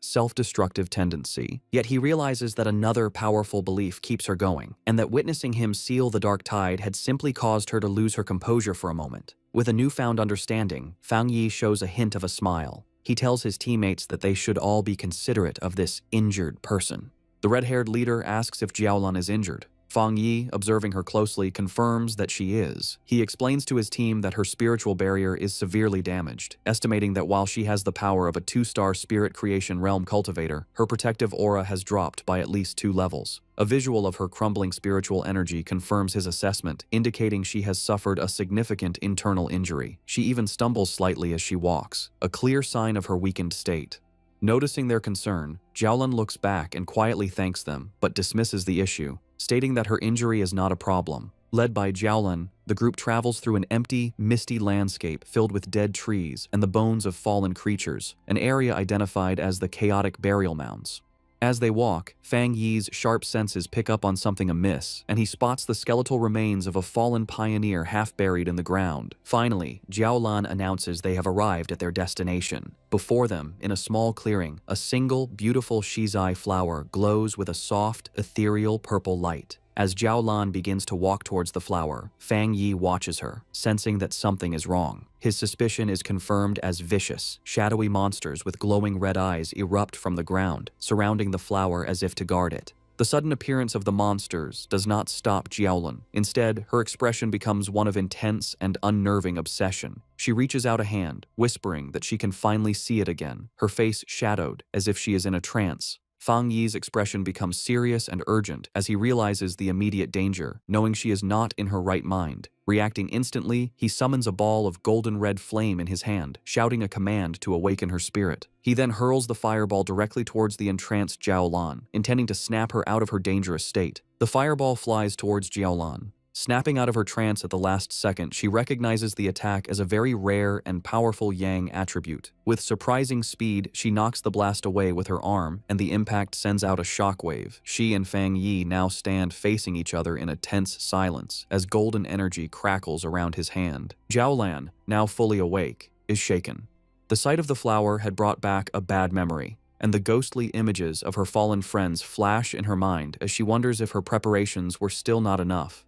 self-destructive tendency. Yet he realizes that another powerful belief keeps her going, and that witnessing him seal the dark tide had simply caused her to lose her composure for a moment. With a newfound understanding, Fang Yi shows a hint of a smile. He tells his teammates that they should all be considerate of this injured person. The red-haired leader asks if Jiaolan is injured. Fang Yi, observing her closely, confirms that she is. He explains to his team that her spiritual barrier is severely damaged, estimating that while she has the power of a 2-star spirit creation realm cultivator, her protective aura has dropped by at least 2 levels. A visual of her crumbling spiritual energy confirms his assessment, indicating she has suffered a significant internal injury. She even stumbles slightly as she walks, a clear sign of her weakened state. Noticing their concern, Jiaolan looks back and quietly thanks them, but dismisses the issue, stating that her injury is not a problem. Led by Jiaolan, the group travels through an empty, misty landscape filled with dead trees and the bones of fallen creatures, an area identified as the chaotic burial mounds. As they walk, Fang Yi's sharp senses pick up on something amiss, and he spots the skeletal remains of a fallen pioneer half buried in the ground. Finally, Jiaolan announces they have arrived at their destination. Before them, in a small clearing, a single, beautiful Shizai flower glows with a soft, ethereal purple light. As Jiaolan begins to walk towards the flower, Fang Yi watches her, sensing that something is wrong. His suspicion is confirmed as vicious, shadowy monsters with glowing red eyes erupt from the ground, surrounding the flower as if to guard it. The sudden appearance of the monsters does not stop Jiaolan. Instead, her expression becomes one of intense and unnerving obsession. She reaches out a hand, whispering that she can finally see it again, her face shadowed as if she is in a trance. Fang Yi's expression becomes serious and urgent as he realizes the immediate danger, knowing she is not in her right mind. Reacting instantly, he summons a ball of golden red flame in his hand, shouting a command to awaken her spirit. He then hurls the fireball directly towards the entranced Jiaolan, intending to snap her out of her dangerous state. The fireball flies towards Jiaolan. Snapping out of her trance at the last second, she recognizes the attack as a very rare and powerful Yang attribute. With surprising speed, she knocks the blast away with her arm, and the impact sends out a shockwave. She and Fang Yi now stand facing each other in a tense silence, as golden energy crackles around his hand. Jiaolan, now fully awake, is shaken. The sight of the flower had brought back a bad memory, and the ghostly images of her fallen friends flash in her mind as she wonders if her preparations were still not enough.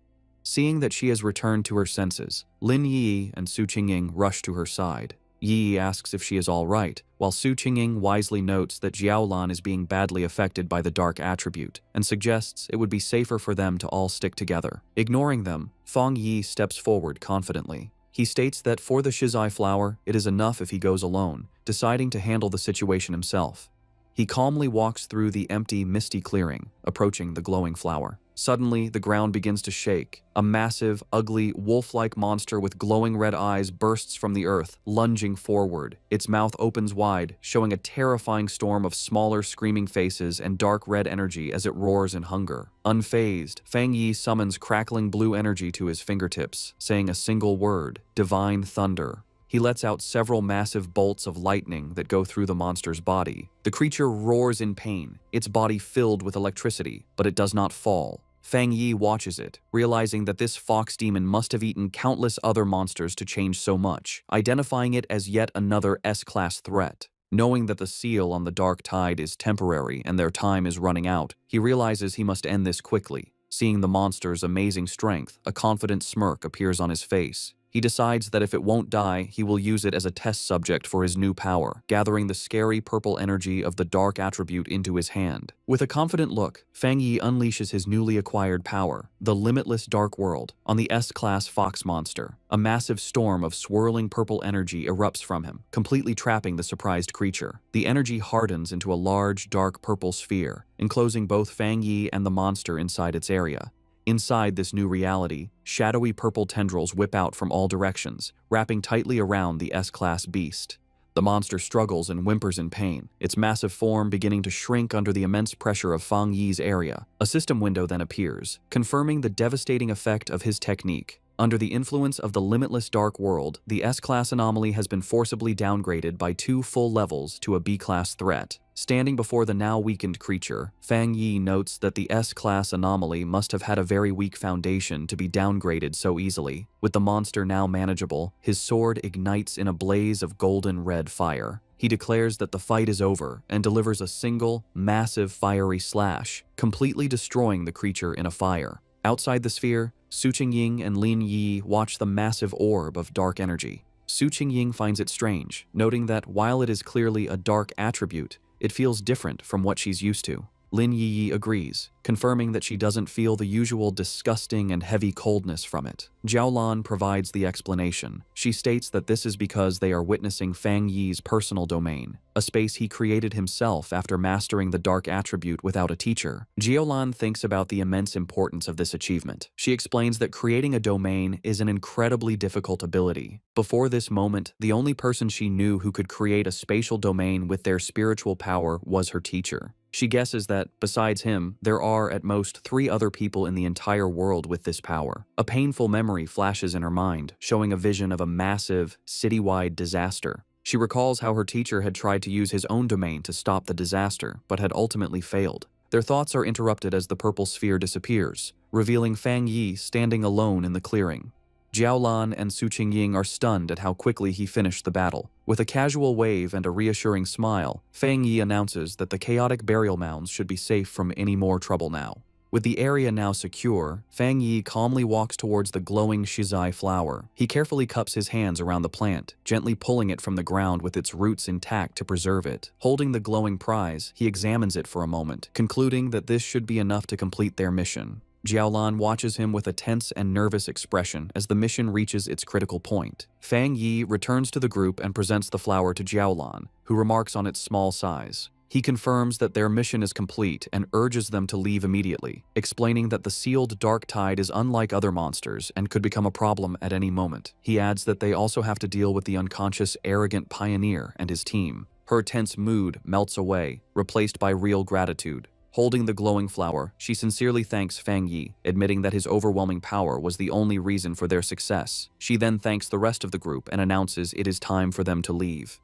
Seeing that she has returned to her senses, Lin Yi and Su Qingying rush to her side. Yi asks if she is all right, while Su Qingying wisely notes that Jiaolan is being badly affected by the dark attribute, and suggests it would be safer for them to all stick together. Ignoring them, Fang Yi steps forward confidently. He states that for the Shizai flower, it is enough if he goes alone, deciding to handle the situation himself. He calmly walks through the empty, misty clearing, approaching the glowing flower. Suddenly, the ground begins to shake. A massive, ugly, wolf-like monster with glowing red eyes bursts from the earth, lunging forward. Its mouth opens wide, showing a terrifying storm of smaller, screaming faces and dark red energy as it roars in hunger. Unfazed, Fang Yi summons crackling blue energy to his fingertips, saying a single word: Divine Thunder. He lets out several massive bolts of lightning that go through the monster's body. The creature roars in pain, its body filled with electricity, but it does not fall. Fang Yi watches it, realizing that this fox demon must have eaten countless other monsters to change so much, identifying it as yet another S-class threat. Knowing that the seal on the dark tide is temporary and their time is running out, he realizes he must end this quickly. Seeing the monster's amazing strength, a confident smirk appears on his face. He decides that if it won't die, he will use it as a test subject for his new power, gathering the scary purple energy of the dark attribute into his hand. With a confident look, Fang Yi unleashes his newly acquired power, the limitless dark world, on the S-class fox monster. A massive storm of swirling purple energy erupts from him, completely trapping the surprised creature. The energy hardens into a large, dark purple sphere, enclosing both Fang Yi and the monster inside its area. Inside this new reality, shadowy purple tendrils whip out from all directions, wrapping tightly around the S-class beast. The monster struggles and whimpers in pain, its massive form beginning to shrink under the immense pressure of Fang Yi's area. A system window then appears, confirming the devastating effect of his technique. Under the influence of the limitless dark world, the S-class anomaly has been forcibly downgraded by 2 full levels to a B-class threat. Standing before the now weakened creature, Fang Yi notes that the S-class anomaly must have had a very weak foundation to be downgraded so easily. With the monster now manageable, his sword ignites in a blaze of golden red fire. He declares that the fight is over and delivers a single, massive fiery slash, completely destroying the creature in a fire. Outside the sphere, Su Qingying and Lin Yi watch the massive orb of dark energy. Su Qingying finds it strange, noting that while it is clearly a dark attribute, it feels different from what she's used to. Lin Yi agrees, confirming that she doesn't feel the usual disgusting and heavy coldness from it. Jiaolan provides the explanation. She states that this is because they are witnessing Fang Yi's personal domain, a space he created himself after mastering the dark attribute without a teacher. Jiaolan thinks about the immense importance of this achievement. She explains that creating a domain is an incredibly difficult ability. Before this moment, the only person she knew who could create a spatial domain with their spiritual power was her teacher. She guesses that, besides him, there are at most 3 other people in the entire world with this power. A painful memory flashes in her mind, showing a vision of a massive, citywide disaster. She recalls how her teacher had tried to use his own domain to stop the disaster, but had ultimately failed. Their thoughts are interrupted as the purple sphere disappears, revealing Fang Yi standing alone in the clearing. Jiaolan and Su Qingying are stunned at how quickly he finished the battle. With a casual wave and a reassuring smile, Fang Yi announces that the chaotic burial mounds should be safe from any more trouble now. With the area now secure, Fang Yi calmly walks towards the glowing shizai flower. He carefully cups his hands around the plant, gently pulling it from the ground with its roots intact to preserve it. Holding the glowing prize, he examines it for a moment, concluding that this should be enough to complete their mission. Jiaolan watches him with a tense and nervous expression as the mission reaches its critical point. Fang Yi returns to the group and presents the flower to Jiaolan, who remarks on its small size. He confirms that their mission is complete and urges them to leave immediately, explaining that the sealed dark tide is unlike other monsters and could become a problem at any moment. He adds that they also have to deal with the unconscious, arrogant pioneer and his team. Her tense mood melts away, replaced by real gratitude. Holding the glowing flower, she sincerely thanks Fang Yi, admitting that his overwhelming power was the only reason for their success. She then thanks the rest of the group and announces it is time for them to leave.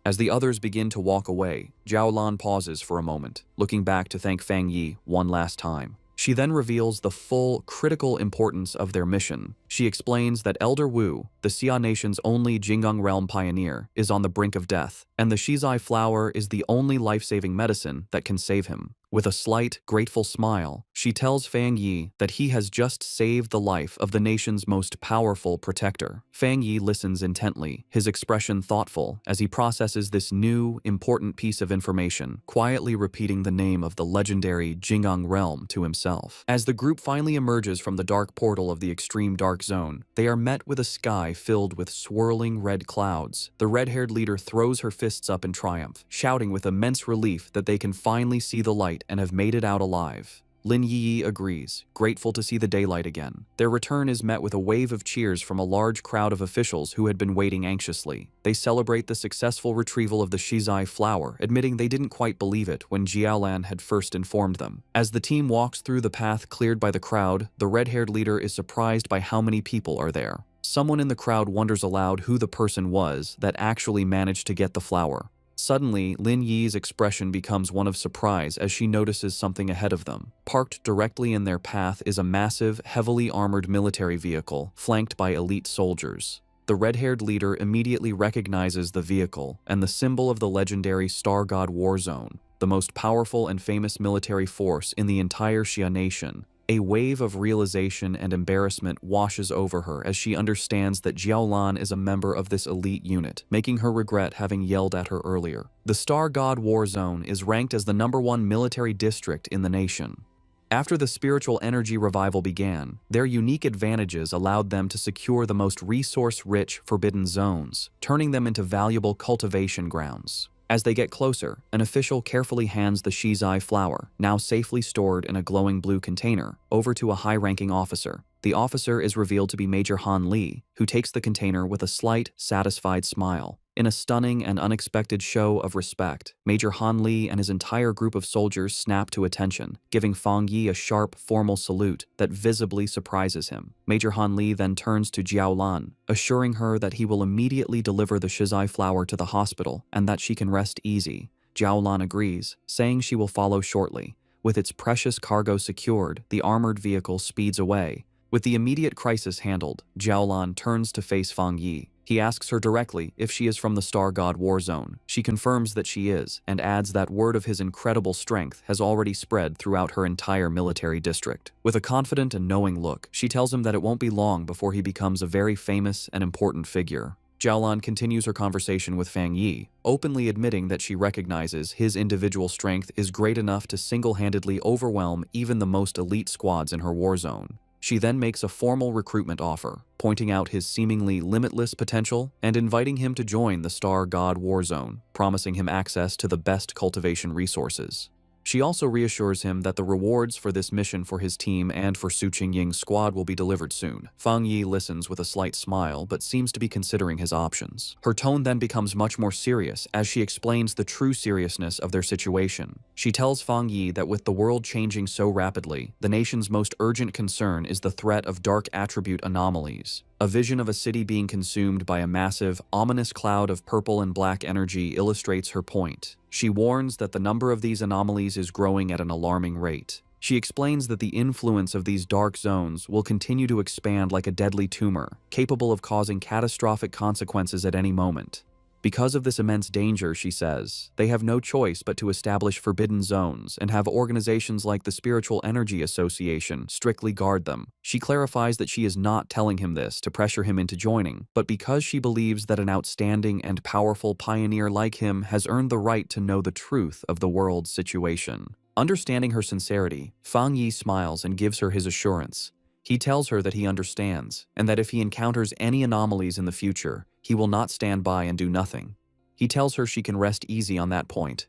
As the others begin to walk away, Jiaolan pauses for a moment, looking back to thank Fang Yi one last time. She then reveals the full, critical importance of their mission. She explains that Elder Wu, the Xia Nation's only Jinggang realm pioneer, is on the brink of death, and the shizai flower is the only life-saving medicine that can save him. With a slight, grateful smile, she tells Fang Yi that he has just saved the life of the nation's most powerful protector. Fang Yi listens intently, his expression thoughtful as he processes this new, important piece of information, quietly repeating the name of the legendary Jinggang realm to himself. As the group finally emerges from the dark portal of the extreme dark zone, they are met with a sky filled with swirling red clouds. The red-haired leader throws her fists up in triumph, shouting with immense relief that they can finally see the light and have made it out alive. Lin Yi agrees, grateful to see the daylight again. Their return is met with a wave of cheers from a large crowd of officials who had been waiting anxiously. They celebrate the successful retrieval of the shizai flower, admitting they didn't quite believe it when Jiaolan had first informed them. As the team walks through the path cleared by the crowd, the red-haired leader is surprised by how many people are there. Someone in the crowd wonders aloud who the person was that actually managed to get the flower. Suddenly, Lin Yi's expression becomes one of surprise as she notices something ahead of them. Parked directly in their path is a massive, heavily armored military vehicle, flanked by elite soldiers. The red-haired leader immediately recognizes the vehicle and the symbol of the legendary Star God War Zone, the most powerful and famous military force in the entire Xia Nation. A wave of realization and embarrassment washes over her as she understands that Jiaolan is a member of this elite unit, making her regret having yelled at her earlier. The Star God War Zone is ranked as the #1 military district in the nation. After the spiritual energy revival began, their unique advantages allowed them to secure the most resource-rich forbidden zones, turning them into valuable cultivation grounds. As they get closer, an official carefully hands the shizai flower, now safely stored in a glowing blue container, over to a high-ranking officer. The officer is revealed to be Major Han Li, who takes the container with a slight, satisfied smile. In a stunning and unexpected show of respect, Major Han Li and his entire group of soldiers snap to attention, giving Fang Yi a sharp, formal salute that visibly surprises him. Major Han Li then turns to Jiaolan, assuring her that he will immediately deliver the shizai flower to the hospital and that she can rest easy. Jiaolan agrees, saying she will follow shortly. With its precious cargo secured, the armored vehicle speeds away. With the immediate crisis handled, Jiaolan turns to face Fang Yi. He asks her directly if she is from the Star God War Zone. She confirms that she is, and adds that word of his incredible strength has already spread throughout her entire military district. With a confident and knowing look, she tells him that it won't be long before he becomes a very famous and important figure. Jiaolan continues her conversation with Fang Yi, openly admitting that she recognizes his individual strength is great enough to single-handedly overwhelm even the most elite squads in her war zone. She then makes a formal recruitment offer, pointing out his seemingly limitless potential and inviting him to join the Star God War Zone, promising him access to the best cultivation resources. She also reassures him that the rewards for this mission for his team and for Su Qingying's squad will be delivered soon. Fang Yi listens with a slight smile but seems to be considering his options. Her tone then becomes much more serious as she explains the true seriousness of their situation. She tells Fang Yi that with the world changing so rapidly, the nation's most urgent concern is the threat of dark attribute anomalies. A vision of a city being consumed by a massive, ominous cloud of purple and black energy illustrates her point. She warns that the number of these anomalies is growing at an alarming rate. She explains that the influence of these dark zones will continue to expand like a deadly tumor, capable of causing catastrophic consequences at any moment. Because of this immense danger, she says, they have no choice but to establish forbidden zones and have organizations like the Spiritual Energy Association strictly guard them. She clarifies that she is not telling him this to pressure him into joining, but because she believes that an outstanding and powerful pioneer like him has earned the right to know the truth of the world's situation. Understanding her sincerity, Fang Yi smiles and gives her his assurance. He tells her that he understands, and that if he encounters any anomalies in the future, he will not stand by and do nothing. He tells her she can rest easy on that point.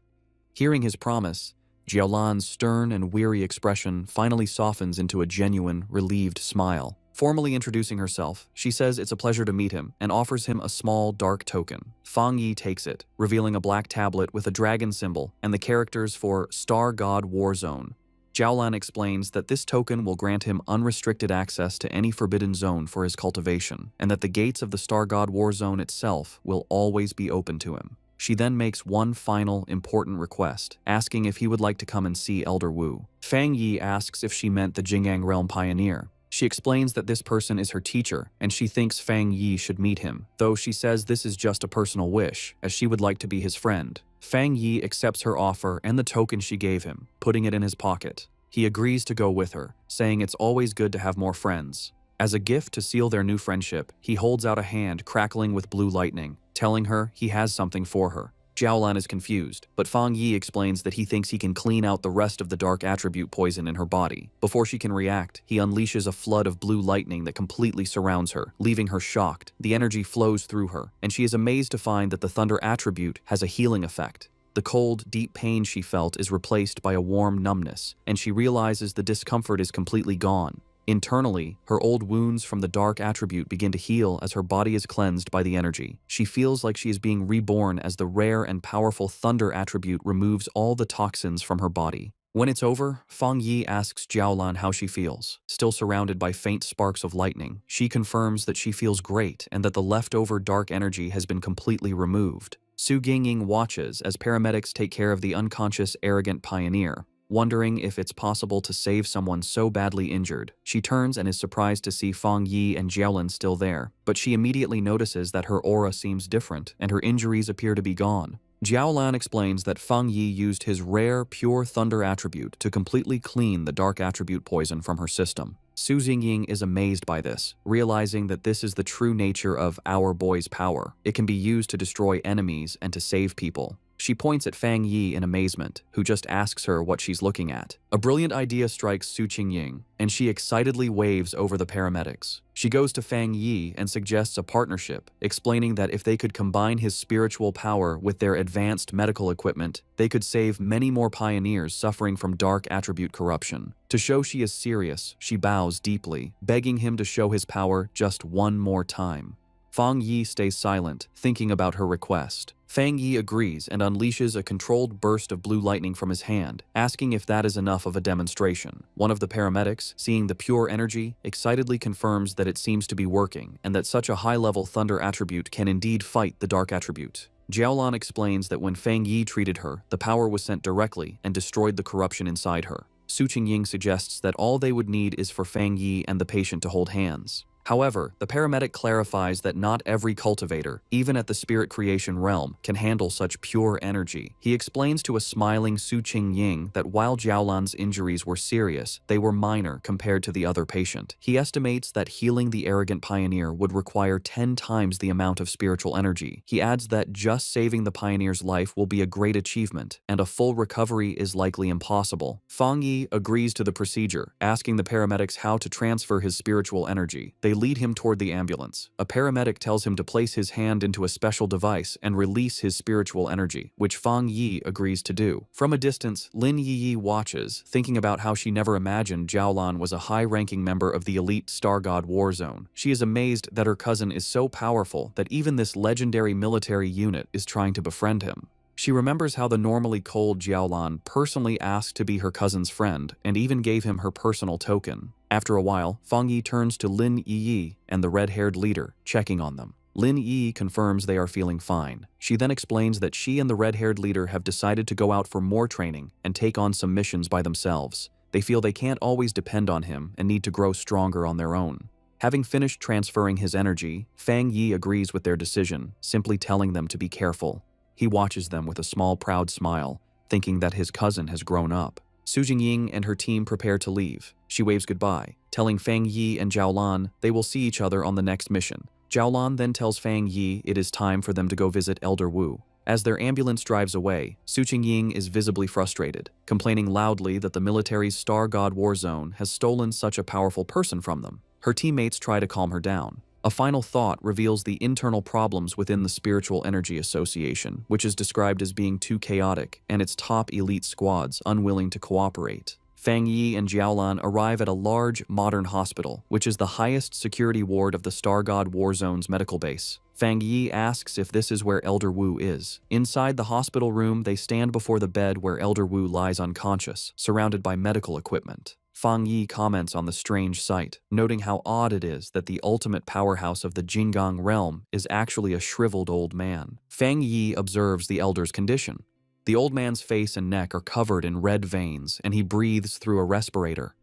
Hearing his promise, Jiaolan's stern and weary expression finally softens into a genuine, relieved smile. Formally introducing herself, she says it's a pleasure to meet him and offers him a small, dark token. Fang Yi takes it, revealing a black tablet with a dragon symbol and the characters for Star God War Zone. Jiaolan explains that this token will grant him unrestricted access to any forbidden zone for his cultivation, and that the gates of the Star God War Zone itself will always be open to him. She then makes one final, important request, asking if he would like to come and see Elder Wu. Fang Yi asks if she meant the Jingyang Realm Pioneer. She explains that this person is her teacher, and she thinks Fang Yi should meet him, though she says this is just a personal wish, as she would like to be his friend. Fang Yi accepts her offer and the token she gave him, putting it in his pocket. He agrees to go with her, saying it's always good to have more friends. As a gift to seal their new friendship, he holds out a hand crackling with blue lightning, telling her he has something for her. Jiaolan is confused, but Fang Yi explains that he thinks he can clean out the rest of the dark attribute poison in her body. Before she can react, he unleashes a flood of blue lightning that completely surrounds her, leaving her shocked. The energy flows through her, and she is amazed to find that the thunder attribute has a healing effect. The cold, deep pain she felt is replaced by a warm numbness, and she realizes the discomfort is completely gone. Internally, her old wounds from the dark attribute begin to heal as her body is cleansed by the energy. She feels like she is being reborn as the rare and powerful thunder attribute removes all the toxins from her body. When it's over, Fang Yi asks Jiaolan how she feels. Still surrounded by faint sparks of lightning, she confirms that she feels great and that the leftover dark energy has been completely removed. Su Gingying watches as paramedics take care of the unconscious, arrogant pioneer. Wondering if it's possible to save someone so badly injured, she turns and is surprised to see Fang Yi and Jiaolan still there, but she immediately notices that her aura seems different and her injuries appear to be gone. Jiaolan explains that Fang Yi used his rare, pure thunder attribute to completely clean the dark attribute poison from her system. Su Gingying is amazed by this, realizing that this is the true nature of our boy's power. It can be used to destroy enemies and to save people. She points at Fang Yi in amazement, who just asks her what she's looking at. A brilliant idea strikes Su Qingying, and she excitedly waves over the paramedics. She goes to Fang Yi and suggests a partnership, explaining that if they could combine his spiritual power with their advanced medical equipment, they could save many more pioneers suffering from dark attribute corruption. To show she is serious, she bows deeply, begging him to show his power just one more time. Fang Yi stays silent, thinking about her request. Fang Yi agrees and unleashes a controlled burst of blue lightning from his hand, asking if that is enough of a demonstration. One of the paramedics, seeing the pure energy, excitedly confirms that it seems to be working and that such a high-level thunder attribute can indeed fight the dark attribute. Jiaolan explains that when Fang Yi treated her, the power was sent directly and destroyed the corruption inside her. Su Qingying suggests that all they would need is for Fang Yi and the patient to hold hands. However, the paramedic clarifies that not every cultivator, even at the spirit creation realm, can handle such pure energy. He explains to a smiling Su Qingying that while Jiaolan's injuries were serious, they were minor compared to the other patient. He estimates that healing the arrogant pioneer would require 10 times the amount of spiritual energy. He adds that just saving the pioneer's life will be a great achievement, and a full recovery is likely impossible. Fang Yi agrees to the procedure, asking the paramedics how to transfer his spiritual energy. They lead him toward the ambulance. A paramedic tells him to place his hand into a special device and release his spiritual energy, which Fang Yi agrees to do. From a distance, Lin Yi watches, thinking about how she never imagined Jiaolan was a high-ranking member of the elite Star God War Zone. She is amazed that her cousin is so powerful that even this legendary military unit is trying to befriend him. She remembers how the normally cold Jiaolan personally asked to be her cousin's friend and even gave him her personal token. After a while, Fang Yi turns to Lin Yi and the red-haired leader, checking on them. Lin Yi confirms they are feeling fine. She then explains that she and the red-haired leader have decided to go out for more training and take on some missions by themselves. They feel they can't always depend on him and need to grow stronger on their own. Having finished transferring his energy, Fang Yi agrees with their decision, simply telling them to be careful. He watches them with a small proud smile, thinking that his cousin has grown up. Su Jingying and her team prepare to leave. She waves goodbye, telling Fang Yi and Zhaolan they will see each other on the next mission. Zhaolan then tells Fang Yi it is time for them to go visit Elder Wu. As their ambulance drives away, Su Jingying is visibly frustrated, complaining loudly that the military's Star God War Zone has stolen such a powerful person from them. Her teammates try to calm her down. A final thought reveals the internal problems within the Spiritual Energy Association, which is described as being too chaotic, and its top elite squads unwilling to cooperate. Fang Yi and Zhaolan arrive at a large, modern hospital, which is the highest security ward of the Star God War Zone's medical base. Fang Yi asks if this is where Elder Wu is. Inside the hospital room, they stand before the bed where Elder Wu lies unconscious, surrounded by medical equipment. Fang Yi comments on the strange sight, noting how odd it is that the ultimate powerhouse of the Jinggang realm is actually a shriveled old man. Fang Yi observes the elder's condition. The old man's face and neck are covered in red veins, and he breathes through a respirator.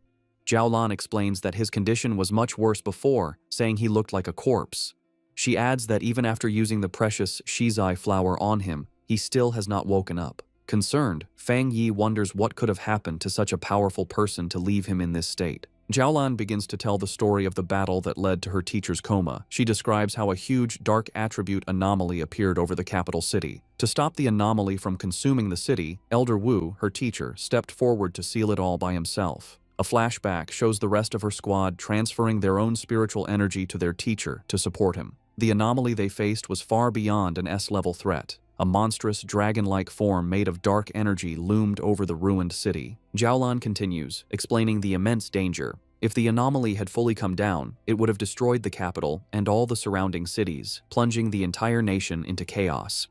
Zhaolan explains that his condition was much worse before, saying he looked like a corpse. She adds that even after using the precious shizai flower on him, he still has not woken up. Concerned, Fang Yi wonders what could have happened to such a powerful person to leave him in this state. Zhaolan begins to tell the story of the battle that led to her teacher's coma. She describes how a huge dark attribute anomaly appeared over the capital city. To stop the anomaly from consuming the city, Elder Wu, her teacher, stepped forward to seal it all by himself. A flashback shows the rest of her squad transferring their own spiritual energy to their teacher to support him. The anomaly they faced was far beyond an S-level threat. A monstrous dragon-like form made of dark energy loomed over the ruined city. Zhaolan continues, explaining the immense danger. If the anomaly had fully come down, it would have destroyed the capital and all the surrounding cities, plunging the entire nation into chaos.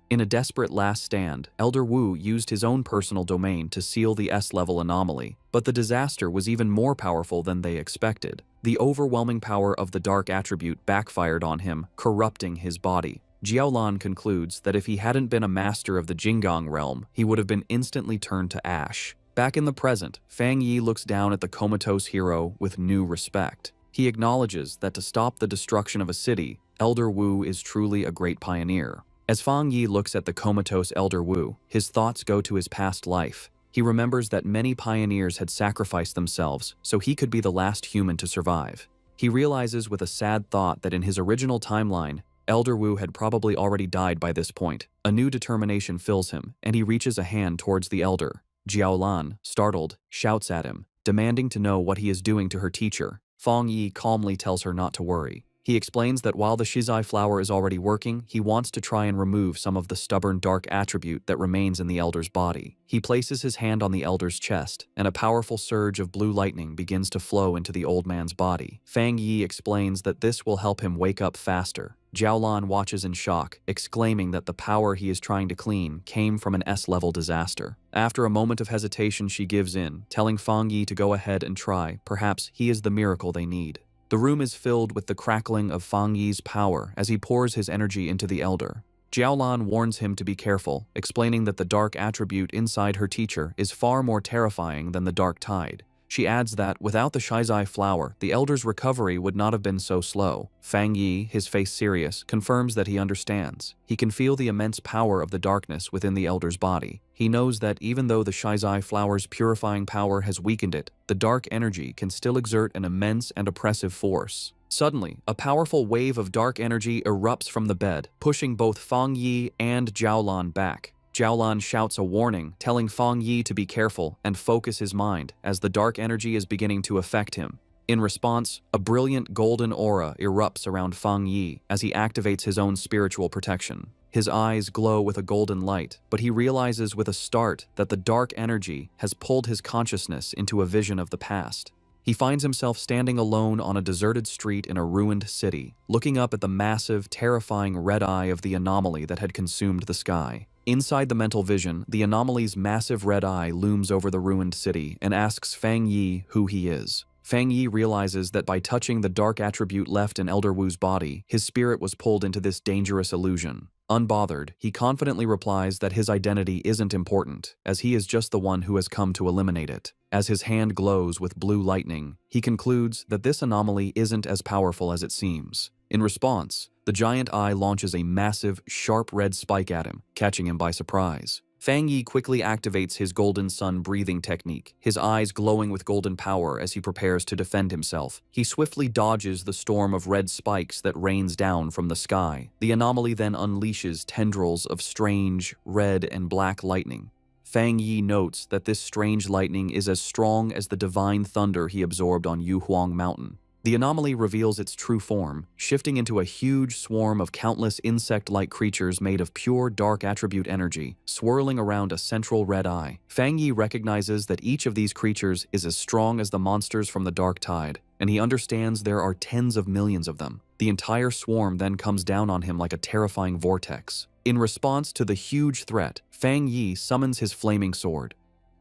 In a desperate last stand, Elder Wu used his own personal domain to seal the S-level anomaly, but the disaster was even more powerful than they expected. The overwhelming power of the dark attribute backfired on him, corrupting his body. Zhaolan concludes that if he hadn't been a master of the Jinggang realm, he would have been instantly turned to ash. Back in the present, Fang Yi looks down at the comatose hero with new respect. He acknowledges that to stop the destruction of a city, Elder Wu is truly a great pioneer. As Fang Yi looks at the comatose Elder Wu, his thoughts go to his past life. He remembers that many pioneers had sacrificed themselves so he could be the last human to survive. He realizes with a sad thought that in his original timeline, Elder Wu had probably already died by this point. A new determination fills him, and he reaches a hand towards the elder. Zhaolan, startled, shouts at him, demanding to know what he is doing to her teacher. Fang Yi calmly tells her not to worry. He explains that while the shizai flower is already working, he wants to try and remove some of the stubborn dark attribute that remains in the elder's body. He places his hand on the elder's chest, and a powerful surge of blue lightning begins to flow into the old man's body. Fang Yi explains that this will help him wake up faster. Zhaolan watches in shock, exclaiming that the power he is trying to clean came from an S-level disaster. After a moment of hesitation, she gives in, telling Fang Yi to go ahead and try. Perhaps he is the miracle they need. The room is filled with the crackling of Fang Yi's power as he pours his energy into the elder. Zhaolan warns him to be careful, explaining that the dark attribute inside her teacher is far more terrifying than the dark tide. She adds that, without the shizai flower, the elder's recovery would not have been so slow. Fang Yi, his face serious, confirms that he understands. He can feel the immense power of the darkness within the elder's body. He knows that even though the shizai flower's purifying power has weakened it, the dark energy can still exert an immense and oppressive force. Suddenly, a powerful wave of dark energy erupts from the bed, pushing both Fang Yi and Zhaolan back. Zhaolan shouts a warning, telling Fang Yi to be careful and focus his mind as the dark energy is beginning to affect him. In response, a brilliant golden aura erupts around Fang Yi as he activates his own spiritual protection. His eyes glow with a golden light, but he realizes with a start that the dark energy has pulled his consciousness into a vision of the past. He finds himself standing alone on a deserted street in a ruined city, looking up at the massive, terrifying red eye of the anomaly that had consumed the sky. Inside the mental vision, the anomaly's massive red eye looms over the ruined city and asks Fang Yi who he is. Fang Yi realizes that by touching the dark attribute left in Elder Wu's body, his spirit was pulled into this dangerous illusion. Unbothered, he confidently replies that his identity isn't important, as he is just the one who has come to eliminate it. As his hand glows with blue lightning, he concludes that this anomaly isn't as powerful as it seems. In response, the giant eye launches a massive, sharp red spike at him, catching him by surprise. Fang Yi quickly activates his golden sun breathing technique, his eyes glowing with golden power as he prepares to defend himself. He swiftly dodges the storm of red spikes that rains down from the sky. The anomaly then unleashes tendrils of strange, red and black lightning. Fang Yi notes that this strange lightning is as strong as the divine thunder he absorbed on Yuhuang Mountain. The anomaly reveals its true form, shifting into a huge swarm of countless insect-like creatures made of pure dark attribute energy, swirling around a central red eye. Fang Yi recognizes that each of these creatures is as strong as the monsters from the Dark Tide, and he understands there are tens of millions of them. The entire swarm then comes down on him like a terrifying vortex. In response to the huge threat, Fang Yi summons his flaming sword.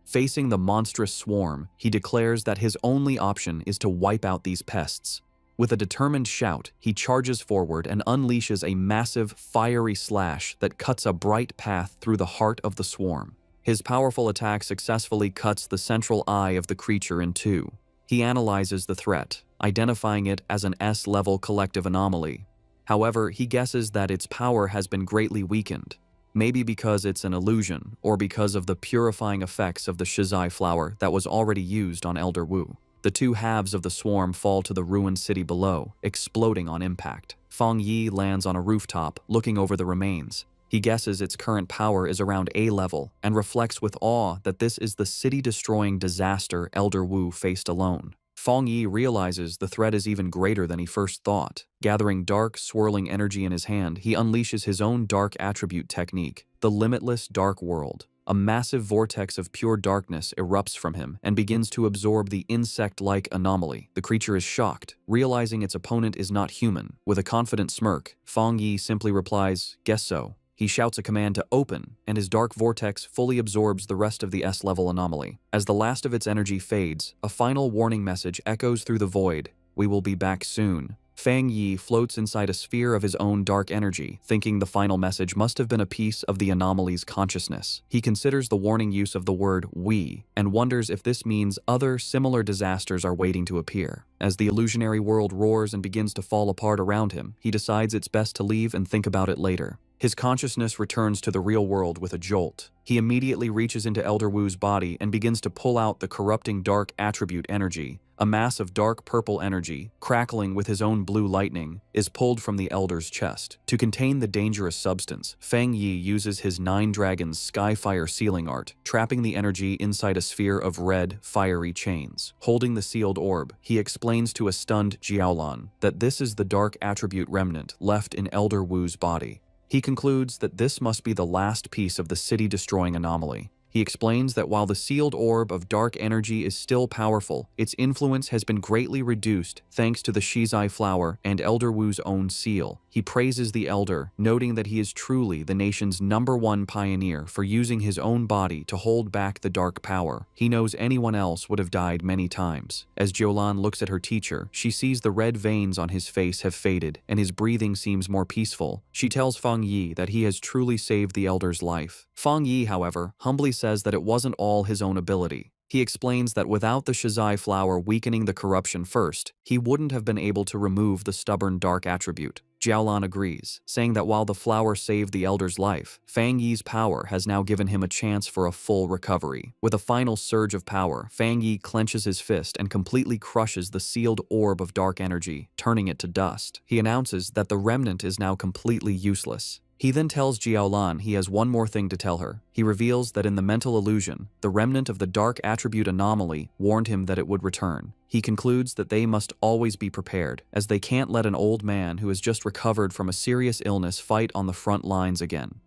Facing the monstrous swarm, he declares that his only option is to wipe out these pests. With a determined shout, he charges forward and unleashes a massive, fiery slash that cuts a bright path through the heart of the swarm. His powerful attack successfully cuts the central eye of the creature in two. He analyzes the threat, identifying it as an S-level collective anomaly. However, he guesses that its power has been greatly weakened. Maybe because it's an illusion, or because of the purifying effects of the Shizai flower that was already used on Elder Wu. The two halves of the swarm fall to the ruined city below, exploding on impact. Fang Yi lands on a rooftop, looking over the remains. He guesses its current power is around A level, and reflects with awe that this is the city-destroying disaster Elder Wu faced alone. Fang Yi realizes the threat is even greater than he first thought. Gathering dark, swirling energy in his hand, he unleashes his own dark attribute technique, the limitless dark world. A massive vortex of pure darkness erupts from him and begins to absorb the insect-like anomaly. The creature is shocked, realizing its opponent is not human. With a confident smirk, Fang Yi simply replies, "Guess so." He shouts a command to open, and his dark vortex fully absorbs the rest of the S-level anomaly. As the last of its energy fades, a final warning message echoes through the void: "We will be back soon." Fang Yi floats inside a sphere of his own dark energy, thinking the final message must have been a piece of the anomaly's consciousness. He considers the warning use of the word "we" and wonders if this means other similar disasters are waiting to appear. As the illusionary world roars and begins to fall apart around him, he decides it's best to leave and think about it later. His consciousness returns to the real world with a jolt. He immediately reaches into Elder Wu's body and begins to pull out the corrupting dark attribute energy. A mass of dark purple energy, crackling with his own blue lightning, is pulled from the Elder's chest. To contain the dangerous substance, Fang Yi uses his Nine Dragons Skyfire sealing art, trapping the energy inside a sphere of red, fiery chains. Holding the sealed orb, he explains to a stunned Jiaolan that this is the dark attribute remnant left in Elder Wu's body. He concludes that this must be the last piece of the city-destroying anomaly. He explains that while the sealed orb of dark energy is still powerful, its influence has been greatly reduced thanks to the Shizai flower and Elder Wu's own seal. He praises the Elder, noting that he is truly the nation's #1 pioneer for using his own body to hold back the dark power. He knows anyone else would have died many times. As Jiolan looks at her teacher, she sees the red veins on his face have faded and his breathing seems more peaceful. She tells Fang Yi that he has truly saved the Elder's life. Fang Yi, however, humbly says that it wasn't all his own ability. He explains that without the Shizai flower weakening the corruption first, he wouldn't have been able to remove the stubborn dark attribute. Jiaolan agrees, saying that while the flower saved the Elder's life, Fang Yi's power has now given him a chance for a full recovery. With a final surge of power, Fang Yi clenches his fist and completely crushes the sealed orb of dark energy, turning it to dust. He announces that the remnant is now completely useless. He then tells Jiaolan he has one more thing to tell her. He reveals that in the mental illusion, the remnant of the dark attribute anomaly warned him that it would return. He concludes that they must always be prepared, as they can't let an old man who has just recovered from a serious illness fight on the front lines again.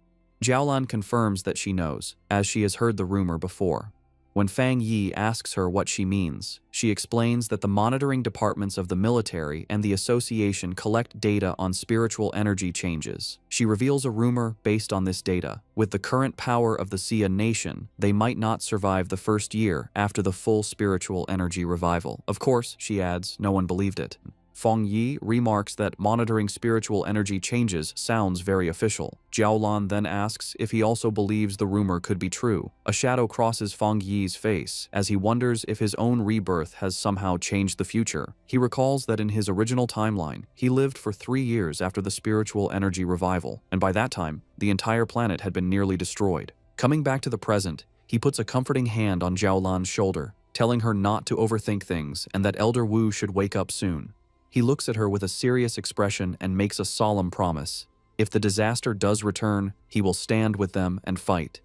Jiaolan confirms that she knows, as she has heard the rumor before. When Fang Yi asks her what she means, she explains that the monitoring departments of the military and the association collect data on spiritual energy changes. She reveals a rumor based on this data. With the current power of the Xia nation, they might not survive the first year after the full spiritual energy revival. Of course, she adds, no one believed it. Feng Yi remarks that monitoring spiritual energy changes sounds very official. Jiaolan then asks if he also believes the rumor could be true. A shadow crosses Feng Yi's face as he wonders if his own rebirth has somehow changed the future. He recalls that in his original timeline, he lived for 3 years after the spiritual energy revival, and by that time, the entire planet had been nearly destroyed. Coming back to the present, he puts a comforting hand on Jiaolan's shoulder, telling her not to overthink things and that Elder Wu should wake up soon. He looks at her with a serious expression and makes a solemn promise. If the disaster does return, he will stand with them and fight.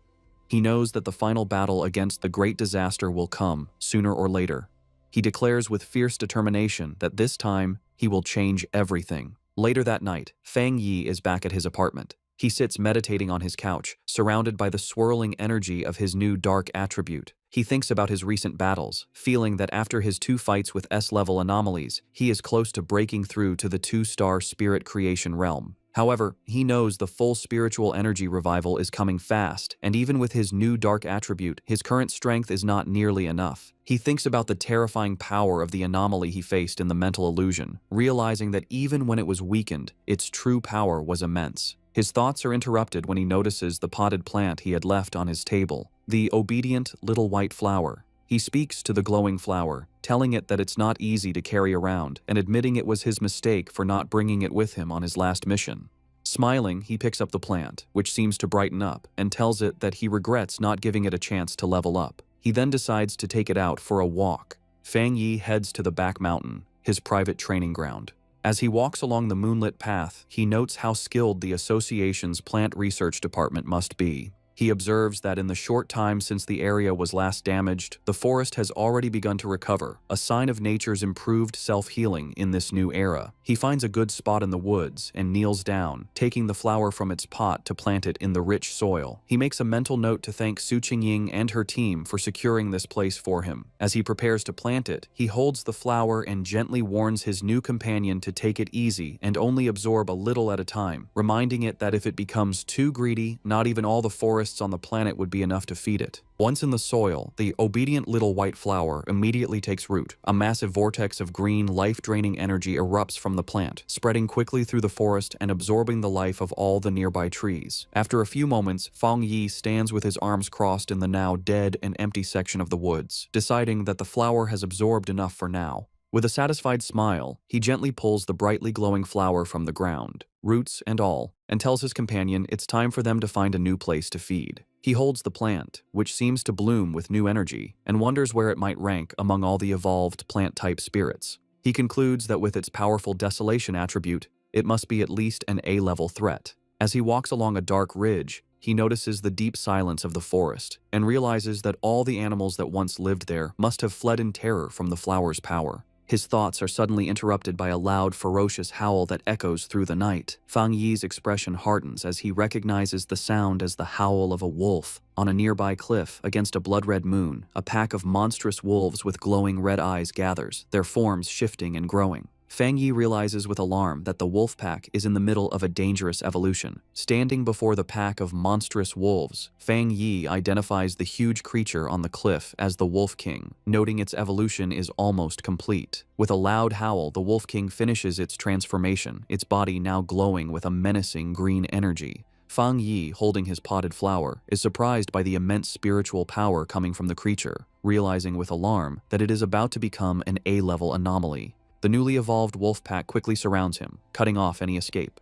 He knows that the final battle against the great disaster will come, sooner or later. He declares with fierce determination that this time, he will change everything. Later that night, Feng Yi is back at his apartment. He sits meditating on his couch, surrounded by the swirling energy of his new dark attribute. He thinks about his recent battles, feeling that after his 2 fights with S-level anomalies, he is close to breaking through to the 2-star spirit creation realm. However, he knows the full spiritual energy revival is coming fast, and even with his new dark attribute, his current strength is not nearly enough. He thinks about the terrifying power of the anomaly he faced in the mental illusion, realizing that even when it was weakened, its true power was immense. His thoughts are interrupted when he notices the potted plant he had left on his table, the obedient little white flower. He speaks to the glowing flower, telling it that it's not easy to carry around and admitting it was his mistake for not bringing it with him on his last mission. Smiling, he picks up the plant, which seems to brighten up, and tells it that he regrets not giving it a chance to level up. He then decides to take it out for a walk. Feng Yi heads to the back mountain, his private training ground. As he walks along the moonlit path, he notes how skilled the association's plant research department must be. He observes that in the short time since the area was last damaged, the forest has already begun to recover, a sign of nature's improved self-healing in this new era. He finds a good spot in the woods and kneels down, taking the flower from its pot to plant it in the rich soil. He makes a mental note to thank Su Qingying and her team for securing this place for him. As he prepares to plant it, he holds the flower and gently warns his new companion to take it easy and only absorb a little at a time, reminding it that if it becomes too greedy, not even all the forest on the planet would be enough to feed it. Once in the soil, the obedient little white flower immediately takes root. A massive vortex of green, life-draining energy erupts from the plant, spreading quickly through the forest and absorbing the life of all the nearby trees. After a few moments, Feng Yi stands with his arms crossed in the now dead and empty section of the woods, deciding that the flower has absorbed enough for now. With a satisfied smile, he gently pulls the brightly glowing flower from the ground, roots and all, and tells his companion it's time for them to find a new place to feed. He holds the plant, which seems to bloom with new energy, and wonders where it might rank among all the evolved plant-type spirits. He concludes that with its powerful desolation attribute, it must be at least an A-level threat. As he walks along a dark ridge, he notices the deep silence of the forest, and realizes that all the animals that once lived there must have fled in terror from the flower's power. His thoughts are suddenly interrupted by a loud, ferocious howl that echoes through the night. Feng Yi's expression hardens as he recognizes the sound as the howl of a wolf. On a nearby cliff, against a blood-red moon, a pack of monstrous wolves with glowing red eyes gathers, their forms shifting and growing. Feng Yi realizes with alarm that the wolf pack is in the middle of a dangerous evolution. Standing before the pack of monstrous wolves, Feng Yi identifies the huge creature on the cliff as the Wolf King, noting its evolution is almost complete. With a loud howl, the Wolf King finishes its transformation, its body now glowing with a menacing green energy. Feng Yi, holding his potted flower, is surprised by the immense spiritual power coming from the creature, realizing with alarm that it is about to become an A-level anomaly. The newly evolved wolf pack quickly surrounds him, cutting off any escape.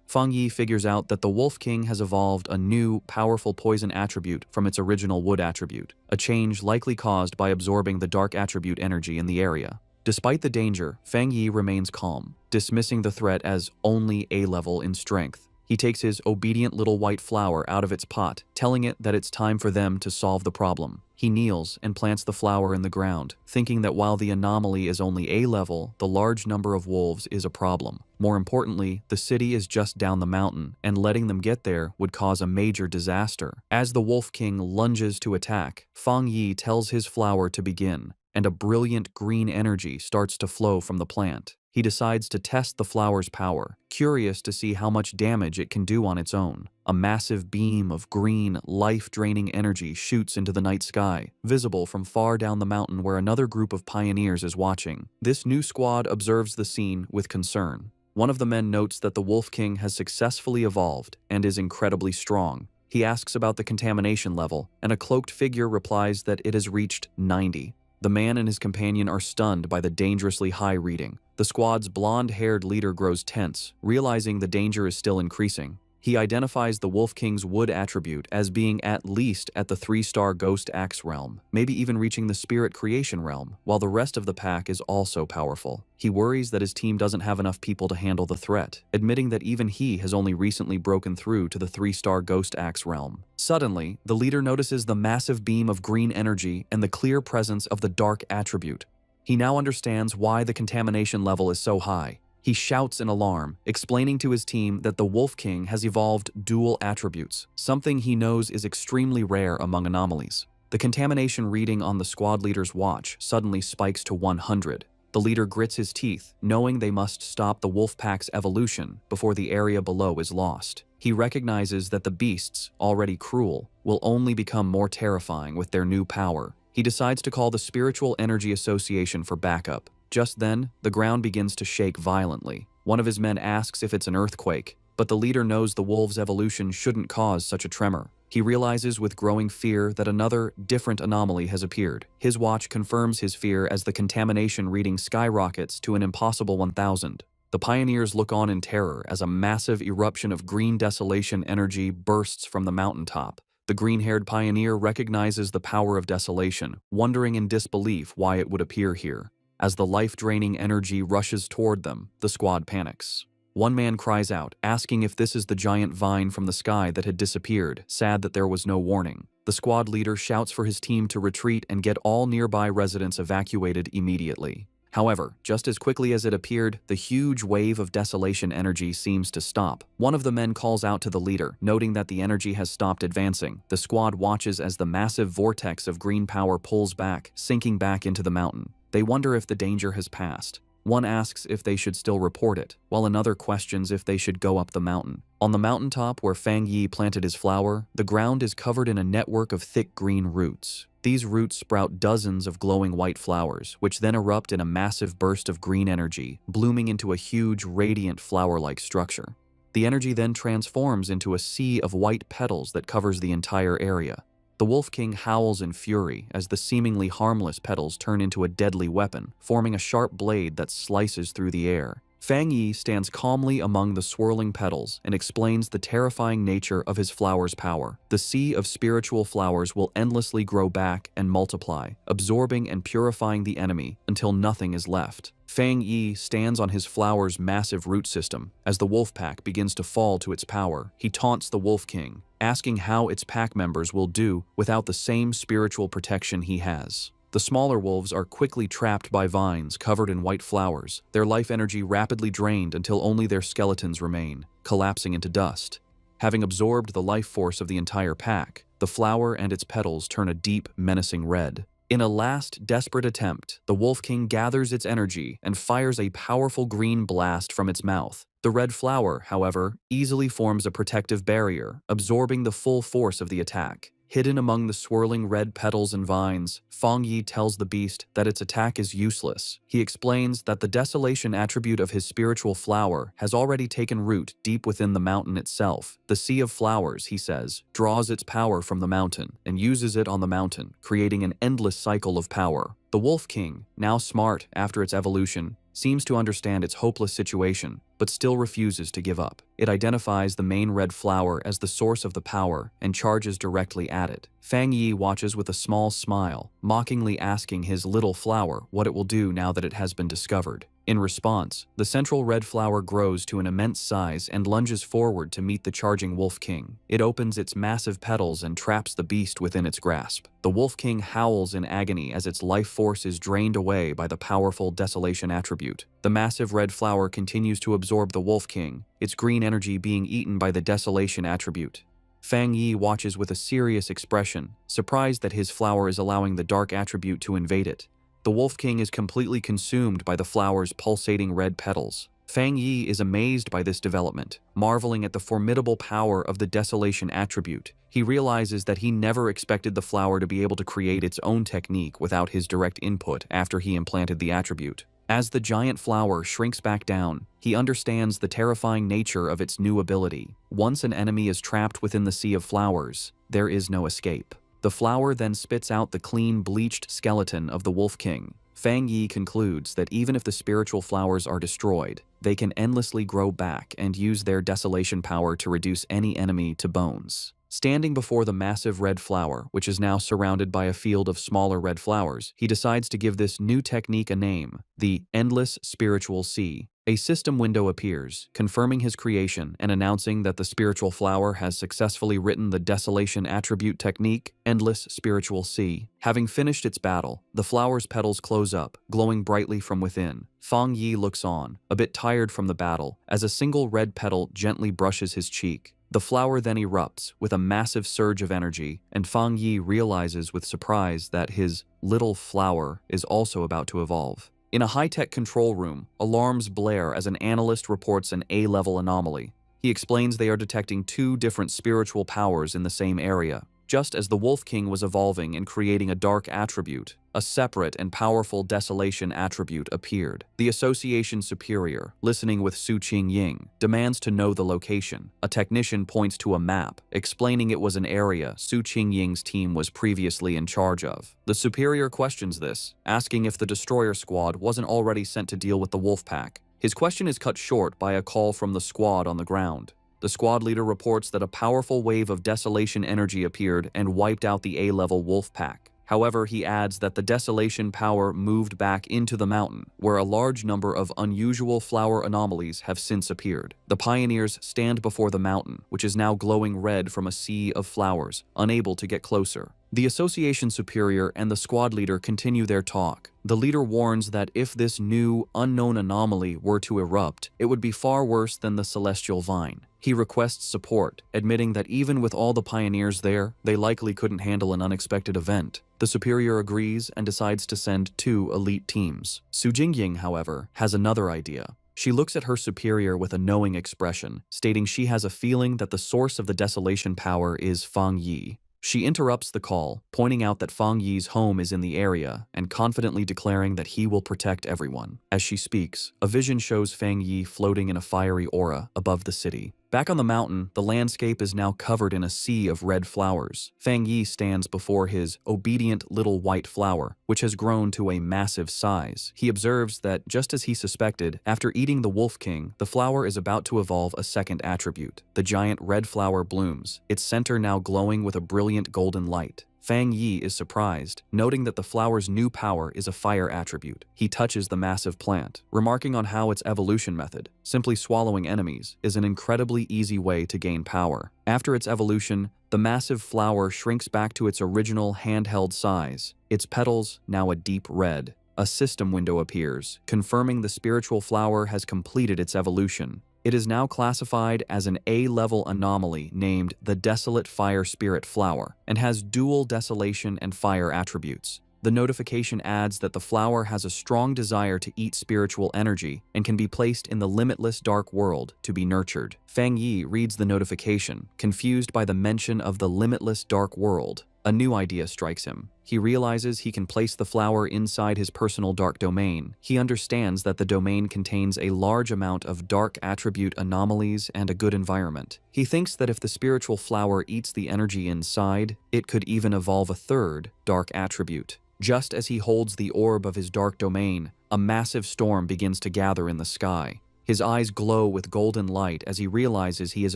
Feng Yi figures out that the Wolf King has evolved a new, powerful poison attribute from its original wood attribute, a change likely caused by absorbing the dark attribute energy in the area. Despite the danger, Feng Yi remains calm, dismissing the threat as only A-level in strength. He takes his obedient little white flower out of its pot, telling it that it's time for them to solve the problem. He kneels and plants the flower in the ground, thinking that while the anomaly is only A-level, the large number of wolves is a problem. More importantly, the city is just down the mountain, and letting them get there would cause a major disaster. As the Wolf King lunges to attack, Feng Yi tells his flower to begin, and a brilliant green energy starts to flow from the plant. He decides to test the flower's power, curious to see how much damage it can do on its own. A massive beam of green, life-draining energy shoots into the night sky, visible from far down the mountain where another group of pioneers is watching. This new squad observes the scene with concern. One of the men notes that the Wolf King has successfully evolved and is incredibly strong. He asks about the contamination level, and a cloaked figure replies that it has reached 90. The man and his companion are stunned by the dangerously high reading. The squad's blonde-haired leader grows tense, realizing the danger is still increasing. He identifies the Wolf King's wood attribute as being at least at the 3-star Ghost Axe realm, maybe even reaching the Spirit Creation realm, while the rest of the pack is also powerful. He worries that his team doesn't have enough people to handle the threat, admitting that even he has only recently broken through to the 3-star Ghost Axe realm. Suddenly, the leader notices the massive beam of green energy and the clear presence of the dark attribute. He now understands why the contamination level is so high. He shouts in alarm, explaining to his team that the Wolf King has evolved dual attributes, something he knows is extremely rare among anomalies. The contamination reading on the squad leader's watch suddenly spikes to 100. The leader grits his teeth, knowing they must stop the wolf pack's evolution before the area below is lost. He recognizes that the beasts, already cruel, will only become more terrifying with their new power. He decides to call the Spiritual Energy Association for backup. Just then, the ground begins to shake violently. One of his men asks if it's an earthquake, but the leader knows the wolf's evolution shouldn't cause such a tremor. He realizes with growing fear that another, different anomaly has appeared. His watch confirms his fear as the contamination reading skyrockets to an impossible 1000. The pioneers look on in terror as a massive eruption of green desolation energy bursts from the mountaintop. The green-haired pioneer recognizes the power of desolation, wondering in disbelief why it would appear here. As the life-draining energy rushes toward them, the squad panics. One man cries out, asking if this is the giant vine from the sky that had disappeared, sad that there was no warning. The squad leader shouts for his team to retreat and get all nearby residents evacuated immediately. However, just as quickly as it appeared, the huge wave of desolation energy seems to stop. One of the men calls out to the leader, noting that the energy has stopped advancing. The squad watches as the massive vortex of green power pulls back, sinking back into the mountain. They wonder if the danger has passed. One asks if they should still report it, while another questions if they should go up the mountain. On the mountaintop where Fang Yi planted his flower, the ground is covered in a network of thick green roots. These roots sprout dozens of glowing white flowers, which then erupt in a massive burst of green energy, blooming into a huge, radiant flower-like structure. The energy then transforms into a sea of white petals that covers the entire area. The Wolf King howls in fury as the seemingly harmless petals turn into a deadly weapon, forming a sharp blade that slices through the air. Fang Yi stands calmly among the swirling petals and explains the terrifying nature of his flower's power. The sea of spiritual flowers will endlessly grow back and multiply, absorbing and purifying the enemy until nothing is left. Fang Yi stands on his flower's massive root system. As the wolf pack begins to fall to its power, he taunts the Wolf King, asking how its pack members will do without the same spiritual protection he has. The smaller wolves are quickly trapped by vines covered in white flowers, their life energy rapidly drained until only their skeletons remain, collapsing into dust. Having absorbed the life force of the entire pack, the flower and its petals turn a deep, menacing red. In a last, desperate attempt, the Wolf King gathers its energy and fires a powerful green blast from its mouth. The red flower, however, easily forms a protective barrier, absorbing the full force of the attack. Hidden among the swirling red petals and vines, Fang Yi tells the beast that its attack is useless. He explains that the desolation attribute of his spiritual flower has already taken root deep within the mountain itself. The Sea of Flowers, he says, draws its power from the mountain and uses it on the mountain, creating an endless cycle of power. The Wolf King, now smart after its evolution, seems to understand its hopeless situation, but still refuses to give up. It identifies the main red flower as the source of the power and charges directly at it. Fang Yi watches with a small smile, mockingly asking his little flower what it will do now that it has been discovered. In response, the central red flower grows to an immense size and lunges forward to meet the charging Wolf King. It opens its massive petals and traps the beast within its grasp. The Wolf King howls in agony as its life force is drained away by the powerful desolation attribute. The massive red flower continues to absorb the Wolf King, its green energy being eaten by the desolation attribute. Fang Yi watches with a serious expression, surprised that his flower is allowing the dark attribute to invade it. The Wolf King is completely consumed by the flower's pulsating red petals. Fang Yi is amazed by this development, marveling at the formidable power of the desolation attribute. He realizes that he never expected the flower to be able to create its own technique without his direct input after he implanted the attribute. As the giant flower shrinks back down, he understands the terrifying nature of its new ability. Once an enemy is trapped within the sea of flowers, there is no escape. The flower then spits out the clean, bleached skeleton of the Wolf King. Fang Yi concludes that even if the spiritual flowers are destroyed, they can endlessly grow back and use their desolation power to reduce any enemy to bones. Standing before the massive red flower, which is now surrounded by a field of smaller red flowers, he decides to give this new technique a name, the Endless Spiritual Sea. A system window appears, confirming his creation and announcing that the spiritual flower has successfully written the desolation attribute technique, Endless Spiritual Sea. Having finished its battle, the flower's petals close up, glowing brightly from within. Fang Yi looks on, a bit tired from the battle, as a single red petal gently brushes his cheek. The flower then erupts with a massive surge of energy, and Fang Yi realizes with surprise that his little flower is also about to evolve. In a high-tech control room, alarms blare as an analyst reports an A-level anomaly. He explains they are detecting two different spiritual powers in the same area. Just as the Wolf King was evolving and creating a dark attribute, a separate and powerful desolation attribute appeared. The Association Superior, listening with Su Qingying, demands to know the location. A technician points to a map, explaining it was an area Su Qingying's team was previously in charge of. The Superior questions this, asking if the Destroyer Squad wasn't already sent to deal with the Wolf Pack. His question is cut short by a call from the squad on the ground. The squad leader reports that a powerful wave of desolation energy appeared and wiped out the A-level wolf pack. However, he adds that the desolation power moved back into the mountain, where a large number of unusual flower anomalies have since appeared. The pioneers stand before the mountain, which is now glowing red from a sea of flowers, unable to get closer. The Association Superior and the squad leader continue their talk. The leader warns that if this new, unknown anomaly were to erupt, it would be far worse than the Celestial Vine. He requests support, admitting that even with all the pioneers there, they likely couldn't handle an unexpected event. The Superior agrees and decides to send 2 elite teams. Su Jingying, however, has another idea. She looks at her superior with a knowing expression, stating she has a feeling that the source of the desolation power is Fang Yi. She interrupts the call, pointing out that Fang Yi's home is in the area and confidently declaring that he will protect everyone. As she speaks, a vision shows Fang Yi floating in a fiery aura above the city. Back on the mountain, the landscape is now covered in a sea of red flowers. Fang Yi stands before his obedient little white flower, which has grown to a massive size. He observes that, just as he suspected, after eating the Wolf King, the flower is about to evolve a second attribute. The giant red flower blooms, its center now glowing with a brilliant golden light. Fang Yi is surprised, noting that the flower's new power is a fire attribute. He touches the massive plant, remarking on how its evolution method, simply swallowing enemies, is an incredibly easy way to gain power. After its evolution, the massive flower shrinks back to its original handheld size, its petals now a deep red. A system window appears, confirming the spiritual flower has completed its evolution. It is now classified as an A-level anomaly named the Desolate Fire Spirit Flower and has dual desolation and fire attributes. The notification adds that the flower has a strong desire to eat spiritual energy and can be placed in the limitless dark world to be nurtured. Fang Yi reads the notification, confused by the mention of the limitless dark world. A new idea strikes him. He realizes he can place the flower inside his personal dark domain. He understands that the domain contains a large amount of dark attribute anomalies and a good environment. He thinks that if the spiritual flower eats the energy inside, it could even evolve a third dark attribute. Just as he holds the orb of his dark domain, a massive storm begins to gather in the sky. His eyes glow with golden light as he realizes he is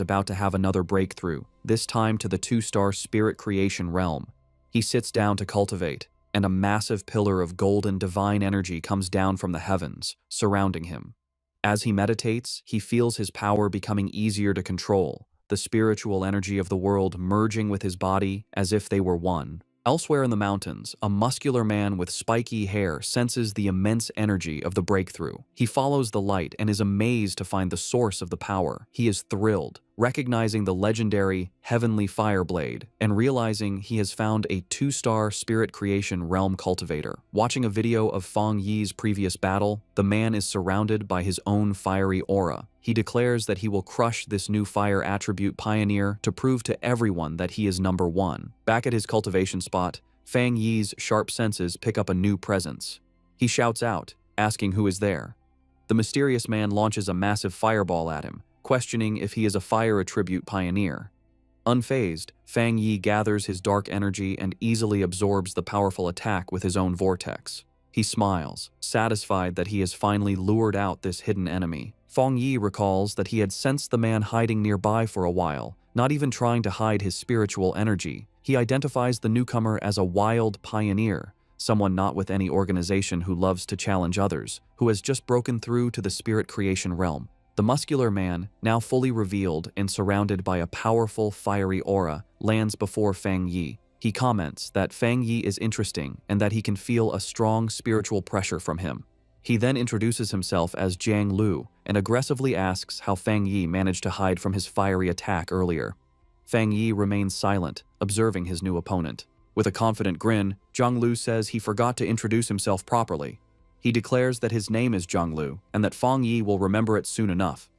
about to have another breakthrough, this time to the 2-star spirit creation realm. He sits down to cultivate, and a massive pillar of golden divine energy comes down from the heavens, surrounding him. As he meditates, he feels his power becoming easier to control, the spiritual energy of the world merging with his body as if they were one. Elsewhere in the mountains, a muscular man with spiky hair senses the immense energy of the breakthrough. He follows the light and is amazed to find the source of the power. He is thrilled, recognizing the legendary Heavenly Fireblade and realizing he has found a 2-star spirit creation realm cultivator. Watching a video of Fang Yi's previous battle, the man is surrounded by his own fiery aura. He declares that he will crush this new fire attribute pioneer to prove to everyone that he is number 1. Back at his cultivation spot, Fang Yi's sharp senses pick up a new presence. He shouts out, asking who is there. The mysterious man launches a massive fireball at him, questioning if he is a fire attribute pioneer. Unfazed, Fang Yi gathers his dark energy and easily absorbs the powerful attack with his own vortex. He smiles, satisfied that he has finally lured out this hidden enemy. Fang Yi recalls that he had sensed the man hiding nearby for a while, not even trying to hide his spiritual energy. He identifies the newcomer as a wild pioneer, someone not with any organization who loves to challenge others, who has just broken through to the spirit creation realm. The muscular man, now fully revealed and surrounded by a powerful, fiery aura, lands before Fang Yi. He comments that Fang Yi is interesting and that he can feel a strong spiritual pressure from him. He then introduces himself as Jiang Lu and aggressively asks how Fang Yi managed to hide from his fiery attack earlier. Fang Yi remains silent, observing his new opponent. With a confident grin, Jiang Lu says he forgot to introduce himself properly. He declares that his name is Jiang Lu and that Fang Yi will remember it soon enough.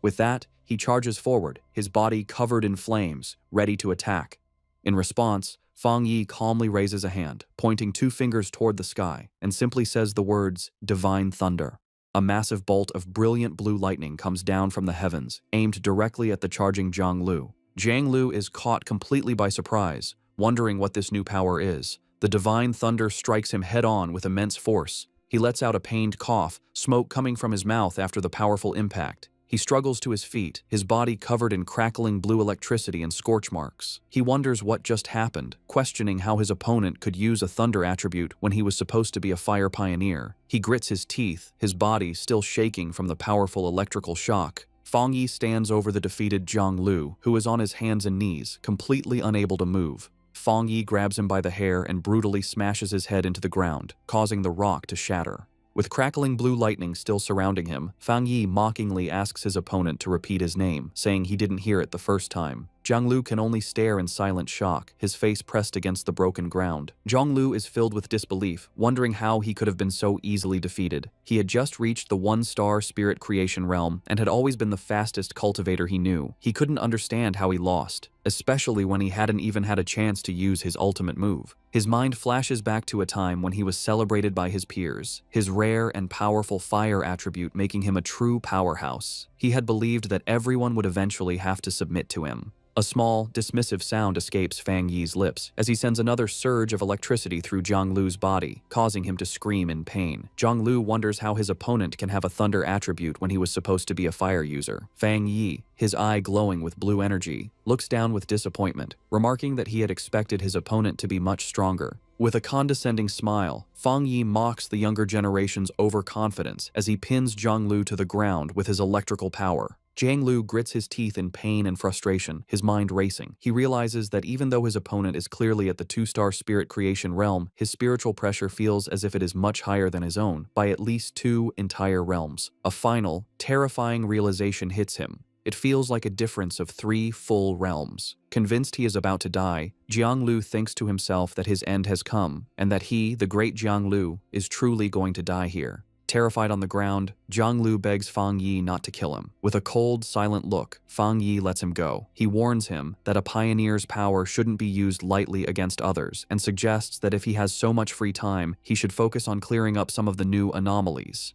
With that, he charges forward, his body covered in flames, ready to attack. In response, Fang Yi calmly raises a hand, pointing 2 fingers toward the sky, and simply says the words, "Divine Thunder." A massive bolt of brilliant blue lightning comes down from the heavens, aimed directly at the charging Jiang Lu. Jiang Lu is caught completely by surprise, wondering what this new power is. The Divine Thunder strikes him head-on with immense force. He lets out a pained cough, smoke coming from his mouth after the powerful impact. He struggles to his feet, his body covered in crackling blue electricity and scorch marks. He wonders what just happened, questioning how his opponent could use a thunder attribute when he was supposed to be a fire pioneer. He grits his teeth, his body still shaking from the powerful electrical shock. Fang Yi stands over the defeated Jiang Lu, who is on his hands and knees, completely unable to move. Fang Yi grabs him by the hair and brutally smashes his head into the ground, causing the rock to shatter. With crackling blue lightning still surrounding him, Fang Yi mockingly asks his opponent to repeat his name, saying he didn't hear it the first time. Jiang Lu can only stare in silent shock, his face pressed against the broken ground. Jiang Lu is filled with disbelief, wondering how he could have been so easily defeated. He had just reached the 1-star spirit creation realm and had always been the fastest cultivator he knew. He couldn't understand how he lost, especially when he hadn't even had a chance to use his ultimate move. His mind flashes back to a time when he was celebrated by his peers, his rare and powerful fire attribute making him a true powerhouse. He had believed that everyone would eventually have to submit to him. A small, dismissive sound escapes Fang Yi's lips as he sends another surge of electricity through Jiang Lu's body, causing him to scream in pain. Jiang Lu wonders how his opponent can have a thunder attribute when he was supposed to be a fire user. Fang Yi, his eye glowing with blue energy, looks down with disappointment, remarking that he had expected his opponent to be much stronger. With a condescending smile, Fang Yi mocks the younger generation's overconfidence as he pins Jiang Lu to the ground with his electrical power. Jiang Lu grits his teeth in pain and frustration, his mind racing. He realizes that even though his opponent is clearly at the 2-star spirit creation realm, his spiritual pressure feels as if it is much higher than his own, by at least 2 entire realms. A final, terrifying realization hits him. It feels like a difference of 3 full realms. Convinced he is about to die, Jiang Lu thinks to himself that his end has come, and that he, the great Jiang Lu, is truly going to die here. Terrified on the ground, Jiang Lu begs Fang Yi not to kill him. With a cold, silent look, Fang Yi lets him go. He warns him that a pioneer's power shouldn't be used lightly against others, and suggests that if he has so much free time, he should focus on clearing up some of the new anomalies.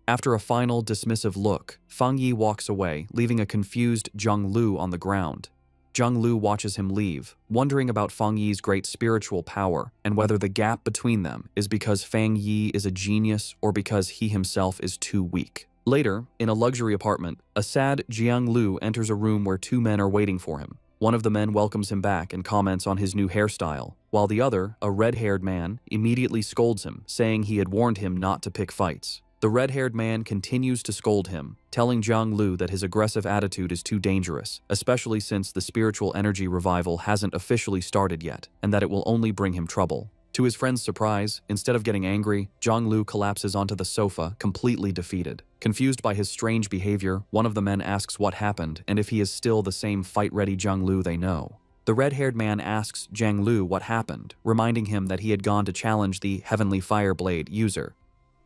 After a final, dismissive look, Fang Yi walks away, leaving a confused Jiang Lu on the ground. Jiang Lu watches him leave, wondering about Fang Yi's great spiritual power and whether the gap between them is because Fang Yi is a genius or because he himself is too weak. Later, in a luxury apartment, a sad Jiang Lu enters a room where 2 men are waiting for him. One of the men welcomes him back and comments on his new hairstyle, while the other, a red-haired man, immediately scolds him, saying he had warned him not to pick fights. The red-haired man continues to scold him, telling Jiang Lu that his aggressive attitude is too dangerous, especially since the spiritual energy revival hasn't officially started yet, and that it will only bring him trouble. To his friend's surprise, instead of getting angry, Zhang collapses onto the sofa, completely defeated. Confused by his strange behavior, one of the men asks what happened and if he is still the same fight-ready Zhang they know. The red-haired man asks Zhang what happened, reminding him that he had gone to challenge the Heavenly Fireblade user.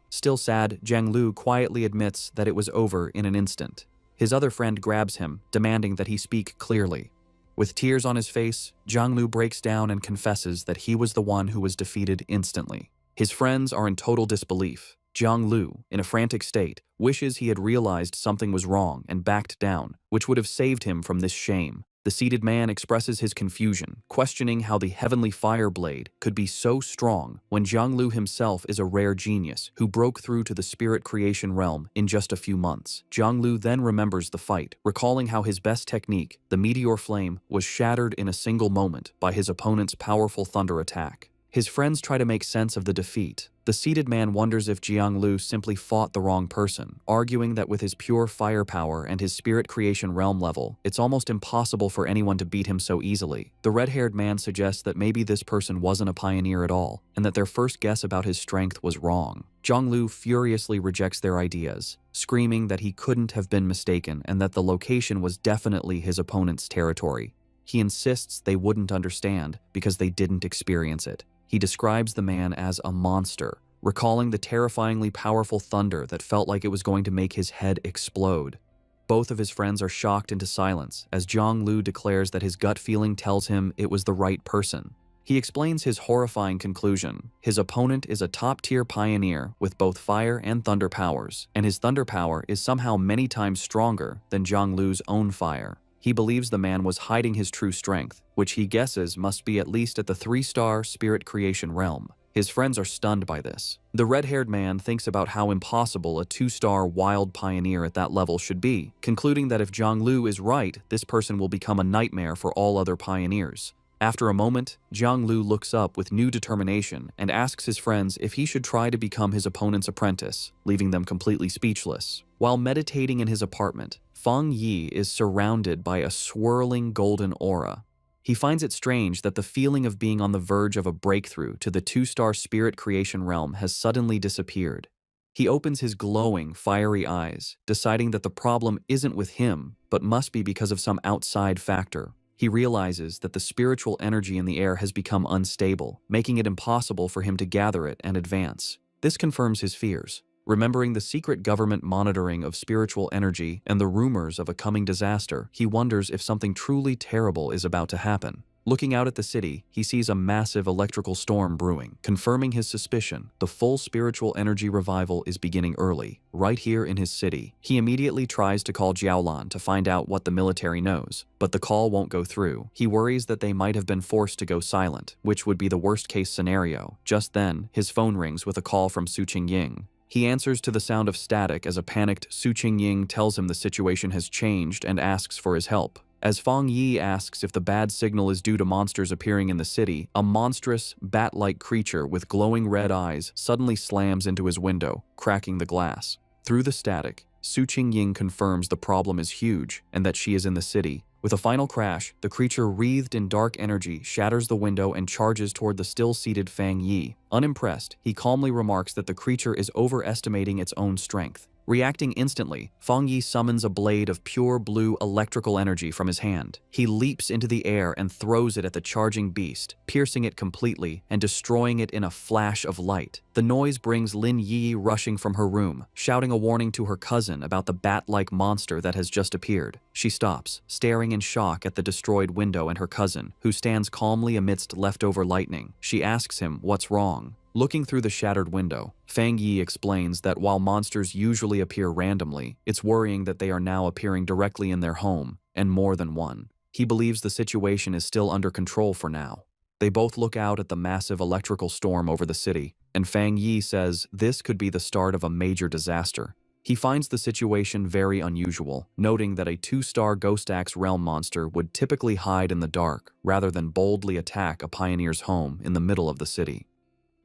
Still sad, Zhang quietly admits that it was over in an instant. His other friend grabs him, demanding that he speak clearly. With tears on his face, Zhang breaks down and confesses that he was the one who was defeated instantly. His friends are in total disbelief. Zhang in a frantic state, wishes he had realized something was wrong and backed down, which would have saved him from this shame. The seated man expresses his confusion, questioning how the Heavenly Fireblade could be so strong when Zhang himself is a rare genius who broke through to the spirit creation realm in just a few months. Zhang then remembers the fight, recalling how his best technique, the meteor flame, was shattered in a single moment by his opponent's powerful thunder attack. His friends try to make sense of the defeat. The seated man wonders if Zhang simply fought the wrong person, arguing that with his pure firepower and his spirit creation realm level, it's almost impossible for anyone to beat him so easily. The red-haired man suggests that maybe this person wasn't a pioneer at all, and that their first guess about his strength was wrong. Zhang furiously rejects their ideas, screaming that he couldn't have been mistaken and that the location was definitely his opponent's territory. He insists they wouldn't understand because they didn't experience it. He describes the man as a monster, recalling the terrifyingly powerful thunder that felt like it was going to make his head explode. Both of his friends are shocked into silence as Zhang declares that his gut feeling tells him it was the right person. He explains his horrifying conclusion. His opponent is a top-tier pioneer with both fire and thunder powers, and his thunder power is somehow many times stronger than Zhang own fire. He believes the man was hiding his true strength, which he guesses must be at least at the 3-star spirit creation realm. His friends are stunned by this. The red-haired man thinks about how impossible a 2-star wild pioneer at that level should be, concluding that if Zhang is right, this person will become a nightmare for all other pioneers. After a moment, Zhang looks up with new determination and asks his friends if he should try to become his opponent's apprentice, leaving them completely speechless. While meditating in his apartment, Feng Yi is surrounded by a swirling golden aura. He finds it strange that the feeling of being on the verge of a breakthrough to the 2-star spirit creation realm has suddenly disappeared. He opens his glowing, fiery eyes, deciding that the problem isn't with him, but must be because of some outside factor. He realizes that the spiritual energy in the air has become unstable, making it impossible for him to gather it and advance. This confirms his fears. Remembering the secret government monitoring of spiritual energy and the rumors of a coming disaster, he wonders if something truly terrible is about to happen. Looking out at the city, he sees a massive electrical storm brewing, confirming his suspicion. The full spiritual energy revival is beginning early, right here in his city. He immediately tries to call Jiaolan to find out what the military knows, but the call won't go through. He worries that they might have been forced to go silent, which would be the worst-case scenario. Just then, his phone rings with a call from Su Qingying. He answers to the sound of static as a panicked Su Qingying tells him the situation has changed and asks for his help. As Feng Yi asks if the bad signal is due to monsters appearing in the city, a monstrous, bat-like creature with glowing red eyes suddenly slams into his window, cracking the glass. Through the static, Su Qingying confirms the problem is huge and that she is in the city. With a final crash, the creature wreathed in dark energy shatters the window and charges toward the still-seated Feng Yi. Unimpressed, he calmly remarks that the creature is overestimating its own strength. Reacting instantly, Feng Yi summons a blade of pure blue electrical energy from his hand. He leaps into the air and throws it at the charging beast, piercing it completely and destroying it in a flash of light. The noise brings Lin Yi rushing from her room, shouting a warning to her cousin about the bat-like monster that has just appeared. She stops, staring in shock at the destroyed window and her cousin, who stands calmly amidst leftover lightning. She asks him what's wrong. Looking through the shattered window, Feng Yi explains that while monsters usually appear randomly, it's worrying that they are now appearing directly in their home, and more than one. He believes the situation is still under control for now. They both look out at the massive electrical storm over the city, and Feng Yi says this could be the start of a major disaster. He finds the situation very unusual, noting that a 2-star Ghost Axe realm monster would typically hide in the dark rather than boldly attack a pioneer's home in the middle of the city.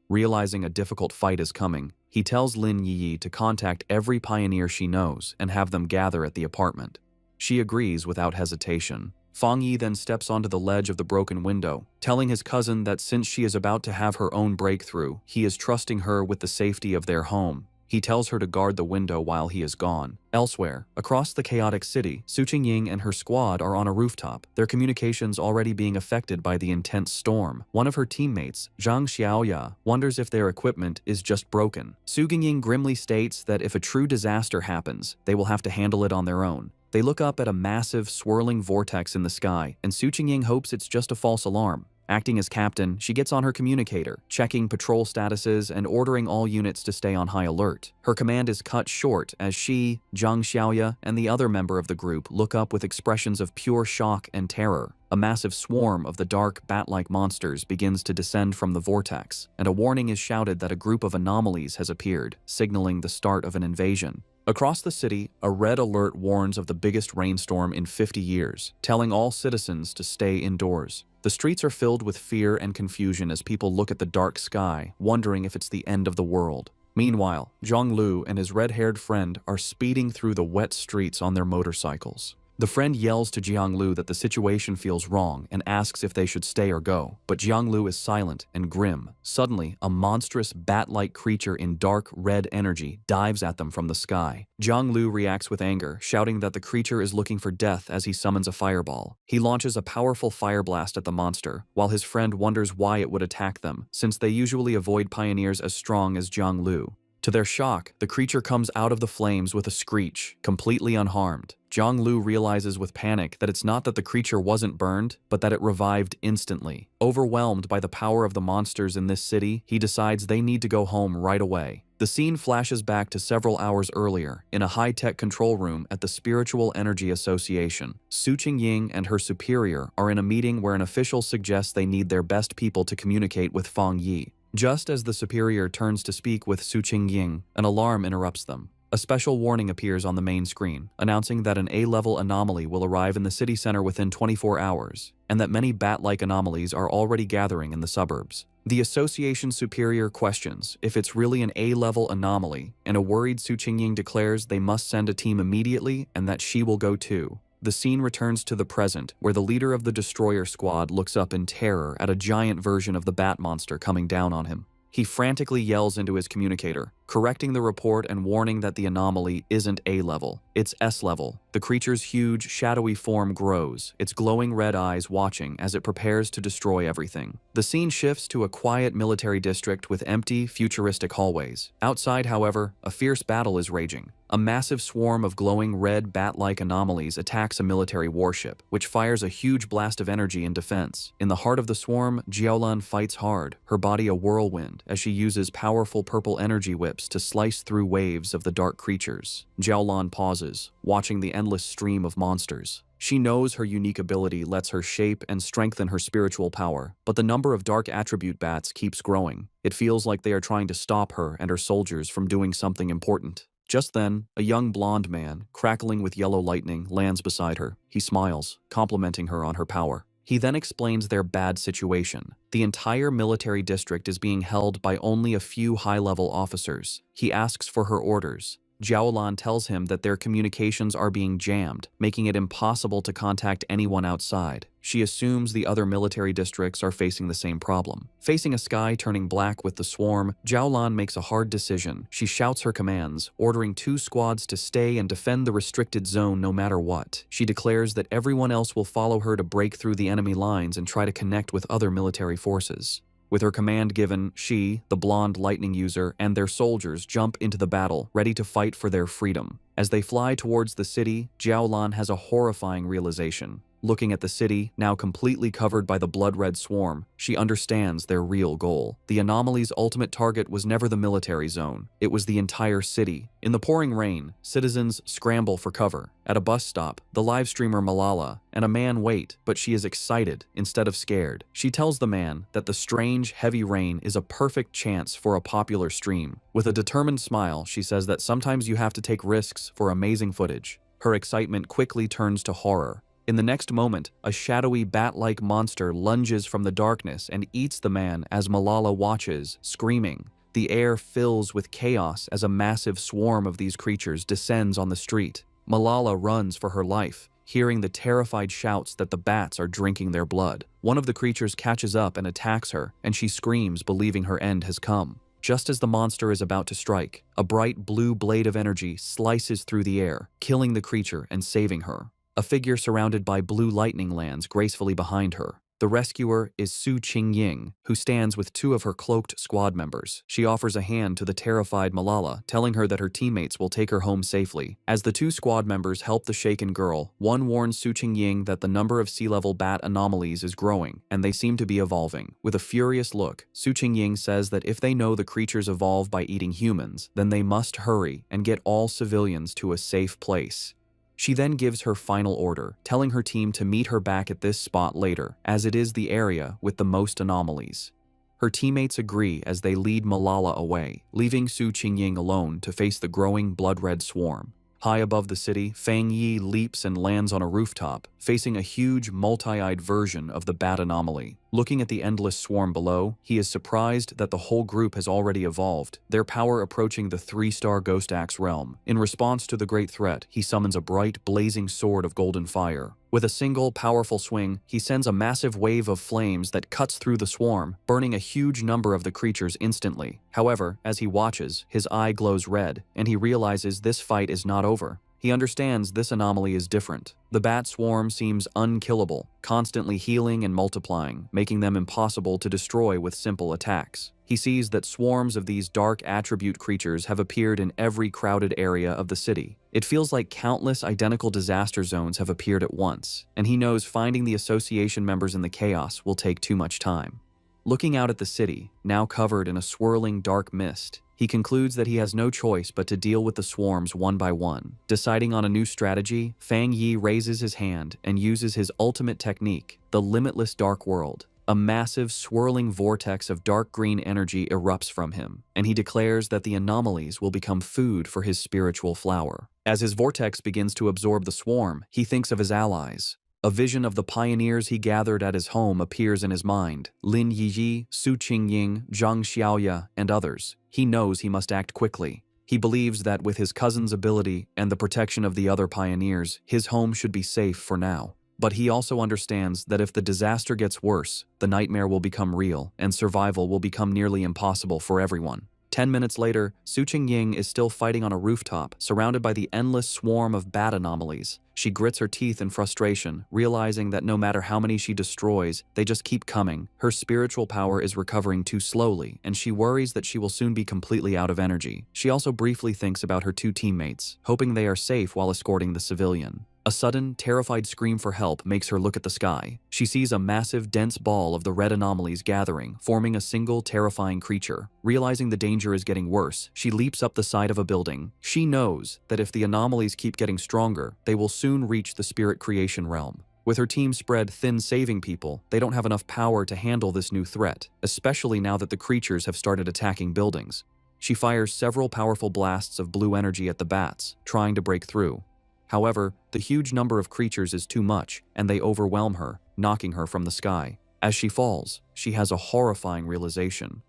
Realizing a difficult fight is coming, he tells Lin Yi to contact every pioneer she knows and have them gather at the apartment. She agrees without hesitation. Fang Yi then steps onto the ledge of the broken window, telling his cousin that since she is about to have her own breakthrough, he is trusting her with the safety of their home. He tells her to guard the window while he is gone. Elsewhere, across the chaotic city, Su Qingying and her squad are on a rooftop, their communications already being affected by the intense storm. One of her teammates, Zhang Xiaoya, wonders if their equipment is just broken. Su Qingying grimly states that if a true disaster happens, they will have to handle it on their own. They look up at a massive, swirling vortex in the sky, and Su Qingying hopes it's just a false alarm. Acting as captain, she gets on her communicator, checking patrol statuses and ordering all units to stay on high alert. Her command is cut short as she, Zhang Xiaoya, and the other member of the group look up with expressions of pure shock and terror. A massive swarm of the dark, bat-like monsters begins to descend from the vortex, and a warning is shouted that a group of anomalies has appeared, signaling the start of an invasion. Across the city, a red alert warns of the biggest rainstorm in 50 years, telling all citizens to stay indoors. The streets are filled with fear and confusion as people look at the dark sky, wondering if it's the end of the world. Meanwhile, Zhang Lu and his red-haired friend are speeding through the wet streets on their motorcycles. The friend yells to Jianglu that the situation feels wrong and asks if they should stay or go, but Jianglu is silent and grim. Suddenly, a monstrous bat-like creature in dark red energy dives at them from the sky. Jianglu reacts with anger, shouting that the creature is looking for death as he summons a fireball. He launches a powerful fire blast at the monster, while his friend wonders why it would attack them, since they usually avoid pioneers as strong as Jianglu. To their shock, the creature comes out of the flames with a screech, completely unharmed. Zhang Lu realizes with panic that it's not that the creature wasn't burned, but that it revived instantly. Overwhelmed by the power of the monsters in this city, he decides they need to go home right away. The scene flashes back to several hours earlier, in a high-tech control room at the Spiritual Energy Association. Su Qingying and her superior are in a meeting where an official suggests they need their best people to communicate with Fang Yi. Just as the superior turns to speak with Su Qingying, an alarm interrupts them. A special warning appears on the main screen, announcing that an A-level anomaly will arrive in the city center within 24 hours, and that many bat-like anomalies are already gathering in the suburbs. The association superior questions if it's really an A-level anomaly, and a worried Su Qingying declares they must send a team immediately and that she will go too. The scene returns to the present, where the leader of the destroyer squad looks up in terror at a giant version of the bat monster coming down on him. He frantically yells into his communicator, correcting the report and warning that the anomaly isn't A-level, it's S-level. The creature's huge, shadowy form grows, its glowing red eyes watching as it prepares to destroy everything. The scene shifts to a quiet military district with empty, futuristic hallways. Outside, however, a fierce battle is raging. A massive swarm of glowing red bat-like anomalies attacks a military warship, which fires a huge blast of energy in defense. In the heart of the swarm, Jiaolan fights hard, her body a whirlwind, as she uses powerful purple energy whips to slice through waves of the dark creatures. Jiaolan pauses, watching the endless stream of monsters. She knows her unique ability lets her shape and strengthen her spiritual power, but the number of dark attribute bats keeps growing. It feels like they are trying to stop her and her soldiers from doing something important. Just then, a young blonde man, crackling with yellow lightning, lands beside her. He smiles, complimenting her on her power. He then explains their bad situation. The entire military district is being held by only a few high-level officers. He asks for her orders. Jiaolan tells him that their communications are being jammed, making it impossible to contact anyone outside. She assumes the other military districts are facing the same problem. Facing a sky turning black with the swarm, Jiaolan makes a hard decision. She shouts her commands, ordering 2 squads to stay and defend the restricted zone no matter what. She declares that everyone else will follow her to break through the enemy lines and try to connect with other military forces. With her command given, she, the blonde lightning user, and their soldiers jump into the battle, ready to fight for their freedom. As they fly towards the city, Jiaolan has a horrifying realization. Looking at the city, now completely covered by the blood-red swarm, she understands their real goal. The anomaly's ultimate target was never the military zone. It was the entire city. In the pouring rain, citizens scramble for cover. At a bus stop, the live streamer Malala and a man wait, but she is excited instead of scared. She tells the man that the strange, heavy rain is a perfect chance for a popular stream. With a determined smile, she says that sometimes you have to take risks for amazing footage. Her excitement quickly turns to horror. In the next moment, a shadowy bat-like monster lunges from the darkness and eats the man as Malala watches, screaming. The air fills with chaos as a massive swarm of these creatures descends on the street. Malala runs for her life. hearing the terrified shouts that the bats are drinking their blood. One of the creatures catches up and attacks her, and she screams, believing her end has come. Just as the monster is about to strike, a bright blue blade of energy slices through the air, killing the creature and saving her. A figure surrounded by blue lightning lands gracefully behind her. The rescuer is Su Qingying, who stands with two of her cloaked squad members. She offers a hand to the terrified Malala, telling her that her teammates will take her home safely. As the two squad members help the shaken girl, one warns Su Qingying that the number of sea-level bat anomalies is growing, and they seem to be evolving. With a furious look, Su Qingying says that if they know the creatures evolve by eating humans, then they must hurry and get all civilians to a safe place. She then gives her final order, telling her team to meet her back at this spot later, as it is the area with the most anomalies. Her teammates agree as they lead Malala away, leaving Su Qingying alone to face the growing blood-red swarm. High above the city, Fang Yi leaps and lands on a rooftop, facing a huge, multi-eyed version of the bat anomaly. Looking at the endless swarm below, he is surprised that the whole group has already evolved, their power approaching the 3-star Ghost Axe realm. In response to the great threat, he summons a bright, blazing sword of golden fire. With a single, powerful swing, he sends a massive wave of flames that cuts through the swarm, burning a huge number of the creatures instantly. However, as he watches, his eye glows red, and he realizes this fight is not over. He understands this anomaly is different. The bat swarm seems unkillable, constantly healing and multiplying, making them impossible to destroy with simple attacks. He sees that swarms of these dark attribute creatures have appeared in every crowded area of the city. It feels like countless identical disaster zones have appeared at once, and he knows finding the association members in the chaos will take too much time. Looking out at the city, now covered in a swirling dark mist, he concludes that he has no choice but to deal with the swarms one by one. Deciding on a new strategy, Fang Yi raises his hand and uses his ultimate technique, the limitless dark world. A massive, swirling vortex of dark green energy erupts from him, and he declares that the anomalies will become food for his spiritual flower. As his vortex begins to absorb the swarm, he thinks of his allies. A vision of the pioneers he gathered at his home appears in his mind: Lin Yiyi, Su Qingying, Zhang Xiaoya, and others. He knows he must act quickly. He believes that with his cousin's ability and the protection of the other pioneers, his home should be safe for now. But he also understands that if the disaster gets worse, the nightmare will become real, and survival will become nearly impossible for everyone. 10 minutes later, Su Qingying is still fighting on a rooftop, surrounded by the endless swarm of bat anomalies. She grits her teeth in frustration, realizing that no matter how many she destroys, they just keep coming. Her spiritual power is recovering too slowly, and she worries that she will soon be completely out of energy. She also briefly thinks about her two teammates, hoping they are safe while escorting the civilian. A sudden, terrified scream for help makes her look at the sky. She sees a massive, dense ball of the red anomalies gathering, forming a single, terrifying creature. Realizing the danger is getting worse, she leaps up the side of a building. She knows that if the anomalies keep getting stronger, they will soon reach the spirit creation realm. With her team spread thin saving people, they don't have enough power to handle this new threat, especially now that the creatures have started attacking buildings. She fires several powerful blasts of blue energy at the bats, trying to break through. However, the huge number of creatures is too much, and they overwhelm her, knocking her from the sky. As she falls, she has a horrifying realization.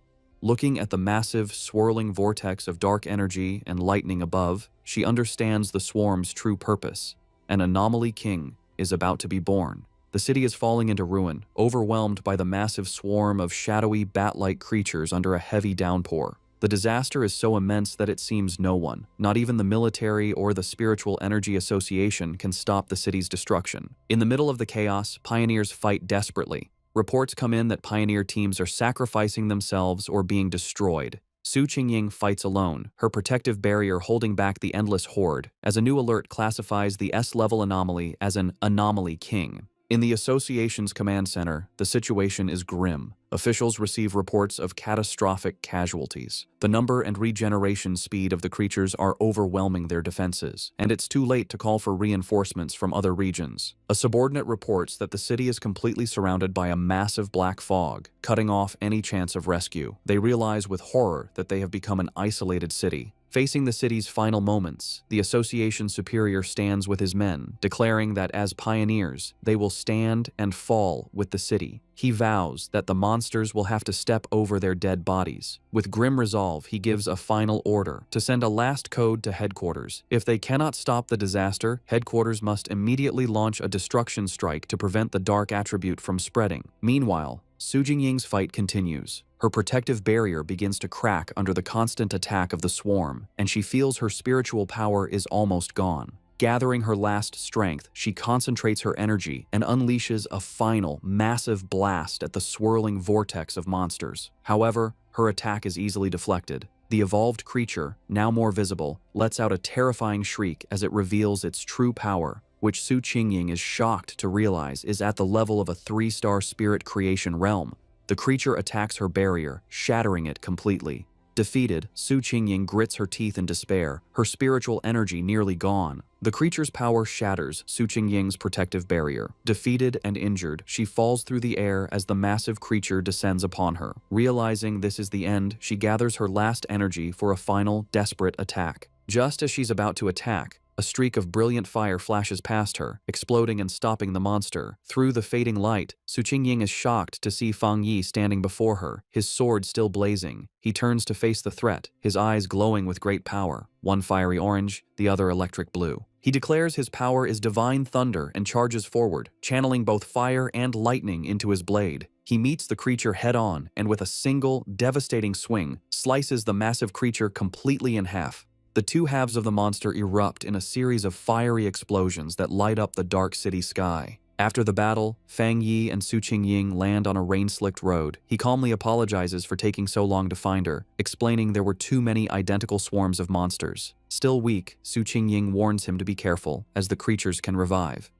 Looking at the massive, swirling vortex of dark energy and lightning above, she understands the swarm's true purpose. An anomaly king is about to be born. The city is falling into ruin, overwhelmed by the massive swarm of shadowy, bat-like creatures under a heavy downpour. The disaster is so immense that it seems no one, not even the military or the Spiritual Energy Association, can stop the city's destruction. In the middle of the chaos, pioneers fight desperately. Reports come in that pioneer teams are sacrificing themselves or being destroyed. Su Qingying fights alone, her protective barrier holding back the endless horde, as a new alert classifies the S-level anomaly as an anomaly king. In the association's command center, the situation is grim. Officials receive reports of catastrophic casualties. The number and regeneration speed of the creatures are overwhelming their defenses, and it's too late to call for reinforcements from other regions. A subordinate reports that the city is completely surrounded by a massive black fog, cutting off any chance of rescue. They realize with horror that they have become an isolated city. Facing the city's final moments, the association superior stands with his men, declaring that as pioneers, they will stand and fall with the city. He vows that the monsters will have to step over their dead bodies. With grim resolve, he gives a final order to send a last code to headquarters. If they cannot stop the disaster, headquarters must immediately launch a destruction strike to prevent the dark attribute from spreading. Meanwhile, Su Jingying's fight continues. Her protective barrier begins to crack under the constant attack of the swarm, and she feels her spiritual power is almost gone. Gathering her last strength, she concentrates her energy and unleashes a final, massive blast at the swirling vortex of monsters. However, her attack is easily deflected. The evolved creature, now more visible, lets out a terrifying shriek as it reveals its true power, which Su Qingying is shocked to realize is at the level of a 3-star spirit creation realm. The creature attacks her barrier, shattering it completely. Defeated, Su Qingying grits her teeth in despair, her spiritual energy nearly gone. The creature's power shatters Su Qingying's protective barrier. Defeated and injured, she falls through the air as the massive creature descends upon her. Realizing this is the end, she gathers her last energy for a final, desperate attack. Just as she's about to attack, a streak of brilliant fire flashes past her, exploding and stopping the monster. Through the fading light, Su Qingying is shocked to see Fang Yi standing before her, his sword still blazing. He turns to face the threat, his eyes glowing with great power, one fiery orange, the other electric blue. He declares his power is divine thunder and charges forward, channeling both fire and lightning into his blade. He meets the creature head-on and with a single, devastating swing, slices the massive creature completely in half. The two halves of the monster erupt in a series of fiery explosions that light up the dark city sky. After the battle, Fang Yi and Su Qingying land on a rain-slicked road. He calmly apologizes for taking so long to find her, explaining there were too many identical swarms of monsters. Still weak, Su Qingying warns him to be careful, as the creatures can revive.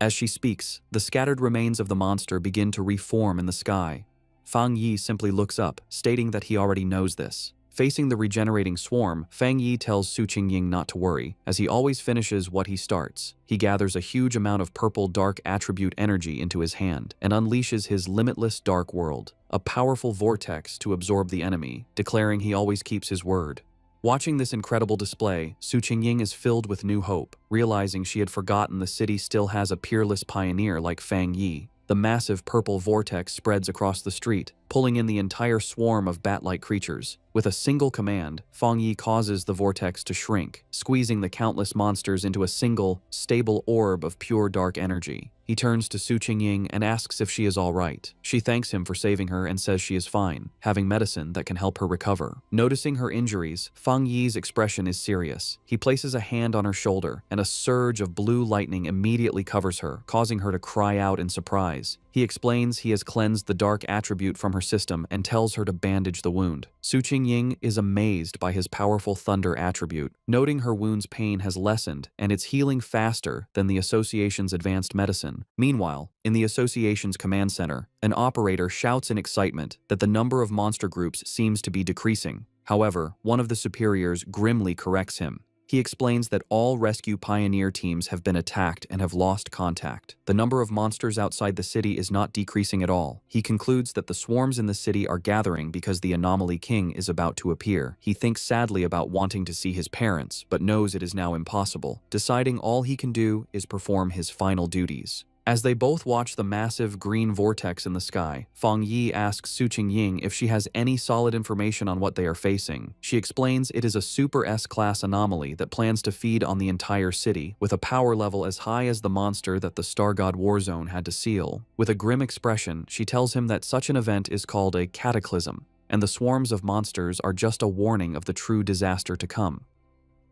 As she speaks, the scattered remains of the monster begin to reform in the sky. Fang Yi simply looks up, stating that he already knows this. Facing the regenerating swarm, Fang Yi tells Su Qingying not to worry, as he always finishes what he starts. He gathers a huge amount of purple dark attribute energy into his hand and unleashes his limitless dark world, a powerful vortex to absorb the enemy, declaring he always keeps his word. Watching this incredible display, Su Qingying is filled with new hope, realizing she had forgotten the city still has a peerless pioneer like Fang Yi. The massive purple vortex spreads across the street, pulling in the entire swarm of bat-like creatures. With a single command, Fang Yi causes the vortex to shrink, squeezing the countless monsters into a single, stable orb of pure dark energy. He turns to Su Qingying and asks if she is all right. She thanks him for saving her and says she is fine, having medicine that can help her recover. Noticing her injuries, Fang Yi's expression is serious. He places a hand on her shoulder, and a surge of blue lightning immediately covers her, causing her to cry out in surprise. He explains he has cleansed the dark attribute from her system and tells her to bandage the wound. Su Qingying is amazed by his powerful thunder attribute, noting her wound's pain has lessened and it's healing faster than the association's advanced medicine. Meanwhile, in the association's command center, an operator shouts in excitement that the number of monster groups seems to be decreasing. However, one of the superiors grimly corrects him. He explains that all rescue pioneer teams have been attacked and have lost contact. The number of monsters outside the city is not decreasing at all. He concludes that the swarms in the city are gathering because the anomaly king is about to appear. He thinks sadly about wanting to see his parents, but knows it is now impossible. Deciding all he can do is perform his final duties. As they both watch the massive green vortex in the sky, Fang Yi asks Su Qingying if she has any solid information on what they are facing. She explains it is a Super S-class anomaly that plans to feed on the entire city, with a power level as high as the monster that the Star God Warzone had to seal. With a grim expression, she tells him that such an event is called a cataclysm, and the swarms of monsters are just a warning of the true disaster to come.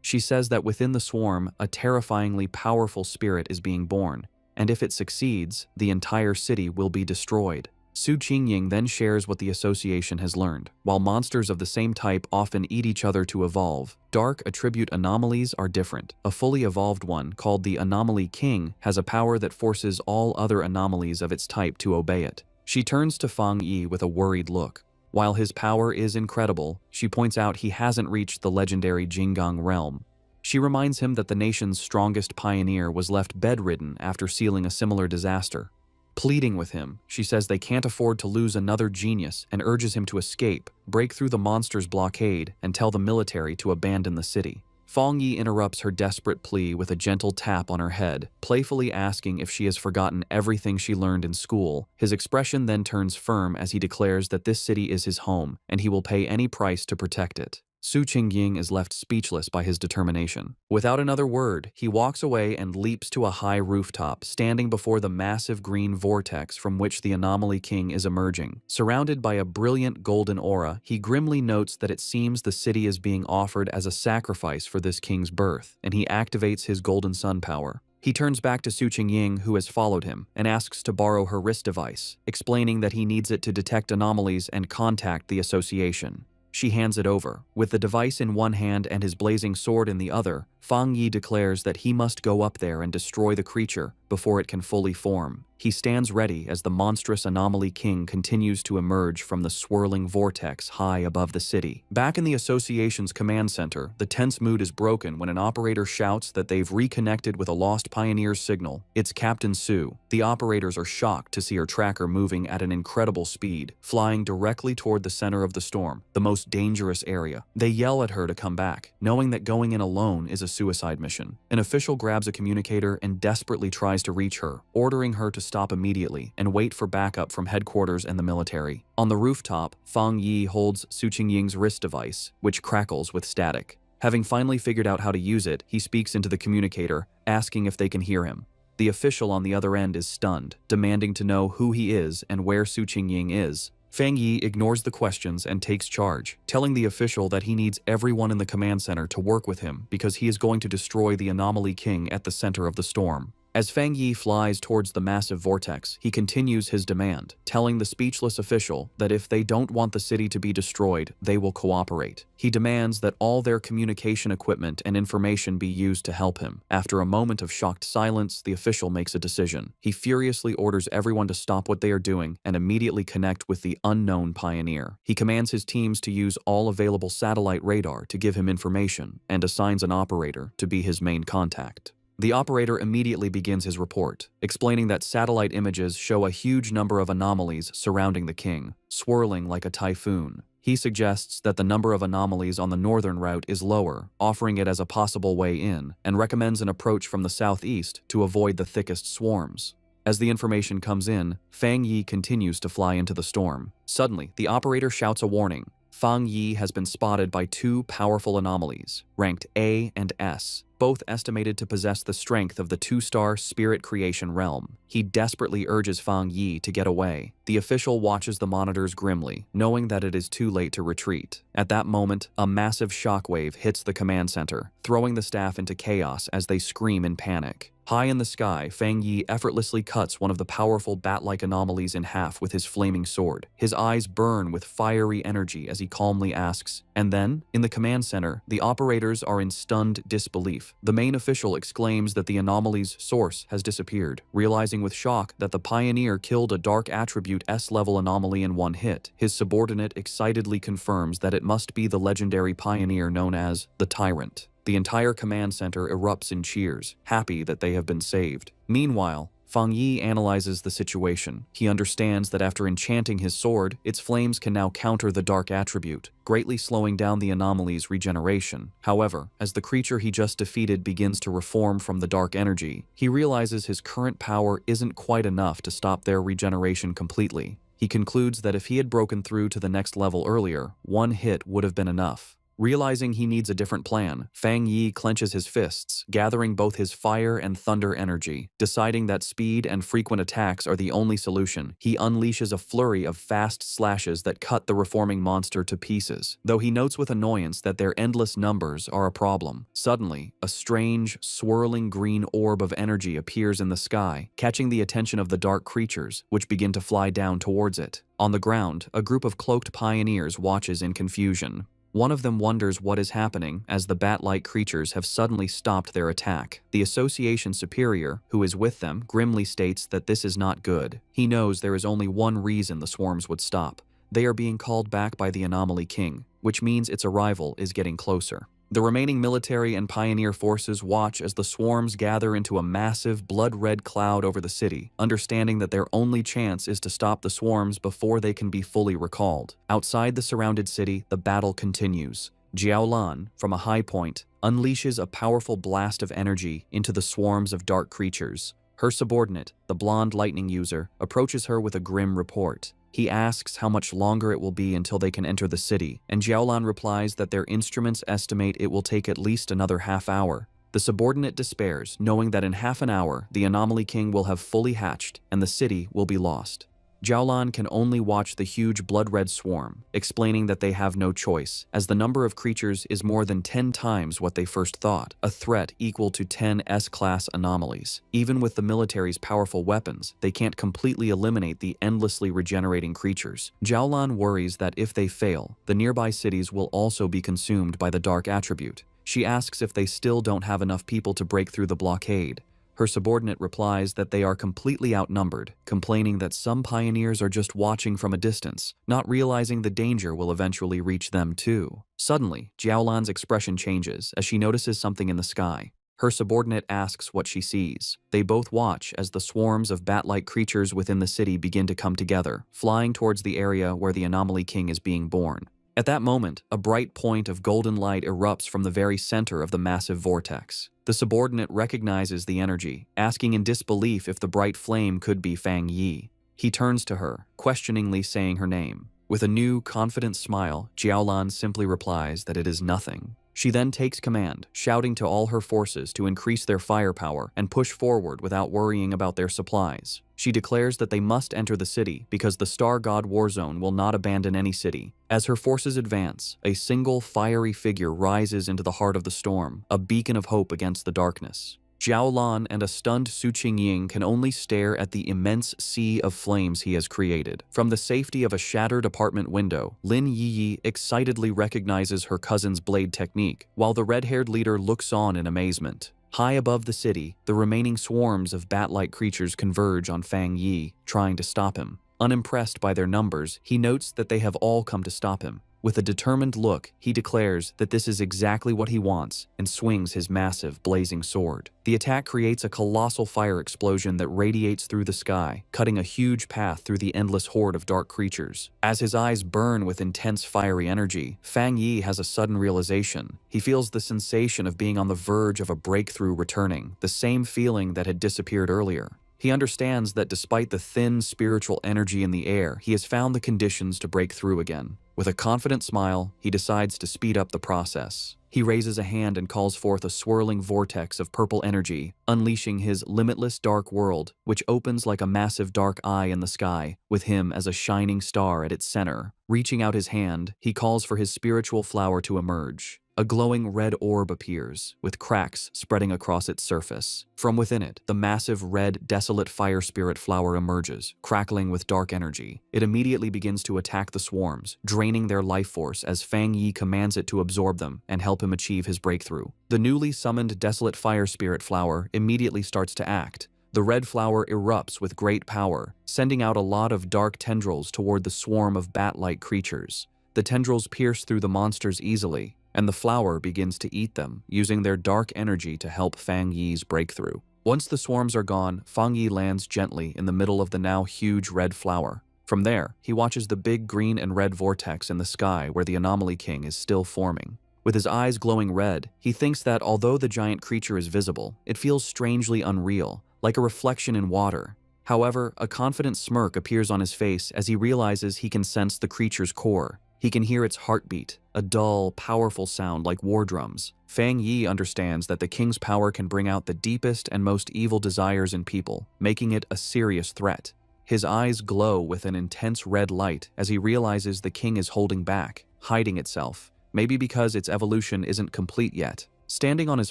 She says that within the swarm, a terrifyingly powerful spirit is being born, and if it succeeds, the entire city will be destroyed. Su Qingying then shares what the association has learned. While monsters of the same type often eat each other to evolve, dark attribute anomalies are different. A fully evolved one, called the Anomaly King, has a power that forces all other anomalies of its type to obey it. She turns to Fang Yi with a worried look. While his power is incredible, she points out he hasn't reached the legendary Jinggang realm. She reminds him that the nation's strongest pioneer was left bedridden after sealing a similar disaster. Pleading with him, she says they can't afford to lose another genius and urges him to escape, break through the monster's blockade, and tell the military to abandon the city. Fang Yi interrupts her desperate plea with a gentle tap on her head, playfully asking if she has forgotten everything she learned in school. His expression then turns firm as he declares that this city is his home, and he will pay any price to protect it. Su Qingying is left speechless by his determination. Without another word, he walks away and leaps to a high rooftop, standing before the massive green vortex from which the Anomaly King is emerging. Surrounded by a brilliant golden aura, he grimly notes that it seems the city is being offered as a sacrifice for this king's birth, and he activates his golden sun power. He turns back to Su Qingying, who has followed him, and asks to borrow her wrist device, explaining that he needs it to detect anomalies and contact the association. She hands it over. With the device in one hand and his blazing sword in the other, Fang Yi declares that he must go up there and destroy the creature before it can fully form. He stands ready as the monstrous Anomaly King continues to emerge from the swirling vortex high above the city. Back in the association's command center, the tense mood is broken when an operator shouts that they've reconnected with a lost pioneer's signal. It's Captain Su. The operators are shocked to see her tracker moving at an incredible speed, flying directly toward the center of the storm, the most dangerous area. They yell at her to come back, knowing that going in alone is a suicide mission. An official grabs a communicator and desperately tries to reach her, ordering her to stop immediately and wait for backup from headquarters and the military. On the rooftop, Fang Yi holds Su Qingying's wrist device, which crackles with static. Having finally figured out how to use it, he speaks into the communicator, asking if they can hear him. The official on the other end is stunned, demanding to know who he is and where Su Qingying is. Fang Yi ignores the questions and takes charge, telling the official that he needs everyone in the command center to work with him because he is going to destroy the Anomaly King at the center of the storm. As Fang Yi flies towards the massive vortex, he continues his demand, telling the speechless official that if they don't want the city to be destroyed, they will cooperate. He demands that all their communication equipment and information be used to help him. After a moment of shocked silence, the official makes a decision. He furiously orders everyone to stop what they are doing and immediately connect with the unknown pioneer. He commands his teams to use all available satellite radar to give him information and assigns an operator to be his main contact. The operator immediately begins his report, explaining that satellite images show a huge number of anomalies surrounding the king, swirling like a typhoon. He suggests that the number of anomalies on the northern route is lower, offering it as a possible way in, and recommends an approach from the southeast to avoid the thickest swarms. As the information comes in, Fang Yi continues to fly into the storm. Suddenly, the operator shouts a warning. Fang Yi has been spotted by two powerful anomalies, ranked A and S, both estimated to possess the strength of the two-star spirit creation realm. He desperately urges Fang Yi to get away. The official watches the monitors grimly, knowing that it is too late to retreat. At that moment, a massive shockwave hits the command center, throwing the staff into chaos as they scream in panic. High in the sky, Fang Yi effortlessly cuts one of the powerful bat-like anomalies in half with his flaming sword. His eyes burn with fiery energy as he calmly asks, and then, in the command center, the operators are in stunned disbelief. The main official exclaims that the anomaly's source has disappeared, realizing with shock that the pioneer killed a dark attribute S-level anomaly in one hit. His subordinate excitedly confirms that it must be the legendary pioneer known as the Tyrant. The entire command center erupts in cheers, happy that they have been saved. Meanwhile, Fang Yi analyzes the situation. He understands that after enchanting his sword, its flames can now counter the dark attribute, greatly slowing down the anomaly's regeneration. However, as the creature he just defeated begins to reform from the dark energy, he realizes his current power isn't quite enough to stop their regeneration completely. He concludes that if he had broken through to the next level earlier, one hit would have been enough. Realizing he needs a different plan, Fang Yi clenches his fists, gathering both his fire and thunder energy. Deciding that speed and frequent attacks are the only solution, he unleashes a flurry of fast slashes that cut the reforming monster to pieces, though he notes with annoyance that their endless numbers are a problem. Suddenly, a strange, swirling green orb of energy appears in the sky, catching the attention of the dark creatures, which begin to fly down towards it. On the ground, a group of cloaked pioneers watches in confusion. One of them wonders what is happening as the bat-like creatures have suddenly stopped their attack. The association superior, who is with them, grimly states that this is not good. He knows there is only one reason the swarms would stop. They are being called back by the Anomaly King, which means its arrival is getting closer. The remaining military and pioneer forces watch as the swarms gather into a massive blood-red cloud over the city, understanding that their only chance is to stop the swarms before they can be fully recalled. Outside the surrounded city, the battle continues. Jiaolan, from a high point, unleashes a powerful blast of energy into the swarms of dark creatures. Her subordinate, the blonde lightning user, approaches her with a grim report. He asks how much longer it will be until they can enter the city, and Jiaolan replies that their instruments estimate it will take at least another half hour. The subordinate despairs, knowing that in half an hour, the Anomaly King will have fully hatched and the city will be lost. Jiaolan can only watch the huge blood-red swarm, explaining that they have no choice, as the number of creatures is more than 10 times what they first thought, a threat equal to 10 S-class anomalies. Even with the military's powerful weapons, they can't completely eliminate the endlessly regenerating creatures. Jiaolan worries that if they fail, the nearby cities will also be consumed by the dark attribute. She asks if they still don't have enough people to break through the blockade. Her subordinate replies that they are completely outnumbered, complaining that some pioneers are just watching from a distance, not realizing the danger will eventually reach them too. Suddenly, Jiaolan's expression changes as she notices something in the sky. Her subordinate asks what she sees. They both watch as the swarms of bat-like creatures within the city begin to come together, flying towards the area where the Anomaly King is being born. At that moment, a bright point of golden light erupts from the very center of the massive vortex. The subordinate recognizes the energy, asking in disbelief if the bright flame could be Fang Yi. He turns to her, questioningly saying her name. With a new, confident smile, Jiaolan simply replies that it is nothing. She then takes command, shouting to all her forces to increase their firepower and push forward without worrying about their supplies. She declares that they must enter the city because the Star God Warzone will not abandon any city. As her forces advance, a single fiery figure rises into the heart of the storm, a beacon of hope against the darkness. Jiaolan and a stunned Su Qingying can only stare at the immense sea of flames he has created. From the safety of a shattered apartment window, Lin Yiyi excitedly recognizes her cousin's blade technique, while the red-haired leader looks on in amazement. High above the city, the remaining swarms of bat-like creatures converge on Fang Yi, trying to stop him. Unimpressed by their numbers, he notes that they have all come to stop him. With a determined look, he declares that this is exactly what he wants and swings his massive, blazing sword. The attack creates a colossal fire explosion that radiates through the sky, cutting a huge path through the endless horde of dark creatures. As his eyes burn with intense fiery energy, Fang Yi has a sudden realization. He feels the sensation of being on the verge of a breakthrough returning, the same feeling that had disappeared earlier. He understands that despite the thin spiritual energy in the air, he has found the conditions to break through again. With a confident smile, he decides to speed up the process. He raises a hand and calls forth a swirling vortex of purple energy, unleashing his limitless dark world, which opens like a massive dark eye in the sky, with him as a shining star at its center. Reaching out his hand, he calls for his spiritual flower to emerge. A glowing red orb appears, with cracks spreading across its surface. From within it, the massive red, desolate fire spirit flower emerges, crackling with dark energy. It immediately begins to attack the swarms, draining their life force as Fang Yi commands it to absorb them and help him achieve his breakthrough. The newly summoned desolate fire spirit flower immediately starts to act. The red flower erupts with great power, sending out a lot of dark tendrils toward the swarm of bat-like creatures. The tendrils pierce through the monsters easily, and the flower begins to eat them, using their dark energy to help Fang Yi's breakthrough. Once the swarms are gone, Fang Yi lands gently in the middle of the now huge red flower. From there, he watches the big green and red vortex in the sky where the Anomaly King is still forming. With his eyes glowing red, he thinks that although the giant creature is visible, it feels strangely unreal, like a reflection in water. However, a confident smirk appears on his face as he realizes he can sense the creature's core. He can hear its heartbeat, a dull, powerful sound like war drums. Fang Yi understands that the king's power can bring out the deepest and most evil desires in people, making it a serious threat. His eyes glow with an intense red light as he realizes the king is holding back, hiding itself, maybe because its evolution isn't complete yet. Standing on his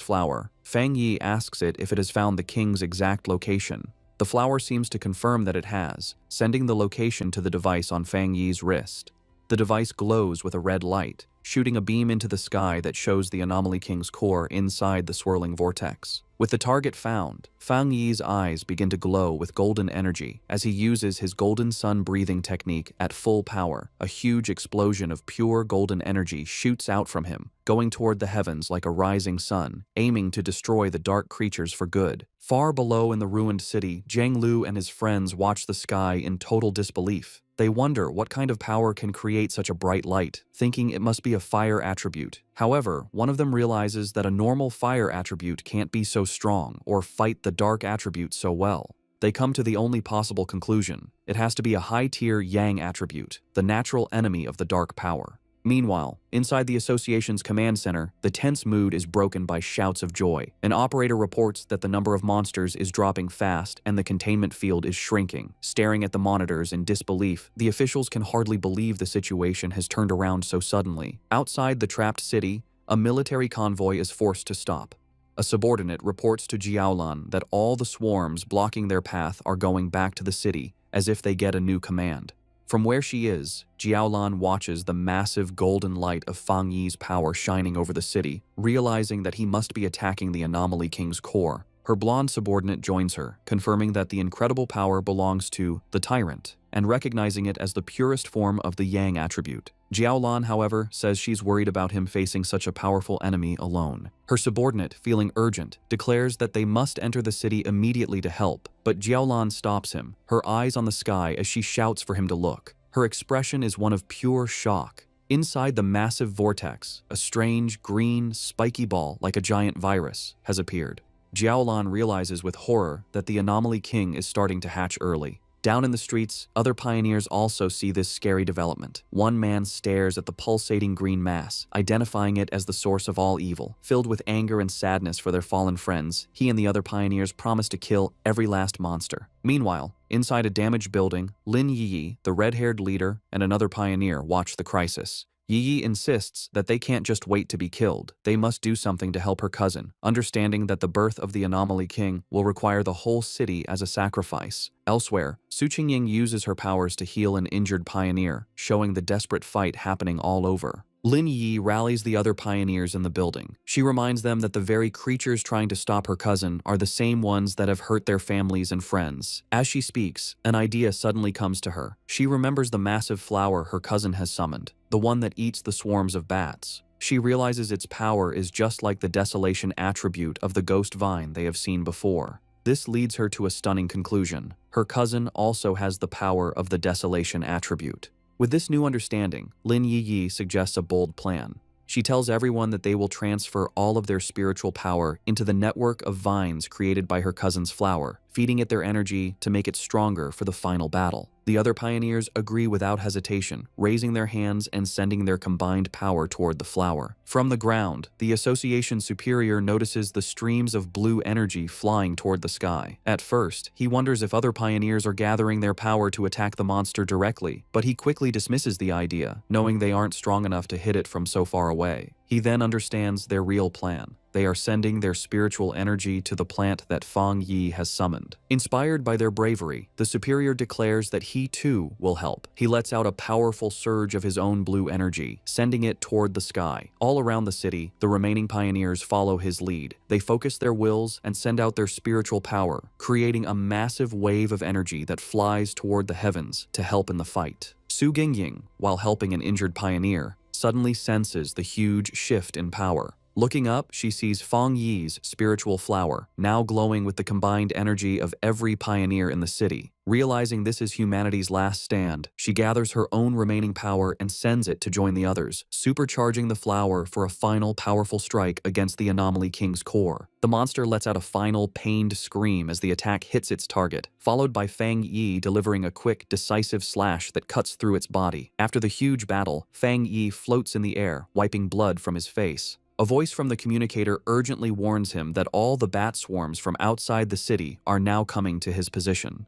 flower, Fang Yi asks it if it has found the king's exact location. The flower seems to confirm that it has, sending the location to the device on Fang Yi's wrist. The device glows with a red light, shooting a beam into the sky that shows the Anomaly King's core inside the swirling vortex. With the target found, Fang Yi's eyes begin to glow with golden energy as he uses his golden sun breathing technique at full power. A huge explosion of pure golden energy shoots out from him, going toward the heavens like a rising sun, aiming to destroy the dark creatures for good. Far below in the ruined city, Zhang Lu and his friends watch the sky in total disbelief. They wonder what kind of power can create such a bright light, thinking it must be a fire attribute. However, one of them realizes that a normal fire attribute can't be so strong or fight the dark attribute so well. They come to the only possible conclusion: it has to be a high-tier yang attribute, the natural enemy of the dark power. Meanwhile, inside the association's command center, the tense mood is broken by shouts of joy. An operator reports that the number of monsters is dropping fast and the containment field is shrinking. Staring at the monitors in disbelief, the officials can hardly believe the situation has turned around so suddenly. Outside the trapped city, a military convoy is forced to stop. A subordinate reports to Jiaolan that all the swarms blocking their path are going back to the city as if they get a new command. From where she is, Jiaolan watches the massive golden light of Fang Yi's power shining over the city, realizing that he must be attacking the Anomaly King's core. Her blonde subordinate joins her, confirming that the incredible power belongs to the Tyrant, and recognizing it as the purest form of the Yang attribute. Jiaolan, however, says she's worried about him facing such a powerful enemy alone. Her subordinate, feeling urgent, declares that they must enter the city immediately to help, but Jiaolan stops him, her eyes on the sky as she shouts for him to look. Her expression is one of pure shock. Inside the massive vortex, a strange, green, spiky ball like a giant virus has appeared. Jiaolan realizes with horror that the Anomaly King is starting to hatch early. Down in the streets, other pioneers also see this scary development. One man stares at the pulsating green mass, identifying it as the source of all evil. Filled with anger and sadness for their fallen friends, he and the other pioneers promise to kill every last monster. Meanwhile, inside a damaged building, Lin Yi, the red-haired leader, and another pioneer watch the crisis. Yi insists that they can't just wait to be killed. They must do something to help her cousin, understanding that the birth of the Anomaly King will require the whole city as a sacrifice. Elsewhere, Su Qingying uses her powers to heal an injured pioneer, showing the desperate fight happening all over. Lin Yi rallies the other pioneers in the building. She reminds them that the very creatures trying to stop her cousin are the same ones that have hurt their families and friends. As she speaks, an idea suddenly comes to her. She remembers the massive flower her cousin has summoned, the one that eats the swarms of bats. She realizes its power is just like the desolation attribute of the ghost vine they have seen before. This leads her to a stunning conclusion. Her cousin also has the power of the desolation attribute. With this new understanding, Lin Yi suggests a bold plan. She tells everyone that they will transfer all of their spiritual power into the network of vines created by her cousin's flower, feeding it their energy to make it stronger for the final battle. The other pioneers agree without hesitation, raising their hands and sending their combined power toward the flower. From the ground, the association superior notices the streams of blue energy flying toward the sky. At first, he wonders if other pioneers are gathering their power to attack the monster directly, but he quickly dismisses the idea, knowing they aren't strong enough to hit it from so far away. He then understands their real plan. They are sending their spiritual energy to the plant that Fang Yi has summoned. Inspired by their bravery, the superior declares that he too will help. He lets out a powerful surge of his own blue energy, sending it toward the sky. All around the city, the remaining pioneers follow his lead. They focus their wills and send out their spiritual power, creating a massive wave of energy that flies toward the heavens to help in the fight. Su Qingying, while helping an injured pioneer, suddenly senses the huge shift in power. Looking up, she sees Fang Yi's spiritual flower, now glowing with the combined energy of every pioneer in the city. Realizing this is humanity's last stand, she gathers her own remaining power and sends it to join the others, supercharging the flower for a final powerful strike against the Anomaly King's core. The monster lets out a final pained scream as the attack hits its target, followed by Fang Yi delivering a quick, decisive slash that cuts through its body. After the huge battle, Fang Yi floats in the air, wiping blood from his face. A voice from the communicator urgently warns him that all the bat swarms from outside the city are now coming to his position.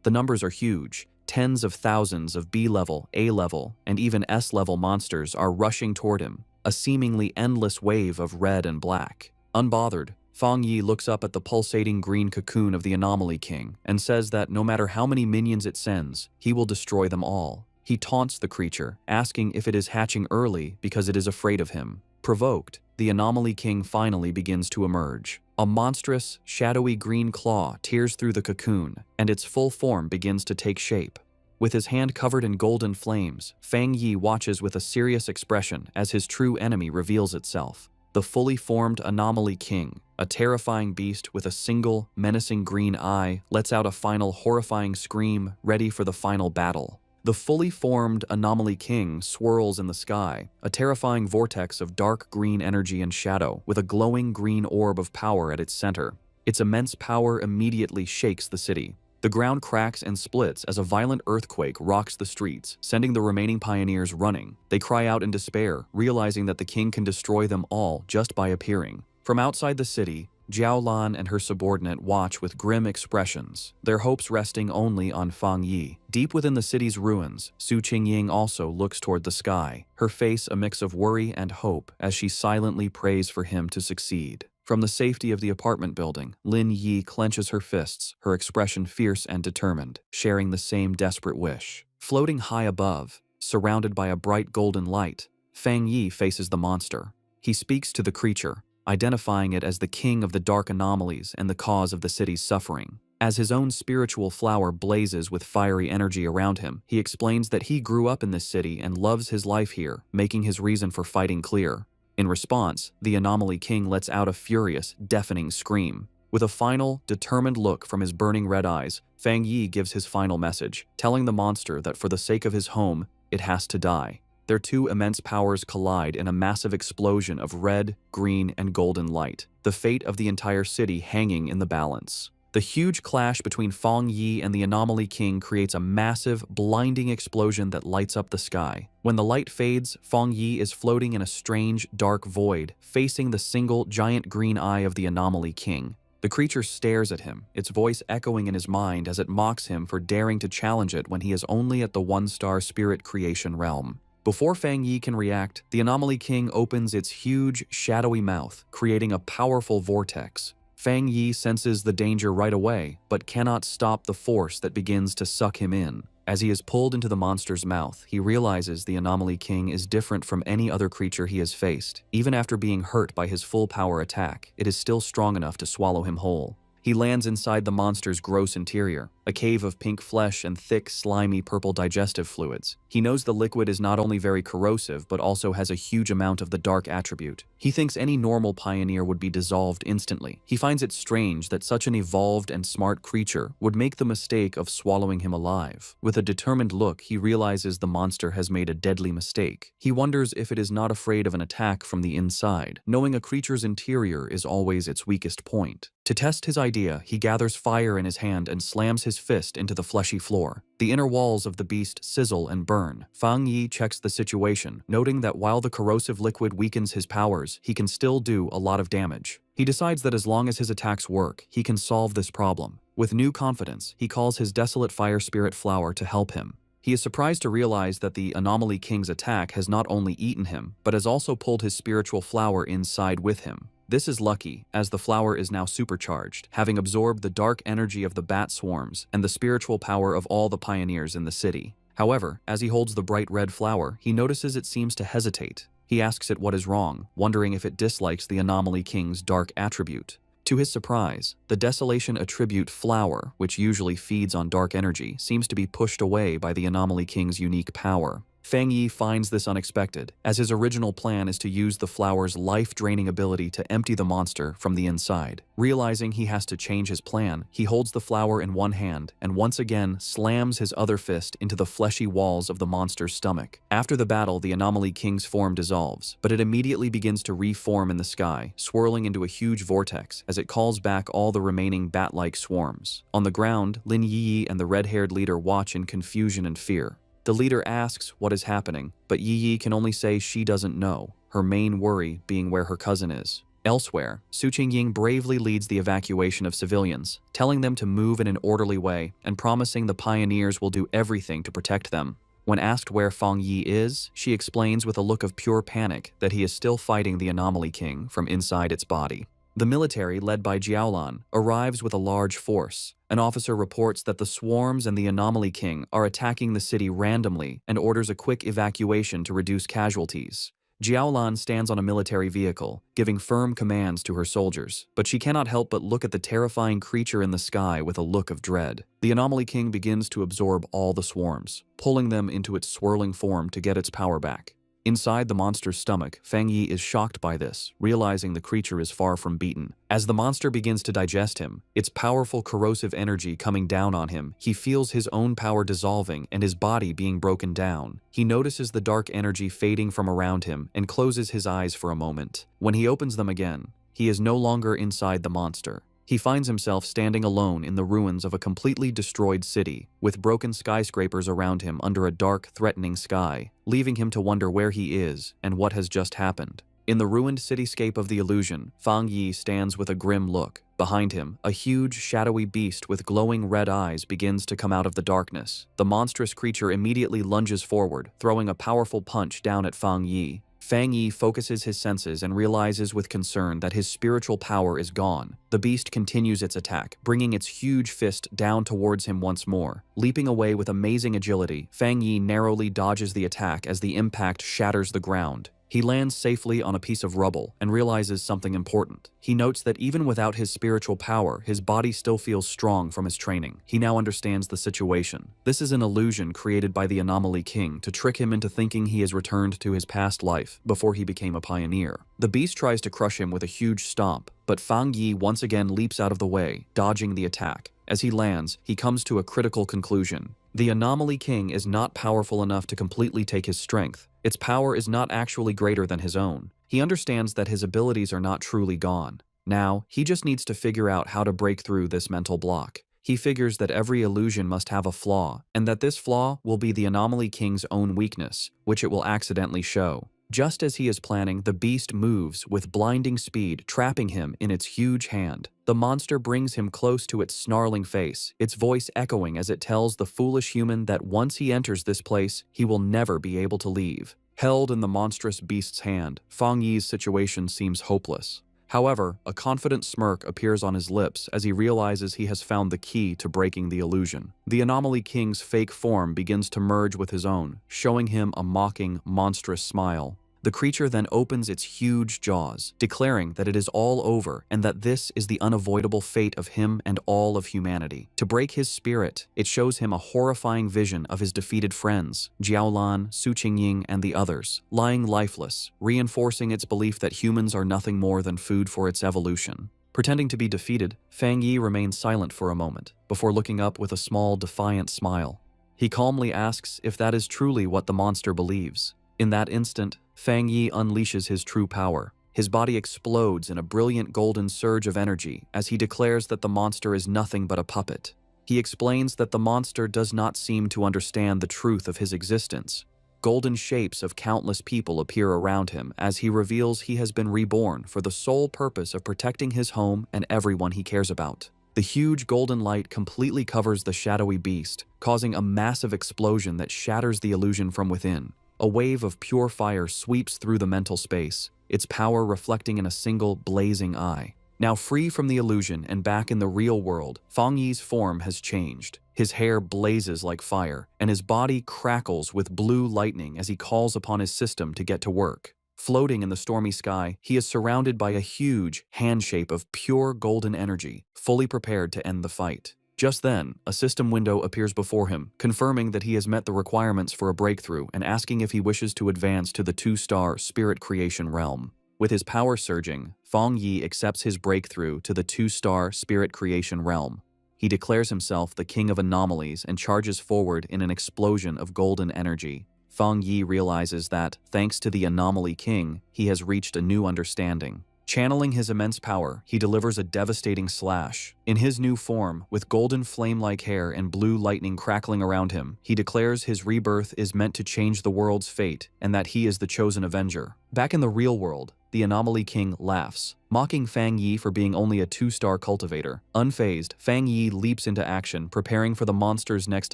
The numbers are huge. Tens of thousands of B-level, A-level, and even S-level monsters are rushing toward him, a seemingly endless wave of red and black. Unbothered, Fang Yi looks up at the pulsating green cocoon of the Anomaly King and says that no matter how many minions it sends, he will destroy them all. He taunts the creature, asking if it is hatching early because it is afraid of him. Provoked, the Anomaly King finally begins to emerge. A monstrous, shadowy green claw tears through the cocoon, and its full form begins to take shape. With his hand covered in golden flames, Fang Yi watches with a serious expression as his true enemy reveals itself. The fully formed Anomaly King, a terrifying beast with a single, menacing green eye, lets out a final horrifying scream, ready for the final battle. The fully formed Anomaly King swirls in the sky, a terrifying vortex of dark green energy and shadow, with a glowing green orb of power at its center. Its immense power immediately shakes the city. The ground cracks and splits as a violent earthquake rocks the streets, sending the remaining pioneers running. They cry out in despair, realizing that the king can destroy them all just by appearing. From outside the city, Jiaolan and her subordinate watch with grim expressions, their hopes resting only on Fang Yi. Deep within the city's ruins, Su Qingying also looks toward the sky, her face a mix of worry and hope as she silently prays for him to succeed. From the safety of the apartment building, Lin Yi clenches her fists, her expression fierce and determined, sharing the same desperate wish. Floating high above, surrounded by a bright golden light, Fang Yi faces the monster. He speaks to the creature, identifying it as the king of the dark anomalies and the cause of the city's suffering. As his own spiritual flower blazes with fiery energy around him, he explains that he grew up in this city and loves his life here, making his reason for fighting clear. In response, the Anomaly King lets out a furious, deafening scream. With a final, determined look from his burning red eyes, Fang Yi gives his final message, telling the monster that for the sake of his home, it has to die. Their two immense powers collide in a massive explosion of red, green, and golden light, the fate of the entire city hanging in the balance. The huge clash between Fang Yi and the Anomaly King creates a massive, blinding explosion that lights up the sky. When the light fades, Fang Yi is floating in a strange, dark void, facing the single, giant green eye of the Anomaly King. The creature stares at him, its voice echoing in his mind as it mocks him for daring to challenge it when he is only at the one-star spirit creation realm. Before Fang Yi can react, the Anomaly King opens its huge, shadowy mouth, creating a powerful vortex. Fang Yi senses the danger right away, but cannot stop the force that begins to suck him in. As he is pulled into the monster's mouth, he realizes the Anomaly King is different from any other creature he has faced. Even after being hurt by his full power attack, it is still strong enough to swallow him whole. He lands inside the monster's gross interior, a cave of pink flesh and thick, slimy purple digestive fluids. He knows the liquid is not only very corrosive, but also has a huge amount of the dark attribute. He thinks any normal pioneer would be dissolved instantly. He finds it strange that such an evolved and smart creature would make the mistake of swallowing him alive. With a determined look, he realizes the monster has made a deadly mistake. He wonders if it is not afraid of an attack from the inside, knowing a creature's interior is always its weakest point. To test his idea, he gathers fire in his hand and slams his fist into the fleshy floor. The inner walls of the beast sizzle and burn. Fang Yi checks the situation, noting that while the corrosive liquid weakens his powers, he can still do a lot of damage. He decides that as long as his attacks work, he can solve this problem. With new confidence, he calls his desolate fire spirit flower to help him. He is surprised to realize that the Anomaly King's attack has not only eaten him, but has also pulled his spiritual flower inside with him. This is lucky, as the flower is now supercharged, having absorbed the dark energy of the bat swarms and the spiritual power of all the pioneers in the city. However, as he holds the bright red flower, he notices it seems to hesitate. He asks it what is wrong, wondering if it dislikes the Anomaly King's dark attribute. To his surprise, the Desolation attribute flower, which usually feeds on dark energy, seems to be pushed away by the Anomaly King's unique power. Fang Yi finds this unexpected, as his original plan is to use the flower's life-draining ability to empty the monster from the inside. Realizing he has to change his plan, he holds the flower in one hand and once again slams his other fist into the fleshy walls of the monster's stomach. After the battle, the Anomaly King's form dissolves, but it immediately begins to reform in the sky, swirling into a huge vortex as it calls back all the remaining bat-like swarms. On the ground, Lin Yi and the red-haired leader watch in confusion and fear. The leader asks what is happening, but Yi can only say she doesn't know, her main worry being where her cousin is. Elsewhere, Su Qingying bravely leads the evacuation of civilians, telling them to move in an orderly way and promising the pioneers will do everything to protect them. When asked where Fang Yi is, she explains with a look of pure panic that he is still fighting the Anomaly King from inside its body. The military, led by Jiaolan, arrives with a large force. An officer reports that the swarms and the Anomaly King are attacking the city randomly and orders a quick evacuation to reduce casualties. Jiaolan stands on a military vehicle, giving firm commands to her soldiers, but she cannot help but look at the terrifying creature in the sky with a look of dread. The Anomaly King begins to absorb all the swarms, pulling them into its swirling form to get its power back. Inside the monster's stomach, Fang Yi is shocked by this, realizing the creature is far from beaten. As the monster begins to digest him, its powerful corrosive energy coming down on him, he feels his own power dissolving and his body being broken down. He notices the dark energy fading from around him and closes his eyes for a moment. When he opens them again, he is no longer inside the monster. He finds himself standing alone in the ruins of a completely destroyed city, with broken skyscrapers around him under a dark, threatening sky, leaving him to wonder where he is and what has just happened. In the ruined cityscape of the illusion, Fang Yi stands with a grim look. Behind him, a huge, shadowy beast with glowing red eyes begins to come out of the darkness. The monstrous creature immediately lunges forward, throwing a powerful punch down at Fang Yi. Fang Yi focuses his senses and realizes with concern that his spiritual power is gone. The beast continues its attack, bringing its huge fist down towards him once more. Leaping away with amazing agility, Fang Yi narrowly dodges the attack as the impact shatters the ground. He lands safely on a piece of rubble and realizes something important. He notes that even without his spiritual power, his body still feels strong from his training. He now understands the situation. This is an illusion created by the Anomaly King to trick him into thinking he has returned to his past life before he became a pioneer. The beast tries to crush him with a huge stomp, but Fang Yi once again leaps out of the way, dodging the attack. As he lands, he comes to a critical conclusion. The Anomaly King is not powerful enough to completely take his strength. Its power is not actually greater than his own. He understands that his abilities are not truly gone. Now, he just needs to figure out how to break through this mental block. He figures that every illusion must have a flaw, and that this flaw will be the Anomaly King's own weakness, which it will accidentally show. Just as he is planning, the beast moves with blinding speed, trapping him in its huge hand. The monster brings him close to its snarling face, its voice echoing as it tells the foolish human that once he enters this place, he will never be able to leave. Held in the monstrous beast's hand, Fang Yi's situation seems hopeless. However, a confident smirk appears on his lips as he realizes he has found the key to breaking the illusion. The Anomaly King's fake form begins to merge with his own, showing him a mocking, monstrous smile. The creature then opens its huge jaws, declaring that it is all over and that this is the unavoidable fate of him and all of humanity. To break his spirit, it shows him a horrifying vision of his defeated friends, Jiaolan, Su Qingying, and the others, lying lifeless, reinforcing its belief that humans are nothing more than food for its evolution. Pretending to be defeated, Fang Yi remains silent for a moment, before looking up with a small, defiant smile. He calmly asks if that is truly what the monster believes. In that instant, Fang Yi unleashes his true power. His body explodes in a brilliant golden surge of energy as he declares that the monster is nothing but a puppet. He explains that the monster does not seem to understand the truth of his existence. Golden shapes of countless people appear around him as he reveals he has been reborn for the sole purpose of protecting his home and everyone he cares about. The huge golden light completely covers the shadowy beast, causing a massive explosion that shatters the illusion from within. A wave of pure fire sweeps through the mental space, its power reflecting in a single blazing eye. Now free from the illusion and back in the real world, Fang Yi's form has changed. His hair blazes like fire, and his body crackles with blue lightning as he calls upon his system to get to work. Floating in the stormy sky, he is surrounded by a huge hand shape of pure golden energy, fully prepared to end the fight. Just then, a system window appears before him, confirming that he has met the requirements for a breakthrough and asking if he wishes to advance to the 2-star Spirit Creation realm. With his power surging, Fang Yi accepts his breakthrough to the 2-star Spirit Creation realm. He declares himself the King of Anomalies and charges forward in an explosion of golden energy. Fang Yi realizes that, thanks to the Anomaly King, he has reached a new understanding. Channeling his immense power, he delivers a devastating slash. In his new form, with golden flame-like hair and blue lightning crackling around him, he declares his rebirth is meant to change the world's fate and that he is the chosen avenger. Back in the real world, the Anomaly King laughs. mocking Fang Yi for being only a 2-star cultivator. Unfazed, Fang Yi leaps into action, preparing for the monster's next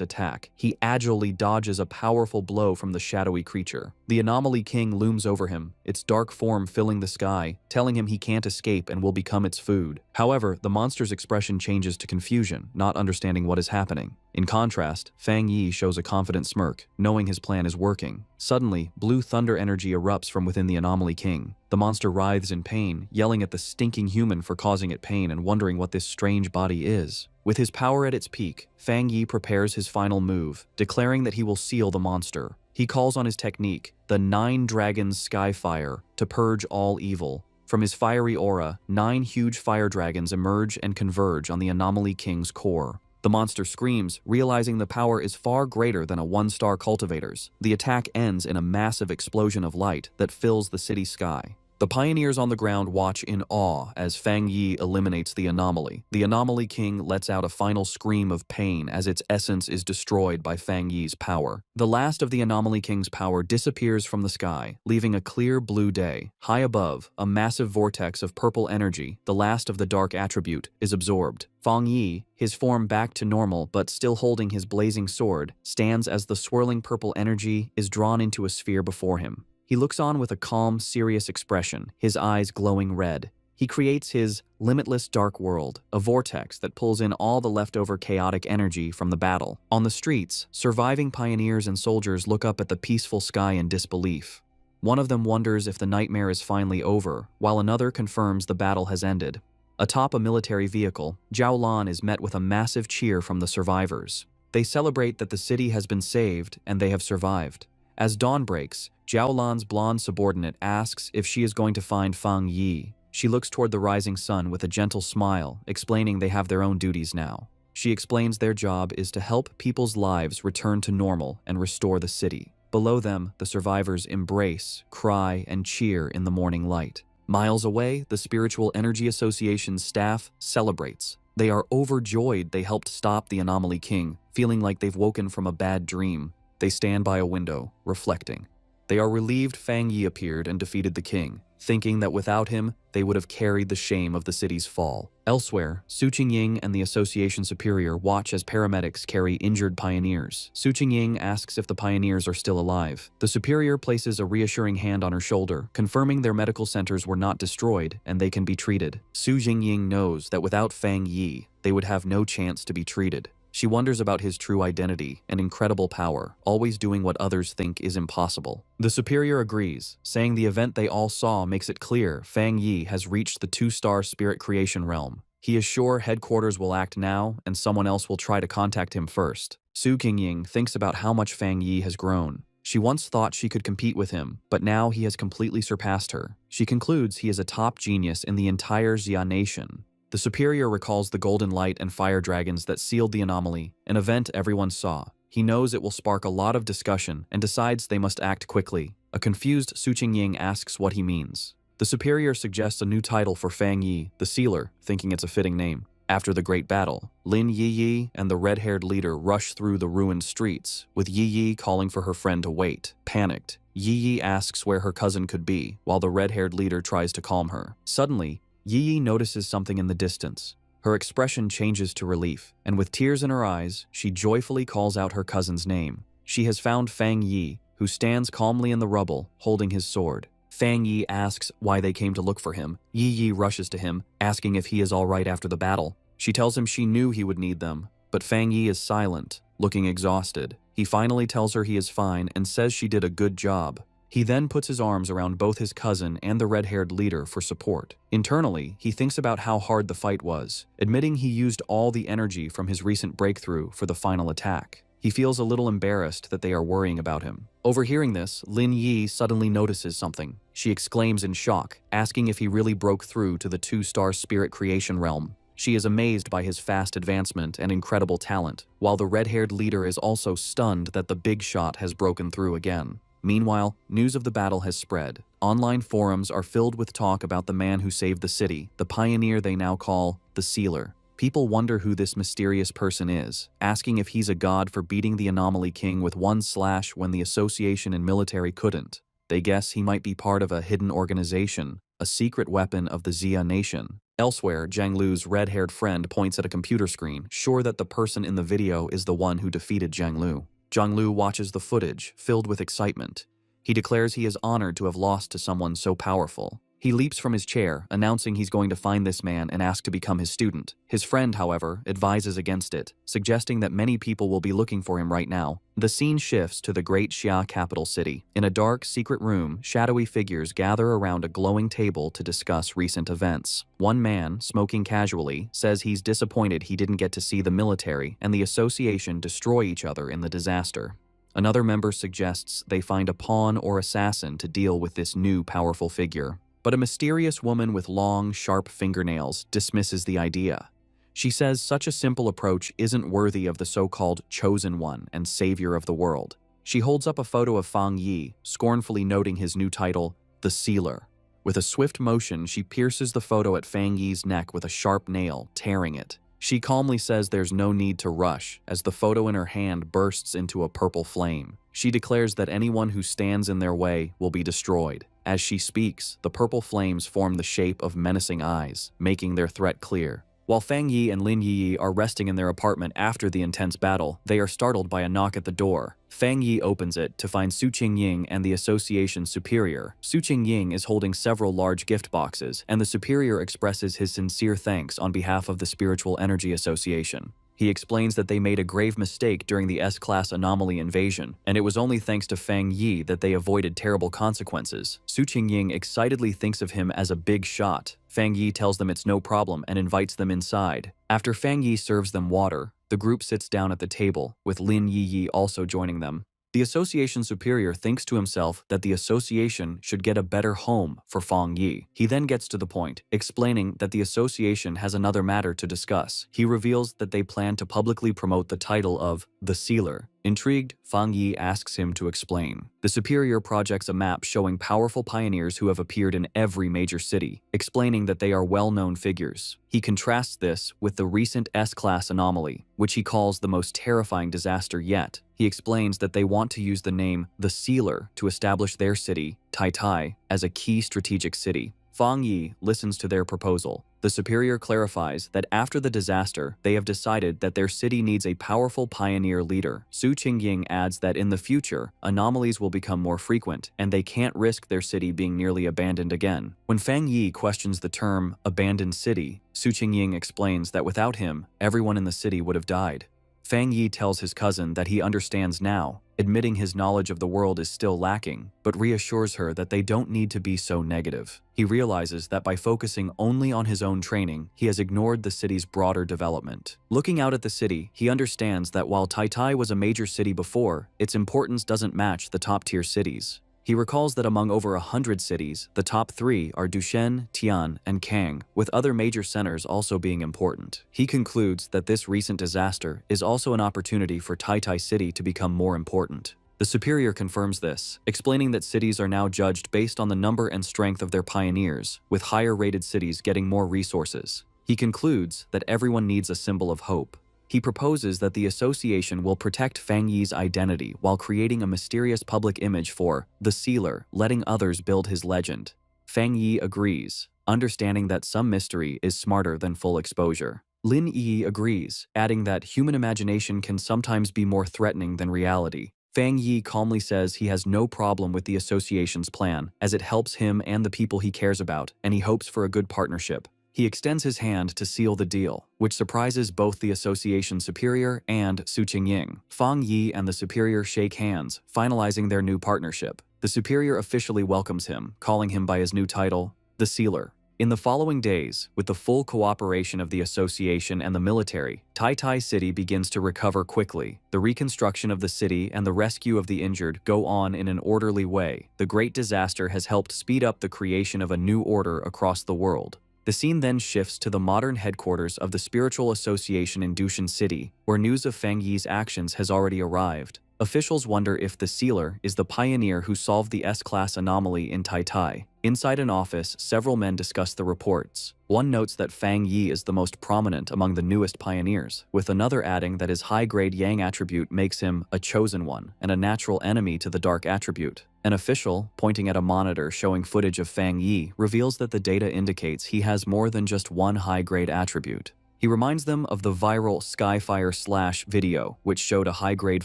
attack. He agilely dodges a powerful blow from the shadowy creature. The Anomaly King looms over him, its dark form filling the sky, telling him he can't escape and will become its food. However, the monster's expression changes to confusion, not understanding what is happening. In contrast, Fang Yi shows a confident smirk, knowing his plan is working. Suddenly, blue thunder energy erupts from within the Anomaly King. The monster writhes in pain, yelling at the stinking human for causing it pain and wondering what this strange body is. With his power at its peak, Fang Yi prepares his final move, declaring that he will seal the monster. He calls on his technique, the 9 Dragons Skyfire, to purge all evil. From his fiery aura, 9 huge fire dragons emerge and converge on the Anomaly King's core. The monster screams, realizing the power is far greater than a 1-star cultivator's. The attack ends in a massive explosion of light that fills the city sky. The pioneers on the ground watch in awe as Fang Yi eliminates the anomaly. The Anomaly King lets out a final scream of pain as its essence is destroyed by Fang Yi's power. The last of the Anomaly King's power disappears from the sky, leaving a clear blue day. High above, a massive vortex of purple energy, the last of the dark attribute, is absorbed. Fang Yi, his form back to normal but still holding his blazing sword, stands as the swirling purple energy is drawn into a sphere before him. He looks on with a calm, serious expression, his eyes glowing red. He creates his limitless dark world, a vortex that pulls in all the leftover chaotic energy from the battle. On the streets, surviving pioneers and soldiers look up at the peaceful sky in disbelief. One of them wonders if the nightmare is finally over, while another confirms the battle has ended. Atop a military vehicle, Zhao Lan is met with a massive cheer from the survivors. They celebrate that the city has been saved and they have survived. As dawn breaks, Zhao Lan's blonde subordinate asks if she is going to find Fang Yi. She looks toward the rising sun with a gentle smile, explaining they have their own duties now. She explains their job is to help people's lives return to normal and restore the city. Below them, the survivors embrace, cry, and cheer in the morning light. Miles away, the Spiritual Energy Association's staff celebrates. They are overjoyed they helped stop the Anomaly King, feeling like they've woken from a bad dream. They stand by a window, reflecting. They are relieved Fang Yi appeared and defeated the king, thinking that without him, they would have carried the shame of the city's fall. Elsewhere, Su Qingying and the association superior watch as paramedics carry injured pioneers. Su Qingying asks if the pioneers are still alive. The superior places a reassuring hand on her shoulder, confirming their medical centers were not destroyed and they can be treated. Su Qingying knows that without Fang Yi, they would have no chance to be treated. She wonders about his true identity and incredible power, always doing what others think is impossible. The superior agrees, saying the event they all saw makes it clear Fang Yi has reached the 2-star spirit creation realm. He is sure headquarters will act now and someone else will try to contact him first. Su Qingying thinks about how much Fang Yi has grown. She once thought she could compete with him, but now he has completely surpassed her. She concludes he is a top genius in the entire Xia nation. The superior recalls the golden light and fire dragons that sealed the anomaly, an event everyone saw. He knows it will spark a lot of discussion and decides they must act quickly. A confused Su Qingying asks what he means. The superior suggests a new title for Fang Yi, the Sealer, thinking it's a fitting name. After the great battle, Lin Yi and the red-haired leader rush through the ruined streets, with Yi calling for her friend to wait. Panicked, Yi asks where her cousin could be, while the red-haired leader tries to calm her. Suddenly, Yi notices something in the distance. Her expression changes to relief, and with tears in her eyes, she joyfully calls out her cousin's name. She has found Fang Yi, who stands calmly in the rubble, holding his sword. Fang Yi asks why they came to look for him. Yi rushes to him, asking if he is all right after the battle. She tells him she knew he would need them, but Fang Yi is silent, looking exhausted. He finally tells her he is fine and says she did a good job. He then puts his arms around both his cousin and the red-haired leader for support. Internally, he thinks about how hard the fight was, admitting he used all the energy from his recent breakthrough for the final attack. He feels a little embarrassed that they are worrying about him. Overhearing this, Lin Yi suddenly notices something. She exclaims in shock, asking if he really broke through to the 2-star spirit creation realm. She is amazed by his fast advancement and incredible talent, while the red-haired leader is also stunned that the big shot has broken through again. Meanwhile, news of the battle has spread. Online forums are filled with talk about the man who saved the city, the pioneer they now call the Sealer. People wonder who this mysterious person is, asking if he's a god for beating the Anomaly King with one slash when the association and military couldn't. They guess he might be part of a hidden organization, a secret weapon of the Xia nation. Elsewhere, Zhang Lu's red-haired friend points at a computer screen, sure that the person in the video is the one who defeated Zhang Lu. Zhang Lu watches the footage, filled with excitement. He declares he is honored to have lost to someone so powerful. He leaps from his chair, announcing he's going to find this man and ask to become his student. His friend, however, advises against it, suggesting that many people will be looking for him right now. The scene shifts to the great Xia capital city. In a dark, secret room, shadowy figures gather around a glowing table to discuss recent events. One man, smoking casually, says he's disappointed he didn't get to see the military and the association destroy each other in the disaster. Another member suggests they find a pawn or assassin to deal with this new powerful figure. But a mysterious woman with long, sharp fingernails dismisses the idea. She says such a simple approach isn't worthy of the so-called chosen one and savior of the world. She holds up a photo of Fang Yi, scornfully noting his new title, the Sealer. With a swift motion, she pierces the photo at Fang Yi's neck with a sharp nail, tearing it. She calmly says there's no need to rush, as the photo in her hand bursts into a purple flame. She declares that anyone who stands in their way will be destroyed. As she speaks, the purple flames form the shape of menacing eyes, making their threat clear. While Fang Yi and Lin Yi are resting in their apartment after the intense battle, they are startled by a knock at the door. Fang Yi opens it to find Su Qingying and the association's superior. Su Qingying is holding several large gift boxes, and the superior expresses his sincere thanks on behalf of the Spiritual Energy Association. He explains that they made a grave mistake during the S-class anomaly invasion, and it was only thanks to Fang Yi that they avoided terrible consequences. Su Qingying excitedly thinks of him as a big shot. Fang Yi tells them it's no problem and invites them inside. After Fang Yi serves them water, the group sits down at the table, with Lin Yi also joining them. The association superior thinks to himself that the association should get a better home for Fang Yi. He then gets to the point, explaining that the association has another matter to discuss. He reveals that they plan to publicly promote the title of the Sealer. Intrigued, Fang Yi asks him to explain. The superior projects a map showing powerful pioneers who have appeared in every major city, explaining that they are well-known figures. He contrasts this with the recent S-class anomaly, which he calls the most terrifying disaster yet. He explains that they want to use the name the Sealer to establish their city, Tai Tai, as a key strategic city. Fang Yi listens to their proposal. The superior clarifies that after the disaster, they have decided that their city needs a powerful pioneer leader. Su Qingying adds that in the future, anomalies will become more frequent, and they can't risk their city being nearly abandoned again. When Fang Yi questions the term abandoned city, Su Qingying explains that without him, everyone in the city would have died. Fang Yi tells his cousin that he understands now, admitting his knowledge of the world is still lacking, but reassures her that they don't need to be so negative. He realizes that by focusing only on his own training, he has ignored the city's broader development. Looking out at the city, he understands that while Tai Tai was a major city before, its importance doesn't match the top-tier cities. He recalls that among over 100 cities, the top 3 are Dushen, Tian, and Kang, with other major centers also being important. He concludes that this recent disaster is also an opportunity for Tai Tai City to become more important. The superior confirms this, explaining that cities are now judged based on the number and strength of their pioneers, with higher-rated cities getting more resources. He concludes that everyone needs a symbol of hope. He proposes that the association will protect Fang Yi's identity while creating a mysterious public image for the Sealer, letting others build his legend. Fang Yi agrees, understanding that some mystery is smarter than full exposure. Lin Yi agrees, adding that human imagination can sometimes be more threatening than reality. Fang Yi calmly says he has no problem with the association's plan, as it helps him and the people he cares about, and he hopes for a good partnership. He extends his hand to seal the deal, which surprises both the association superior and Su Qingying. Fang Yi and the superior shake hands, finalizing their new partnership. The superior officially welcomes him, calling him by his new title, the Sealer. In the following days, with the full cooperation of the association and the military, Tai Tai City begins to recover quickly. The reconstruction of the city and the rescue of the injured go on in an orderly way. The great disaster has helped speed up the creation of a new order across the world. The scene then shifts to the modern headquarters of the Spiritual Association in Dushan City, where news of Fang Yi's actions has already arrived. Officials wonder if the Sealer is the pioneer who solved the S-class anomaly in Tai Tai. Inside an office, several men discuss the reports. One notes that Fang Yi is the most prominent among the newest pioneers, with another adding that his high-grade Yang attribute makes him a chosen one and a natural enemy to the dark attribute. An official, pointing at a monitor showing footage of Fang Yi, reveals that the data indicates he has more than just one high-grade attribute. He reminds them of the viral Skyfire video, which showed a high-grade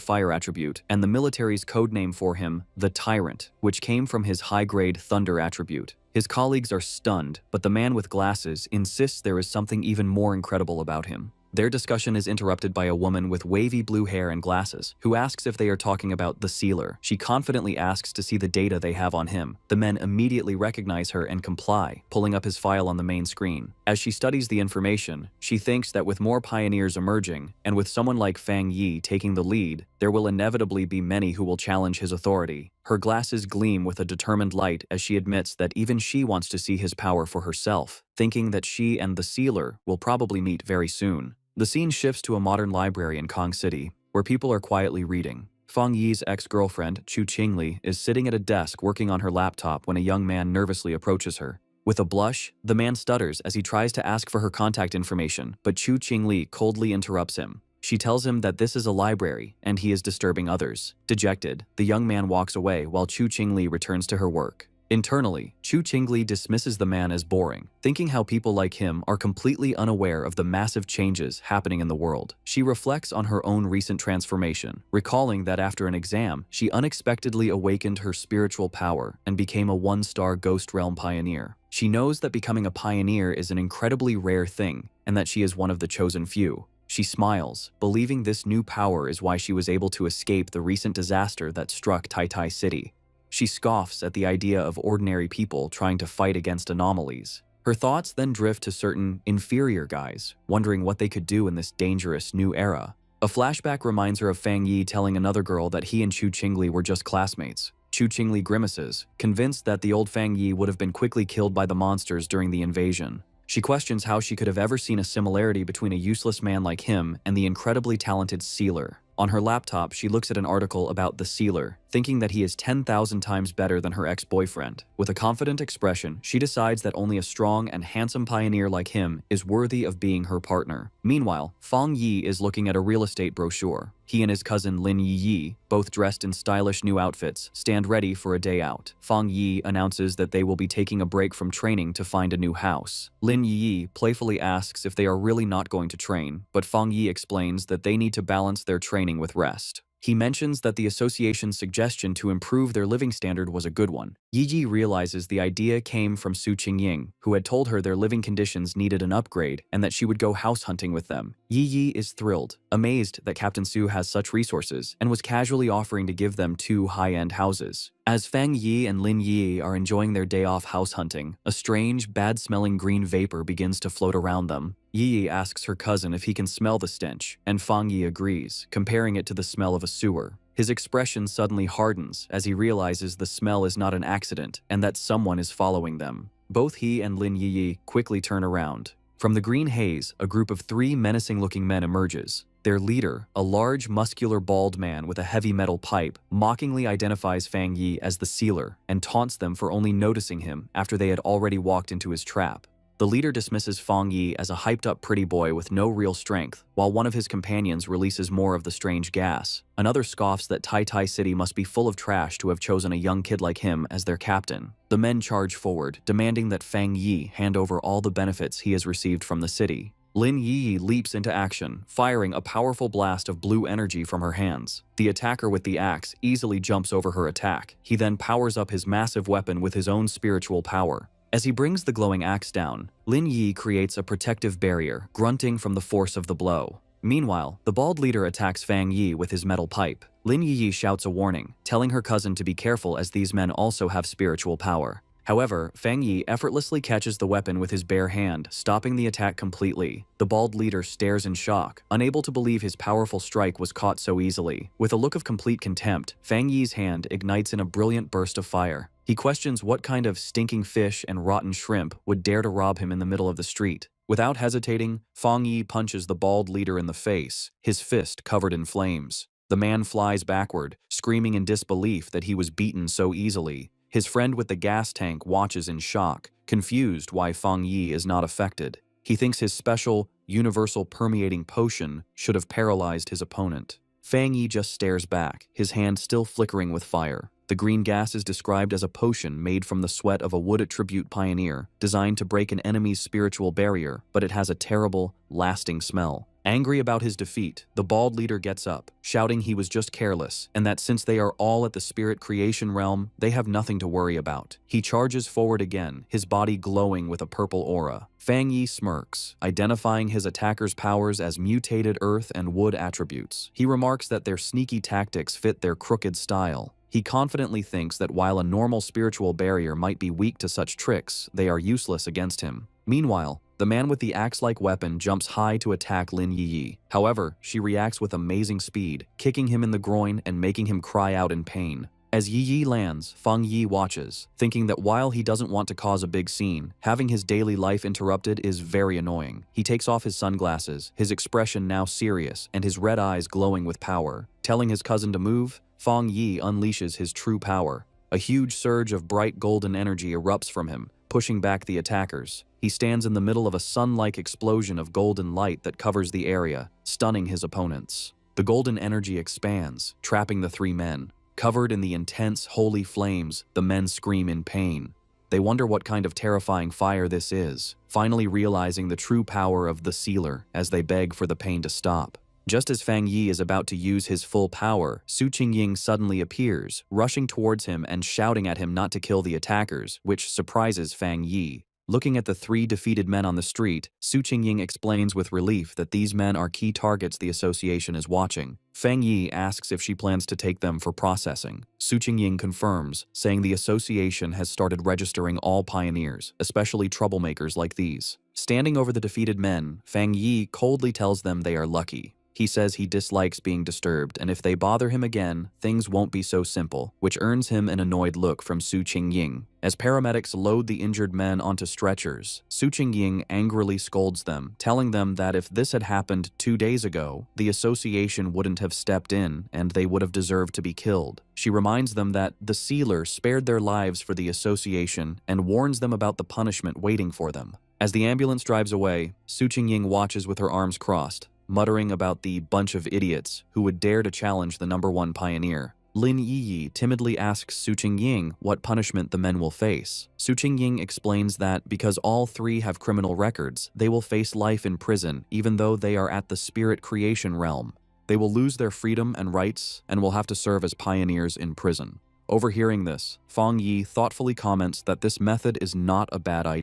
fire attribute, and the military's codename for him, the Tyrant, which came from his high-grade thunder attribute. His colleagues are stunned, but the man with glasses insists there is something even more incredible about him. Their discussion is interrupted by a woman with wavy blue hair and glasses, who asks if they are talking about the Sealer. She confidently asks to see the data they have on him. The men immediately recognize her and comply, pulling up his file on the main screen. As she studies the information, she thinks that with more pioneers emerging, and with someone like Fang Yi taking the lead, there will inevitably be many who will challenge his authority. Her glasses gleam with a determined light as she admits that even she wants to see his power for herself, thinking that she and the Sealer will probably meet very soon. The scene shifts to a modern library in Kong City, where people are quietly reading. Fang Yi's ex-girlfriend, Chu Qingli, is sitting at a desk working on her laptop when a young man nervously approaches her. With a blush, the man stutters as he tries to ask for her contact information, but Chu Qingli coldly interrupts him. She tells him that this is a library, and he is disturbing others. Dejected, the young man walks away while Chu Qingli returns to her work. Internally, Chu Qingli dismisses the man as boring, thinking how people like him are completely unaware of the massive changes happening in the world. She reflects on her own recent transformation, recalling that after an exam, she unexpectedly awakened her spiritual power and became a one-star Ghost Realm pioneer. She knows that becoming a pioneer is an incredibly rare thing, and that she is one of the chosen few. She smiles, believing this new power is why she was able to escape the recent disaster that struck Tai Tai City. She scoffs at the idea of ordinary people trying to fight against anomalies. Her thoughts then drift to certain inferior guys, wondering what they could do in this dangerous new era. A flashback reminds her of Fang Yi telling another girl that he and Chu Qingli were just classmates. Chu Qingli grimaces, convinced that the old Fang Yi would have been quickly killed by the monsters during the invasion. She questions how she could have ever seen a similarity between a useless man like him and the incredibly talented Sealer. On her laptop, she looks at an article about the Sealer, thinking that he is 10,000 times better than her ex-boyfriend. With a confident expression, she decides that only a strong and handsome pioneer like him is worthy of being her partner. Meanwhile, Fang Yi is looking at a real estate brochure. He and his cousin Lin Yi, both dressed in stylish new outfits, stand ready for a day out. Fang Yi announces that they will be taking a break from training to find a new house. Lin Yi playfully asks if they are really not going to train, but Fang Yi explains that they need to balance their training with rest. He mentions that the association's suggestion to improve their living standard was a good one. Yi realizes the idea came from Su Qingying, who had told her their living conditions needed an upgrade and that she would go house hunting with them. Yi is thrilled, amazed that Captain Su has such resources, and was casually offering to give them 2 high-end houses. As Fang Yi and Lin Yi are enjoying their day off house hunting, a strange, bad-smelling green vapor begins to float around them. Yi asks her cousin if he can smell the stench, and Fang Yi agrees, comparing it to the smell of a sewer. His expression suddenly hardens as he realizes the smell is not an accident and that someone is following them. Both he and Lin Yi quickly turn around. From the green haze, a group of 3 menacing-looking men emerges. Their leader, a large, muscular, bald man with a heavy metal pipe, mockingly identifies Fang Yi as the Sealer and taunts them for only noticing him after they had already walked into his trap. The leader dismisses Fang Yi as a hyped-up pretty boy with no real strength, while one of his companions releases more of the strange gas. Another scoffs that Tai Tai City must be full of trash to have chosen a young kid like him as their captain. The men charge forward, demanding that Fang Yi hand over all the benefits he has received from the city. Lin Yi leaps into action, firing a powerful blast of blue energy from her hands. The attacker with the axe easily jumps over her attack. He then powers up his massive weapon with his own spiritual power. As he brings the glowing axe down, Lin Yi creates a protective barrier, grunting from the force of the blow. Meanwhile, the bald leader attacks Fang Yi with his metal pipe. Lin Yi shouts a warning, telling her cousin to be careful as these men also have spiritual power. However, Fang Yi effortlessly catches the weapon with his bare hand, stopping the attack completely. The bald leader stares in shock, unable to believe his powerful strike was caught so easily. With a look of complete contempt, Fang Yi's hand ignites in a brilliant burst of fire. He questions what kind of stinking fish and rotten shrimp would dare to rob him in the middle of the street. Without hesitating, Fang Yi punches the bald leader in the face, his fist covered in flames. The man flies backward, screaming in disbelief that he was beaten so easily. His friend with the gas tank watches in shock, confused why Fang Yi is not affected. He thinks his special, universal permeating potion should have paralyzed his opponent. Fang Yi just stares back, his hand still flickering with fire. The green gas is described as a potion made from the sweat of a wood attribute pioneer, designed to break an enemy's spiritual barrier, but it has a terrible, lasting smell. Angry about his defeat, the bald leader gets up, shouting he was just careless, and that since they are all at the spirit creation realm, they have nothing to worry about. He charges forward again, his body glowing with a purple aura. Fang Yi smirks, identifying his attacker's powers as mutated earth and wood attributes. He remarks that their sneaky tactics fit their crooked style. He confidently thinks that while a normal spiritual barrier might be weak to such tricks, they are useless against him. Meanwhile, the man with the axe-like weapon jumps high to attack Lin Yi. However, she reacts with amazing speed, kicking him in the groin and making him cry out in pain. As Yi lands, Fang Yi watches, thinking that while he doesn't want to cause a big scene, having his daily life interrupted is very annoying. He takes off his sunglasses, his expression now serious and his red eyes glowing with power. Telling his cousin to move, Fang Yi unleashes his true power. A huge surge of bright golden energy erupts from him, pushing back the attackers. He stands in the middle of a sun-like explosion of golden light that covers the area, stunning his opponents. The golden energy expands, trapping the three men. Covered in the intense, holy flames, the men scream in pain. They wonder what kind of terrifying fire this is, finally realizing the true power of the sealer as they beg for the pain to stop. Just as Fang Yi is about to use his full power, Su Qingying suddenly appears, rushing towards him and shouting at him not to kill the attackers, which surprises Fang Yi. Looking at the three defeated men on the street, Su Qingying explains with relief that these men are key targets the association is watching. Fang Yi asks if she plans to take them for processing. Su Qingying confirms, saying the association has started registering all pioneers, especially troublemakers like these. Standing over the defeated men, Fang Yi coldly tells them they are lucky. He says he dislikes being disturbed, and if they bother him again, things won't be so simple, which earns him an annoyed look from Su Qingying. As paramedics load the injured men onto stretchers, Su Qingying angrily scolds them, telling them that if this had happened 2 days ago, the association wouldn't have stepped in, and they would have deserved to be killed. She reminds them that the sealer spared their lives for the association and warns them about the punishment waiting for them. As the ambulance drives away, Su Qingying watches with her arms crossed, muttering about the bunch of idiots who would dare to challenge the #1 pioneer. Lin Yi timidly asks Su Qingying what punishment the men will face. Su Qingying explains that because all three have criminal records, they will face life in prison even though they are at the spirit creation realm. They will lose their freedom and rights and will have to serve as pioneers in prison. Overhearing this, Fang Yi thoughtfully comments that this method is not a bad idea.